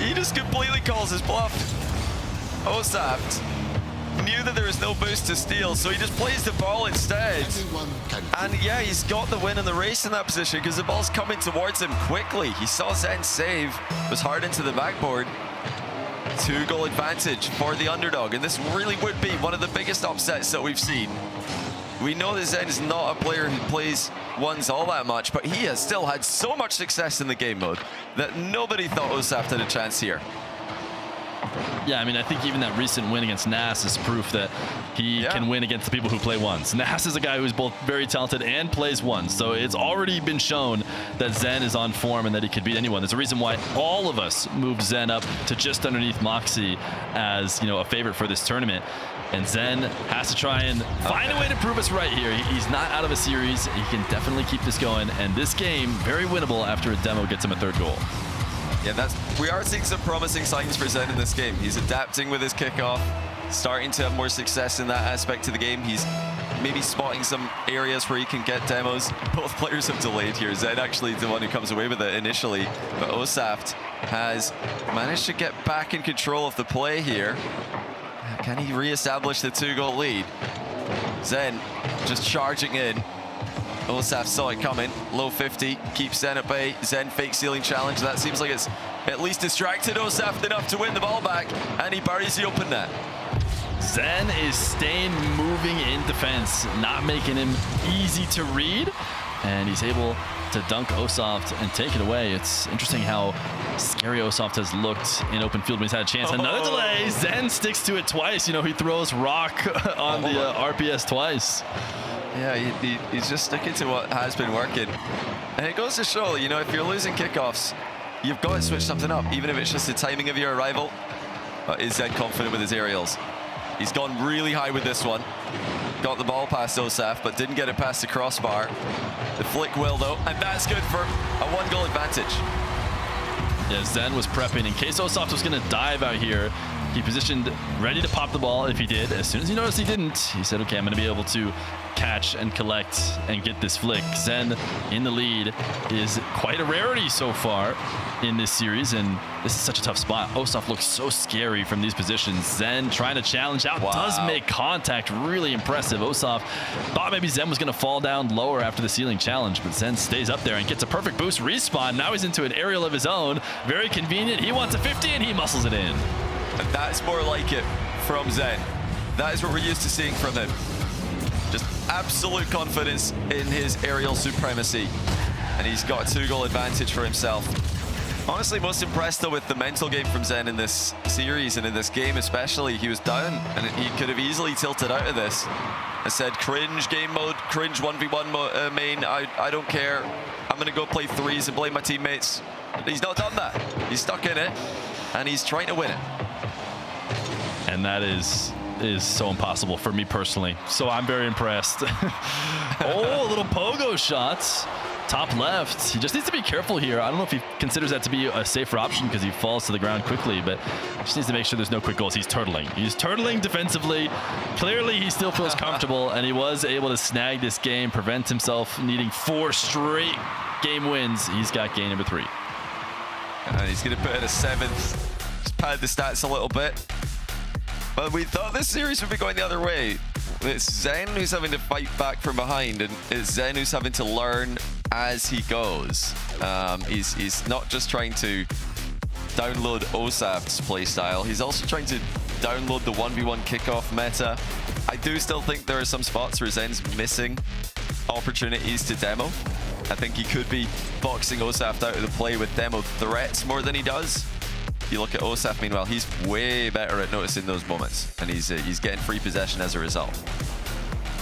He just completely calls his bluff. Osaf knew that there was no boost to steal, so he just plays the ball instead. And yeah, he's got the win in the race in that position because the ball's coming towards him quickly. He saw Zen save, was hard into the backboard. 2-goal advantage for the underdog, and this really would be one of the biggest upsets that we've seen. We know that Zen is not a player who plays ones all that much, but he has still had so much success in the game mode that nobody thought Osaf had a chance here. Yeah, I mean, I think even that recent win against Nass is proof that he can win against the people who play ones. Nass is a guy who's both very talented and plays ones, so it's already been shown that Zen is on form and that he could beat anyone. There's a reason why all of us moved Zen up to just underneath Moxie as, a favorite for this tournament. And Zen has to try and find a way to prove us right here. He's not out of a series. He can definitely keep this going, and this game very winnable after a demo gets him a 3rd goal. Yeah, we are seeing some promising signs for Zen in this game. He's adapting with his kickoff, starting to have more success in that aspect of the game. He's maybe spotting some areas where he can get demos. Both players have delayed here. Zen actually the one who comes away with it initially, but Osaf has managed to get back in control of the play here. Can he reestablish the 2-goal lead? Zen just charging in. Osaf saw it coming. Low 50, keeps Zen at bay. Zen fake ceiling challenge. That seems like it's at least distracted Osaf enough to win the ball back, and he buries the open net. Zen is staying moving in defense, not making him easy to read, and he's able to dunk Osaf and take it away. It's interesting how scary Osaf has looked in open field when he's had a chance. Another delay. Zen sticks to it twice. He throws rock on the RPS twice. Yeah, he's just sticking to what has been working. And it goes to show, if you're losing kickoffs, you've got to switch something up, even if it's just the timing of your arrival. But is Zen confident with his aerials? He's gone really high with this one. Got the ball past Osaf, but didn't get it past the crossbar. The flick will, though, and that's good for a 1-goal advantage. Yeah, Zen was prepping in case Osaf was going to dive out here. He positioned ready to pop the ball if he did. As soon as he noticed he didn't, he said, okay, I'm going to be able to catch and collect and get this flick. Zen in the lead is quite a rarity so far in this series, and this is such a tough spot. Osaf looks so scary from these positions. Zen trying to challenge out, does make contact, really impressive. Osaf thought maybe Zen was going to fall down lower after the ceiling challenge, but Zen stays up there and gets a perfect boost respawn. Now he's into an aerial of his own. Very convenient. He wants a 50 and he muscles it in. And that's more like it from Zen. That is what we're used to seeing from him. Just absolute confidence in his aerial supremacy. And he's got a 2-goal advantage for himself. Honestly, most impressed though with the mental game from Zen in this series and in this game especially. He was down and he could have easily tilted out of this. I said, cringe game mode, cringe 1v1 main, I don't care. I'm going to go play 3s and blame my teammates. He's not done that. He's stuck in it and he's trying to win it. And that is so impossible for me personally. So I'm very impressed. Oh, a little pogo shot. Top left. He just needs to be careful here. I don't know if he considers that to be a safer option because he falls to the ground quickly, but just needs to make sure there's no quick goals. He's turtling. He's turtling defensively. Clearly, he still feels comfortable, and he was able to snag this game, prevent himself needing 4 straight game wins. He's got game number 3. And he's going to put in a 7th. Just pad the stats a little bit. Well, we thought this series would be going the other way. It's Zen who's having to fight back from behind, and it's Zen who's having to learn as he goes. He's not just trying to download Osaf's playstyle, he's also trying to download the 1v1 kickoff meta. I do still think there are some spots where Zen's missing opportunities to demo. I think he could be boxing Osaf out of the play with demo threats more than he does. You look at Osaf, meanwhile, he's way better at noticing those moments, and he's getting free possession as a result.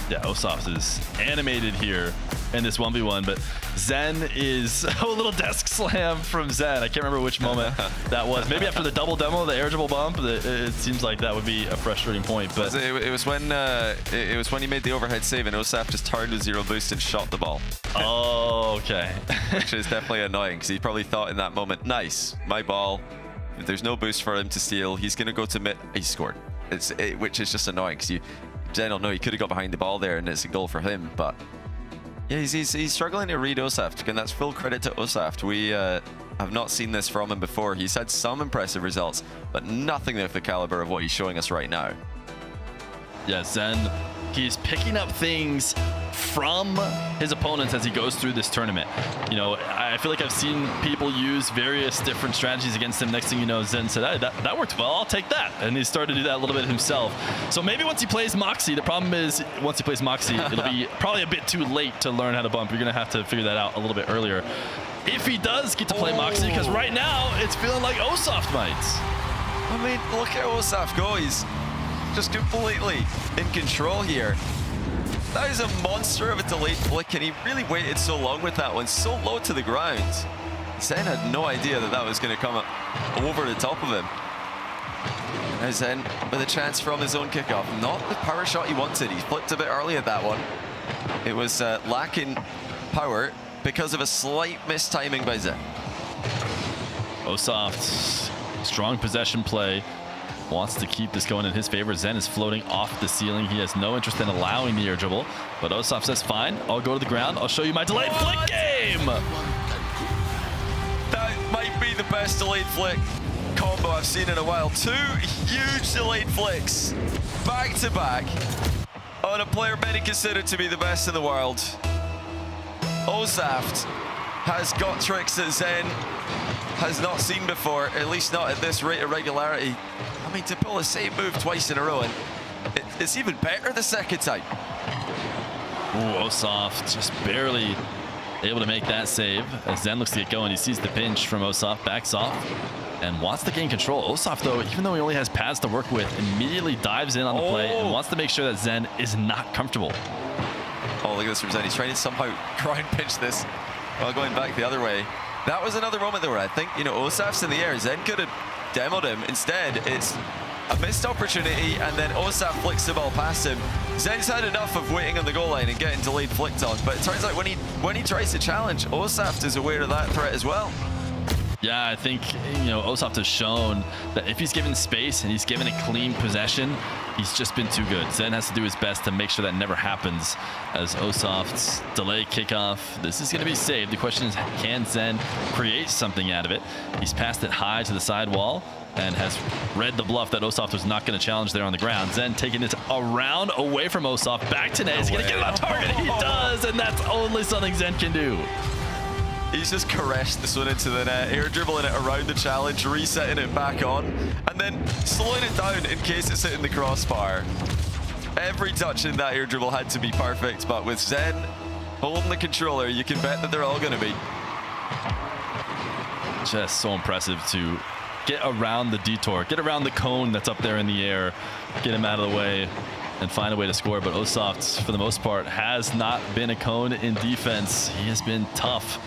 Yeah, Osaf is animated here in this 1v1, but Zen is a little desk slam from Zen. I can't remember which moment that was. Maybe after the double demo, the air dribble bump. It seems like that would be a frustrating point. But it was when he made the overhead save and Osaf just turned with 0 boost and shot the ball. Oh, okay. Which is definitely annoying because he probably thought in that moment, nice, my ball. If there's no boost for him to steal, he's going to go to mid. He scored. Which is just annoying because Zen don't know he could have got behind the ball there and it's a goal for him. But yeah, he's struggling to read Osaf, and that's full credit to Osaf. We have not seen this from him before. He's had some impressive results, but nothing of the caliber of what he's showing us right now. Yeah, Zen, he's picking up things from his opponents as he goes through this tournament. You know, I feel like I've seen people use various different strategies against him. Next thing you know, Zen said, hey, that worked well, I'll take that. And he started to do that a little bit himself. So maybe once he plays Moxie, the problem is once he plays Moxie, it'll be probably a bit too late to learn how to bump. You're going to have to figure that out a little bit earlier. If he does get to play Moxie, because right now it's feeling like Osaf might. I mean, look at Osaf go. He's just completely in control here. That is a monster of a delayed flick, and he really waited so long with that one, so low to the ground. Zen had no idea that was going to come up over the top of him. Now Zen with a chance from his own kickoff. Not the power shot he wanted. He flipped a bit early at that one. It was lacking power because of a slight mistiming by Zen. Osaf, strong possession play. Wants to keep this going in his favor. Zen is floating off the ceiling. He has no interest in allowing the air dribble. But Osaf says, fine, I'll go to the ground. I'll show you my delayed flick game. That might be the best delayed flick combo I've seen in a while. 2 huge delayed flicks back to back on a player many considered to be the best in the world. Osaf has got tricks that Zen has not seen before, at least not at this rate of regularity. I mean, to pull the same move twice in a row, and it's even better the second time. Ooh, Osaf just barely able to make that save. As Zen looks to get going, he sees the pinch from Osaf, backs off, and wants to gain control. Osaf, though, even though he only has pads to work with, immediately dives in on the play and wants to make sure that Zen is not comfortable. Oh, look at this from Zen. He's trying to somehow ground pinch this while going back the other way. That was another moment there where I think, you know, Osaf's in the air. Zen could have demoed him. Instead, it's a missed opportunity, and then Osaf flicks the ball past him. Zen's had enough of waiting on the goal line and getting delayed flicked on, but it turns out when he tries to challenge, Osaf is aware of that threat as well. Yeah, I think, you know, Osaf has shown that if he's given space and he's given a clean possession, he's just been too good. Zen has to do his best to make sure that never happens. As Osaf's delay kickoff, this is going to be saved. The question is, can Zen create something out of it? He's passed it high to the side wall and has read the bluff that Osaf was not going to challenge there on the ground. Zen taking it around away from Osaf, back to Nass. He's going to get it on target. He does, and that's only something Zen can do. He's just caressed this one into the net, air dribbling it around the challenge, resetting it back on, and then slowing it down in case it's hitting the crossbar. Every touch in that air dribble had to be perfect, but with Zen holding the controller, you can bet that they're all going to be. Just so impressive to get around the detour, get around the cone that's up there in the air, get him out of the way, and find a way to score. But Osaf, for the most part, has not been a cone in defense. He has been tough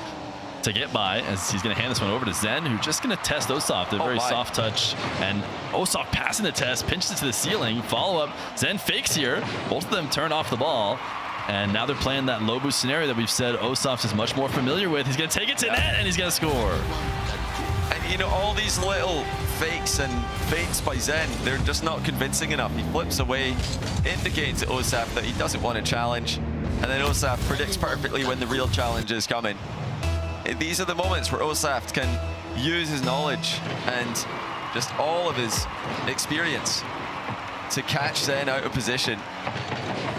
to get by, as he's going to hand this one over to Zen, who's just going to test Osaf. A very soft touch, and Osaf passing the test, pinches it to the ceiling, follow up. Zen fakes here. Both of them turn off the ball, and now they're playing that low boost scenario that we've said Osaf is much more familiar with. He's going to take it to net, and he's going to score. And you know, all these little fakes and feints by Zen, they're just not convincing enough. He flips away, indicating to Osaf that he doesn't want to challenge, and then Osaf predicts perfectly when the real challenge is coming. These are the moments where Osaf can use his knowledge and just all of his experience to catch Zen out of position.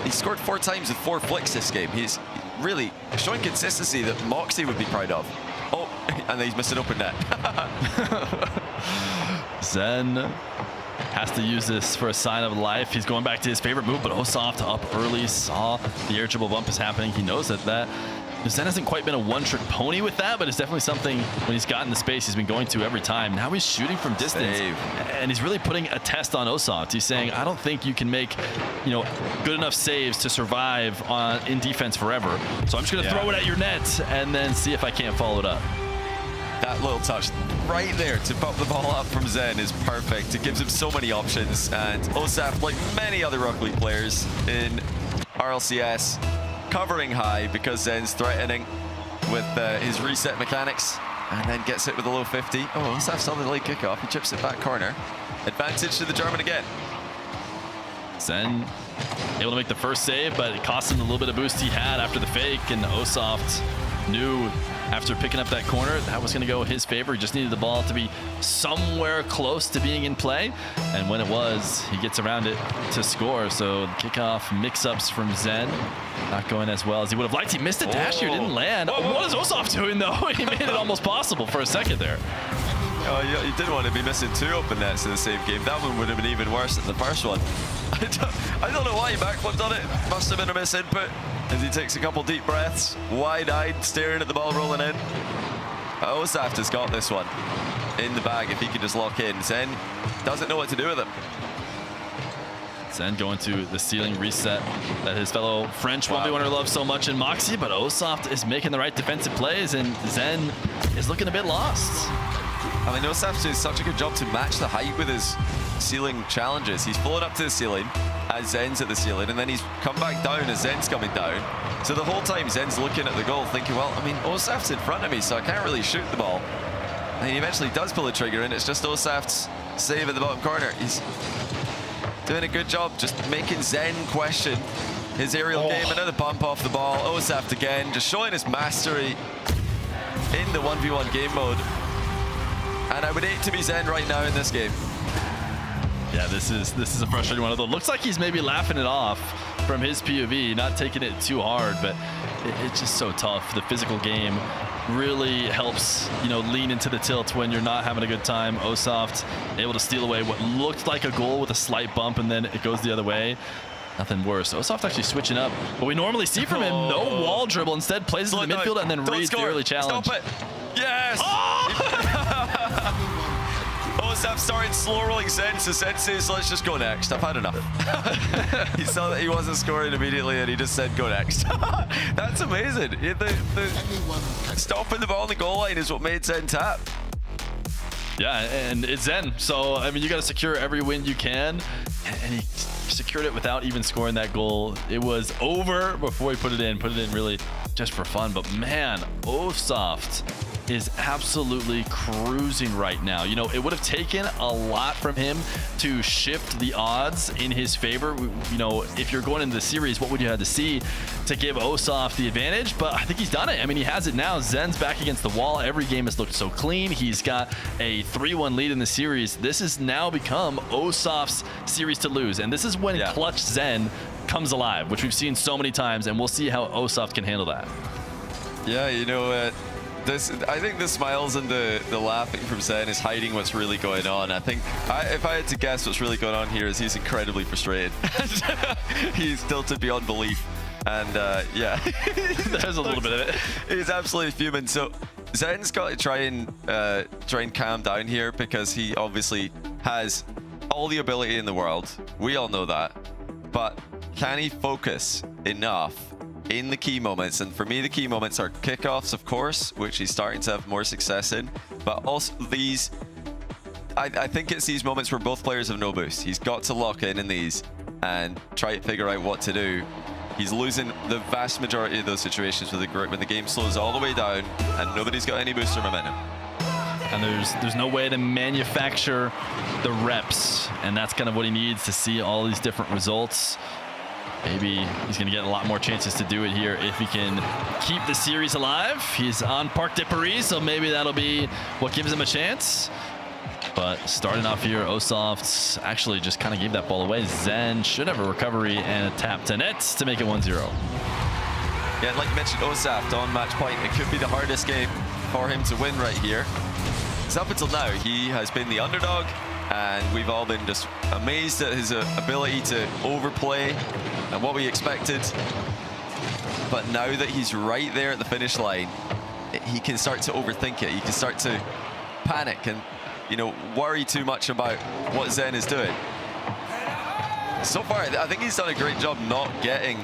He scored 4 times with 4 flicks this game. He's really showing consistency that Moxie would be proud of. Oh, and then he's missed an open net. Zen has to use this for a sign of life. He's going back to his favorite move, but Osoft up early, saw the air triple bump is happening. He knows that Zen hasn't quite been a one-trick pony with that, but it's definitely something when he's gotten the space he's been going to every time. Now he's shooting from distance, and he's really putting a test on Osoft. He's saying, I don't think you can make, good enough saves to survive in defense forever. So I'm just going to throw it at your net and then see if I can't follow it up. That little touch right there to pop the ball up from Zen is perfect. It gives him so many options, and Osoft, like many other Rocket League players in RLCS, covering high because Zen's threatening with his reset mechanics, and then gets it with a low 50. Oh, Osoft's on the late kickoff. He chips it back corner. Advantage to the German again. Zen able to make the first save, but it cost him a little bit of boost he had after the fake, and Osoft knew after picking up that corner that was going to go his favor. He just needed the ball to be somewhere close to being in play, and when it was, he gets around it to score. So the kickoff mix-ups from Zen not going as well as he would have liked. He missed a dash here, didn't land. What is Osoft doing though? He made it almost possible for a second there. Oh, you did want to be missing 2 open nets in the same game. That one would have been even worse than the first one. I don't know why he backflipped on it. Must have been a miss input as he takes a couple deep breaths, wide-eyed, staring at the ball rolling in. Osoft has got this one in the bag if he can just lock in. Zen doesn't know what to do with him. Zen going to the ceiling reset that his fellow French 1v1er loves so much in Moxie, but Osoft is making the right defensive plays, and Zen is looking a bit lost. I mean, Osoft does such a good job to match the height with his ceiling challenges. He's flown up to the ceiling as Zen's at the ceiling, and then he's come back down as Zen's coming down. So the whole time Zen's looking at the goal thinking, well, I mean, Osoft's in front of me, so I can't really shoot the ball. And he eventually does pull the trigger, and it's just Osoft's save at the bottom corner. He's doing a good job just making Zen question his aerial game. Another bump off the ball. Osoft again, just showing his mastery in the 1v1 game mode. And I would hate to be Zen right now in this game. Yeah, this is a frustrating one. Although it looks like he's maybe laughing it off from his POV, not taking it too hard, but it's just so tough. The physical game really helps, lean into the tilt when you're not having a good time. Osoft able to steal away what looked like a goal with a slight bump, and then it goes the other way. Nothing worse. Osoft actually switching up what we normally see from him. No wall dribble. Instead plays into the midfield and then reads the early challenge. Stop it. Yes. Osoft started slow rolling Zen, so Zen says, let's just go next. I've had enough. He saw that he wasn't scoring immediately, and he just said, go next. That's amazing. Stopping the ball on the goal line is what made Zen tap. Yeah, and it's Zen. So, I mean, you got to secure every win you can. And he secured it without even scoring that goal. It was over before he put it in really just for fun. But man, Osoft is absolutely cruising right now. It would have taken a lot from him to shift the odds in his favor. If you're going into the series, what would you have to see to give Osoft the advantage? But I think he's done it. I mean, he has it now. Zen's back against the wall. Every game has looked so clean. He's got a 3-1 lead in the series. This has now become Osoft's series to lose. And this is when clutch Zen comes alive, which we've seen so many times, and we'll see how Osoft can handle that. Yeah, I think the smiles and the laughing from Zen is hiding what's really going on. I think if I had to guess what's really going on here is he's incredibly frustrated. He's tilted beyond belief. And yeah. There's a little bit of it. He's absolutely fuming. So Zen's got to try and calm down here, because he obviously has all the ability in the world. We all know that. But can he focus enough in the key moments? And for me, the key moments are kickoffs, of course, which he's starting to have more success in, but also these, I think it's these moments where both players have no boost. He's got to lock in these and try to figure out what to do. He's losing the vast majority of those situations when the game slows all the way down and nobody's got any booster momentum. And there's no way to manufacture the reps, and that's kind of what he needs to see all these different results. Maybe he's going to get a lot more chances to do it here if he can keep the series alive. He's on Parc de Paris, so maybe that'll be what gives him a chance. But starting off here, Osoft actually just kind of gave that ball away. Zen should have a recovery and a tap to net to make it 1-0. Yeah, like you mentioned, Osoft on match point. It could be the hardest game for him to win right here. Because up until now, he has been the underdog, and we've all been just amazed at his ability to overplay and what we expected. But now that he's right there at the finish line, he can start to overthink it. He can start to panic and, you know, worry too much about what Zen is doing. So far, I think he's done a great job not getting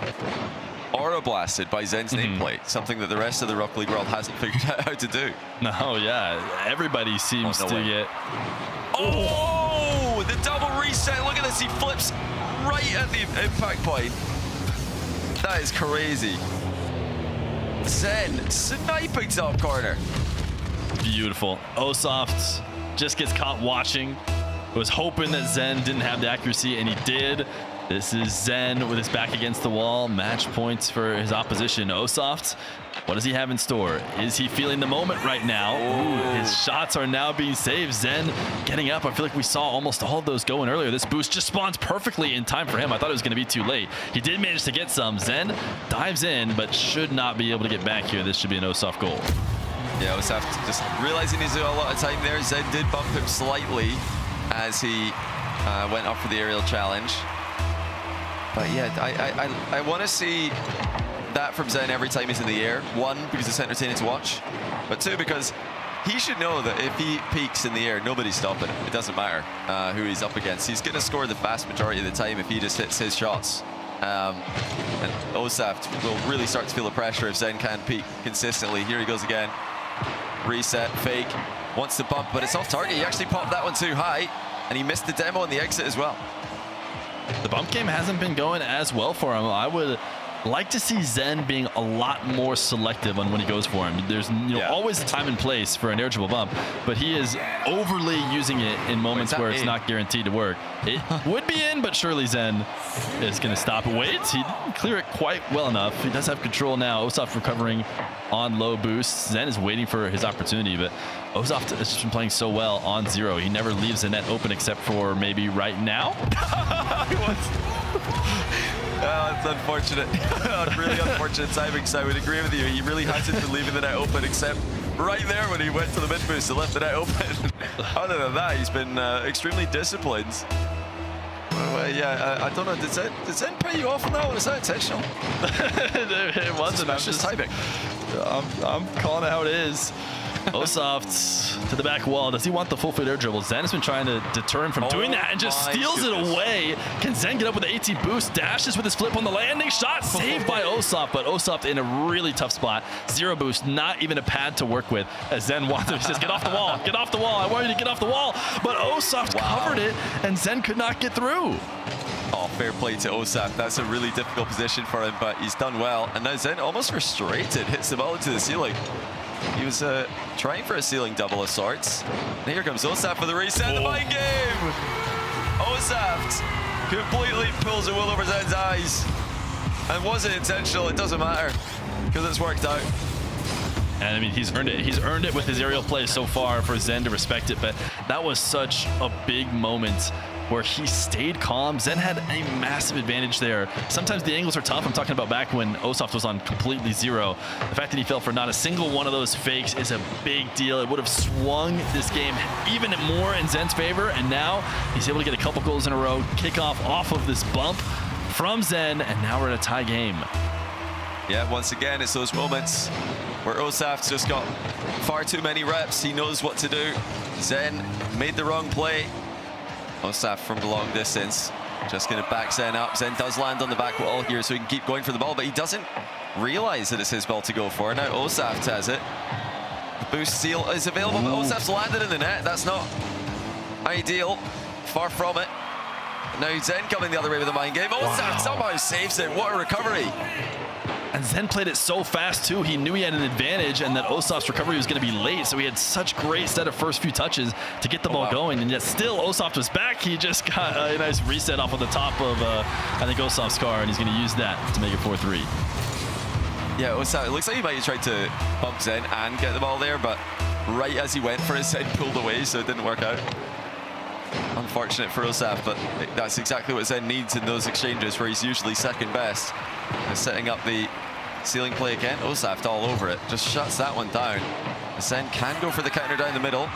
aura blasted by Zen's nameplate, something that the rest of the Rocket League world hasn't figured out how to do. No, yeah, everybody seems to get... Oh, the double reset. Look at this. He flips right at the impact point. That is crazy. Zen sniping top corner. Beautiful. Osoft just gets caught watching. Was hoping that Zen didn't have the accuracy, and he did. This is Zen with his back against the wall. Match points for his opposition. Osoft, what does he have in store? Is he feeling the moment right now? Ooh, his shots are now being saved. Zen getting up. I feel like we saw almost all of those going earlier. This boost just spawns perfectly in time for him. I thought it was going to be too late. He did manage to get some. Zen dives in, but should not be able to get back here. This should be an Osoft goal. Yeah, Osoft just realizing he's got a lot of time there. Zen did bump him slightly as he went up for the aerial challenge. But yeah, I want to see that from Zen every time he's in the air. One, because it's entertaining to watch. But two, because he should know that if he peaks in the air, nobody's stopping him. It doesn't matter who he's up against. He's going to score the vast majority of the time if he just hits his shots. And Osoft will really start to feel the pressure if Zen can't peak consistently. Here he goes again. Reset, fake. Wants to bump, but it's off target. He actually popped that one too high, and he missed the demo on the exit as well. The bump game hasn't been going as well for him. I would like to see Zen being a lot more selective on when he goes for him. There's always a time and place for an air dribble bump, but he is overly using it in moments where it's not guaranteed to work. It would be in, but surely Zen is going to stop it. Wait, he didn't clear it quite well enough. He does have control now. Osoft recovering on low boost. Zen is waiting for his opportunity, but Osoft has just been playing so well on zero. He never leaves the net open except for maybe right now. Oh, it's unfortunate. Really unfortunate timing, so I would agree with you. He really hasn't been leaving the net open except right there when he went to the mid boost and left the net open. Other than that, he's been extremely disciplined. Yeah, I don't know. Did Zen pay you off on that one? Is that intentional? It wasn't. I'm just timing. I'm calling it how it is. Osoft to the back wall. Does he want the full foot air dribble? Zen has been trying to deter him from doing that and just steals it away. Can Zen get up with the AT boost? Dashes with his flip on the landing shot. Saved by Osoft, but Osoft in a really tough spot. Zero boost, not even a pad to work with. As Zen wants him, he says, get off the wall, get off the wall. I want you to get off the wall. But Osoft covered it and Zen could not get through. Oh, fair play to Osoft. That's a really difficult position for him, but he's done well. And now Zen almost frustrated, hits the ball into the ceiling. He was trying for a ceiling double of sorts. And here comes Osoft for the reset. The mind game! Osoft completely pulls a wool over Zen's eyes. And was it intentional? It doesn't matter, because it's worked out. And I mean, he's earned it. He's earned it with his aerial play so far for Zen to respect it. But that was such a big moment where he stayed calm. Zen had a massive advantage there. Sometimes the angles are tough. I'm talking about back when Osoft was on completely zero. The fact that he fell for not a single one of those fakes is a big deal. It would have swung this game even more in Zen's favor. And now he's able to get a couple goals in a row, kick off of this bump from Zen. And now we're in a tie game. Yeah, once again, it's those moments where Osoft's just got far too many reps. He knows what to do. Zen made the wrong play. Osoft from the long distance, just going to back Zen up. Zen does land on the back wall here, so he can keep going for the ball, but he doesn't realize that it's his ball to go for. Now Osoft has it. The boost seal is available, but Osoft's landed in the net. That's not ideal. Far from it. Now Zen coming the other way with the mind game. Osoft somehow saves it. What a recovery. And Zen played it so fast too. He knew he had an advantage and that Osoft's recovery was going to be late, so he had such great set of first few touches to get the ball going, and yet still Osoft was back. He just got a nice reset off of the top of I think Osoft's car, and he's going to use that to make it 4-3. Yeah, Osoft, it looks like he might have tried to bump Zen and get the ball there, but right as he went for it, Zen pulled away, so it didn't work out. unfortunate for Osaf, but that's exactly what Zen needs in those exchanges where he's usually second best. Setting up the ceiling play again. Osaf all over it. Just shuts that one down. Zen can go for the counter down the middle.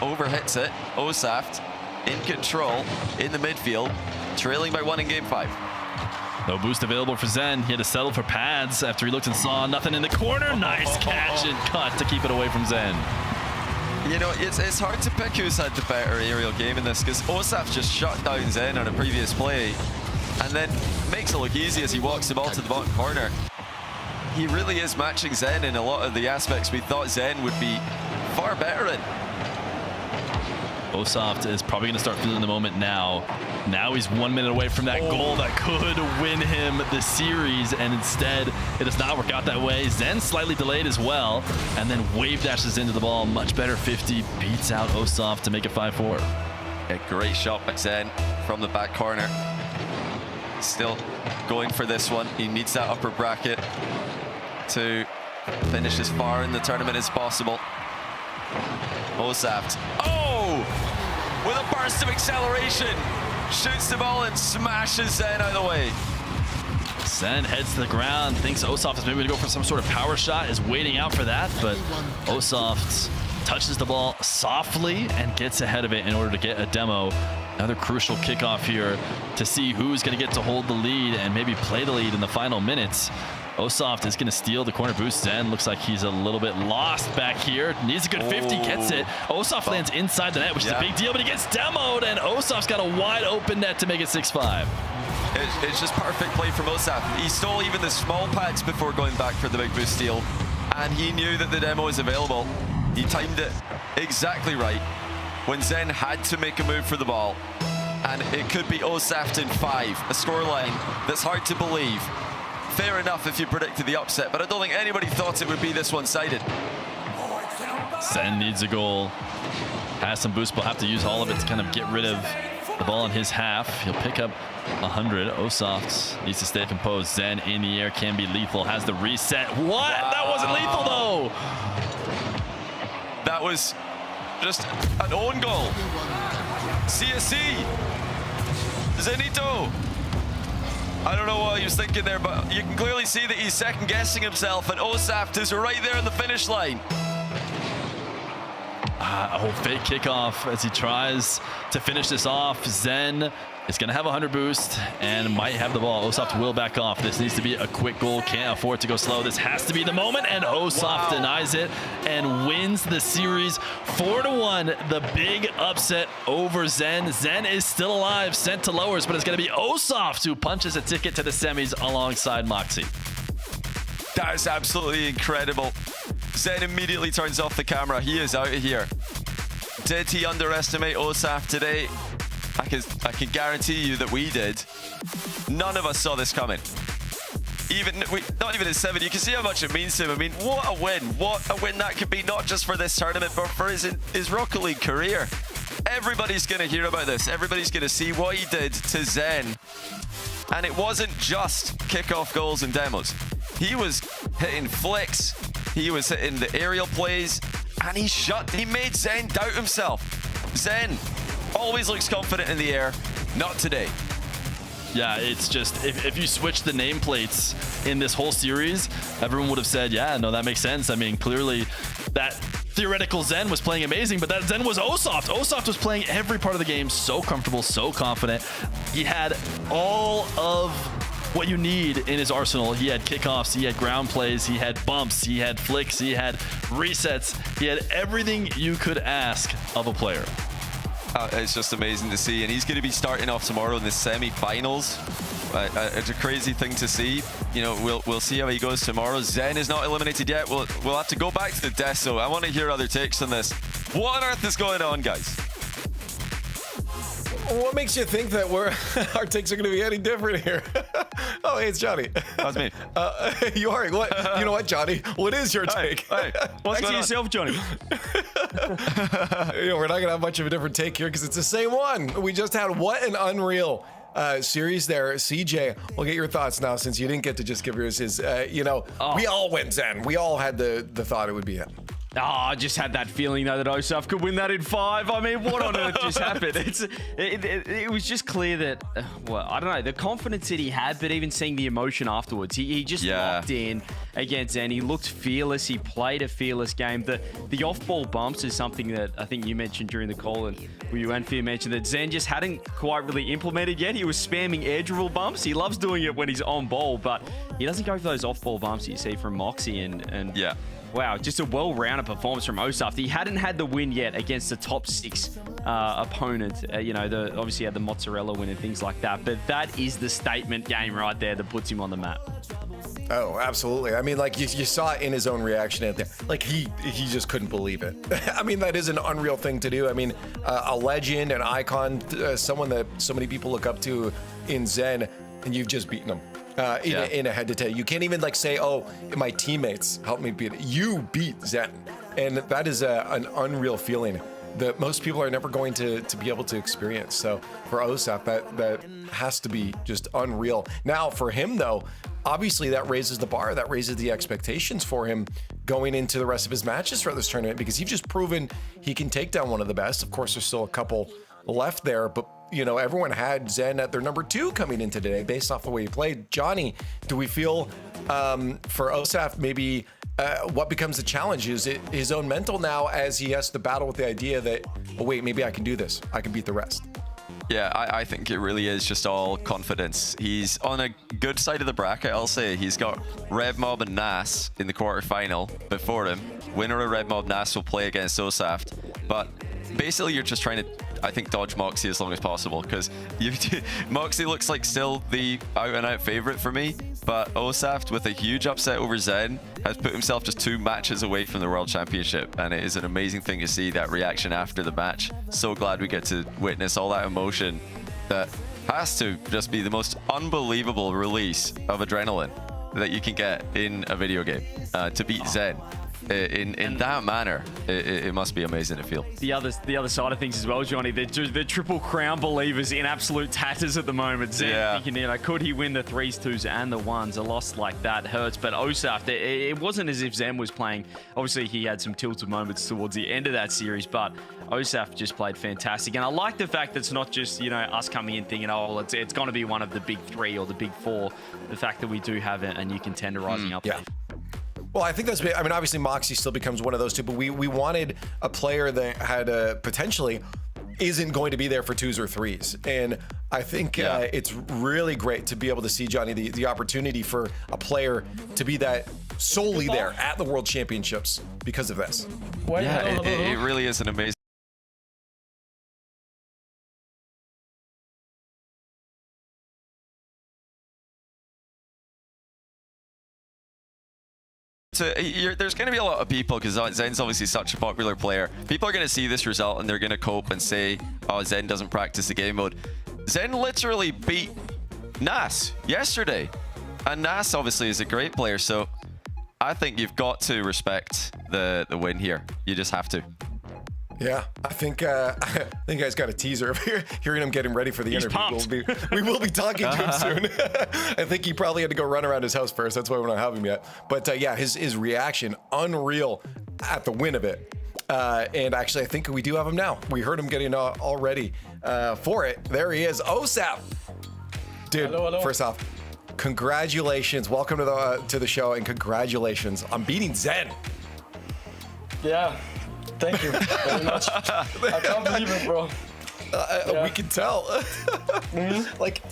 Overhits it. Osaf in control in the midfield, trailing by 1 in game 5. No boost available for Zen. He had to settle for pads after he looked and saw nothing in the corner. Nice catch and cut to keep it away from Zen. You know, it's hard to pick who's had the better aerial game in this, because Osaf just shut down Zen on a previous play and then makes it look easy as he walks the ball to the bottom corner. He really is matching Zen in a lot of the aspects we thought Zen would be far better in. Osaf is probably going to start feeling the moment now. Now he's 1 minute away from that goal that could win him the series, and instead it does not work out that way. Zen slightly delayed as well, and then wave dashes into the ball. Much better 50, beats out Osaf to make it 5-4. A great shot by Zen from the back corner. Still going for this one. He needs that upper bracket to finish as far in the tournament as possible. Osaf. With a burst of acceleration, shoots the ball and smashes Zen out of the way. Zen heads to the ground, thinks Osaf is maybe going to go for some sort of power shot, is waiting out for that, but Osaf touches the ball softly and gets ahead of it in order to get a demo. Another crucial kickoff here to see who's going to get to hold the lead and maybe play the lead in the final minutes. Osaf is going to steal the corner boost. Zen looks like he's a little bit lost back here. Needs a good 50, gets it. Osaf lands inside the net, which is a big deal, but he gets demoed, and Osaf's got a wide open net to make it 6-5. It's just perfect play from Osaf. He stole even the small pads before going back for the big boost steal, and he knew that the demo was available. He timed it exactly right when Zen had to make a move for the ball, and it could be Osaf in 5, a scoreline that's hard to believe. Fair enough if you predicted the upset, but I don't think anybody thought it would be this one-sided. Zen needs a goal. Has some boost, but will have to use all of it to kind of get rid of the ball in his half. He'll pick up 100. Osaf needs to stay composed. Zen in the air can be lethal. Has the reset. What? That wasn't lethal, though. That was just an own goal. CSC. Zenito. I don't know what he was thinking there, but you can clearly see that he's second-guessing himself, and Osaf is right there on the finish line. A whole fake kickoff as he tries to finish this off. Zen is going to have 100 boost and might have the ball. Osaf will back off. This needs to be a quick goal. Can't afford to go slow. This has to be the moment, and Osaf denies it and wins the series 4-1. The big upset over Zen. Zen is still alive, sent to lowers, but it's going to be Osaf who punches a ticket to the semis alongside Moxie. That is absolutely incredible. Zen immediately turns off the camera. He is out of here. Did he underestimate Osaf today? I can guarantee you that we did. None of us saw this coming. Not even in 7. You can see how much it means to him. I mean, what a win. What a win that could be, not just for this tournament, but for his Rocket League career. Everybody's going to hear about this. Everybody's going to see what he did to Zen. And it wasn't just kickoff goals and demos. He was hitting flicks. He was hitting the aerial plays. And he made Zen doubt himself. Zen always looks confident in the air. Not today. Yeah, it's just, if you switch the nameplates in this whole series, everyone would have said, yeah, no, that makes sense. I mean, clearly that theoretical Zen was playing amazing, but that Zen was Osaf. Osaf was playing every part of the game so comfortable, so confident. He had all of what you need in his arsenal. He had kickoffs, he had ground plays, he had bumps, he had flicks, he had resets. He had everything you could ask of a player. It's just amazing to see, and he's going to be starting off tomorrow in the semi-finals. It's a crazy thing to see. You know, we'll see how he goes tomorrow. Zen is not eliminated yet. We'll have to go back to the desk, so I want to hear other takes on this. What on earth is going on, guys? What makes you think that our takes are going to be any different here? Oh, hey, it's Johnny. That's me. You are. What? You know what, Johnny? What is your take? Hey, what's Back to yourself, Johnny. We're not going to have much of a different take here because it's the same one. We just had what an unreal series there. CJ, we'll get your thoughts now since you didn't get to just give yours. We all went Zen. We all had the thought it would be him. Oh, I just had that feeling though that Osaf could win that in 5. I mean, what on earth just happened? It was just clear that, well, I don't know, the confidence that he had, but even seeing the emotion afterwards, he just locked in against Zen. He looked fearless. He played a fearless game. The off-ball bumps is something that I think you mentioned during the call, and you and Fear mentioned that Zen just hadn't quite really implemented yet. He was spamming air dribble bumps. He loves doing it when he's on ball, but he doesn't go for those off-ball bumps that you see from Moxie and yeah. Wow, just a well-rounded performance from Osaf. He hadn't had the win yet against the top 6 opponent. Obviously had the Mozzarella win and things like that. But that is the statement game right there that puts him on the map. Oh, absolutely. I mean, like you saw it in his own reaction out there. Like he just couldn't believe it. I mean, that is an unreal thing to do. I mean, a legend, an icon, someone that so many people look up to in Zen, and you've just beaten him. In a head-to-head. You can't even like say, oh, my teammates helped me beat it. You beat Zen. And that is an unreal feeling that most people are never going to be able to experience. So for Osaf, that has to be just unreal. Now for him though, obviously that raises the bar, that raises the expectations for him going into the rest of his matches for this tournament, because he's just proven he can take down one of the best. Of course, there's still a couple left there, but you know, everyone had Zen at their number 2 coming into today based off the way he played. Johnny, do we feel for Osaf maybe what becomes the challenge? Is it his own mental now as he has to battle with the idea that, oh wait, maybe I can do this. I can beat the rest. Yeah, I think it really is just all confidence. He's on a good side of the bracket, I'll say. He's got Red Mob and Nass in the quarterfinal before him. Winner of Red Mob, Nass will play against Osaf. But basically, you're just trying to, I think, dodge Moxie as long as possible, because Moxie looks like still the out-and-out favorite for me, but Osaf, with a huge upset over Zen, has put himself just 2 matches away from the World Championship, and it is an amazing thing to see that reaction after the match. So glad we get to witness all that emotion. That has to just be the most unbelievable release of adrenaline that you can get in a video game, to beat Zen. In that manner, it must be amazing to feel. The other side of things as well, Johnny, the Triple Crown believers in absolute tatters at the moment. Zen thinking, could he win the 3s, 2s, and the 1s? A loss like that hurts. But Osaf, it wasn't as if Zen was playing. Obviously, he had some tilted moments towards the end of that series, but Osaf just played fantastic. And I like the fact that it's not just, us coming in thinking, oh, well, it's going to be one of the big 3 or the big 4. The fact that we do have a new contender rising up. Yeah. Well, I think that's, I mean, obviously Moxie still becomes one of those 2, but we wanted a player that had potentially isn't going to be there for 2s or 3s. And I think it's really great to be able to see, Johnny, the opportunity for a player to be that solely there at the World Championships because of this. It really is an amazing. So there's going to be a lot of people, because Zen's obviously such a popular player. People are going to see this result and they're going to cope and say, oh, Zen doesn't practice the game mode. Zen literally beat Nass yesterday. And Nass obviously is a great player, so I think you've got to respect the win here. You just have to. Yeah, I think I guys got a teaser of hearing him getting ready for the interview. We will be talking to him soon. I think he probably had to go run around his house first. That's why we don't have him yet. But yeah, his reaction, unreal at the win of it. And actually, I think we do have him now. We heard him getting all ready for it. There he is, Osaf. Dude, hello. First off, congratulations. Welcome to the show, and congratulations on beating Zen. Yeah. Thank you very much. I can't believe it, bro. We can tell. Like,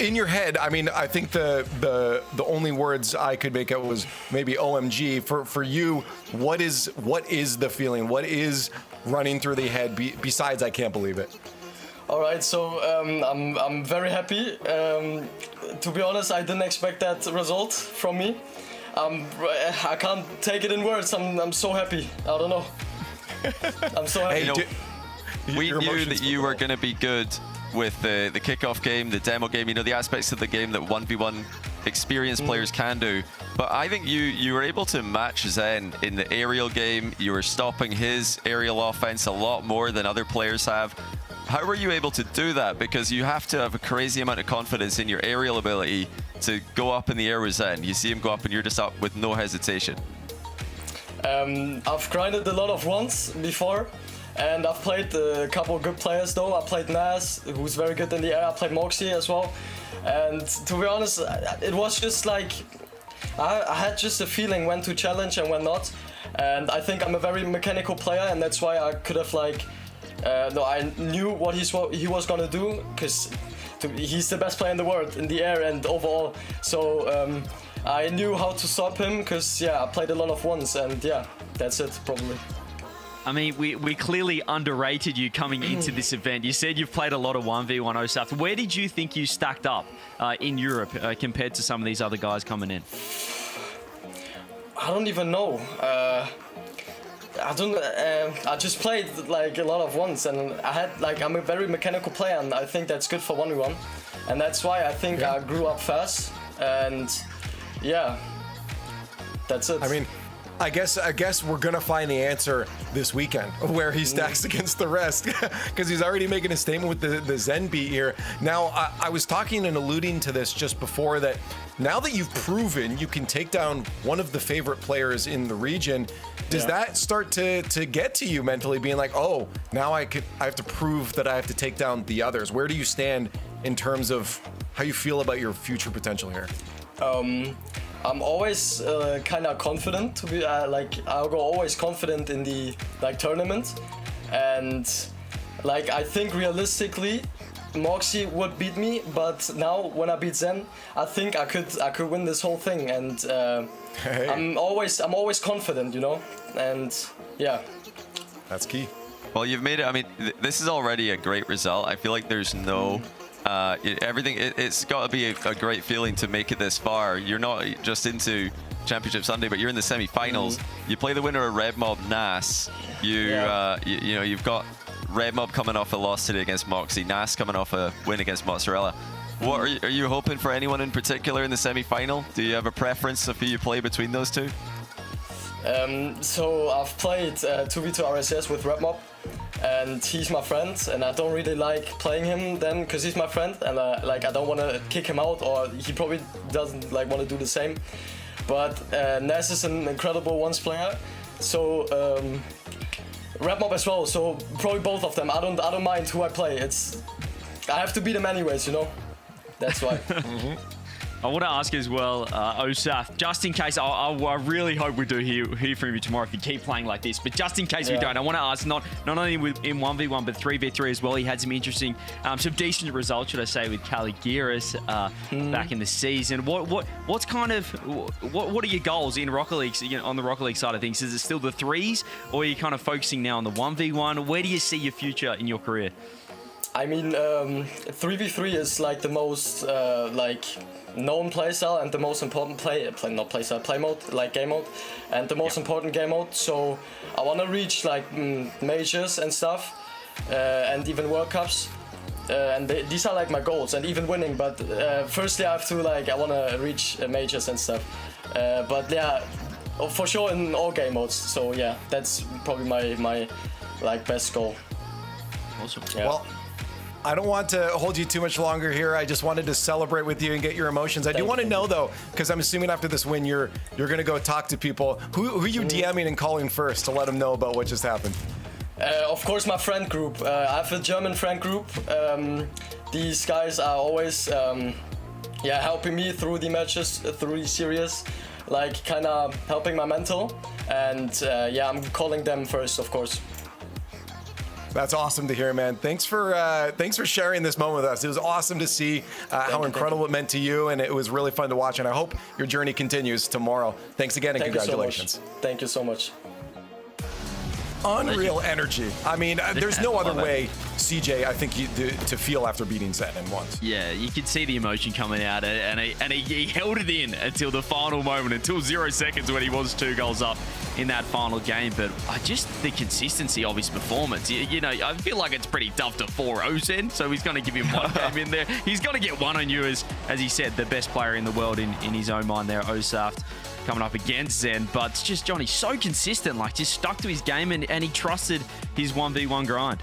in your head, I mean, I think the only words I could make out was maybe OMG. For you, what is the feeling? What is running through the head besides I can't believe it? All right, so I'm very happy. To be honest, I didn't expect that result from me. I can't take it in words. I'm so happy. I don't know. I'm so happy. Hey, we knew that you were going to be good with the kickoff game, the demo game, the aspects of the game that 1v1 experienced players can do. But I think you were able to match Zen in the aerial game. You were stopping his aerial offense a lot more than other players have. How were you able to do that? Because you have to have a crazy amount of confidence in your aerial ability to go up in the air with Zen. You see him go up and you're just up with no hesitation. I've grinded a lot of runs before, and I've played a couple of good players though. I played Nass, who's very good in the air. I played Moxie as well. And to be honest, it was just like, I had just a feeling when to challenge and when not. And I think I'm a very mechanical player, and that's why I could have like, no, I knew what he was gonna do, because he's the best player in the world in the air and overall. So I knew how to stop him, because yeah, I played a lot of ones, and yeah, that's it probably. I mean, we clearly underrated you coming into this event. You said you've played a lot of 1v1 OSAF. Where did you think you stacked up in Europe compared to some of these other guys coming in? I don't even know. I just played like a lot of ones, and I'm a very mechanical player, and I think that's good for 1v1, and that's why I think I grew up fast, and yeah, that's it. I mean, I guess we're gonna find the answer this weekend where he stacks against the rest, because he's already making a statement with the Zen beat here. Now, I was talking and alluding to this just before that. Now that you've proven you can take down one of the favorite players in the region, does that start to get to you mentally, being like, oh, now I have to prove that I have to take down the others? Where do you stand in terms of how you feel about your future potential here? I'm always kind of confident to be I'll go always confident in the tournament, and I think realistically Moxie would beat me, but now when I beat Zen, I think I could win this whole thing, and hey. I'm always confident, you know, and yeah, that's key. Well, you've made it. I mean, this is already a great result. I feel like there's no everything. It's got to be a great feeling to make it this far. You're not just into Championship Sunday, but you're in the semi-finals. You play the winner of Red Mob Nass. You know, you've got Red Mob coming off a loss today against Moxie, Nass coming off a win against Mozzarella. What are you hoping for anyone in particular in the semi-final? Do you have a preference of who you play between those two? So I've played 2v2 RLCS with Red Mob, and he's my friend, and I don't really like playing him then because he's my friend, and I don't want to kick him out, or he probably doesn't want to do the same. But Nass is an incredible ones player, so Red Mob as well. So probably both of them. I don't mind who I play. I have to beat them anyways, you know. That's why. I want to ask as well, OSAF, just in case, I really hope we do hear from you tomorrow if you keep playing like this, but just in case we don't, I want to ask, not only in 1v1, but 3v3 as well. He had some interesting, some decent results, should I say, with Caligiris back in the season. What's kind of, what are your goals in Rocket League, on the Rocket League side of things? Is it still the threes, or are you kind of focusing now on the 1v1? Where do you see your future in your career? I mean, 3v3 is the most known playstyle and the most important play mode, game mode, and the most important game mode. So I want to reach majors and stuff, and even World Cups, and these are my goals, and even winning. But firstly, I have to I want to reach majors and stuff. But yeah, for sure in all game modes. So yeah, that's probably my best goal. Awesome. Yeah. Well, I don't want to hold you too much longer here. I just wanted to celebrate with you and get your emotions. I do want to know though, because I'm assuming after this win, you're going to go talk to people. Who are you DMing and calling first to let them know about what just happened? Of course, my friend group. I have a German friend group. These guys are always helping me through the matches, through the series, kind of helping my mental. And I'm calling them first, of course. That's awesome to hear, man. Thanks for sharing this moment with us. It was awesome to see how incredible it meant to you, and it was really fun to watch. And I hope your journey continues tomorrow. Thanks again, and congratulations. Thank you so much. Unreal energy. I mean, there's no other way, CJ, I think, to feel after beating Zen in once. Yeah, you could see the emotion coming out, and he held it in until the final moment, until 0 seconds when he was 2 goals up in that final game. But just the consistency of his performance, you know, I feel like it's pretty tough to 4-0 Zen, so he's going to give him one game in there. He's going to get one on you as he said, the best player in the world in his own mind there, OSAF, coming up against Zen. But just Johnny, so consistent, just stuck to his game, and he trusted his 1v1 grind.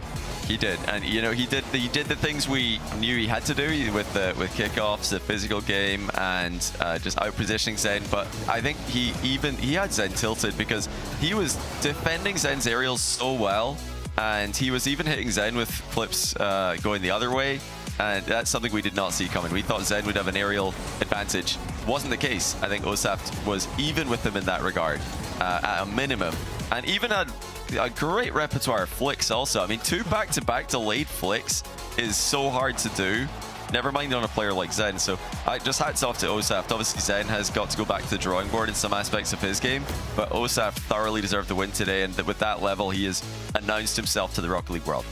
He did, and you know he did the things we knew he had to do with kickoffs, the physical game, and just out positioning Zen. But I think he had Zen tilted because he was defending Zen's aerials so well, and he was even hitting Zen with flips going the other way. And that's something we did not see coming. We thought Zen would have an aerial advantage. Wasn't the case. I think Osaft was even with him in that regard, at a minimum. And even had a great repertoire of flicks also. I mean, 2 back-to-back delayed flicks is so hard to do. Never mind on a player like Zen. So just hats off to Osaft. Obviously, Zen has got to go back to the drawing board in some aspects of his game. But Osaft thoroughly deserved the win today. And with that level, he has announced himself to the Rocket League world.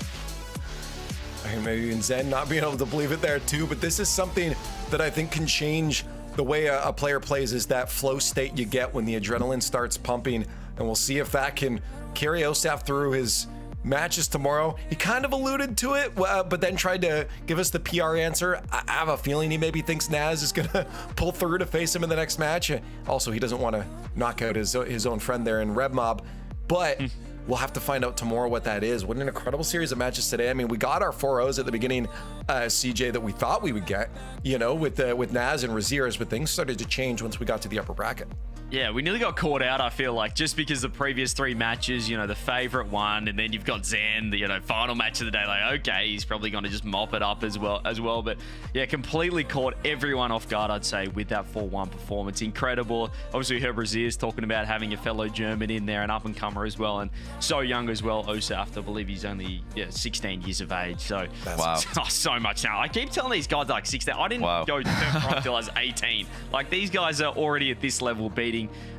Maybe even Zen not being able to believe it there too, but this is something that I think can change the way a player plays, is that flow state you get when the adrenaline starts pumping, and we'll see if that can carry Osaft through his matches tomorrow. He kind of alluded to it, but then tried to give us the PR answer. I have a feeling he maybe thinks Nass is gonna pull through to face him in the next match. Also, he doesn't want to knock out his own friend there in Red Mob, but we'll have to find out tomorrow what that is. What an incredible series of matches today. I mean, we got our 4-0s at the beginning, CJ, that we thought we would get, you know, with Nass and Razers, but things started to change once we got to the upper bracket. Yeah, we nearly got caught out, I feel like, just because the previous 3 matches, you know, the favorite one, and then you've got Zen, the, you know, final match of the day, like, okay, he's probably going to just mop it up as well. But yeah, completely caught everyone off guard, I'd say, with that 4-1 performance. Incredible. Obviously, we heard Razers talking about having a fellow German in there, an up-and-comer as well, and so young as well, Osaft. I believe he's only 16 years of age, so wow. So much now. I keep telling these guys, like, 16. I didn't go pro until I was 18. Like, these guys are already at this level beating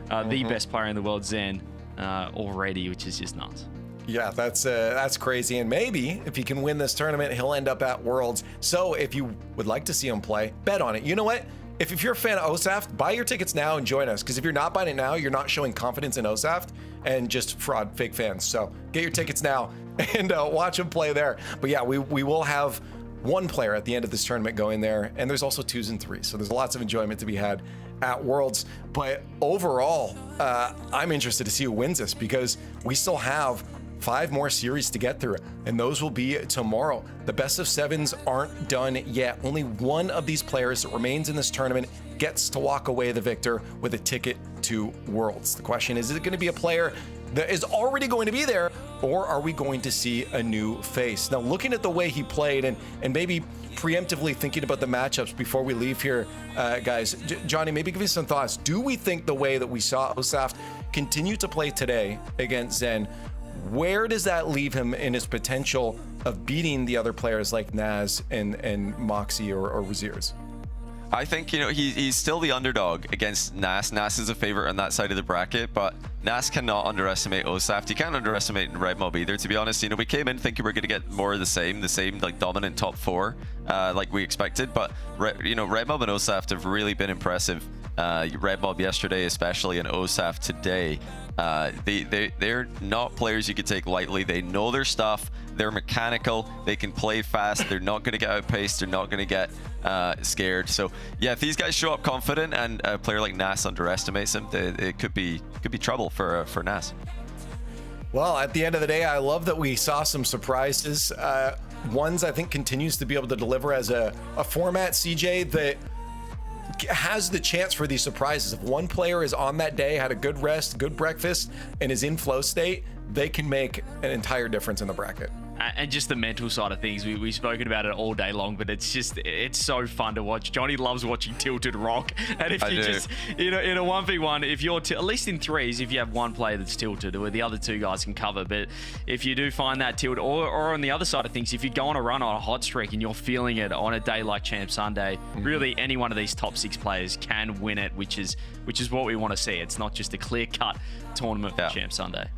the best player in the world, Zen, already, which is just nuts. Yeah, that's crazy. And maybe if he can win this tournament, he'll end up at Worlds. So if you would like to see him play, bet on it. You know what? If you're a fan of Osaft, buy your tickets now and join us. Because if you're not buying it now, you're not showing confidence in Osaft and just fraud, fake fans. So get your tickets now and watch him play there. But yeah, we will have one player at the end of this tournament going there. And there's also 2s and 3s. So there's lots of enjoyment to be had at Worlds. But overall, I'm interested to see who wins this, because we still have 5 more series to get through, and those will be tomorrow. The best of 7s aren't done yet. Only one of these players that remains in this tournament gets to walk away the victor with a ticket to Worlds. The question is it going to be a player that is already going to be there, or are we going to see a new face? Now, looking at the way he played and maybe preemptively thinking about the matchups before we leave here, guys, Johnny, maybe give me some thoughts. Do we think the way that we saw Osaft continue to play today against Zen, where does that leave him in his potential of beating the other players like Nass and Moxie or Razers? I think, you know, he's still the underdog against Nass. Nass is a favorite on that side of the bracket, but Nass cannot underestimate Osaft. You can't underestimate Red Mob either, to be honest. You know, we came in thinking we're going to get more of the same like dominant top 4, like we expected, but you know, Red Mob and Osaft have really been impressive. Red Mob yesterday especially, and Osaft today. They're not players you could take lightly. They know their stuff. They're mechanical. They can play fast. They're not going to get outpaced. They're not going to get scared. So yeah, if these guys show up confident and a player like Nass underestimates them, it could be trouble for Nass. Well, at the end of the day, I love that we saw some surprises. Ones I think continues to be able to deliver as a format, CJ, that has the chance for these surprises. If one player is on that day, had a good rest, good breakfast, and is in flow state, they can make an entire difference in the bracket. And just the mental side of things, we've spoken about it all day long, but it's so fun to watch. Johnny loves watching Tilted rock, and if you just in a 1v1, if you're at least in 3s, if you have one player that's tilted, or the other 2 guys can cover, but if you do find that tilt, or on the other side of things, if you go on a run on a hot streak and you're feeling it on a day like Champ Sunday, really any one of these top 6 players can win it, which is what we want to see. It's not just a clear-cut tournament for Champ Sunday.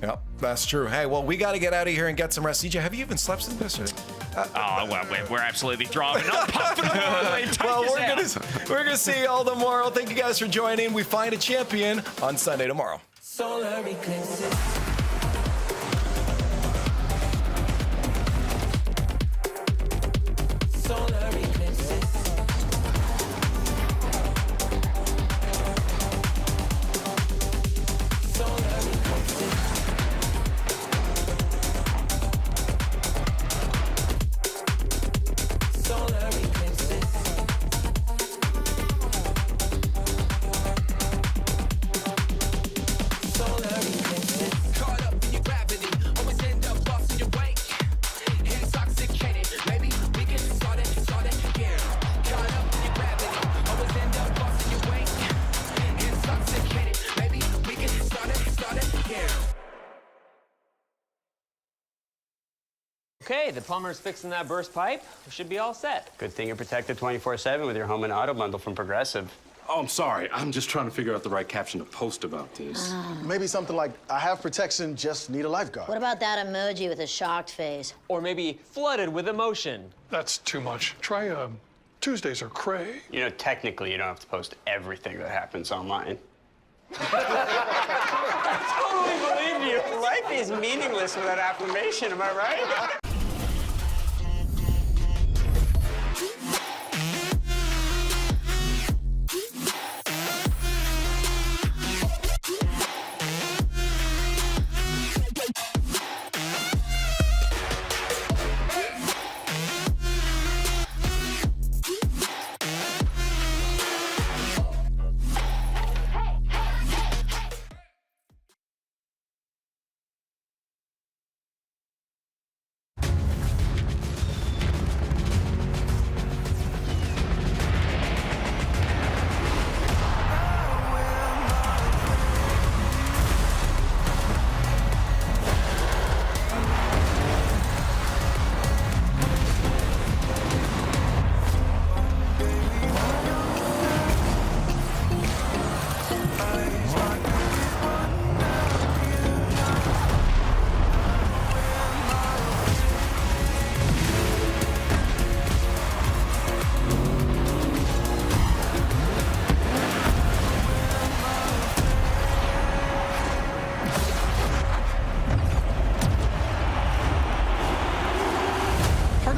Yep, that's true. Hey, well, we got to get out of here and get some rest. CJ, have you even slept since yesterday? Well, we're absolutely driving. I'm pumping Well, we're gonna see you all tomorrow. Thank you guys for joining. We find a champion on Sunday tomorrow. Solar eclipses. Solar eclipses. Solar eclipses. Okay, the plumber's fixing that burst pipe. We should be all set. Good thing you're protected 24/7 with your home and auto bundle from Progressive. Oh, I'm sorry. I'm just trying to figure out the right caption to post about this. Maybe something like, I have protection, just need a lifeguard. What about that emoji with a shocked face? Or maybe flooded with emotion. That's too much. Try Tuesdays are cray. You know, technically, you don't have to post everything that happens online. I totally believe you. Life is meaningless without affirmation, am I right?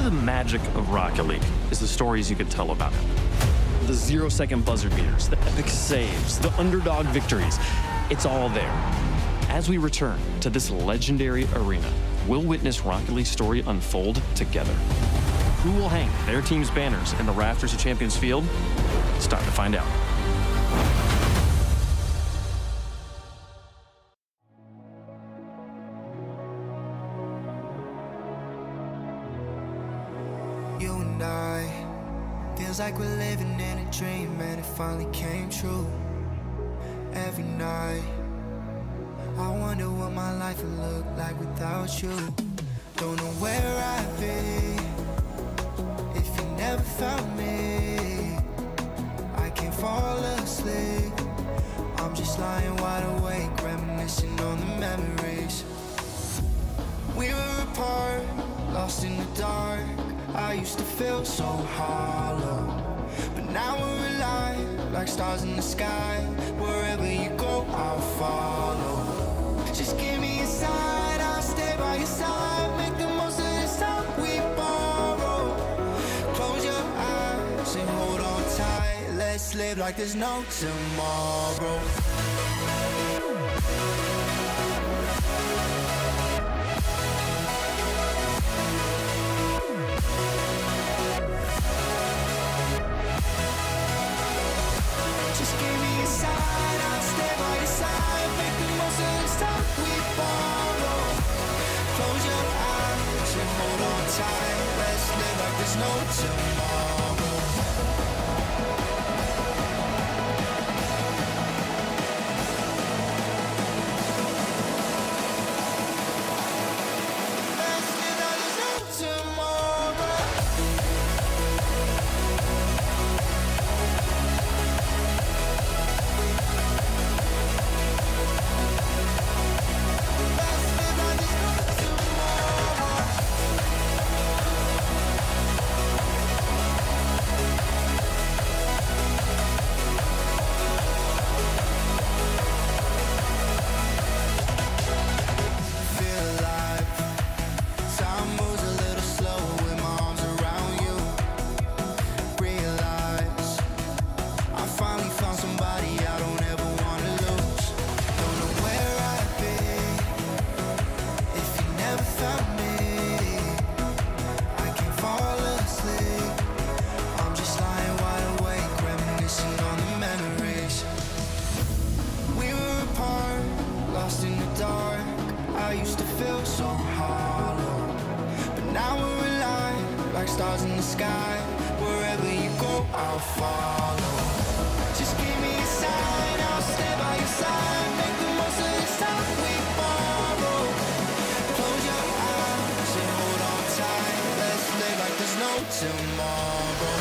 The magic of Rocket League is the stories you could tell about it. The 0-second buzzer beaters, the epic saves, the underdog victories. It's all there. As we return to this legendary arena, we'll witness Rocket League's story unfold together. Who will hang their team's banners in the rafters of Champions Field? It's time to find out. You and I, feels like we're living in a dream and it finally came true. Every night, I wonder what my life would look like without you. Don't know where I'd be if you never found me. I can't fall asleep, I'm just lying wide awake, reminiscing on the memories. We were apart, lost in the dark. I used to feel so hollow, but now we're alive, like stars in the sky. Wherever you go, I'll follow. Just give me a sign, I'll stay by your side. Make the most of this time we borrow. Close your eyes and hold on tight. Let's live like there's no tomorrow. No tomorrow. Stars in the sky, wherever you go, I'll follow. Just give me a sign, I'll stay by your side. Make the most of this time we borrow. Close your eyes and hold on tight. tomorrow.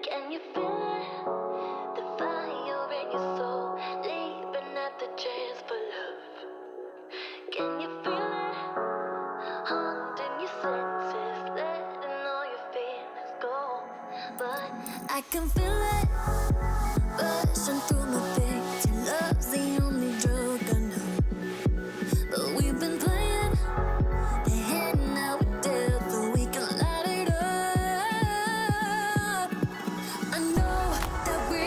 Can you feel it? The fire in your soul, leaping at the chance for love. Can you feel it? Haunting your senses, letting all your feelings go. But I can feel it rushing through my veins. Your love's the only drug I know. But we've been playing the hand now with devil. We can light it up. I know that we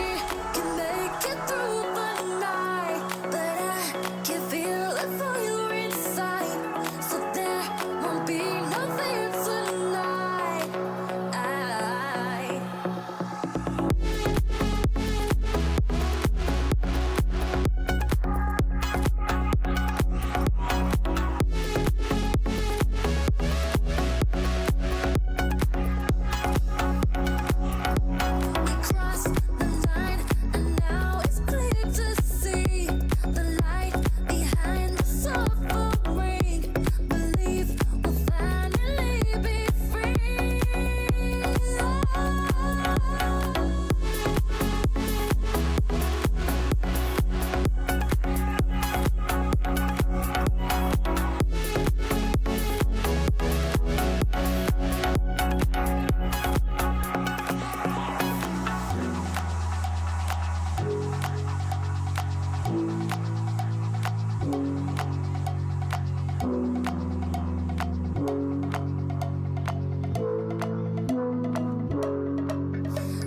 can make it through the night, but I can feel the fire inside. So there won't be nothing tonight.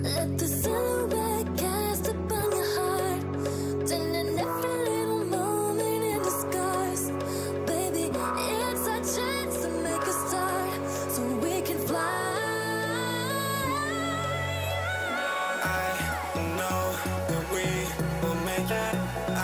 Let the silhouette cast upon your heart, turning every little moment into scars. Baby, it's our chance to make a start, so we can fly. I know that we will make it. I